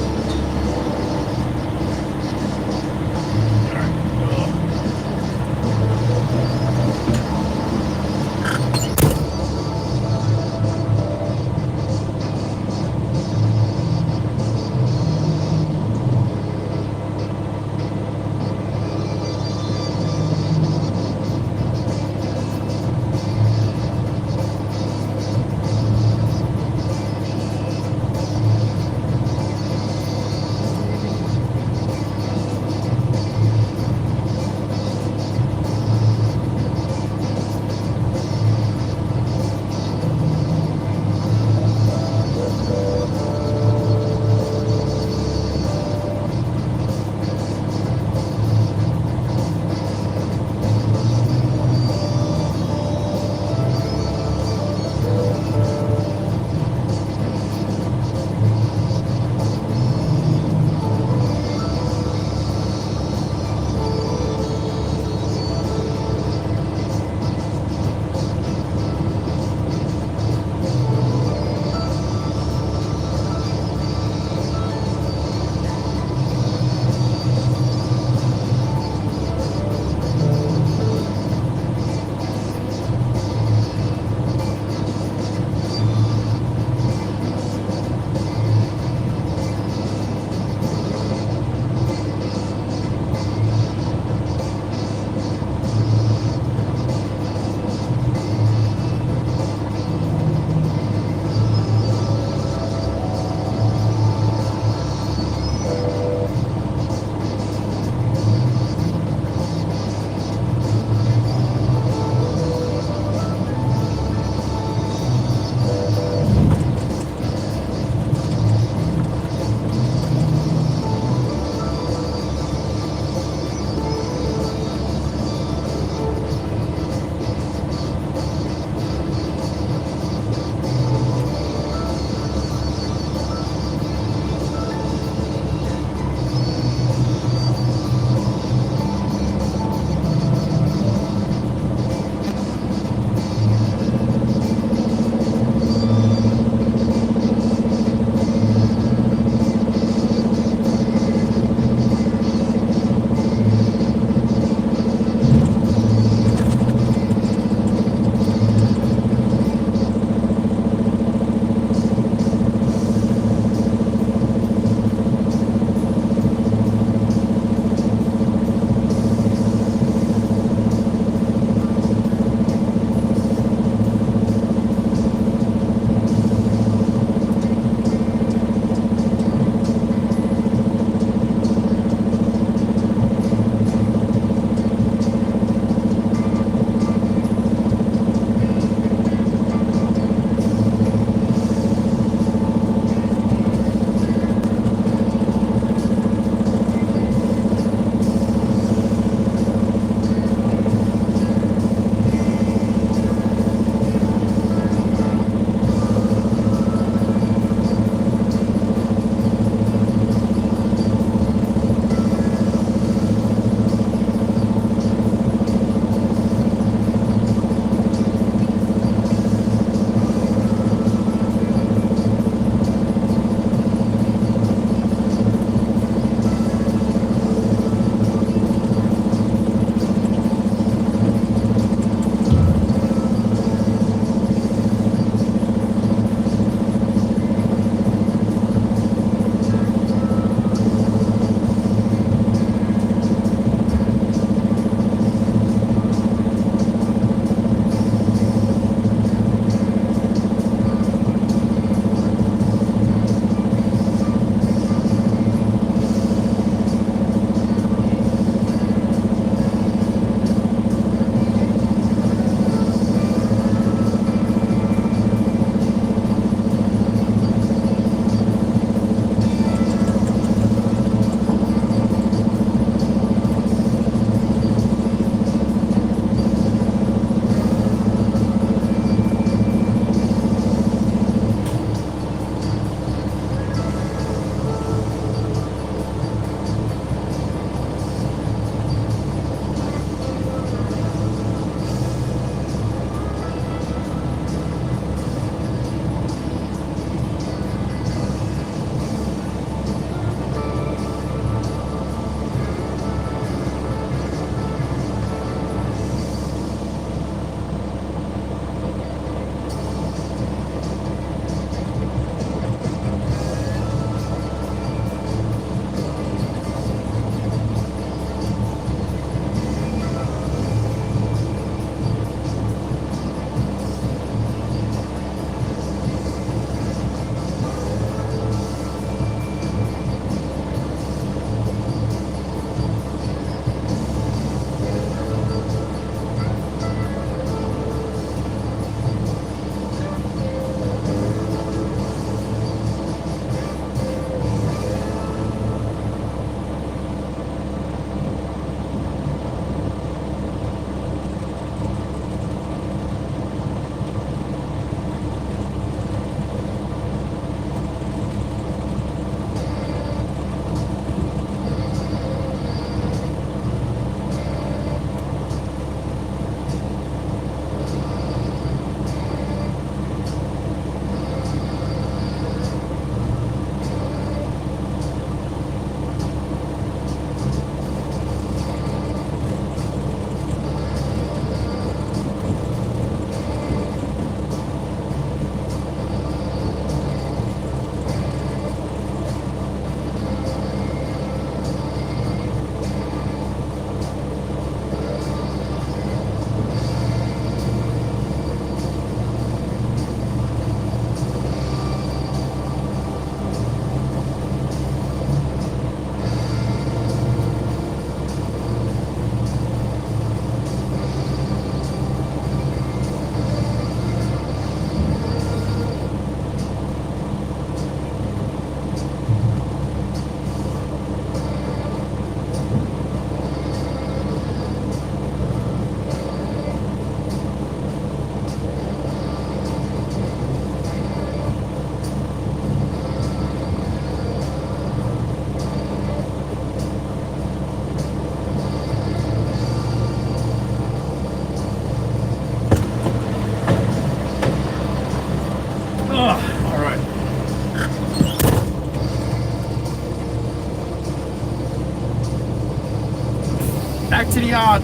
to the yard.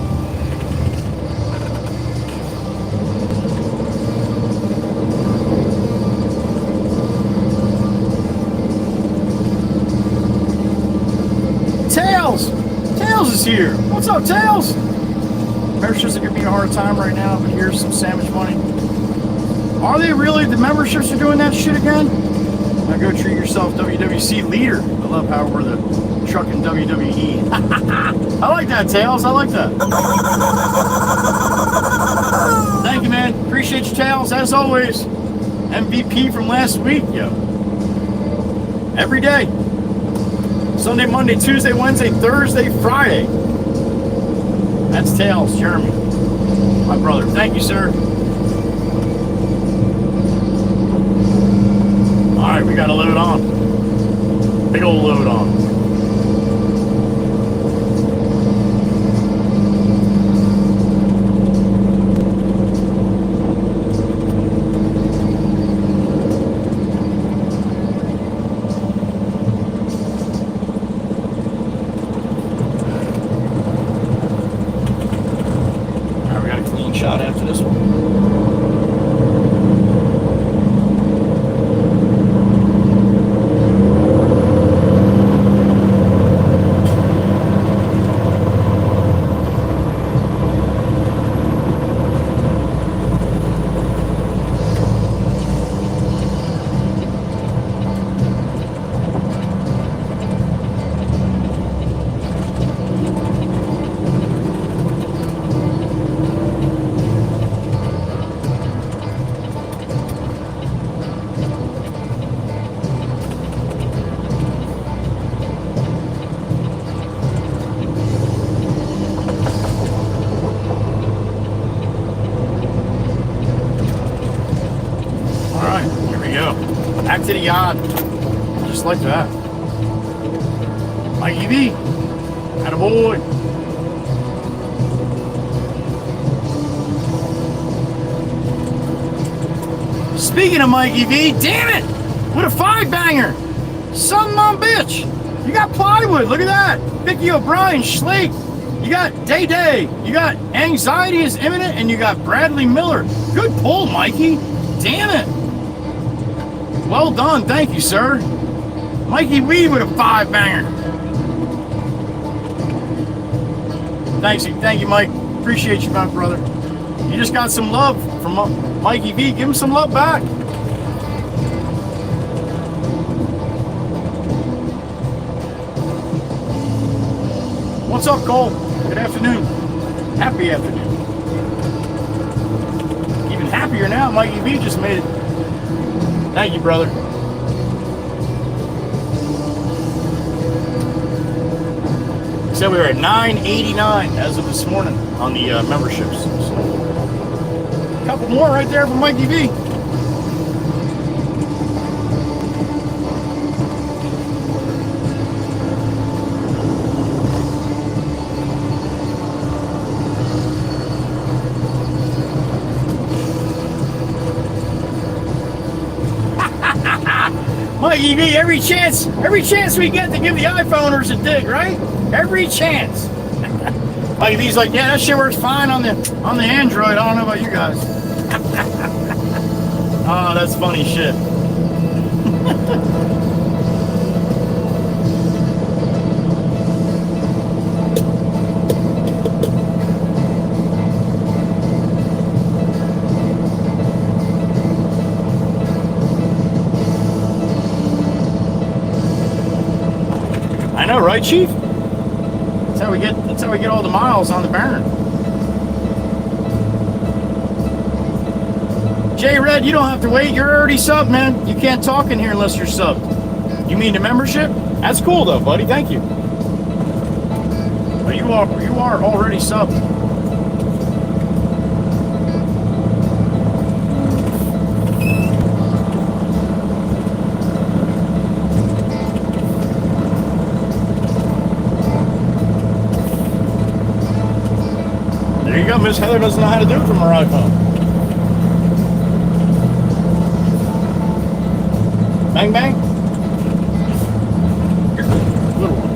Tails! Tails is here. What's up, Tails? Memberships are giving me a hard time right now, but here's some sandwich money. Are they really? The memberships are doing that shit again? Now go treat yourself, WWC leader. I love how we're the trucking WWE. I like that, Tails. I like that. Thank you, man. Appreciate you, Tails. As always, MVP from last week, yo. Every day. Sunday, Monday, Tuesday, Wednesday, Thursday, Friday. That's Tails, Jeremy. My brother. Thank you, sir. Alright, we got a load on. Big old load on. Shot after this one. Back to the yard. Just like that. Mikey V. Attaboy. Speaking of Mikey V, damn it! What a 5-banger! Son of a bitch! You got plywood, look at that! Vicky O'Brien, Schlake. You got Day Day. You got Anxiety is Imminent, and you got Bradley Miller. Good pull, Mikey. Damn it! Well done, thank you, sir. Mikey Weed with a 5-banger. Thank you, Mike. Appreciate you, my brother. You just got some love from Mikey V. Give him some love back. What's up, Cole? Good afternoon. Happy afternoon. Even happier now, Mikey V just made it. Thank you, brother. Said we were at 989 as of this morning on the memberships. So, a couple more right there from Mikey V. Mikey V, every chance we get to give the iPhoners a dig, right? Every chance. Mikey V's like, yeah, that shit works fine on the Android. I don't know about you guys. Oh, that's funny shit. I know, right, Chief? That's how we get all the miles on the burn. J Red, you don't have to wait. You're already subbed, man. You can't talk in here unless you're subbed. You mean the membership? That's cool though, buddy. Thank you. But you are already subbed. There you go. Miss Heather doesn't know how to do it from her iPhone. Bang, bang. Here, little one.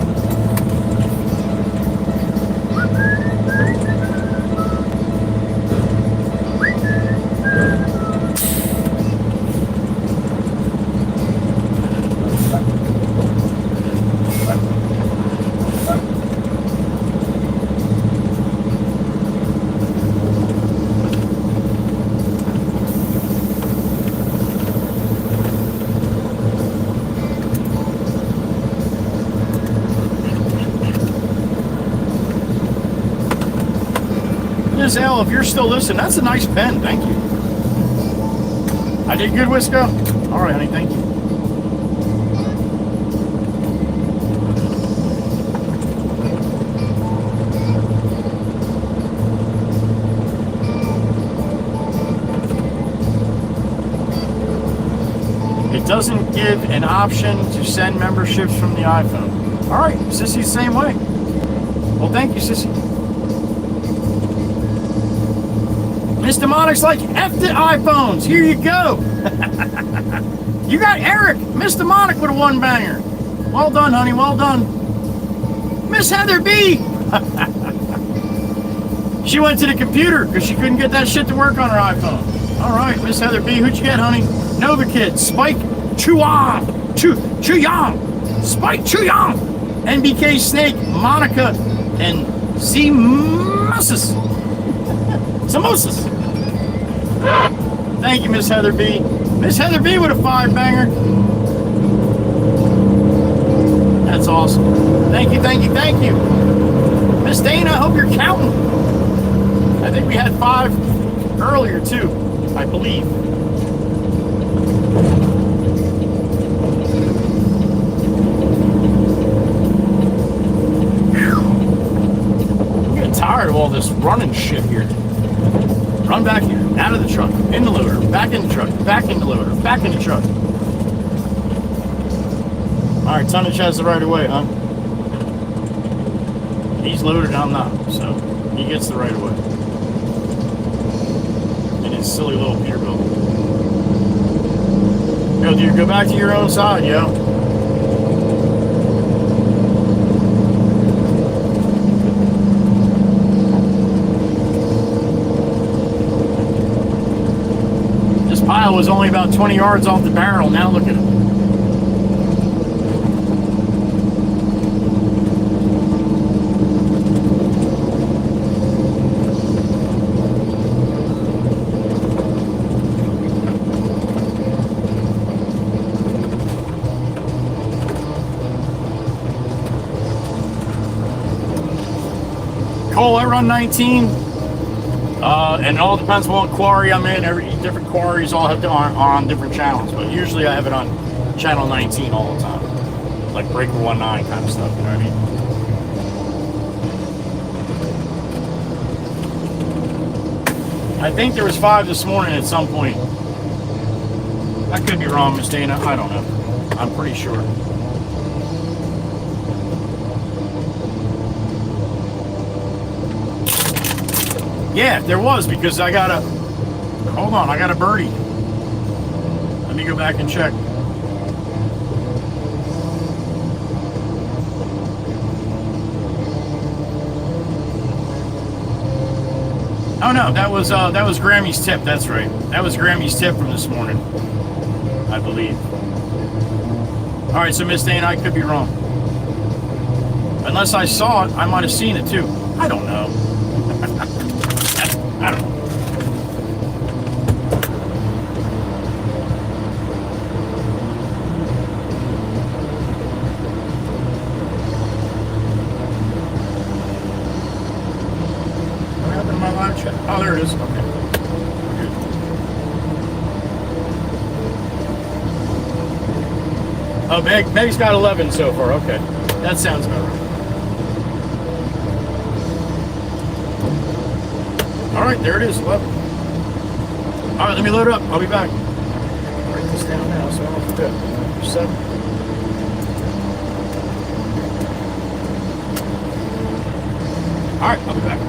L, if you're still listening, that's a nice pen. Thank you. I did good, Wisco? All right, honey, thank you. It doesn't give an option to send memberships from the iPhone. All right, Sissy's the same way. Well, thank you, Sissy. Mr. Monic's like, F the iPhones. Here you go. You got Eric, Mr. Monic with a one banger. Well done, honey. Well done. Miss Heather B. She went to the computer because she couldn't get that shit to work on her iPhone. All right, Miss Heather B. Who'd you get, honey? Nova Kid, Spike Chuyang, Spike Chuyang, NBK Snake, Monica, and Samosas. Thank you, Miss Heather B. Miss Heather B with a 5-banger. That's awesome. Thank you, thank you, thank you. Miss Dana, I hope you're counting. I think we had 5 earlier, too, I believe. I'm getting tired of all this running shit here. Run back here, out of the truck, in the loader, back in the truck, back in the loader, back in the truck. All right, tonnage has the right of way, huh? He's loaded, I'm not, so he gets the right of way. In his silly little Peterbilt. Yo, dude, go back to your own side, yo. Pile was only about 20 yards off the barrel. Now look at him. Cole, I run 19. And it all depends on what quarry I'm in. Every different quarries all have to on different channels, but usually I have it on channel 19 all the time, like breaker 19 kind of stuff. You know what I mean? I think there was 5 this morning at some point. I could be wrong, Miss Dana. I don't know. I'm pretty sure. Yeah, there was, because I got a... Hold on, I got a birdie. Let me go back and check. Oh no, that was Grammy's tip. That's right. That was Grammy's tip from this morning, I believe. All right, so Miss Dana, I could be wrong. Unless I saw it, I might have seen it too. I don't know. I don't know. What happened to my live chat? Oh, there it is. Okay. Good. Oh, Meg's got 11 so far. Okay. That sounds about right. All right, there it is, 11. All right, let me load it up. I'll be back. Write this down now so I don't forget. 7. All right, I'll be back.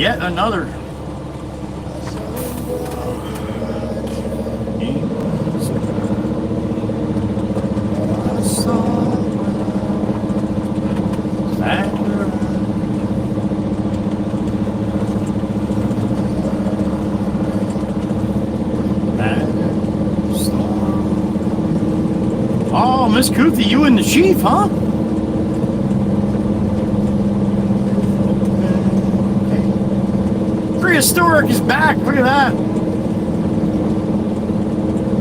Yet another. Oh, Miss Kuthi, you and the chief, huh? Prehistoric is back. Look at that.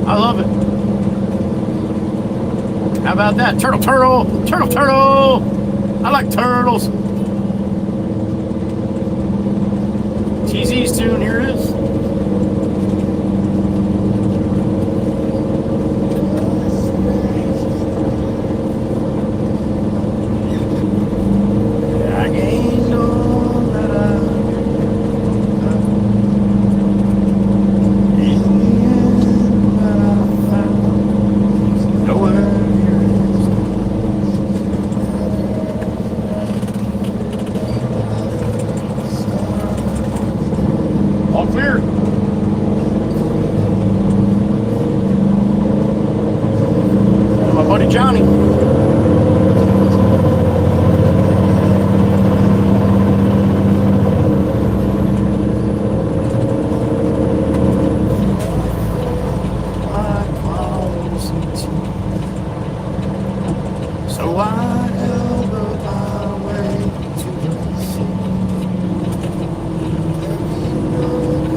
I love it. How about that? Turtle, turtle, turtle, turtle. I like turtles. TZ's tune, here it is. All clear. And my buddy Johnny. So I elbowed my way to the sea.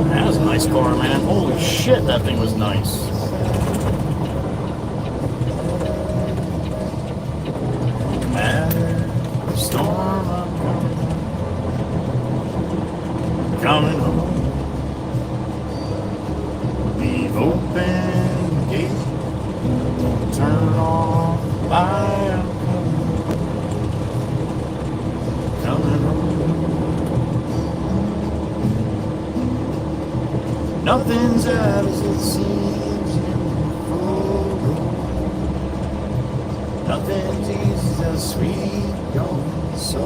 That was a nice car, man. Holy shit, that thing was nice. Matter, storm, I'm coming home. Leave open the gate, turn off the light. Coming home. Nothing's as it seems in the photo. Nothing's easy as sweet going so.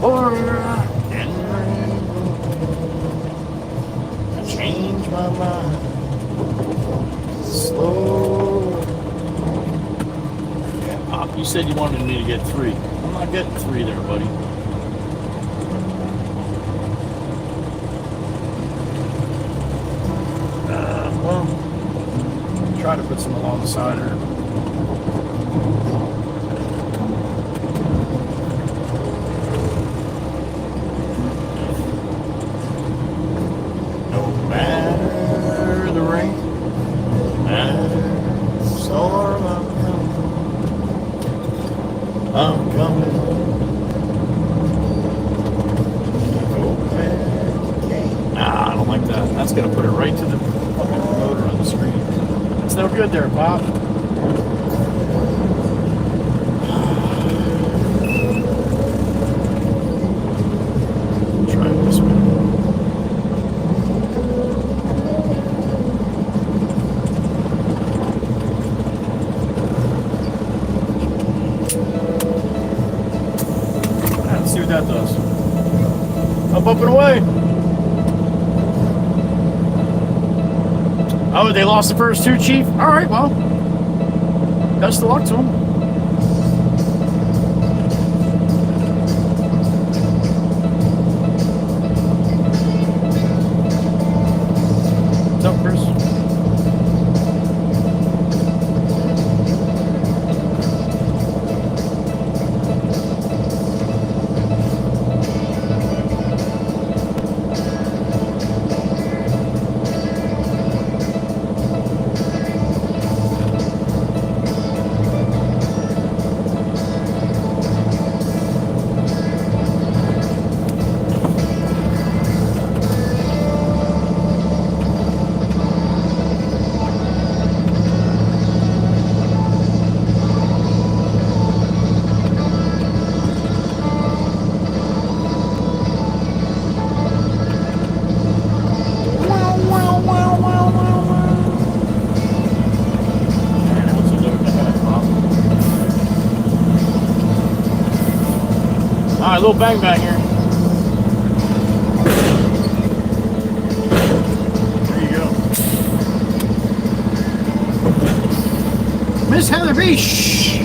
Or I can change my mind slow. Yeah, Pop, you said you wanted me to get 3. I'm not getting 3 there, buddy. Well, try to put some along the side here. No matter the rain, no matter the storm, I'm coming. Nah, I don't like that. That's gonna put it right to the motor on the screen. It's no good there, Bob. Try it this way. Let's see what that does. Up and away. Oh, they lost the first 2, Chief? All right, well, best of luck to them. What's up, Chris? Alright, little bang bang here. There you go. Miss Heather B. Shh.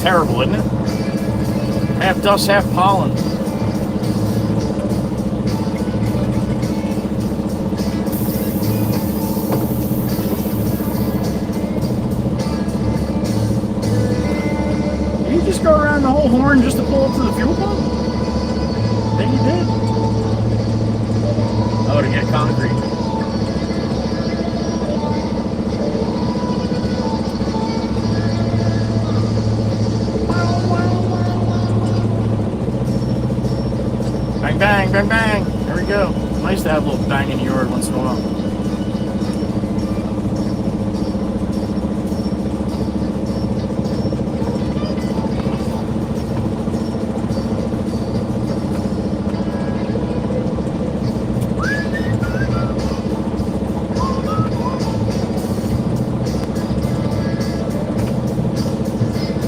Terrible, isn't it? Half dust, half pollen. Did you just go around the whole horn just to pull up to the fuel pump? I think you did. Oh, to get concrete. Bang, bang, bang. There we go. Nice to have a little bang in the yard once in a while.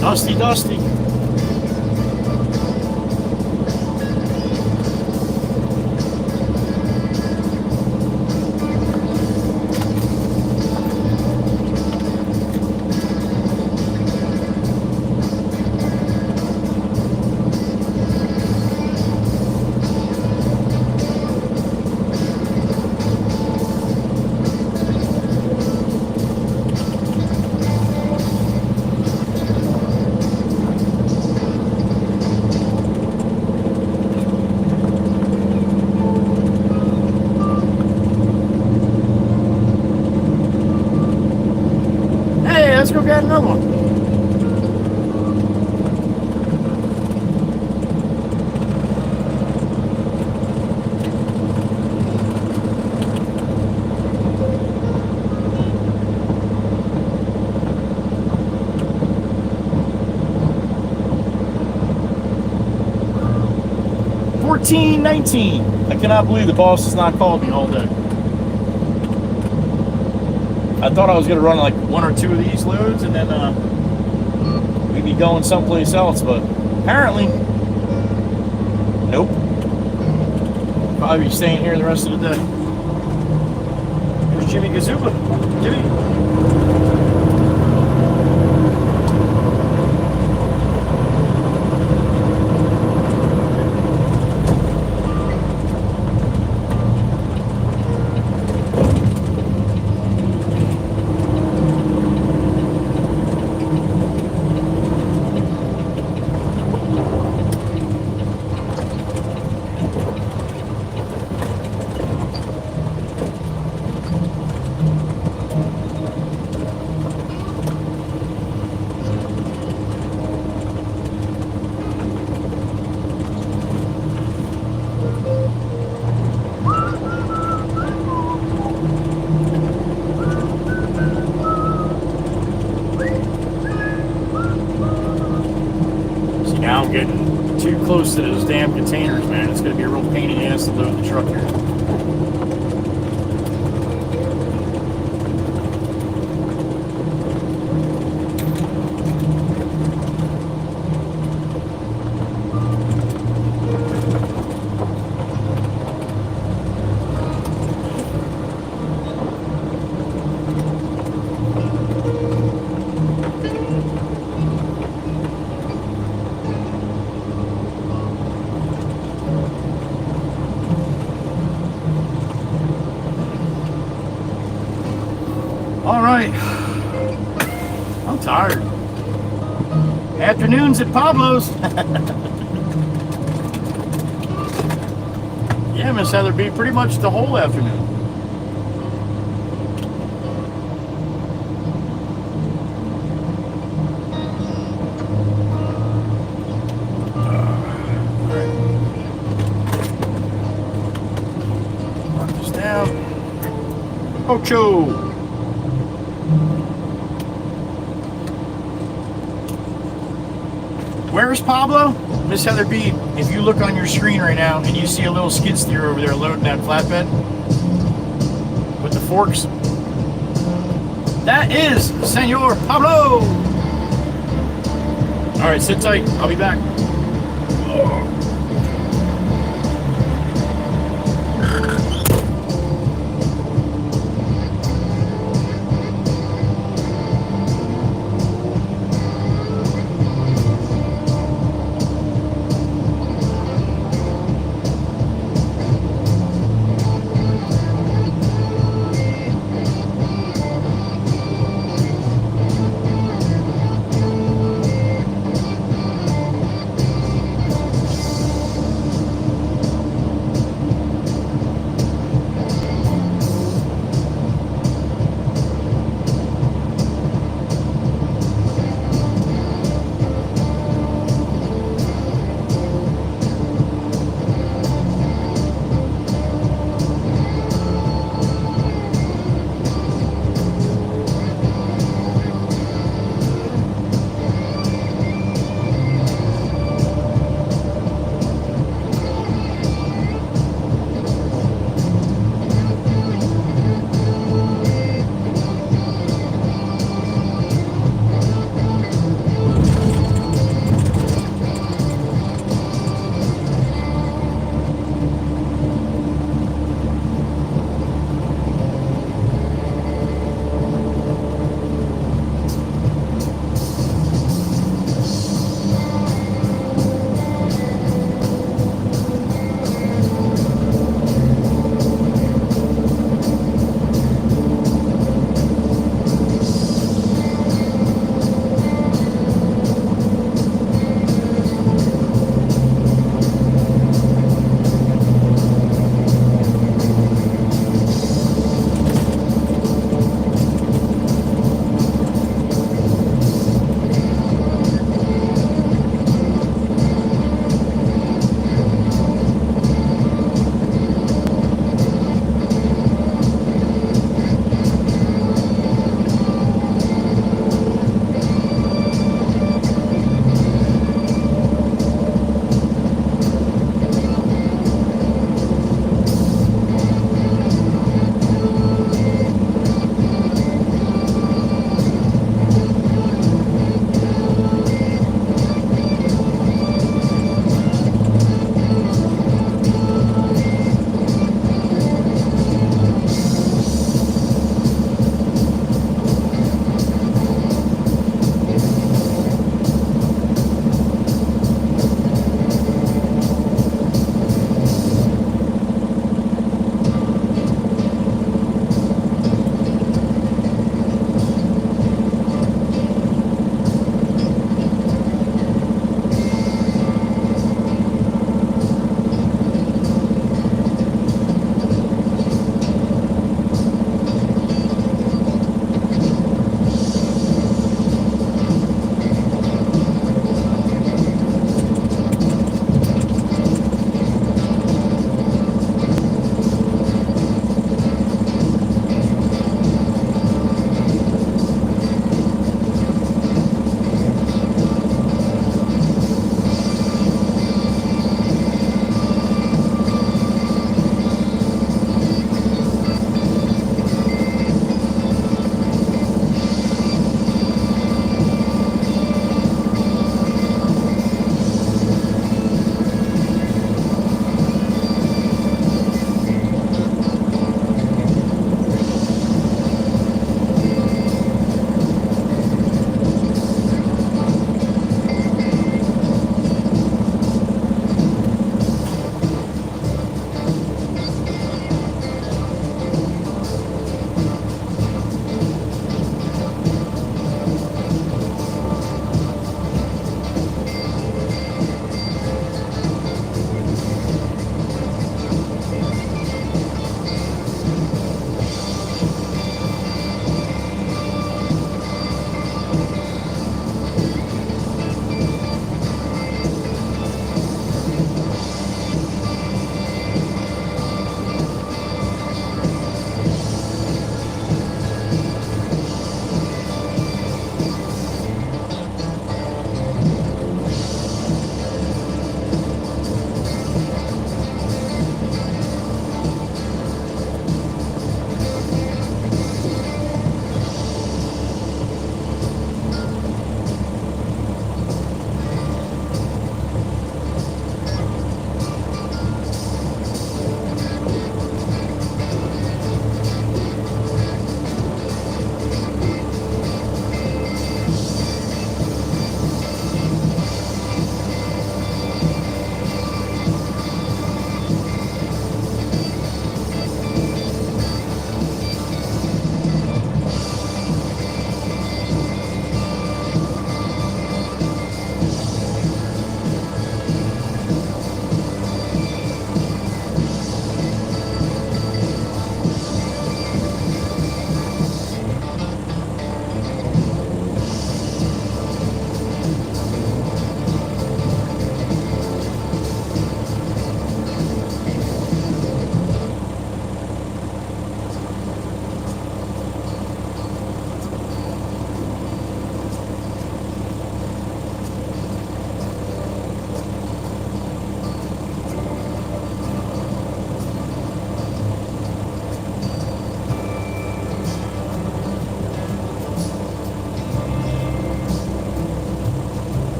Dusty, dusty. Let's go get another one. $14.19. I cannot believe the boss has not called me all day. I thought I was going to run like one or two of these loads and then we'd be going someplace else, but apparently, nope. Probably be staying here the rest of the day. Here's Jimmy Gazuba. Jimmy. Now I'm getting too close to those damn containers, man. It's going to be a real pain in the ass to load the truck here. All right, I'm tired. Afternoons at Pablo's. Yeah, Miss Heather B, pretty much the whole afternoon. All right. Mark this down. Ocho. Where's Pablo? Miss Heather B, if you look on your screen right now and you see a little skid steer over there loading that flatbed with the forks, that is Senor Pablo. All right, sit tight. I'll be back.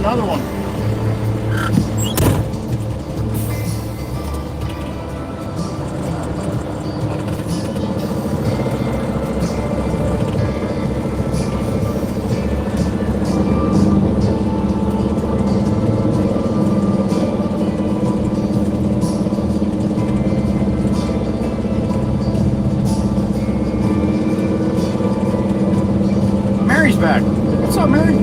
another one. Mary's back. What's up, Mary?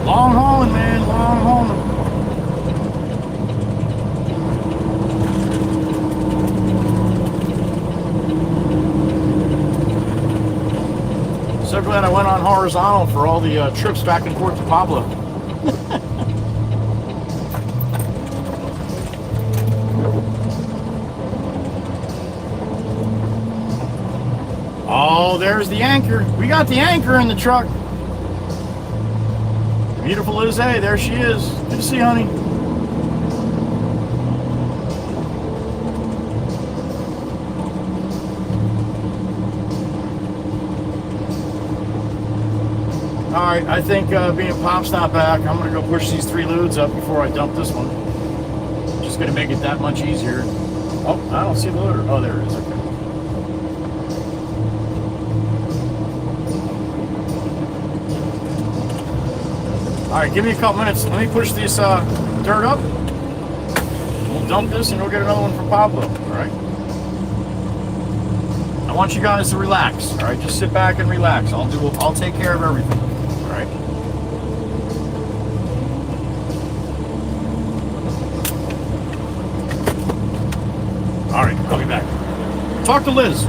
Long hauling, man, long hauling. So glad I went on horizontal for all the trips back and forth to Pablo. Oh, there's the anchor. We got the anchor in the truck. Beautiful Liz, hey, there she is. Good to see you, honey. All right, I think being Pop's not back, I'm gonna go push these 3 loads up before I dump this one. Just gonna make it that much easier. Oh, I don't see the loader. Oh, there it is. Okay. All right, give me a couple minutes. Let me push this dirt up. We'll dump this and we'll get another one from Pablo. All right. I want you guys to relax. All right, just sit back and relax. I'll take care of everything. All right. All right, I'll be back. Talk to Liz.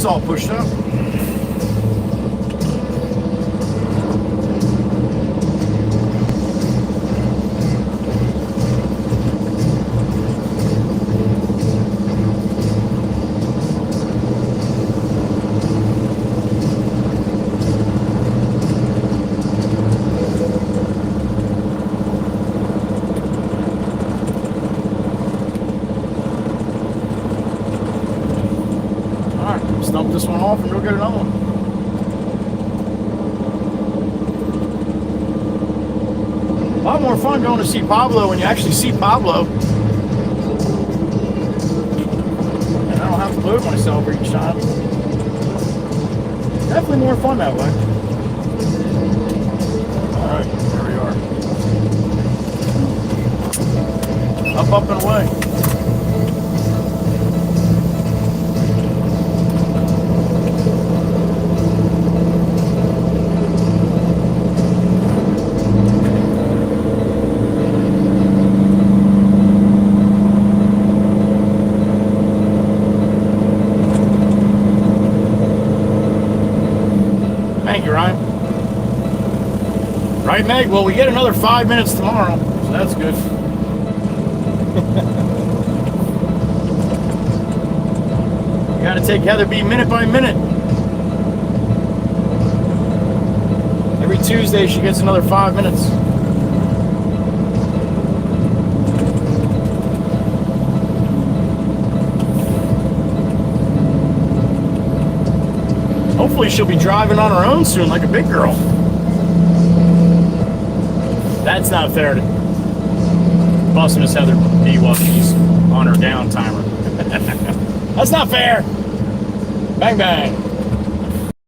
all pushed up. Dump this one off and go get another one. A lot more fun going to see Pablo when you actually see Pablo. And I don't have to load myself each time. Definitely more fun that way. Alright, there we are. Up and away. Right, Meg? Well, we get another 5 minutes tomorrow, so that's good. You gotta take Heather B minute by minute. Every Tuesday, she gets another 5 minutes. Hopefully, she'll be driving on her own soon, like a big girl. That's not fair to bust Miss Heather B while she's on her down timer. That's not fair. Bang, bang.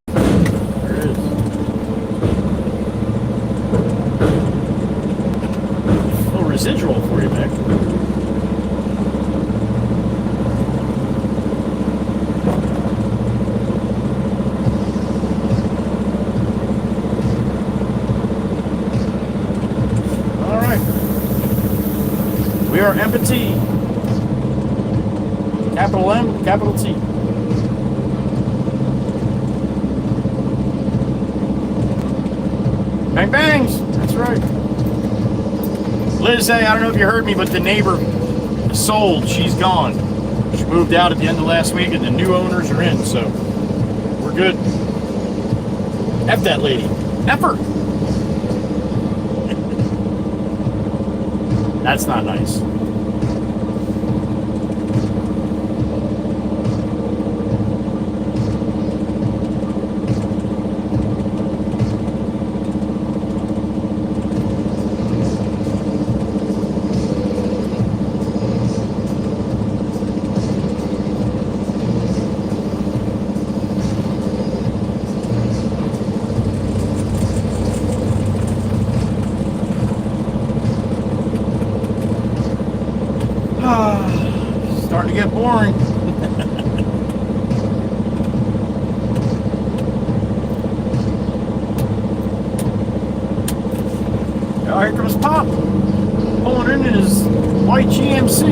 There it is. A little residual for you, Mick. We are empty. Capital M, capital T. Bang bangs. That's right. Liz, hey, I don't know if you heard me, but the neighbor sold. She's gone. She moved out at the end of last week, and the new owners are in, so we're good. F that lady. F her. That's not nice. Starting to get boring. Oh, here comes Pop, pulling in his white GMC.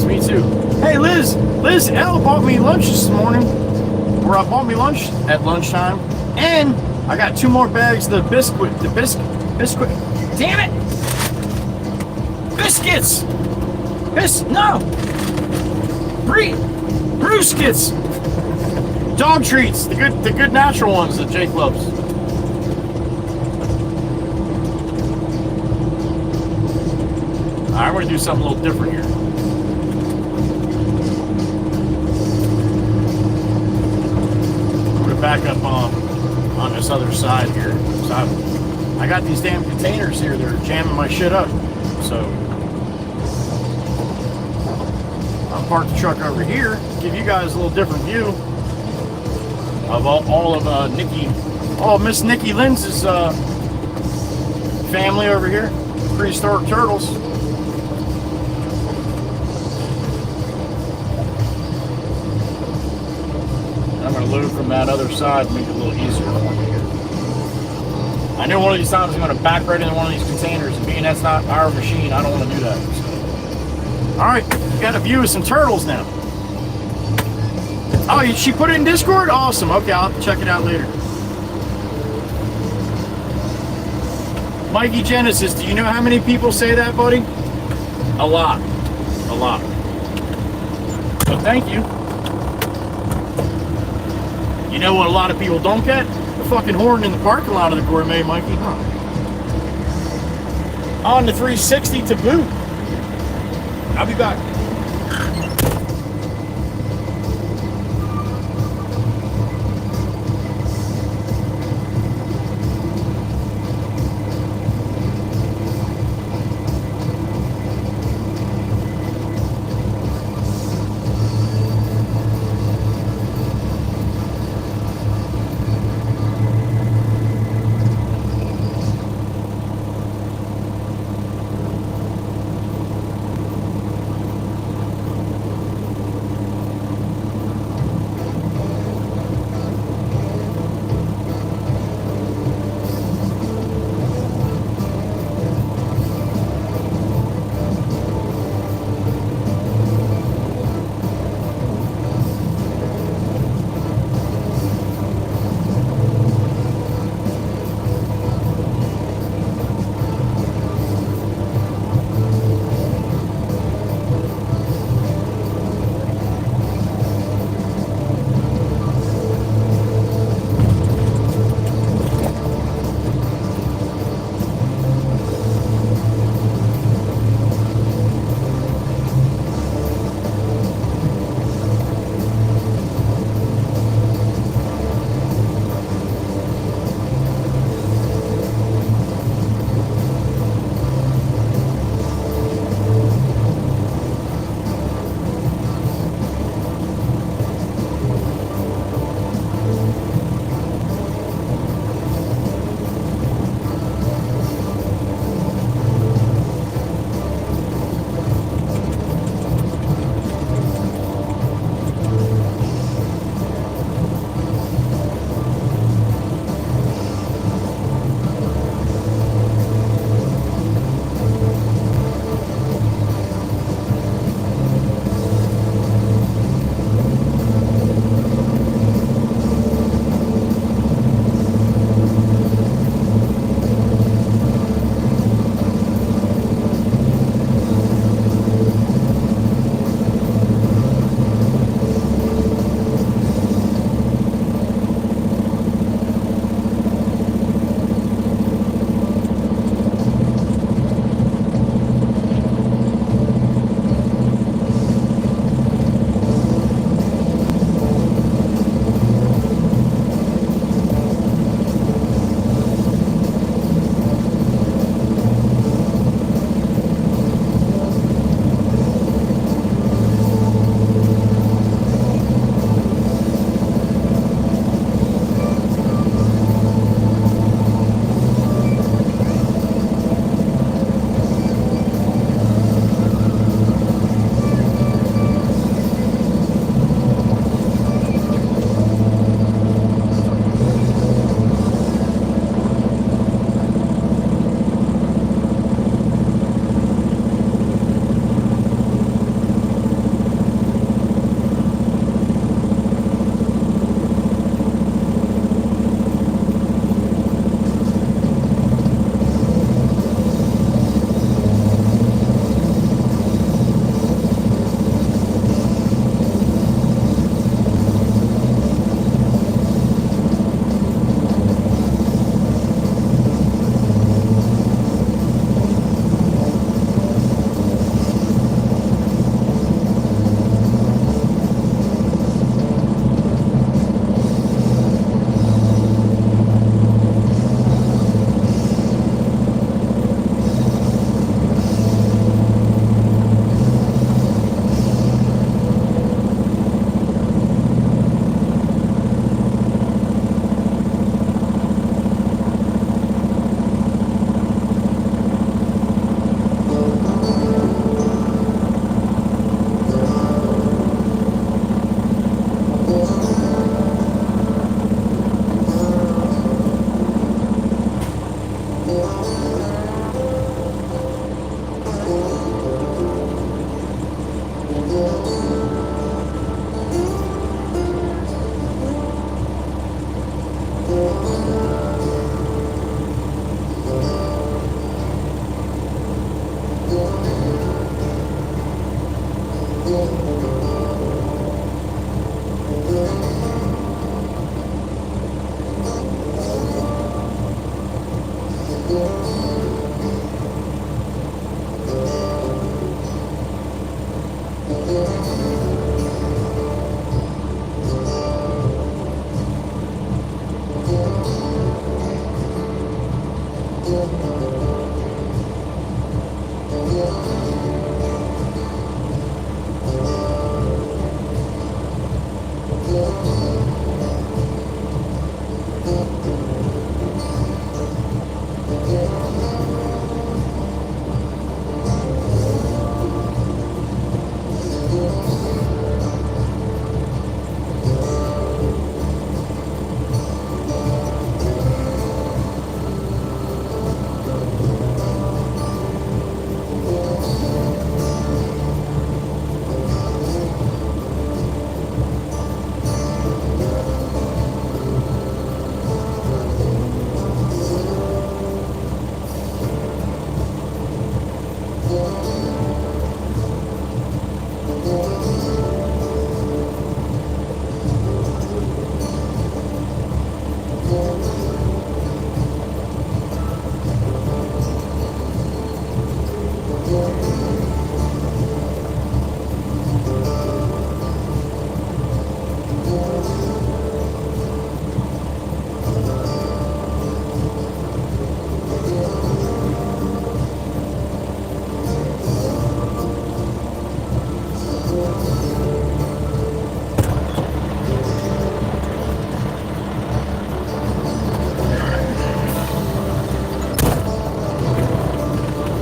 Me too. Hey, Liz, Elle bought me lunch this morning. Or bought me lunch at lunchtime. And I got 2 more bags of the biscuit. Damn it! Biscuits! No! Brewskits! Dog treats, the good natural ones that Jake loves. Alright, we're gonna do something a little different here. Back up on this other side here. So I got these damn containers here that are jamming my shit up. So I'll park the truck over here, give you guys a little different view. of all of Miss Nikki Lynn's family over here, prehistoric turtles. I'm going to load from that other side and make it a little easier for me here. I know one of these times I'm going to back right into one of these containers, and being that's not our machine, I don't want to do that. So. All right, got a view of some turtles now. Oh, she put it in Discord? Awesome. Okay, I'll have to check it out later. Mikey Genesis, do you know how many people say that, buddy? A lot. A lot. So thank you. You know what a lot of people don't get? The fucking horn in the parking lot of the Gourmet, Mikey. Huh? On the 360 to boot. I'll be back.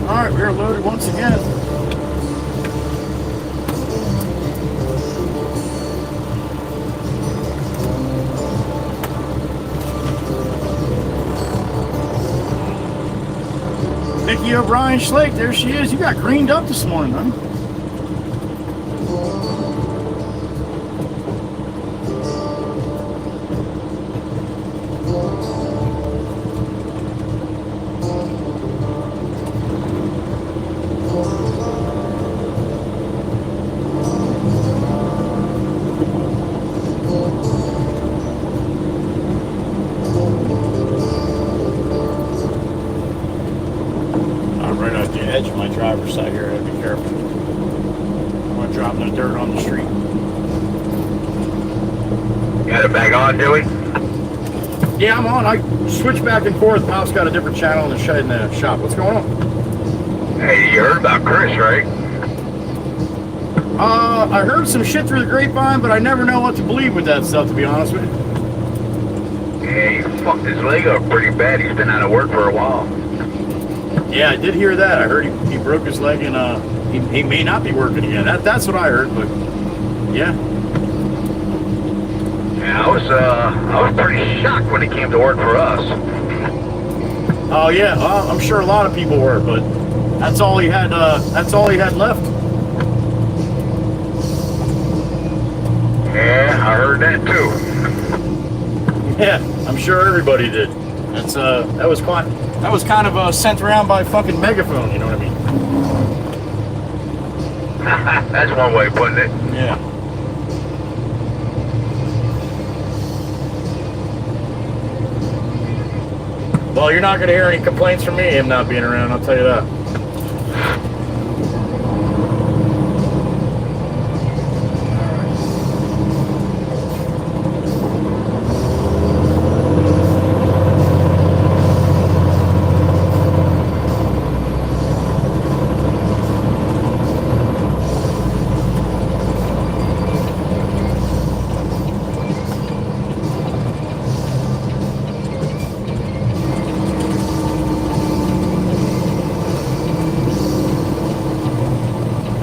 Alright, we're loaded once again. Nikki O'Brien Schlake, there she is. You got greened up this morning, huh? Right off the edge of my driver's side here, I gotta be careful. I don't want to drop no dirt on the street. Got it back on, Dewey? Yeah, I'm on. I switch back and forth. Pop's got a different channel in the shop. What's going on? Hey, you heard about Chris, right? I heard some shit through the grapevine, but I never know what to believe with that stuff, to be honest with you. Yeah, he fucked his leg up pretty bad. He's been out of work for a while. Yeah, I did hear that. I heard he broke his leg and he may not be working again. That's what I heard, but yeah. Yeah, I was pretty shocked when he came to work for us. Oh yeah, I'm sure a lot of people were, but that's all he had. That's all he had left. Yeah, I heard that too. Yeah, I'm sure everybody did. That was kind of sent around by fucking megaphone. You know what I mean? That's one way of putting it. Yeah. Well, you're not going to hear any complaints from me him not being around, I'll tell you that.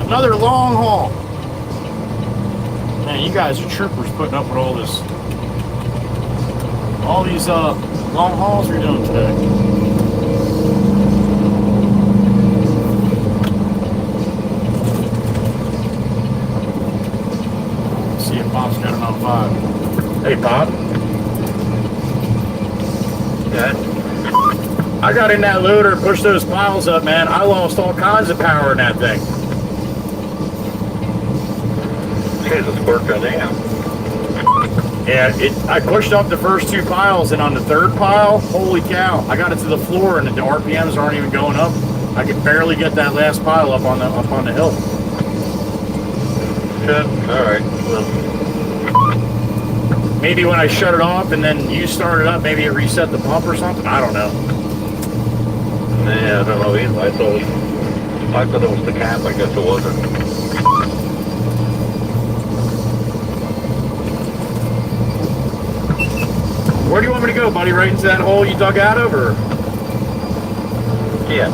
Another long haul. Man, you guys are troopers putting up with all this. All these long hauls we're doing today. Let's see if Pop's got it on 5. Hey, Pop. Yeah. I got in that loader and pushed those piles up, man. I lost all kinds of power in that thing. Jesus, working now. Yeah, I pushed up the first 2 piles, and on the 3rd pile, holy cow, I got it to the floor, and the RPMs aren't even going up. I could barely get that last pile up on the hill. Good. All right. Well, maybe when I shut it off and then you start it up, maybe it reset the pump or something. I don't know. yeah, I don't know either. I thought it was the cap. I guess it wasn't. Where do you want me to go, buddy? Right into that hole you dug out of, or? Yeah.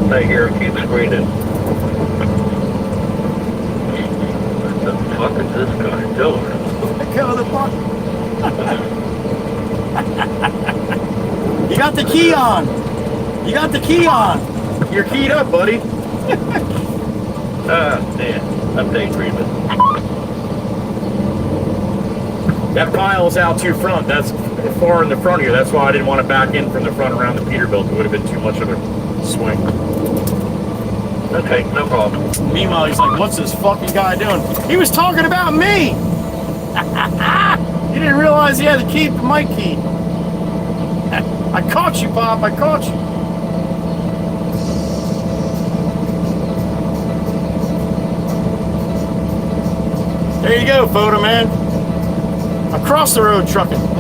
Stay here, keep screening. What the fuck is this guy doing? Let go of the fuck. You got the key on. You got the key on. You're keyed up, buddy. Man, I'm daydreaming. That pile's out too front. That's far in the front here. That's why I didn't want to back in from the front around the Peterbilt. It would have been too much of a swing. Okay, no problem. Meanwhile, he's like, what's this fucking guy doing? He was talking about me! You didn't realize he had to keep the mic key. I caught you, Pop. I caught you. There you go, photo man. Across the road trucking.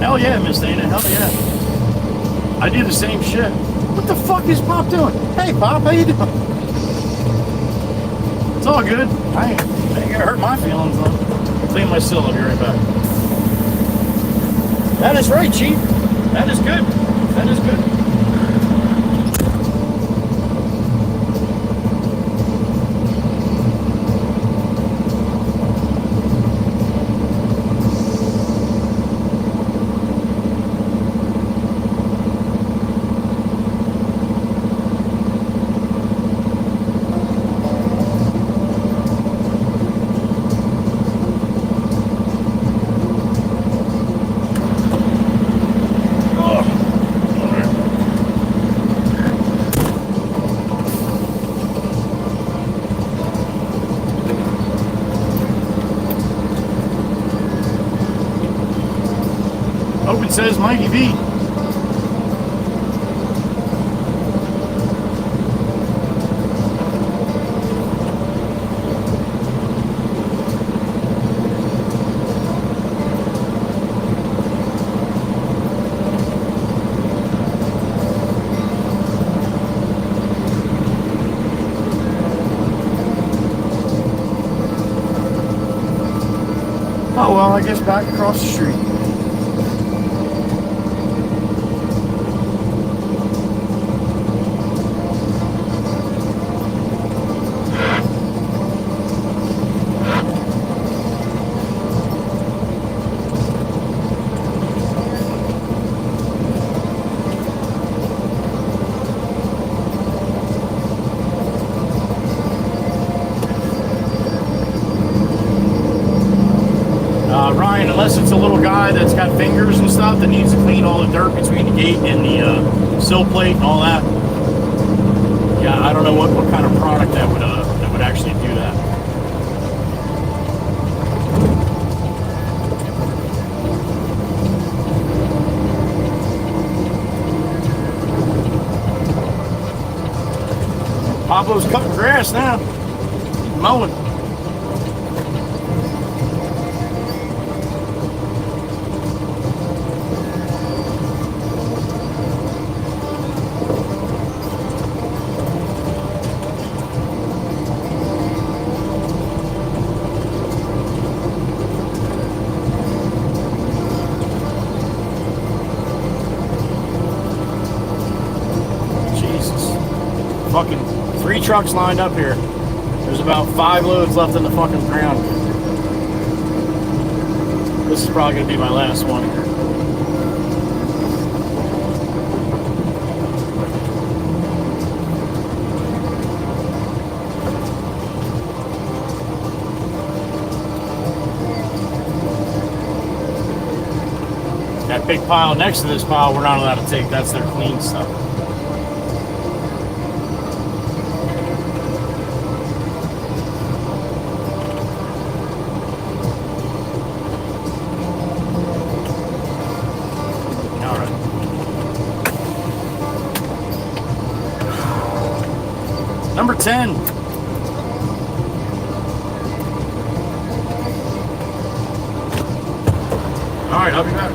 Hell yeah, Miss Dana. Hell yeah. I do the same shit. What the fuck is Pop doing? Hey, Pop, how you doing? It's all good. I ain't gonna hurt my feelings, though. Clean my still. I'll be right back. That is right, Chief. That is good. That is good. It says Mikey B. Oh well, I guess back across the street. Ryan, unless it's a little guy that's got fingers and stuff that needs to clean all the dirt between the gate and the sill plate and all that. Yeah, I don't know what kind of product that would actually do that. Pablo's cutting grass now. He's mowing. fucking 3 trucks lined up here. There's about 5 loads left in the fucking ground. This is probably gonna be my last one here. That big pile next to this pile we're not allowed to take. That's their clean stuff. All right. Number 10. All right, I'll be back.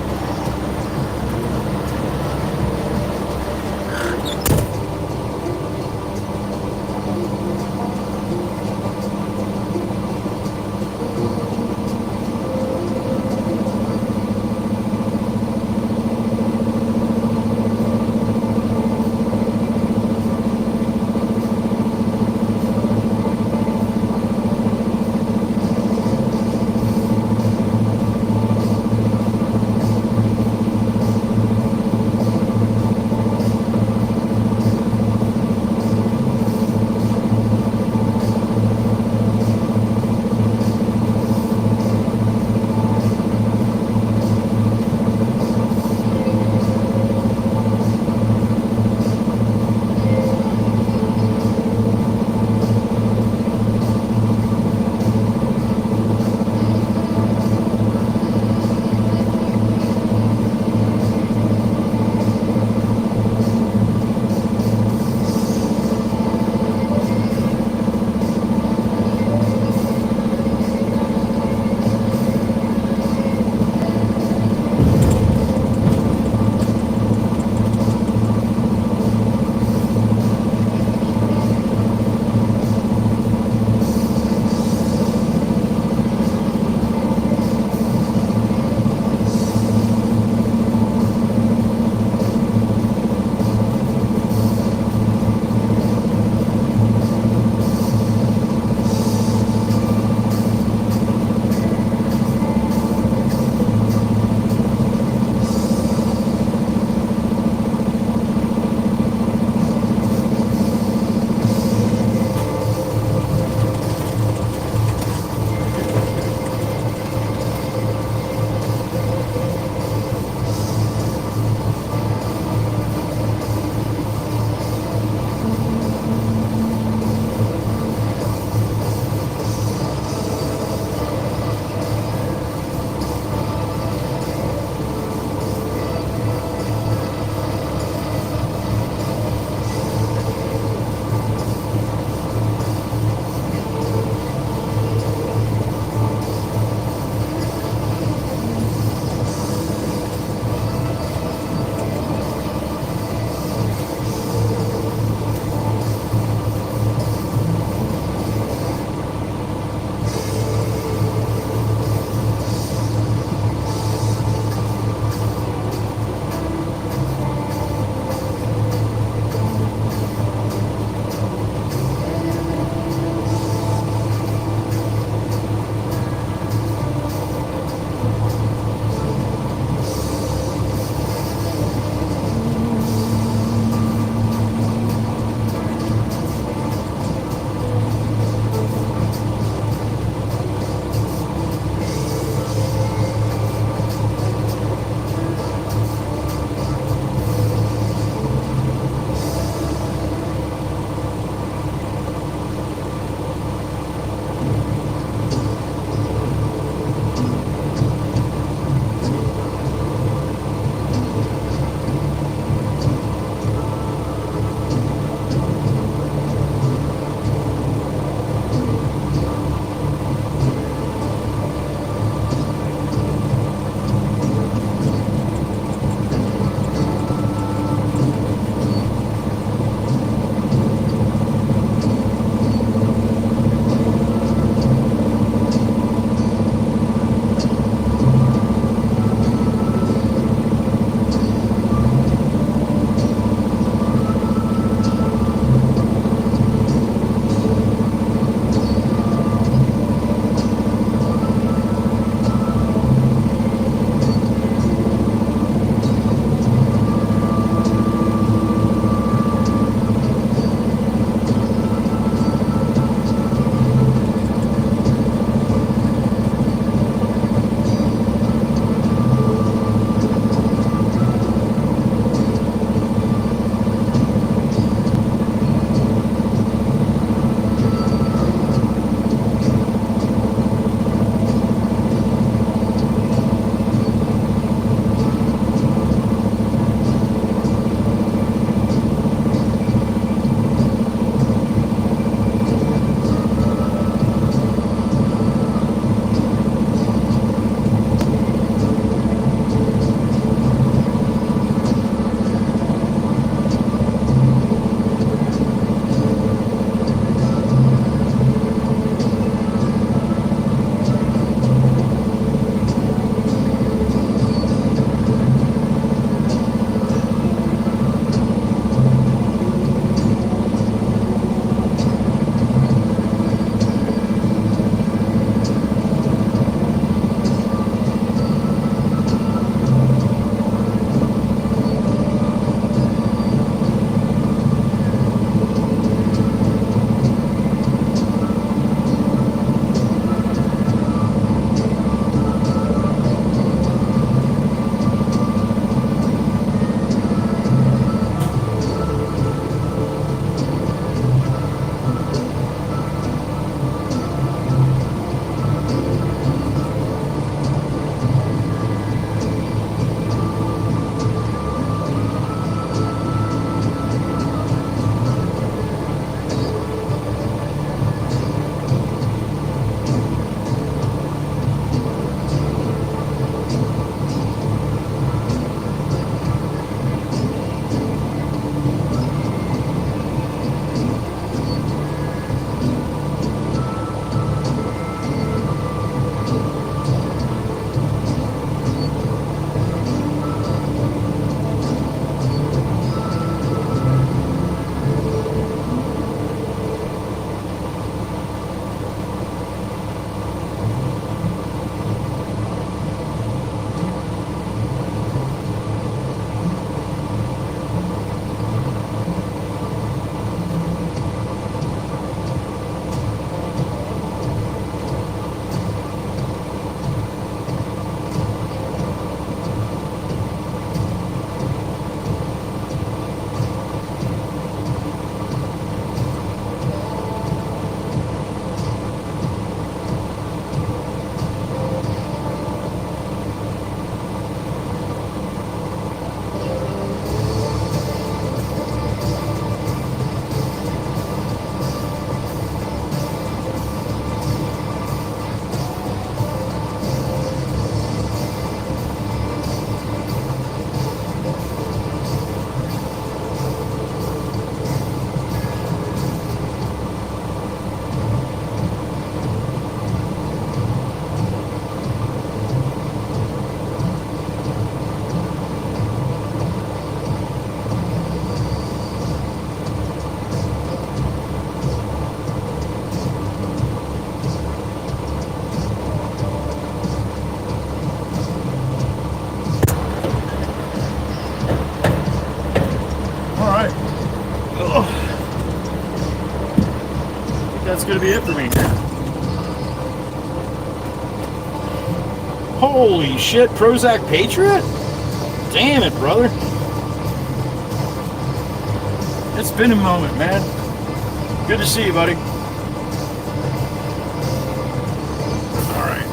Ugh. I think that's gonna be it for me. Holy shit, Prozac Patriot? Damn it, brother. It's been a moment, man. Good to see you, buddy. All right.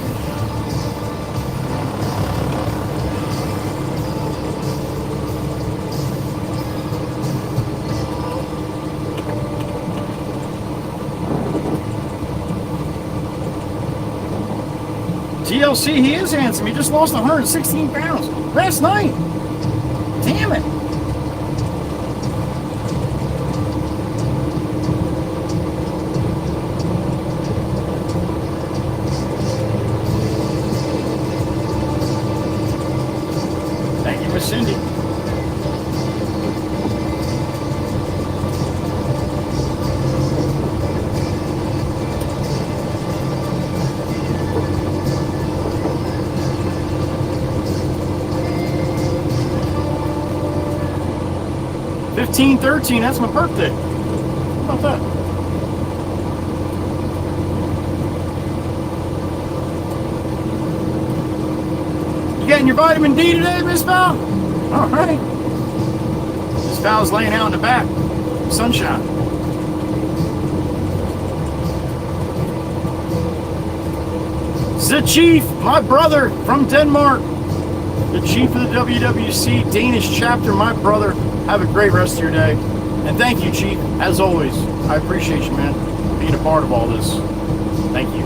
TLC, he is handsome. He just lost 116 pounds last night. Damn it. Thank you, Miss Cindy. $15.13, that's my birthday. How about that? You getting your vitamin D today, Miss Val? All right. Miss Val's laying out in the back. Sunshine. The Chief, my brother from Denmark. The Chief of the WWC Danish chapter, my brother. Have a great rest of your day. And thank you, Chief, as always. I appreciate you, man, being a part of all this. Thank you.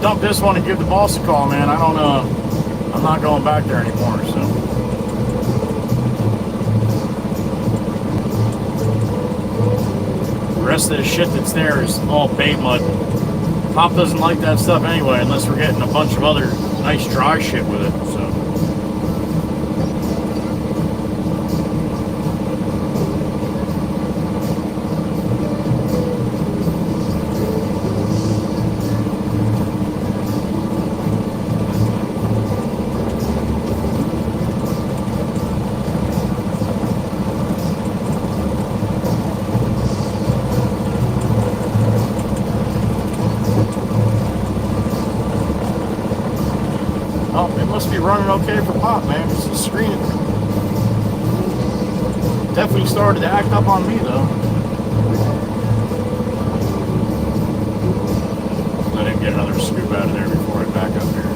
Dump this one and give the boss a call, man. I don't know. I'm not going back there anymore, so. The rest of the shit that's there is all bait mud. Pop doesn't like that stuff anyway, unless we're getting a bunch of other nice dry shit with it, so. Must be running okay for Pop, man. It's just screening. Definitely started to act up on me, though. Let him get another scoop out of there before I back up here.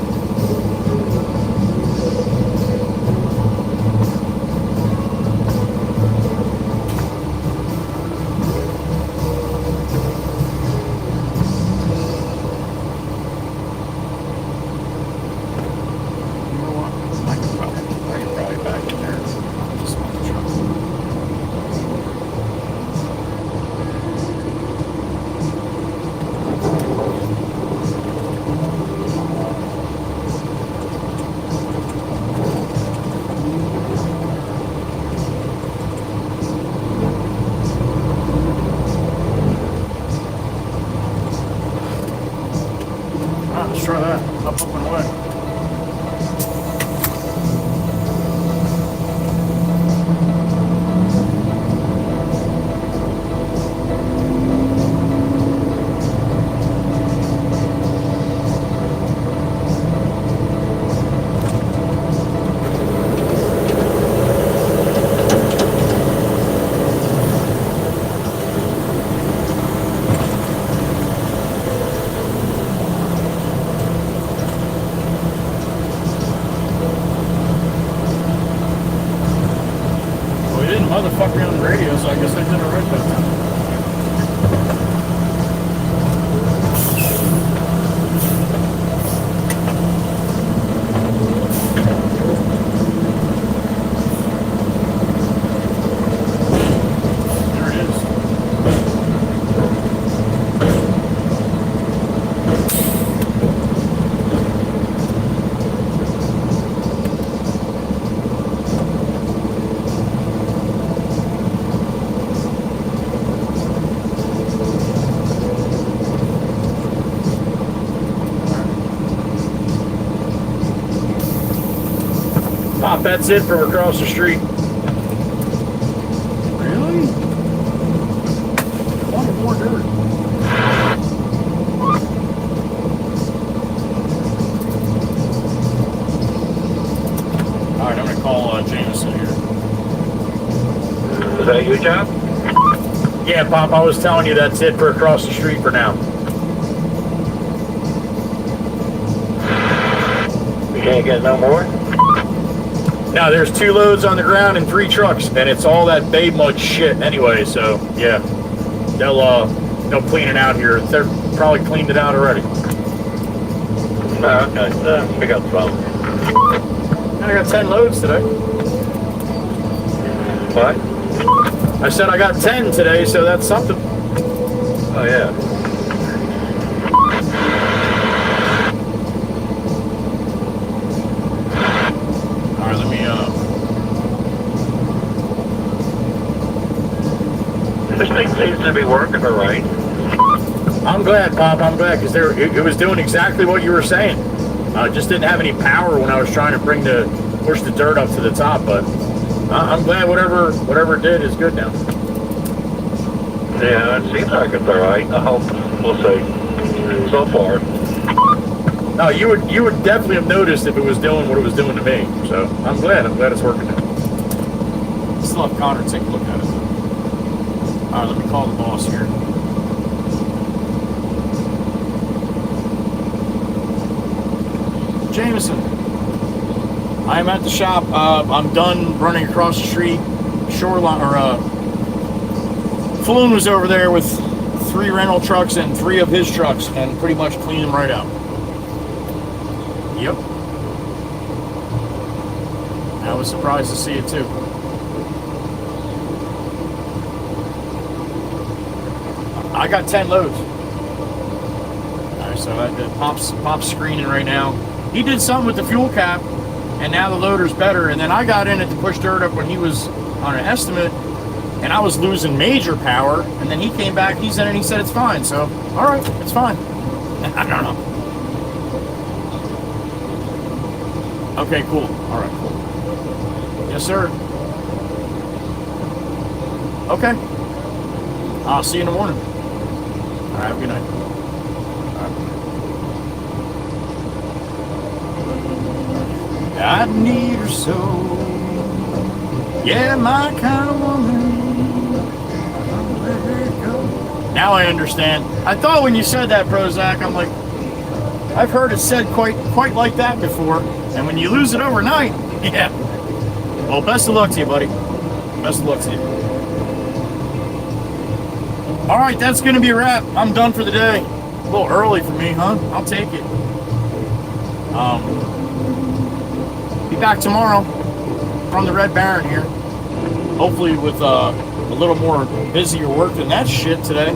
Let's try that. Up and away. Pop, that's it from across the street. Really? I wanted more dirt. Alright, I'm gonna call Jameson here. Is that you, John? Yeah, Pop, I was telling you that's it for across the street for now. You can't get no more? Now there's 2 loads on the ground and 3 trucks, and it's all that Bay mud shit anyway. So yeah, they'll clean it out here. They're probably cleaned it out already. No, okay. We got some. I got 10 loads today. What? I said I got 10 today, so that's something. Oh, yeah. All right, let me. This thing seems to be working all right. I'm glad, Pop. I'm glad because it was doing exactly what you were saying. Just didn't have any power when I was trying to push the dirt up to the top, but I'm glad whatever it did is good now. Yeah, it seems like it's all right. I hope we'll see. So far. No, you would definitely have noticed if it was doing what it was doing to me. So I'm glad it's working now. Still have Connor take a look at it. All right, let me call the boss here. Jameson, I am at the shop. I'm done running across the street. Shoreline Falloon was over there with 3 rental trucks and 3 of his trucks, and pretty much cleaned them right out. Yep. I was surprised to see it too. I got 10 loads. Alright, so Pop's screening right now. He did something with the fuel cap, and now the loader's better. And then I got in it to push dirt up when he was on an estimate, and I was losing major power. And then he came back, he's in it, and he said it's fine. So, all right, it's fine. I don't know. Okay, cool. All right, cool. Yes, sir. Okay. I'll see you in the morning. All right, have a good night. I need her so. Yeah, my kind of woman. Now I understand. I thought when you said that, Prozac, I'm like, I've heard it said quite like that before. And when you lose it overnight, yeah. Well, best of luck to you, buddy. Best of luck to you. All right, that's going to be a wrap. I'm done for the day. A little early for me, huh? I'll take it. Be back tomorrow from the Red Baron here. Hopefully with a little more busier work than that shit today.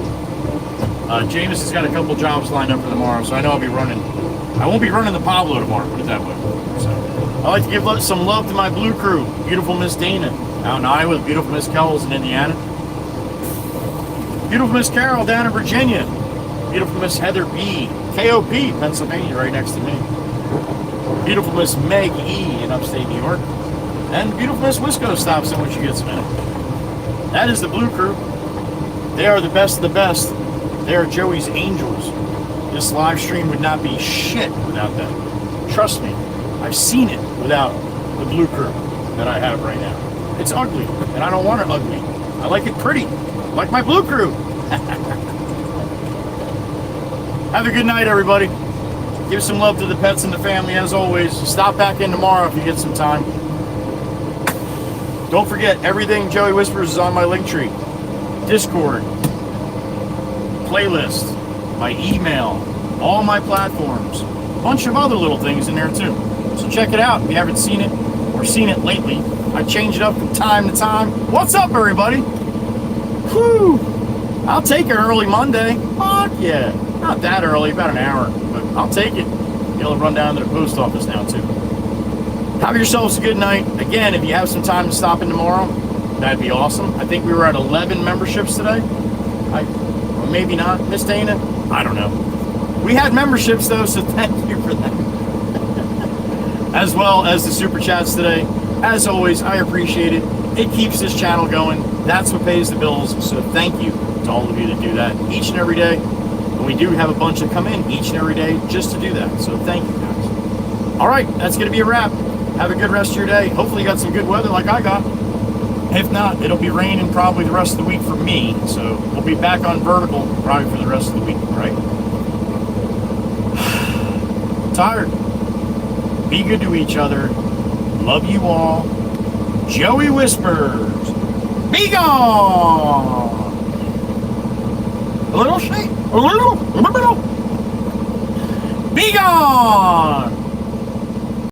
James has got a couple jobs lined up for tomorrow, so I know I'll be running. I won't be running the Pablo tomorrow, put it that way. So I like to give some love to my blue crew. Beautiful Miss Dana out in Iowa, beautiful Miss Kells in Indiana. Beautiful Miss Carol down in Virginia. Beautiful Miss Heather B. KOP, Pennsylvania, right next to me. Beautiful Miss Meg E. in upstate New York. And beautiful Miss Wisco stops in when she gets a minute. That is the Blue Crew. They are the best of the best. They are Joey's angels. This live stream would not be shit without them. Trust me, I've seen it without the Blue Crew that I have right now. It's ugly, and I don't want it ugly. I like it pretty, like my Blue Crew. Have a good night, everybody. Give some love to the pets and the family as always. Stop back in tomorrow if you get some time. Don't forget, everything Joey Whispers is on my Linktree. Discord, playlist, my email, all my platforms. A bunch of other little things in there too. So check it out if you haven't seen it or seen it lately. I change it up from time to time. What's up, everybody? Whew! I'll take an early Monday. Fuck yeah. Not that early, about an hour. But I'll take it. Be able to run down to the post office now too. Have yourselves a good night. Again, if you have some time to stop in tomorrow, that'd be awesome. I think we were at 11 memberships today. Or maybe not. Miss Dana? I don't know. We had memberships though, so thank you for that. As well as the super chats today. As always, I appreciate it. It keeps this channel going. That's what pays the bills. So thank you to all of you that do that each and every day. And we do have a bunch that come in each and every day just to do that. So thank you guys. All right, that's going to be a wrap. Have a good rest of your day. Hopefully you got some good weather like I got. If not, it'll be raining probably the rest of the week for me. So we'll be back on vertical probably for the rest of the week, all right? Tired. Be good to each other. Love you all. Joey whispers, be gone. A little shake. A little. Be gone.